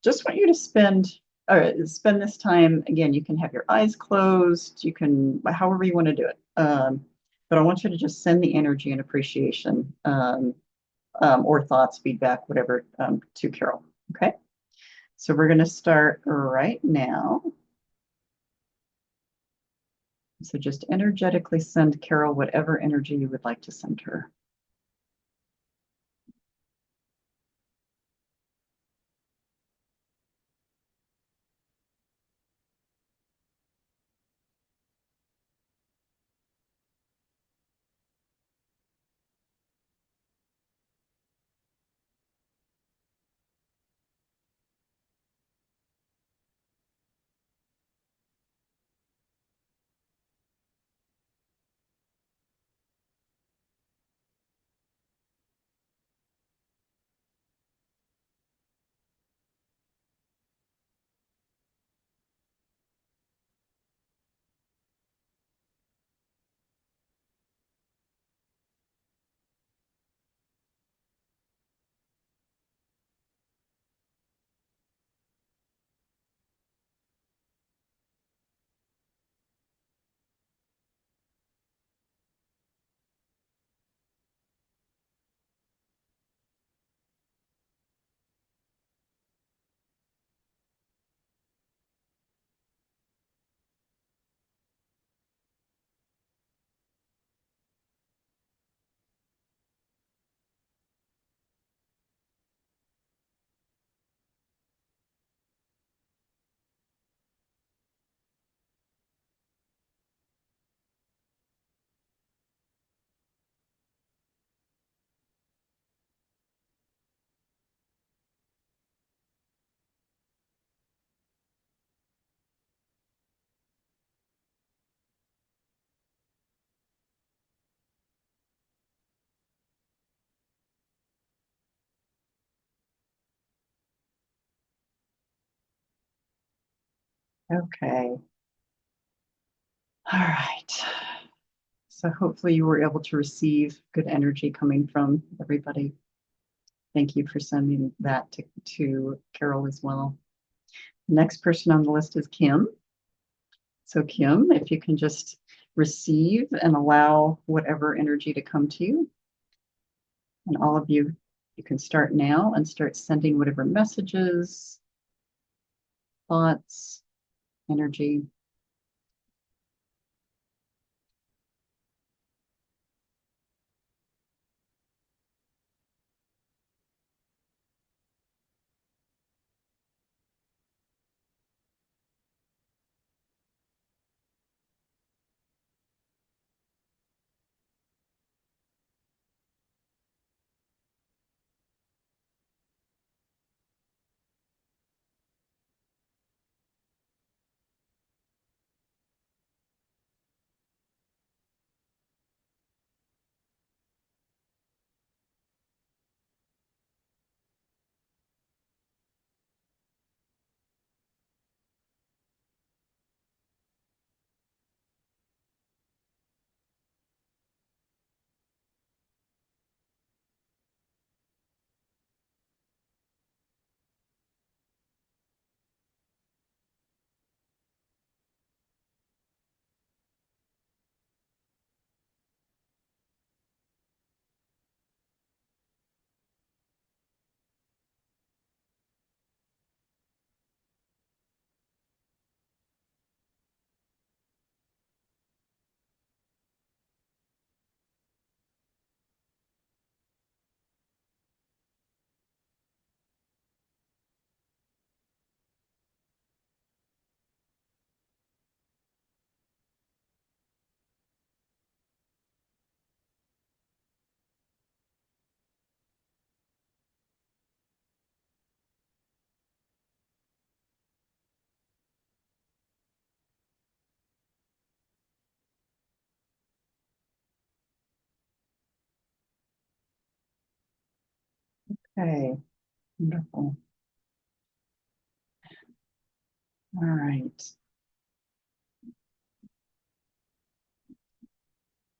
Just want you to spend this time. Again, you can have your eyes closed, you can, however you want to do it. But I want you to just send the energy and appreciation or thoughts, feedback, whatever, to Carol. Okay. So we're going to start right now. So just energetically send Carol whatever energy you would like to send her. Okay. All right. So hopefully you were able to receive good energy coming from everybody. Thank you for sending that to Carol as well. Next person on the list is Kim. So Kim, if you can just receive and allow whatever energy to come to you. And all of you, you can start now and start sending whatever messages, thoughts, energy. Okay, wonderful. All right.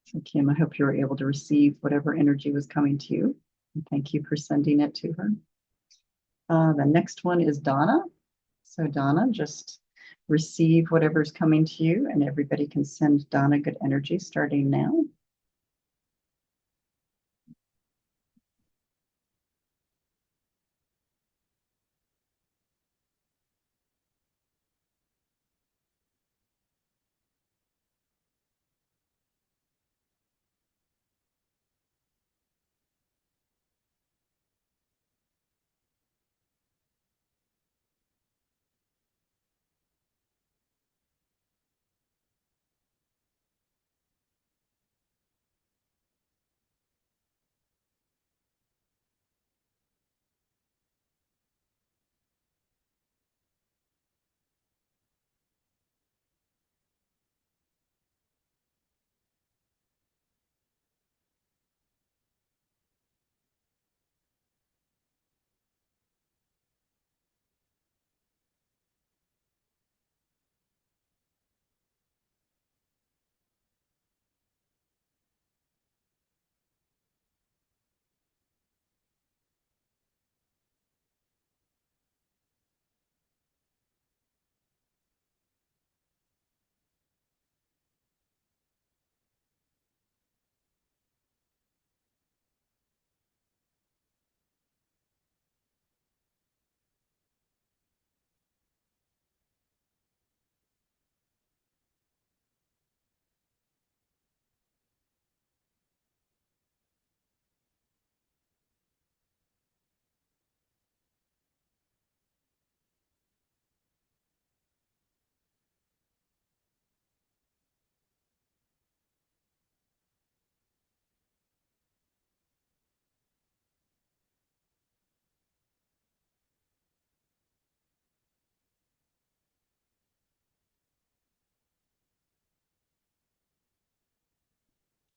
So Kim, I hope you were able to receive whatever energy was coming to you. And thank you for sending it to her. The next one is Donna. So Donna, just receive whatever's coming to you, and everybody can send Donna good energy starting now.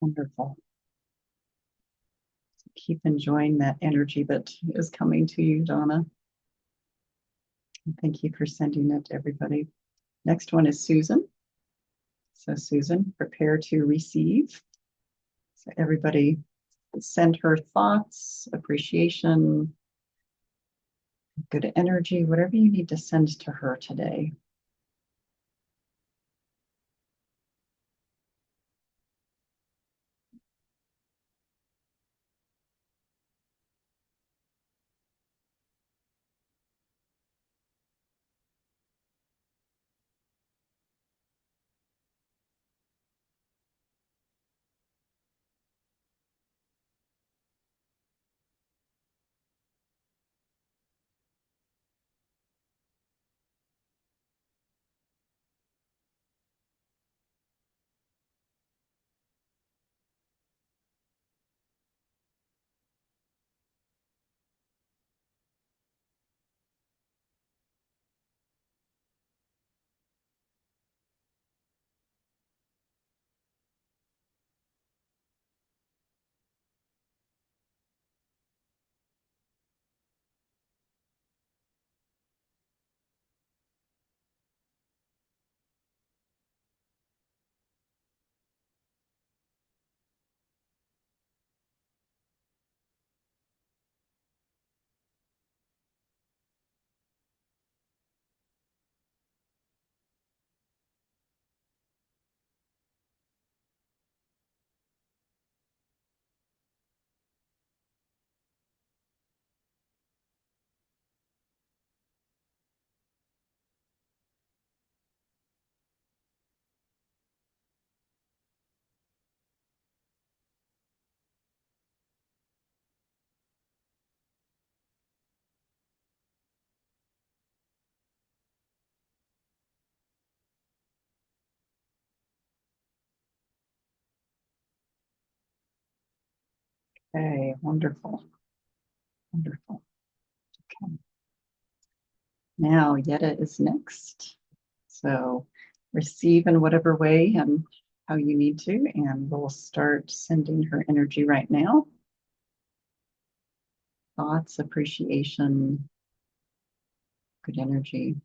Wonderful. So keep enjoying that energy that is coming to you, Donna. And thank you for sending it to everybody. Next one is Susan. So Susan, prepare to receive. So everybody send her thoughts, appreciation, good energy, whatever you need to send to her today. Okay, wonderful. Wonderful. Okay. Now Yetta is next. So receive in whatever way and how you need to, and we'll start sending her energy right now. Thoughts, appreciation, good energy.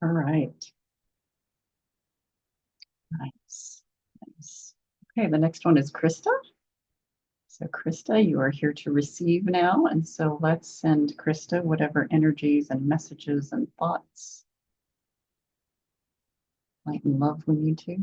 All right. Nice. Nice. Okay, the next one is Krista. So Krista, you are here to receive now. And so let's send Krista whatever energies and messages and thoughts, light and love we need to.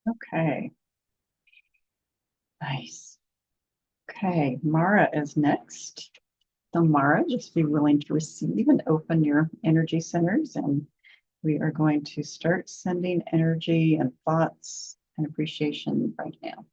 Okay. Nice. Okay, Mara is next. So Mara, just be willing to receive and open your energy centers, and we are going to start sending energy and thoughts and appreciation right now.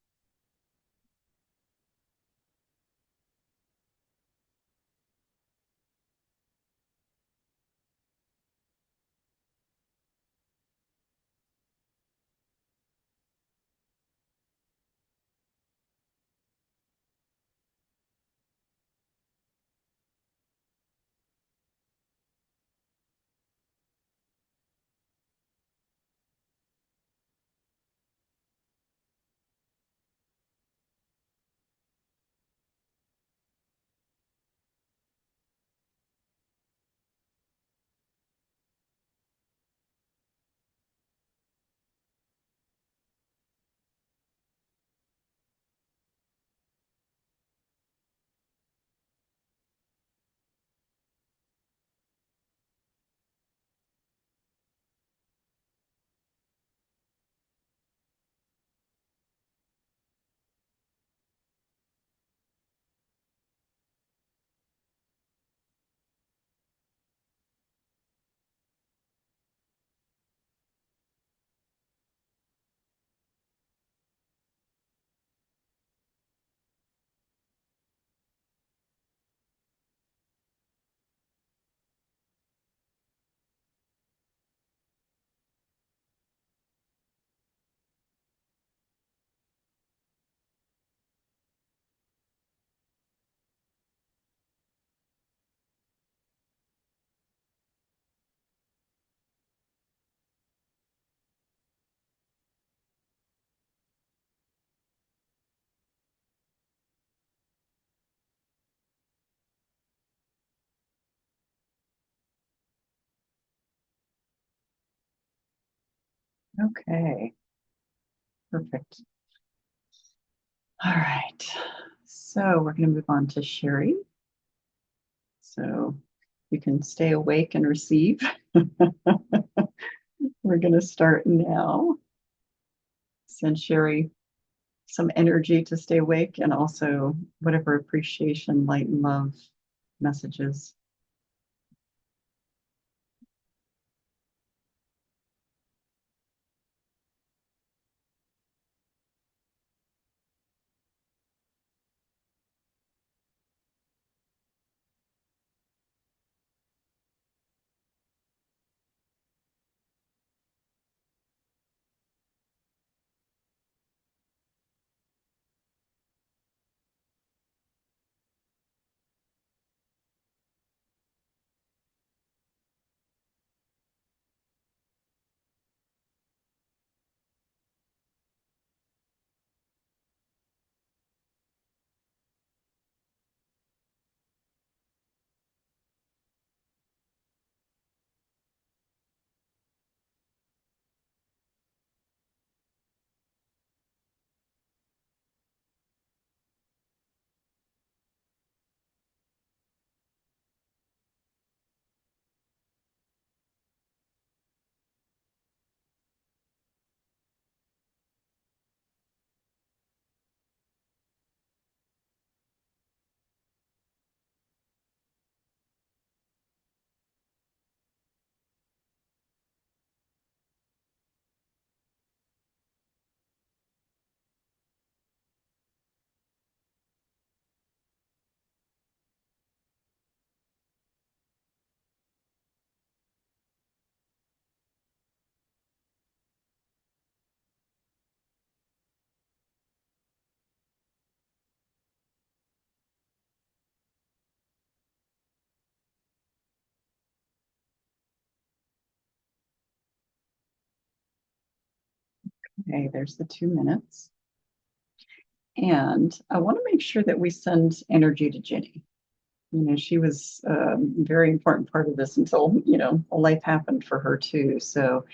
Okay, perfect. All right. So we're going to move on to Sherry. So you can stay awake and receive. We're going to start now. Send Sherry some energy to stay awake and also whatever appreciation, light, and love messages. Okay, there's the 2 minutes. And I want to make sure that we send energy to Jenny. She was a very important part of this until, life happened for her too. So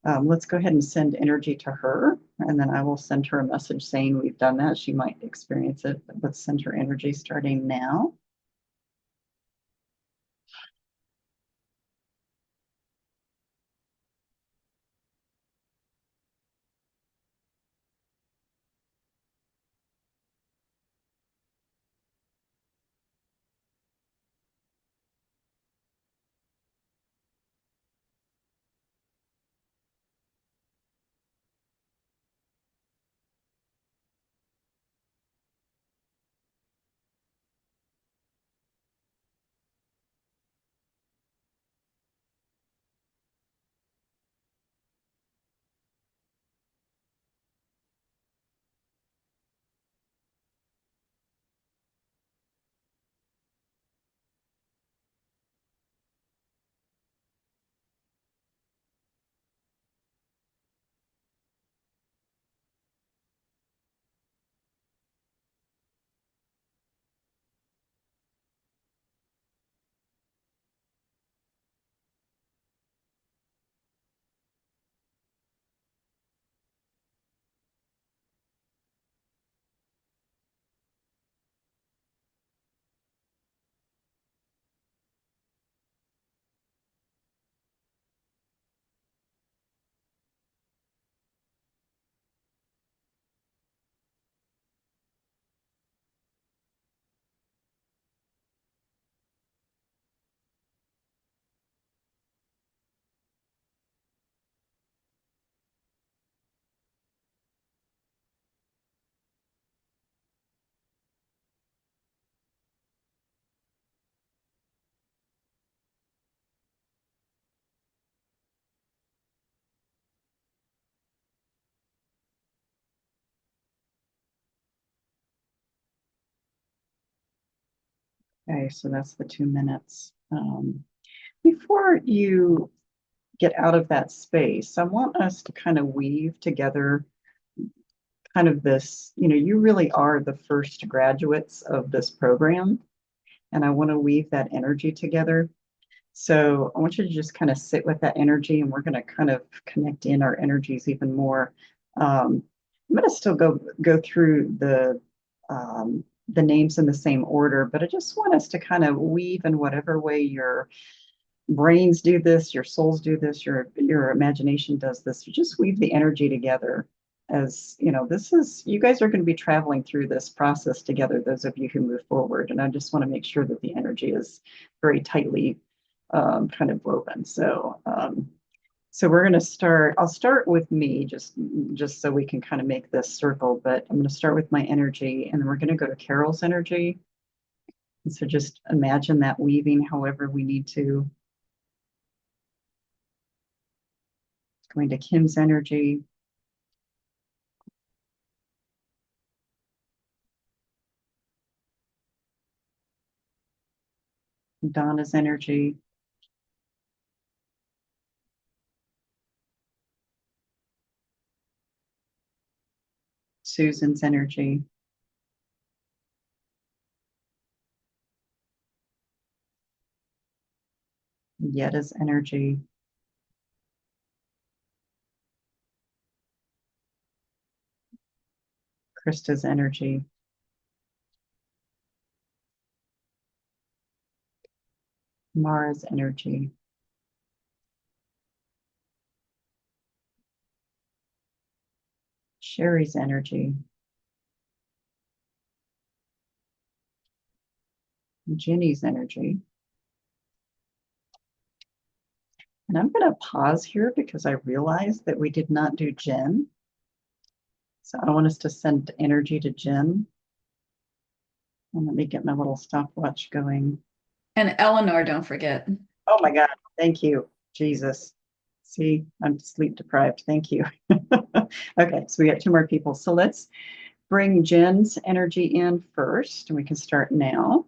let's go ahead and send energy to her. And then I will send her a message saying we've done that. She might experience it, but let's send her energy starting now. Okay, so that's the 2 minutes. Before you get out of that space, I want us to kind of weave together kind of this, you really are the first graduates of this program, and I want to weave that energy together. So I want you to just kind of sit with that energy, and we're going to kind of connect in our energies even more. I'm going to still go through the names in the same order, but I just want us to kind of weave in whatever way your brains do this, your souls do this, your imagination does this. You just weave the energy together. As you know, this is you guys are going to be traveling through this process together, those of you who move forward. And I just want to make sure that the energy is very tightly kind of woven. So we're going to start. I'll start with me, just so we can kind of make this circle. But I'm going to start with my energy, and then we're going to go to Carol's energy. And so just imagine that weaving however we need to. Going to Kim's energy. Donna's energy. Susan's energy. Yetta's energy. Krista's energy. Mara's energy. Sherry's energy. Jenny's energy. And I'm going to pause here because I realized that we did not do Jen. So I want us to send energy to Jen. And let me get my little stopwatch going. And Eleanor, don't forget. Oh my God. Thank you, Jesus. See, I'm sleep deprived. Thank you. Okay, so we got two more people. So let's bring Jen's energy in first, and we can start now.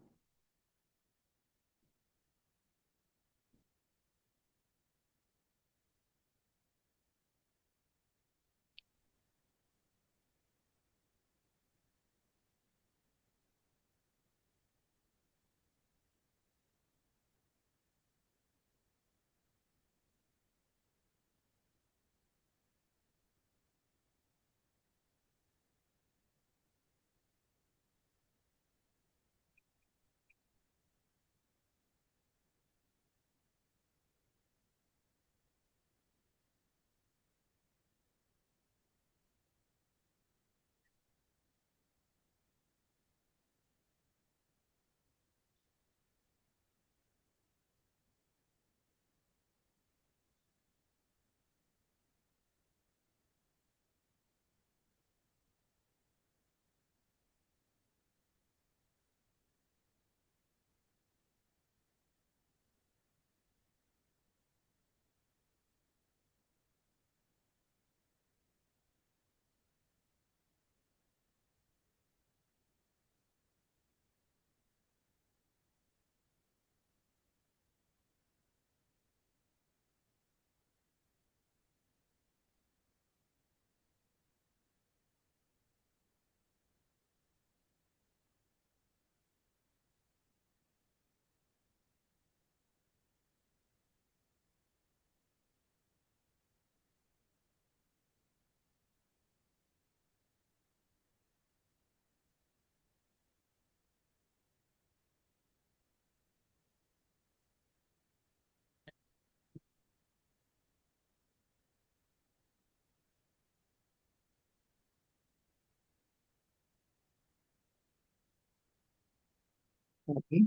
Okay.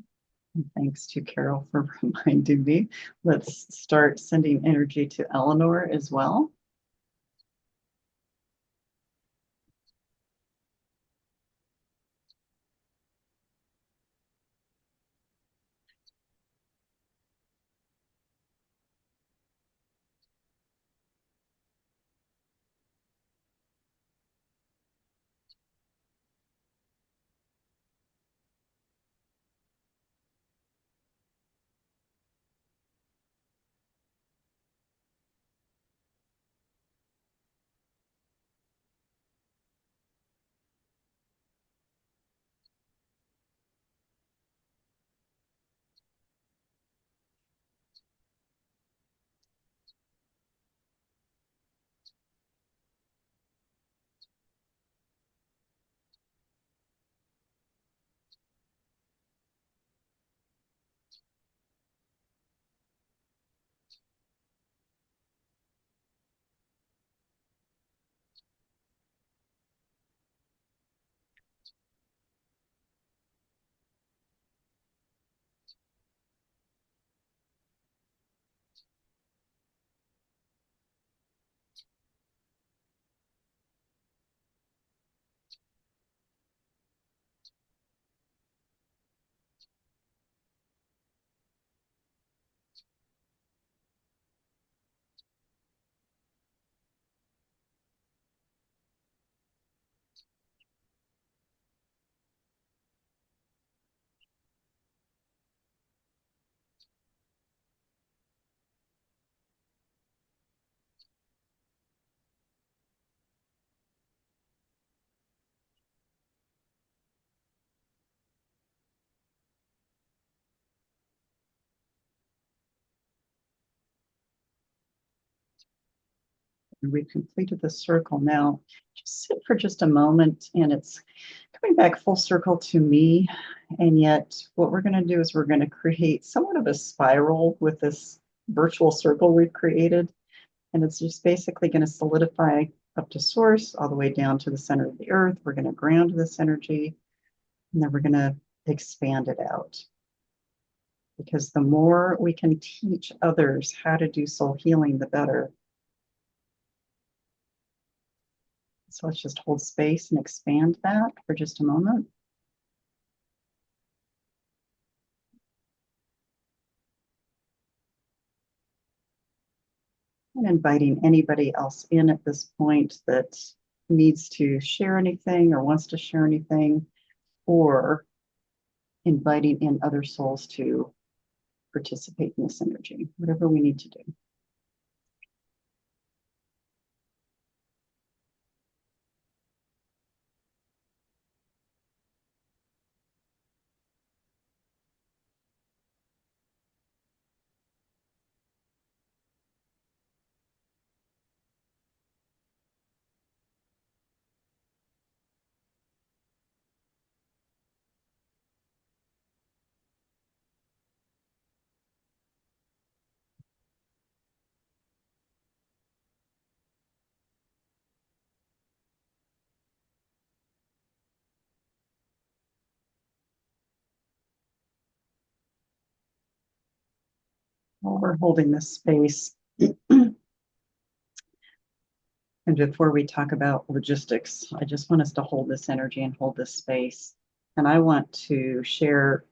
And thanks to Carol for reminding me. Let's start sending energy to Eleanor as well. We've completed the circle. Now, just sit for just a moment, and it's coming back full circle to me. And yet, what we're going to do is we're going to create somewhat of a spiral with this virtual circle we've created. And it's just basically going to solidify up to source, all the way down to the center of the earth. We're going to ground this energy, and then we're going to expand it out. Because the more we can teach others how to do soul healing, the better. So let's just hold space and expand that for just a moment. And inviting anybody else in at this point that needs to share anything or wants to share anything, or inviting in other souls to participate in this energy, whatever we need to do. While we're holding this space, and before we talk about logistics, I just want us to hold this energy and hold this space. And I want to share,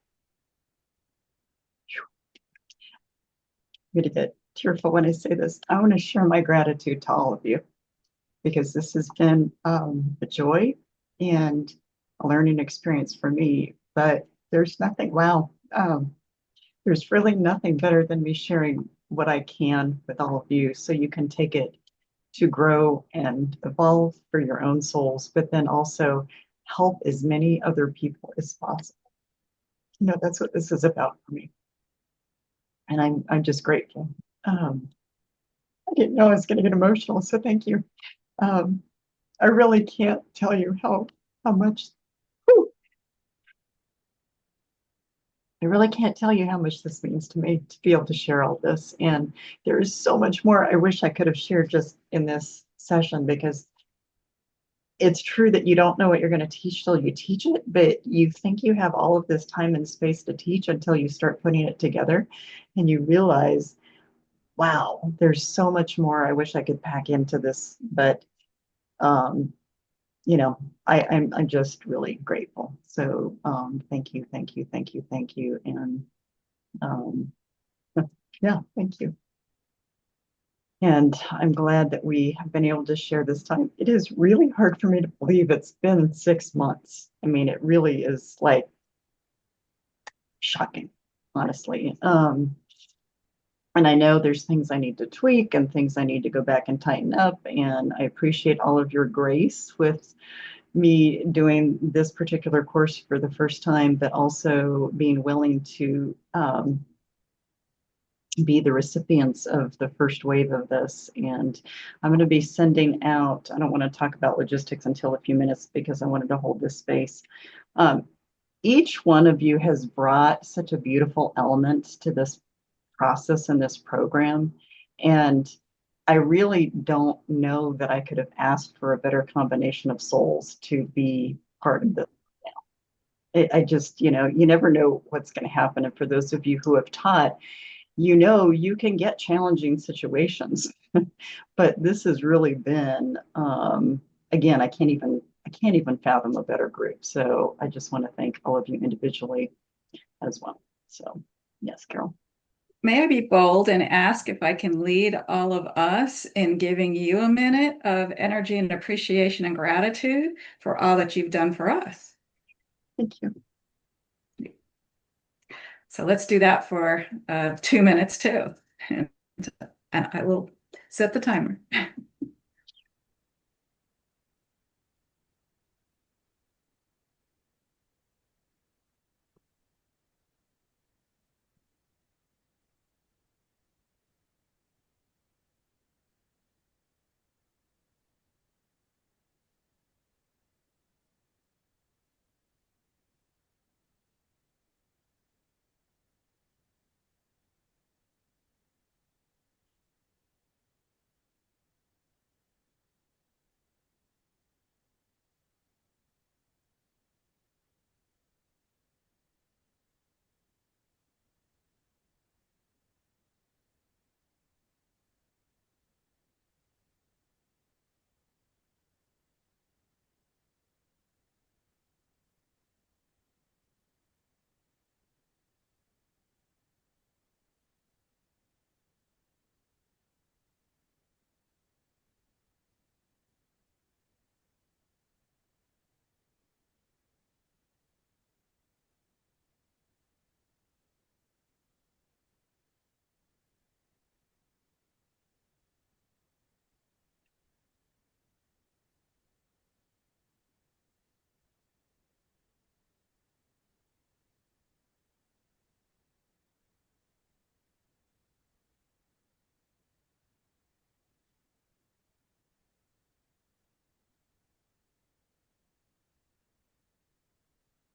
I'm going to get tearful when I say this. I want to share my gratitude to all of you, because this has been a joy and a learning experience for me. But there's nothing, there's really nothing better than me sharing what I can with all of you, so you can take it to grow and evolve for your own souls, but then also help as many other people as possible. You know, that's what this is about for me. And I'm just grateful. I didn't know I was going to get emotional, so thank you. I really can't tell you how much. Whew, I really can't tell you how much this means to me to be able to share all this. And there is so much more I wish I could have shared just in this session, because it's true that you don't know what you're going to teach till you teach it, but you think you have all of this time and space to teach until you start putting it together, and you realize, wow, there's so much more I wish I could pack into this. But you know, I'm just really grateful. So thank you, thank you, thank you, thank you. And um, yeah, thank you. And I'm glad that we have been able to share this time. It is really hard for me to believe it's been 6 months. I mean, it really is like shocking, honestly. And I know there's things I need to tweak and things I need to go back and tighten up. And I appreciate all of your grace with me doing this particular course for the first time, but also being willing to be the recipients of the first wave of this. And I'm going to be sending out, I don't want to talk about logistics until a few minutes because I wanted to hold this space. Each one of you has brought such a beautiful element to this process and this program. And I really don't know that I could have asked for a better combination of souls to be part of this. I just, you know, you never know what's going to happen. And for those of you who have taught, you know, you can get challenging situations, but this has really been, again, I can't even fathom a better group. So I just want to thank all of you individually as well. So yes, Carol. May I be bold and ask if I can lead all of us in giving you a minute of energy and appreciation and gratitude for all that you've done for us? Thank you. So let's do that for 2 minutes too. And I will set the timer.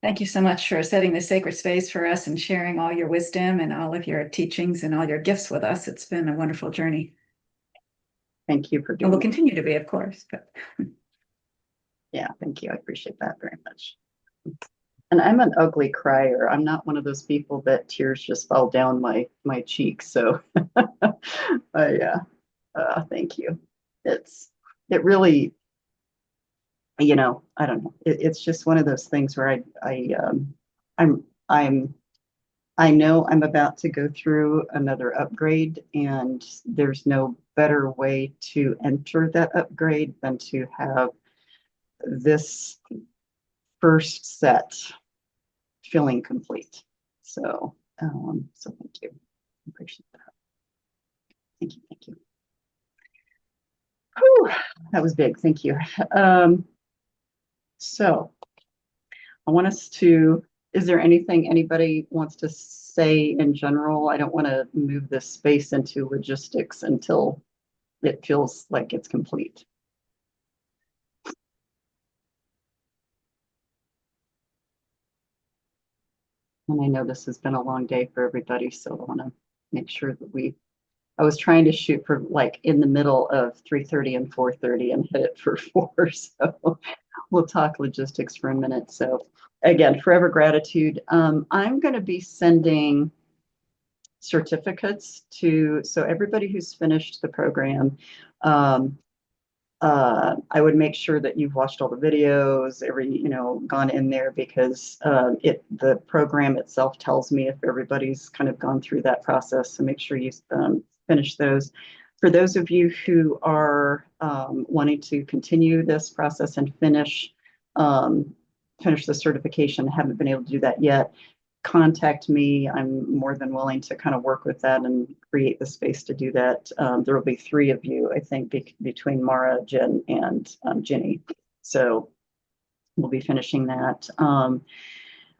Thank you so much for setting the sacred space for us and sharing all your wisdom and all of your teachings and all your gifts with us. It's been a wonderful journey. Thank you for And doing will it. continue to be, of course. But Yeah, thank you. I appreciate that very much. And I'm an ugly crier. I'm not one of those people that tears just fall down my cheeks. So yeah, thank you. It really, I don't know. It's just one of those things where I'm I'm I know I'm about to go through another upgrade, and there's no better way to enter that upgrade than to have this first set feeling complete. So thank you. I appreciate that. Thank you. Thank you. Whew, that was big. Thank you. So I want us to, is there anything anybody wants to say in general? I don't want to move this space into logistics until it feels like it's complete. And I know this has been a long day for everybody, so I want to make sure that I was trying to shoot for like in the middle of 3:30 and 4:30 and hit it for 4. So we'll talk logistics for a minute. So again, forever gratitude. I'm going to be sending certificates so everybody who's finished the program. I would make sure that you've watched all the videos, gone in there, because the program itself tells me if everybody's kind of gone through that process. So make sure you finish those. For those of you who are wanting to continue this process and finish the certification, haven't been able to do that yet, contact me. I'm more than willing to kind of work with that and create the space to do that. There will be 3 of you, I think, between Mara, Jen, and Ginny. So we'll be finishing that.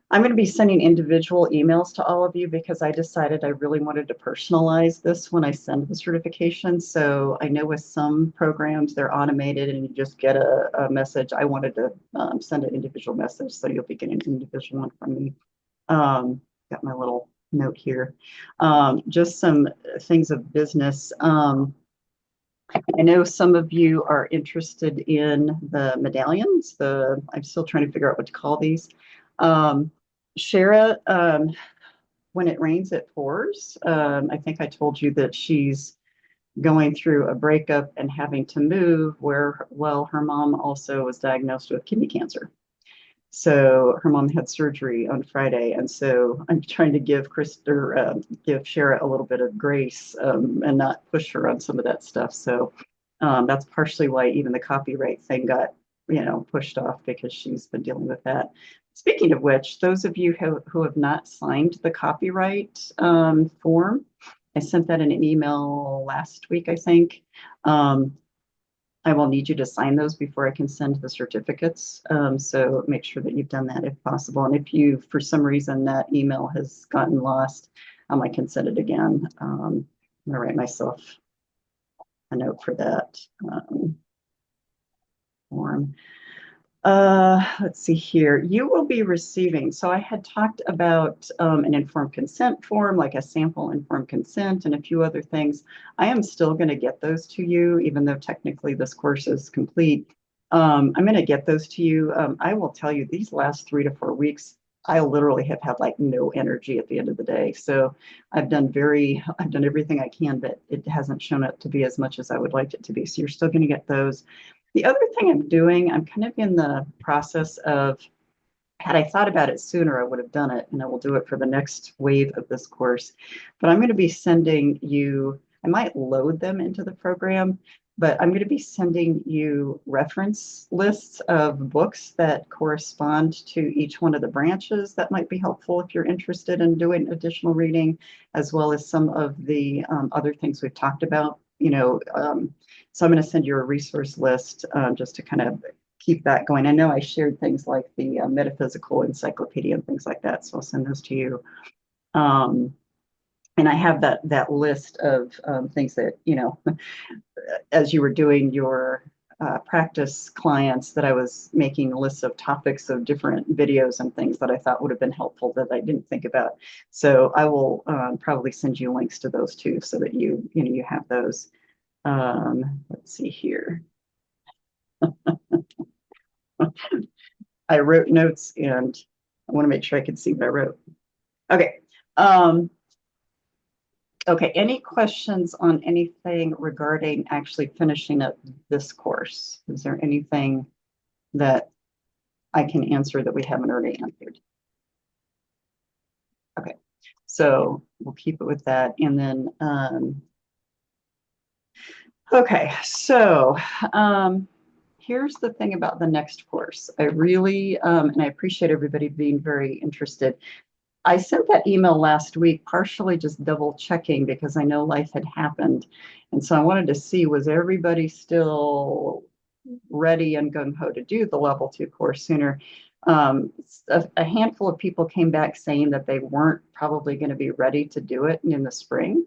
I'm going to be sending individual emails to all of you because I decided I really wanted to personalize this when I send the certification. So I know with some programs, they're automated and you just get a message. I wanted to send an individual message, so you'll be getting an individual one from me. Got my little note here. Just some things of business. I know some of you are interested in the medallions. I'm still trying to figure out what to call these. Shara, when it rains, it pours. I think I told you that she's going through a breakup and having to move where, well, her mom also was diagnosed with kidney cancer. So her mom had surgery on Friday, and so I'm trying to give Shara a little bit of grace and not push her on some of that stuff. So that's partially why even the copyright thing got pushed off, because she's been dealing with that. Speaking of which, those of you who have not signed the copyright form, I sent that in an email last week, I think. I will need you to sign those before I can send the certificates. So make sure that you've done that if possible. And if you, for some reason, that email has gotten lost, I can send it again. I'm going to write myself a note for that form. Let's see here. You will be receiving, so I had talked about an informed consent form, like a sample informed consent and a few other things. I am still going to get those to you, even though technically this course is complete. I'm going to get those to you. I will tell you, these last 3 to 4 weeks, I literally have had like no energy at the end of the day. So I've done everything I can, but it hasn't shown up to be as much as I would like it to be. So you're still going to get those. The other thing I'm doing, I'm kind of in the process of, had I thought about it sooner, I would have done it, and I will do it for the next wave of this course. But I'm going to be sending you, I might load them into the program, but I'm going to be sending you reference lists of books that correspond to each one of the branches that might be helpful if you're interested in doing additional reading, as well as some of the other things we've talked about. So I'm going to send you a resource list just to kind of keep that going. I know I shared things like the metaphysical encyclopedia and things like that, so I'll send those to you. And I have that list of things that, as you were doing your practice clients that I was making lists of topics of different videos and things that I thought would have been helpful that I didn't think about. So I will probably send you links to those too, so that you have those. Let's see here. I wrote notes and I want to make sure I can see what I wrote. Okay. Okay, any questions on anything regarding actually finishing up this course? Is there anything that I can answer that we haven't already answered? Okay, so we'll keep it with that. And then, okay, so here's the thing about the next course. I really, and I appreciate everybody being very interested. I sent that email last week, partially just double checking because I know life had happened. And so I wanted to see, was everybody still ready and gung-ho to do the level 2 course sooner? A handful of people came back saying that they weren't probably going to be ready to do it in the spring.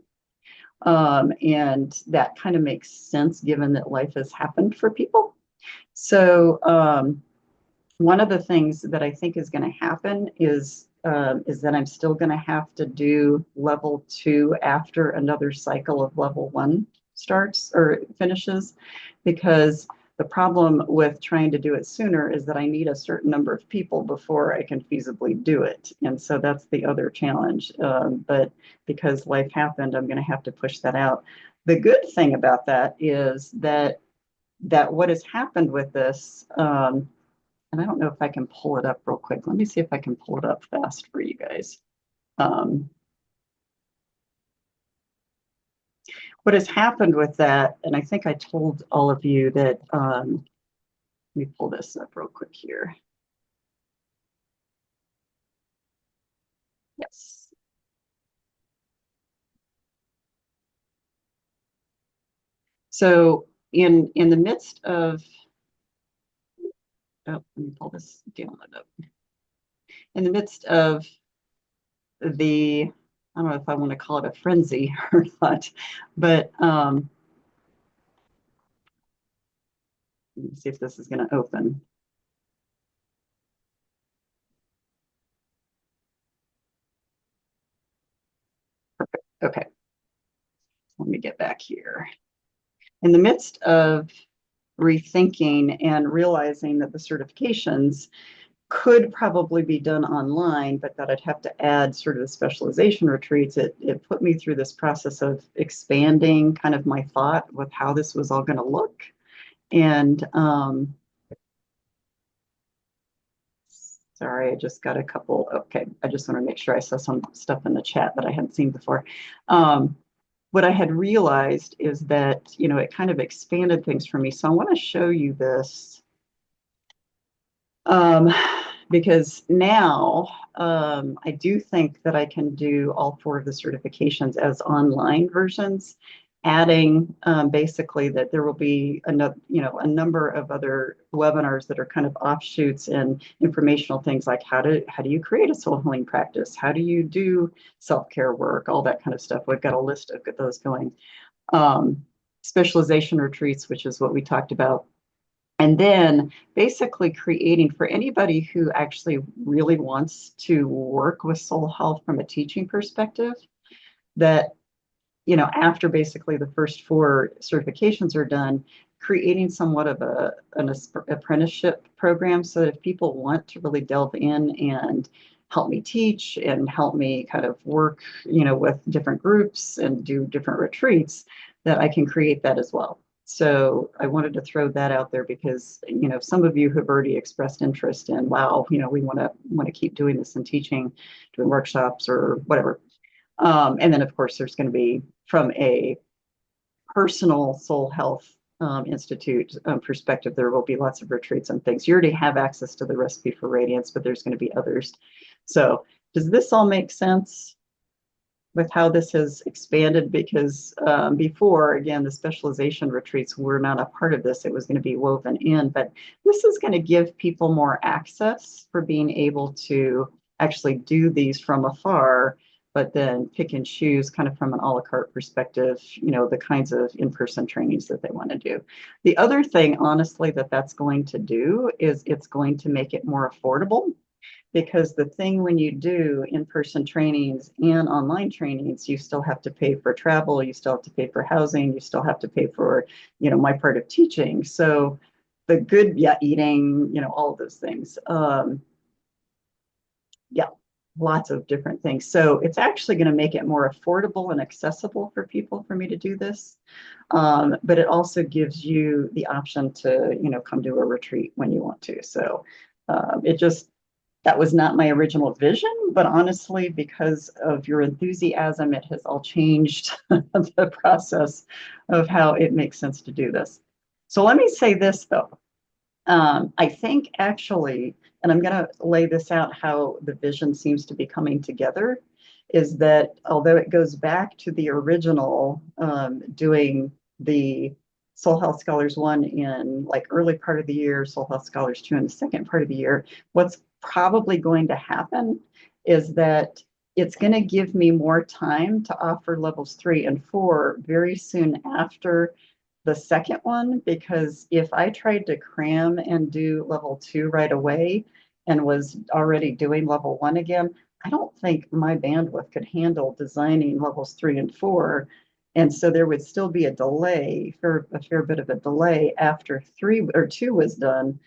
And that kind of makes sense given that life has happened for people. So one of the things that I think is going to happen is that I'm still going to have to do level 2 after another cycle of level 1 starts or finishes, because the problem with trying to do it sooner is that I need a certain number of people before I can feasibly do it. And so that's the other challenge. But because life happened, I'm going to have to push that out. The good thing about that is that what has happened with this, and I don't know if I can pull it up real quick. Let me see if I can pull it up fast for you guys. What has happened with that, and I think I told all of you that, let me pull this up real quick here. Yes. So in the midst of, oh, let me pull this download up. In the midst of the, I don't know if I want to call it a frenzy or not, but let me see if this is going to open. Perfect. Okay. Let me get back here. In the midst of rethinking and realizing that the certifications could probably be done online, but that I'd have to add sort of the specialization retreats, it put me through this process of expanding kind of my thought with how this was all going to look. And sorry, I just got a couple. Okay, I just want to make sure I saw some stuff in the chat that I hadn't seen before. What I had realized is that, it kind of expanded things for me. So I want to show you this. Because now I do think that I can do all 4 of the certifications as online versions, adding basically that there will be a number of other webinars that are kind of offshoots and informational things like how do you create a soul healing practice, how do you do self-care work, all that kind of stuff. We've got a list of those going. Specialization retreats, which is what we talked about. And then basically creating for anybody who actually really wants to work with soul health from a teaching perspective, that, after basically the first 4 certifications are done, creating somewhat of an apprenticeship program so that if people want to really delve in and help me teach and help me kind of work, with different groups and do different retreats, that I can create that as well. So I wanted to throw that out there because, some of you have already expressed interest in, wow, we want to keep doing this and teaching, doing workshops or whatever. And then of course there's going to be, from a personal soul health institute perspective, there will be lots of retreats and things. You already have access to the Recipe for Radiance, but there's going to be others. So does this all make sense with how this has expanded? Because before, again, the specialization retreats were not a part of this. It was going to be woven in, but this is going to give people more access for being able to actually do these from afar but then pick and choose kind of from an a la carte perspective, the kinds of in-person trainings that they want to do. The other thing, honestly, that's going to do is it's going to make it more affordable, because the thing when you do in-person trainings and online trainings, you still have to pay for travel, you still have to pay for housing, you still have to pay for, my part of teaching. So the good, eating, all of those things. Lots of different things. So it's actually going to make it more affordable and accessible for people for me to do this. But it also gives you the option to, come to a retreat when you want to. So that was not my original vision, but honestly, because of your enthusiasm, it has all changed the process of how it makes sense to do this. So let me say this though. I think actually, and I'm going to lay this out how the vision seems to be coming together, is that although it goes back to the original doing the Soul Health Scholars 1 in like early part of the year, Soul Health Scholars 2 in the second part of the year, what's probably going to happen is that it's going to give me more time to offer levels 3 and 4 very soon after the second one, because if I tried to cram and do level 2 right away and was already doing level 1 again, I don't think my bandwidth could handle designing levels 3 and 4. And so there would still be a delay, for a fair bit of a delay after 3 or 2 was done.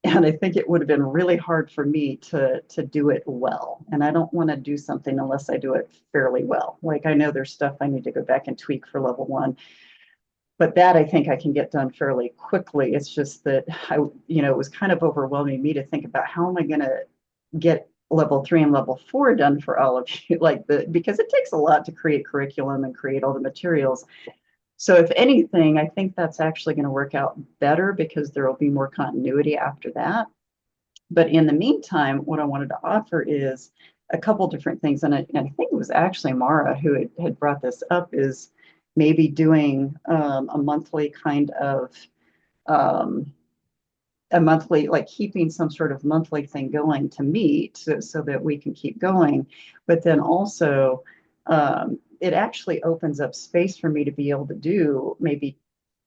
And I think it would have been really hard for me to do it well. And I don't want to do something unless I do it fairly well. Like I know there's stuff I need to go back and tweak for level 1. But that I think I can get done fairly quickly. It's just that it was kind of overwhelming me to think about how am I going to get level 3 and level 4 done for all of you, because it takes a lot to create curriculum and create all the materials. So if anything, I think that's actually going to work out better because there will be more continuity after that. But in the meantime, what I wanted to offer is a couple different things. And I think it was actually Mara who had brought this up, is maybe doing a monthly kind of like keeping some sort of monthly thing going to meet so that we can keep going. But then also it actually opens up space for me to be able to do maybe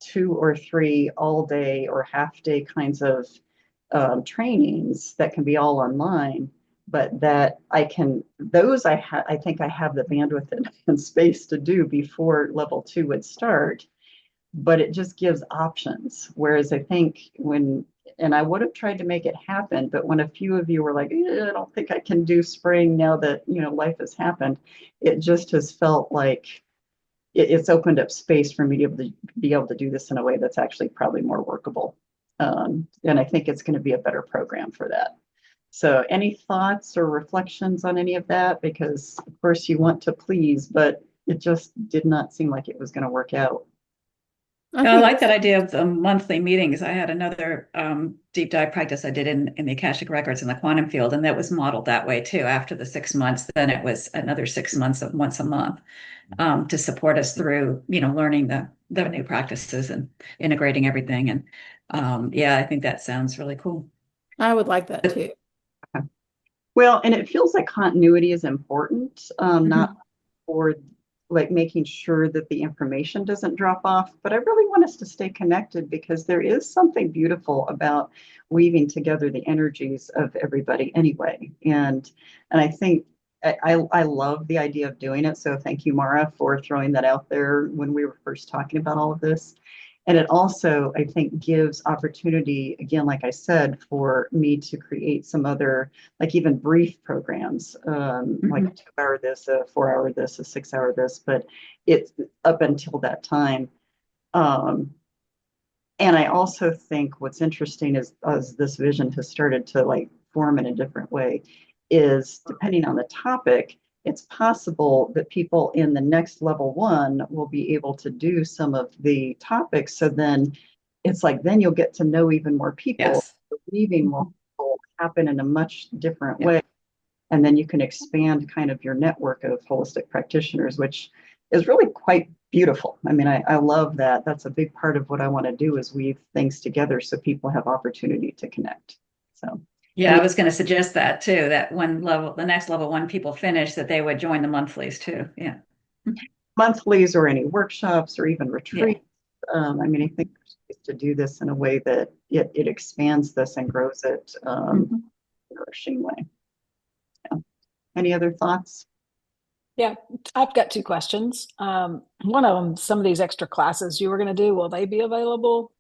2 or 3 all day or half day kinds of trainings that can be all online, but that I think I have the bandwidth and space to do before level 2 would start, but it just gives options. Whereas I think and I would have tried to make it happen, but when a few of you were like, I don't think I can do spring now that, life has happened, it just has felt like it's opened up space for me to be able to do this in a way that's actually probably more workable. And I think it's going to be a better program for that. So any thoughts or reflections on any of that? Because of course you want to please, but it just did not seem like it was going to work out. I like that idea of the monthly meetings. I had another deep dive practice I did in the Akashic Records in the quantum field, and that was modeled that way too. After the 6 months, then it was another 6 months of once a month to support us through, learning the new practices and integrating everything. And I think that sounds really cool. I would like that too. Well, and it feels like continuity is important, not for like making sure that the information doesn't drop off, but I really want us to stay connected because there is something beautiful about weaving together the energies of everybody anyway. And I think I love the idea of doing it. So thank you, Mara, for throwing that out there when we were first talking about all of this. And it also, I think, gives opportunity, again, like I said, for me to create some other, like even brief programs, like a 2-hour this, a 4-hour this, a 6-hour this, but it's up until that time. And I also think what's interesting is as this vision has started to like form in a different way is depending on the topic, it's possible that people in the next level 1 will be able to do some of the topics. So then it's like, then you'll get to know even more people. Yes. The weaving will happen in a much different way. And then you can expand kind of your network of holistic practitioners, which is really quite beautiful. I mean, I love that. That's a big part of what I want to do is weave things together so people have opportunity to connect. So Yeah, I was going to suggest that too, that the next level one people finish, that they would join the monthlies too. Yeah. Monthlies or any workshops or even Yeah. retreats. I mean, I think there's ways to do this in a way that it expands this and grows it in a nourishing way. Yeah. Any other thoughts? Yeah, I've got two questions. One of them, some of these extra classes you were going to do, will they be available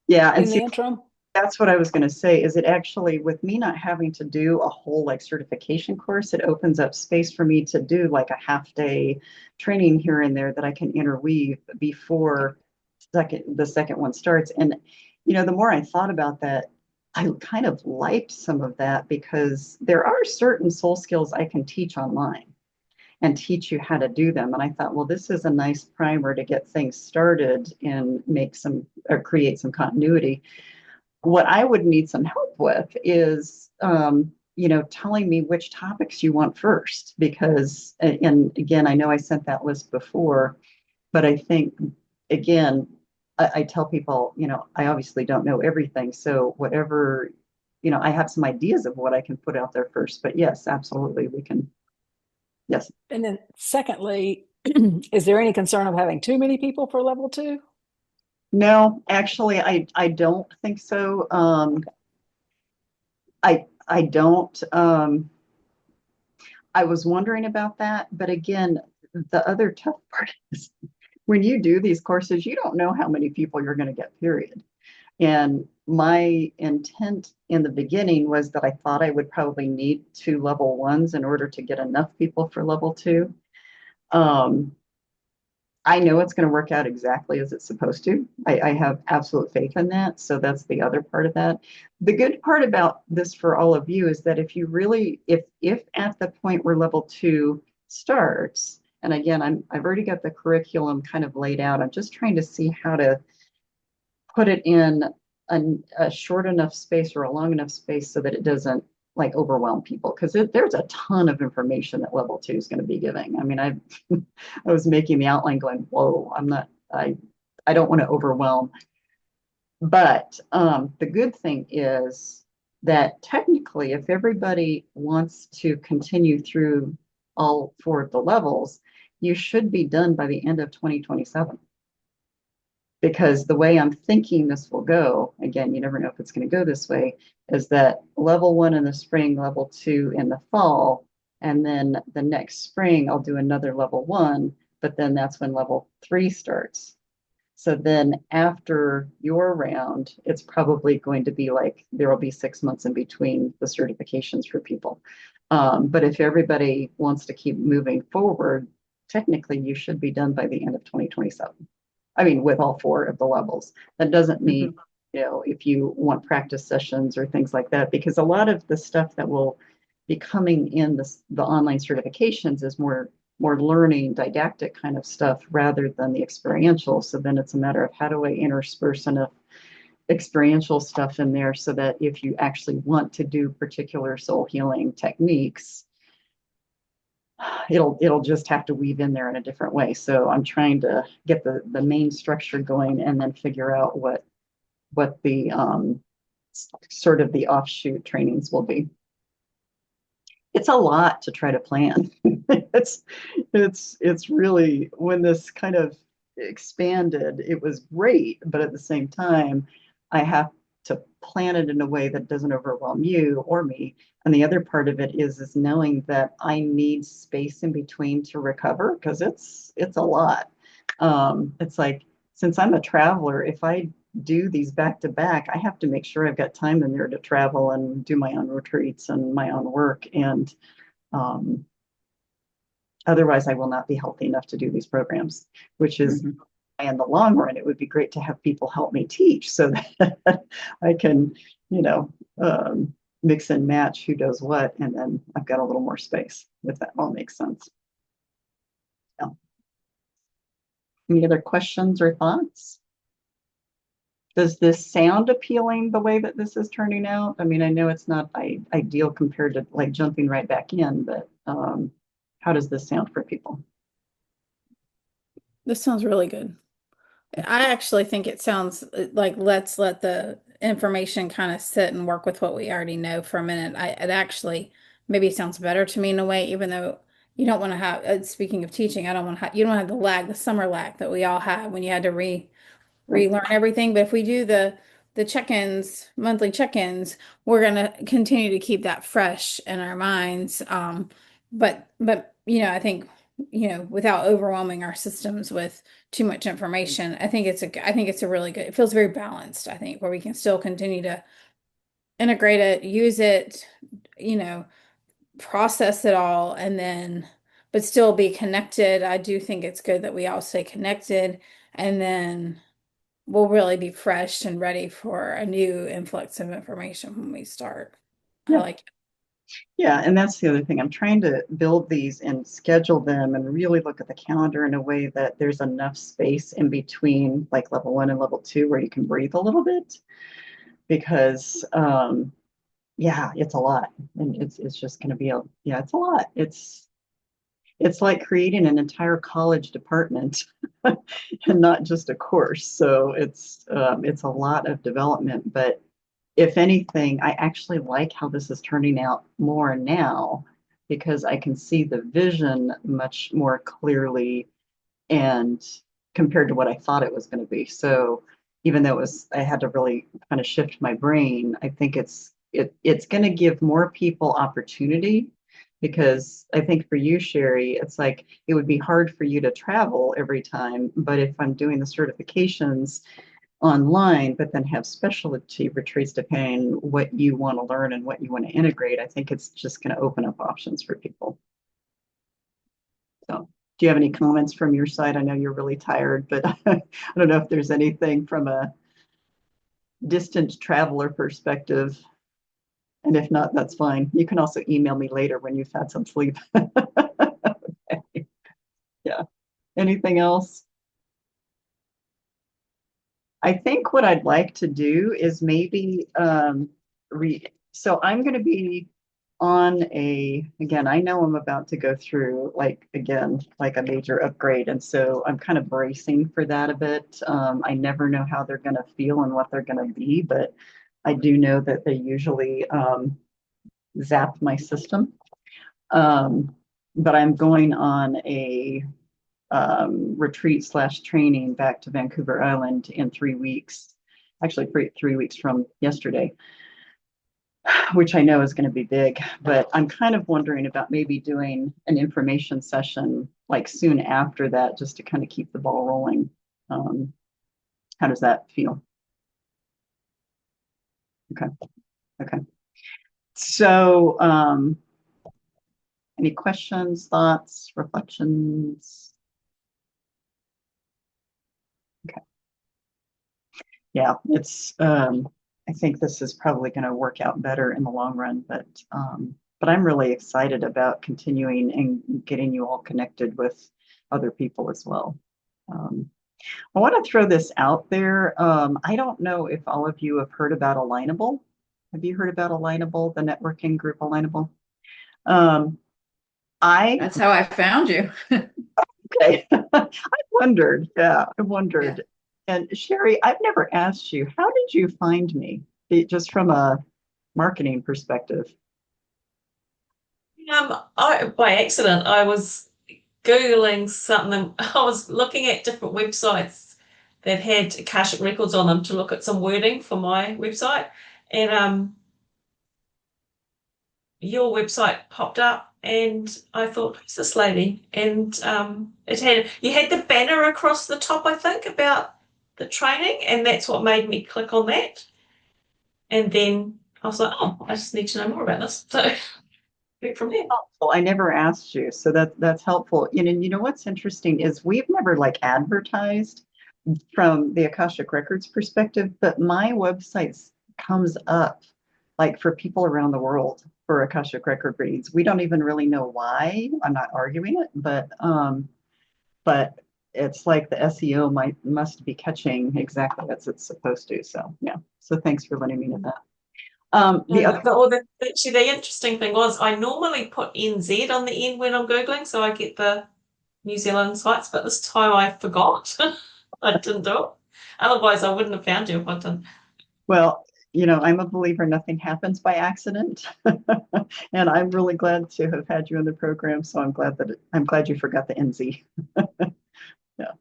Yeah, and in the see, interim? that's what I was going to say, is it actually, with me not having to do a whole like certification course, it opens up space for me to do like a half day training here and there that I can interweave before the second one starts. And the more I thought about that, I kind of liked some of that because there are certain soul skills I can teach online and teach you how to do them. And I thought, well, this is a nice primer to get things started and make some or create some continuity. What I would need some help with is, telling me which topics you want first, because, and again, I know I sent that list before, but I think, again, I tell people, I obviously don't know everything. So whatever, I have some ideas of what I can put out there first, but yes, absolutely, we can. Yes. And then secondly, is there any concern of having too many people for level two? No, actually, I don't think so. I don't. I was wondering about that, but again, the other tough part is when you do these courses, you don't know how many people you're going to get, period. And my intent in the beginning was that I thought I would probably need 2 level 1s in order to get enough people for level 2. I know it's going to work out exactly as it's supposed to. I have absolute faith in that. So that's the other part of that. The good part about this for all of you is that if you really, if at the point where level 2 starts, and again, I've already got the curriculum kind of laid out. I'm just trying to see how to put it in a short enough space or a long enough space so that it doesn't like overwhelm people, because there's a ton of information that level 2 is going to be giving. I mean, I was making the outline going, whoa, I don't want to overwhelm. But the good thing is that technically, if everybody wants to continue through all 4 of the levels, you should be done by the end of 2027. Because the way I'm thinking this will go, again, you never know if it's going to go this way, is that level 1 in the spring, level 2 in the fall, and then the next spring I'll do another level 1, but then that's when level 3 starts. So then after your round, it's probably going to be like there will be 6 months in between the certifications for people. But if everybody wants to keep moving forward, technically you should be done by the end of 2027. I mean, with all 4 of the levels. That doesn't mean, if you want practice sessions or things like that, because a lot of the stuff that will be coming in the online certifications is more learning, didactic kind of stuff rather than the experiential. So then it's a matter of how do I intersperse enough experiential stuff in there so that if you actually want to do particular soul healing techniques, it'll just have to weave in there in a different way. So I'm trying to get the main structure going and then figure out what the sort of the offshoot trainings will be. It's a lot to try to plan. it's really, when this kind of expanded, it was great, but at the same time, I have to plan it in a way that doesn't overwhelm you or me. And the other part of it is knowing that I need space in between to recover, because it's a lot. It's like, since I'm a traveler, if I do these back to back, I have to make sure I've got time in there to travel and do my own retreats and my own work. And otherwise, I will not be healthy enough to do these programs, which is, in the long run, it would be great to have people help me teach so that I can, mix and match who does what. And then I've got a little more space, if that all makes sense. Yeah. Any other questions or thoughts? Does this sound appealing the way that this is turning out? I mean, I know it's not ideal compared to like jumping right back in, but how does this sound for people? This sounds really good. I actually think it sounds like let's let the information kind of sit and work with what we already know for a minute, it actually maybe sounds better to me in a way, even though you don't want to have, speaking of teaching, I don't want to have, you don't have the lag, the summer lag that we all had when you had to relearn everything. But if we do the check-ins, monthly check-ins, we're gonna continue to keep that fresh in our minds. But I think without overwhelming our systems with too much information, I think it's a really good. It feels very balanced. I think where we can still continue to integrate it, use it, process it all, and then but still be connected. I do think it's good that we all stay connected, and then we'll really be fresh and ready for a new influx of information when we start. I Yeah. like it. Yeah, and that's the other thing. I'm trying to build these and schedule them and really look at the calendar in a way that there's enough space in between like level 1 and level 2 where you can breathe a little bit because yeah, it's a lot. And it's just going to be it's a lot. It's like creating an entire college department and not just a course. So it's a lot of development, but if anything, I actually like how this is turning out more now because I can see the vision much more clearly and compared to what I thought it was going to be. So even though I had to really kind of shift my brain, I think it's going to give more people opportunity because I think for you, Sherry, it's like it would be hard for you to travel every time. But if I'm doing the certifications online, but then have specialty retreats depending what you want to learn and what you want to integrate, I think it's just going to open up options for people. So, do you have any comments from your side? I know you're really tired, but I don't know if there's anything from a distant traveler perspective. And if not, that's fine. You can also email me later when you've had some sleep. Okay. Yeah. Anything else? I think what I'd like to do is maybe so I'm going to be on again, I know I'm about to go through like a major upgrade. And so I'm kind of bracing for that a bit. I never know how they're going to feel and what they're going to be, but I do know that they usually zap my system. But I'm going on a retreat/training back to Vancouver Island in 3 weeks, actually 3 weeks from yesterday, which I know is going to be big, but I'm kind of wondering about maybe doing an information session like soon after that, just to kind of keep the ball rolling. How does that feel? Okay. So, any questions, thoughts, reflections? Okay. Yeah, I think this is probably going to work out better in the long run, but I'm really excited about continuing and getting you all connected with other people as well. I want to throw this out there. I don't know if all of you have heard about Alignable. Have you heard about Alignable, the networking group Alignable? That's how I found you. Okay. I wondered. Yeah, I wondered. Yeah. And Sherry, I've never asked you, how did you find me? Just from a marketing perspective. By accident, I was Googling something. I was looking at different websites that had Akashic records on them to look at some wording for my website. And your website popped up and I thought, who's this lady? And you had the banner across the top, I think, about the training, and that's what made me click on that. And then I was like, oh, I just need to know more about this. So from there. Well, I never asked you, so that's helpful. You know what's interesting is we've never like advertised from the Akashic Records perspective, but my website comes up like for people around the world for Akashic record reads. We don't even really know why. I'm not arguing it, but it's like the SEO must be catching exactly as it's supposed to. So yeah. So thanks for letting me know that. Actually, the interesting thing was I normally put NZ on the end when I'm Googling, so I get the New Zealand sites, but this time I forgot. I didn't do it. Otherwise, I wouldn't have found you if I didn't. Well, I'm a believer nothing happens by accident. And I'm really glad to have had you in the program. So I'm glad you forgot the NZ. Yeah.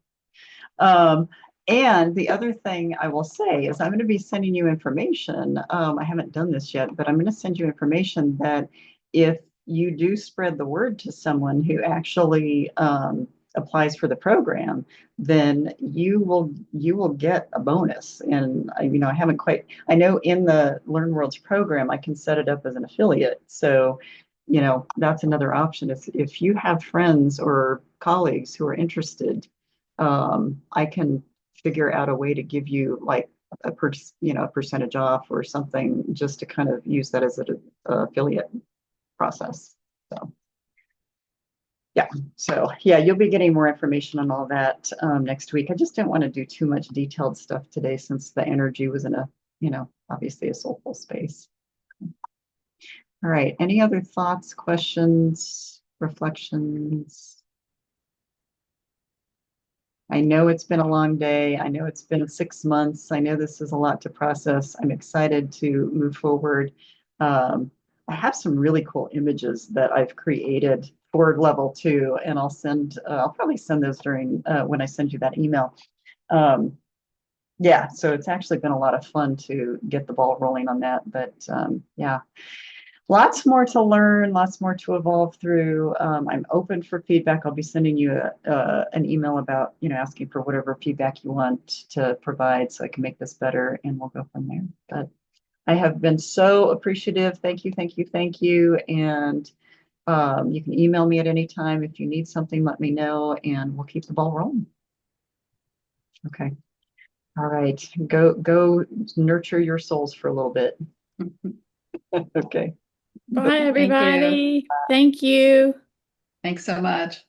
Um, and the other thing I will say is I'm going to be sending you information. I haven't done this yet, but I'm going to send you information that if you do spread the word to someone who actually applies for the program, then you will get a bonus. And I haven't quite. I know in the Learn Worlds program, I can set it up as an affiliate. So, that's another option. If you have friends or colleagues who are interested, I can figure out a way to give you like a percentage off or something just to kind of use that as an affiliate process. So yeah, you'll be getting more information on all that next week. I just didn't want to do too much detailed stuff today since the energy was in obviously a soulful space. All right, any other thoughts, questions, reflections? I know it's been a long day. I know it's been 6 months. I know this is a lot to process. I'm excited to move forward. I have some really cool images that I've created for level 2, and I'll probably send those during when I send you that email. Yeah, so it's actually been a lot of fun to get the ball rolling on that. But yeah, lots more to learn, lots more to evolve through. I'm open for feedback. I'll be sending you an email about, asking for whatever feedback you want to provide so I can make this better, and we'll go from there. But I have been so appreciative. Thank you, thank you, thank you. And you can email me at any time. If you need something, let me know, and we'll keep the ball rolling. Okay. All right. Go nurture your souls for a little bit. Okay. Bye, everybody. Thank you. Thanks so much.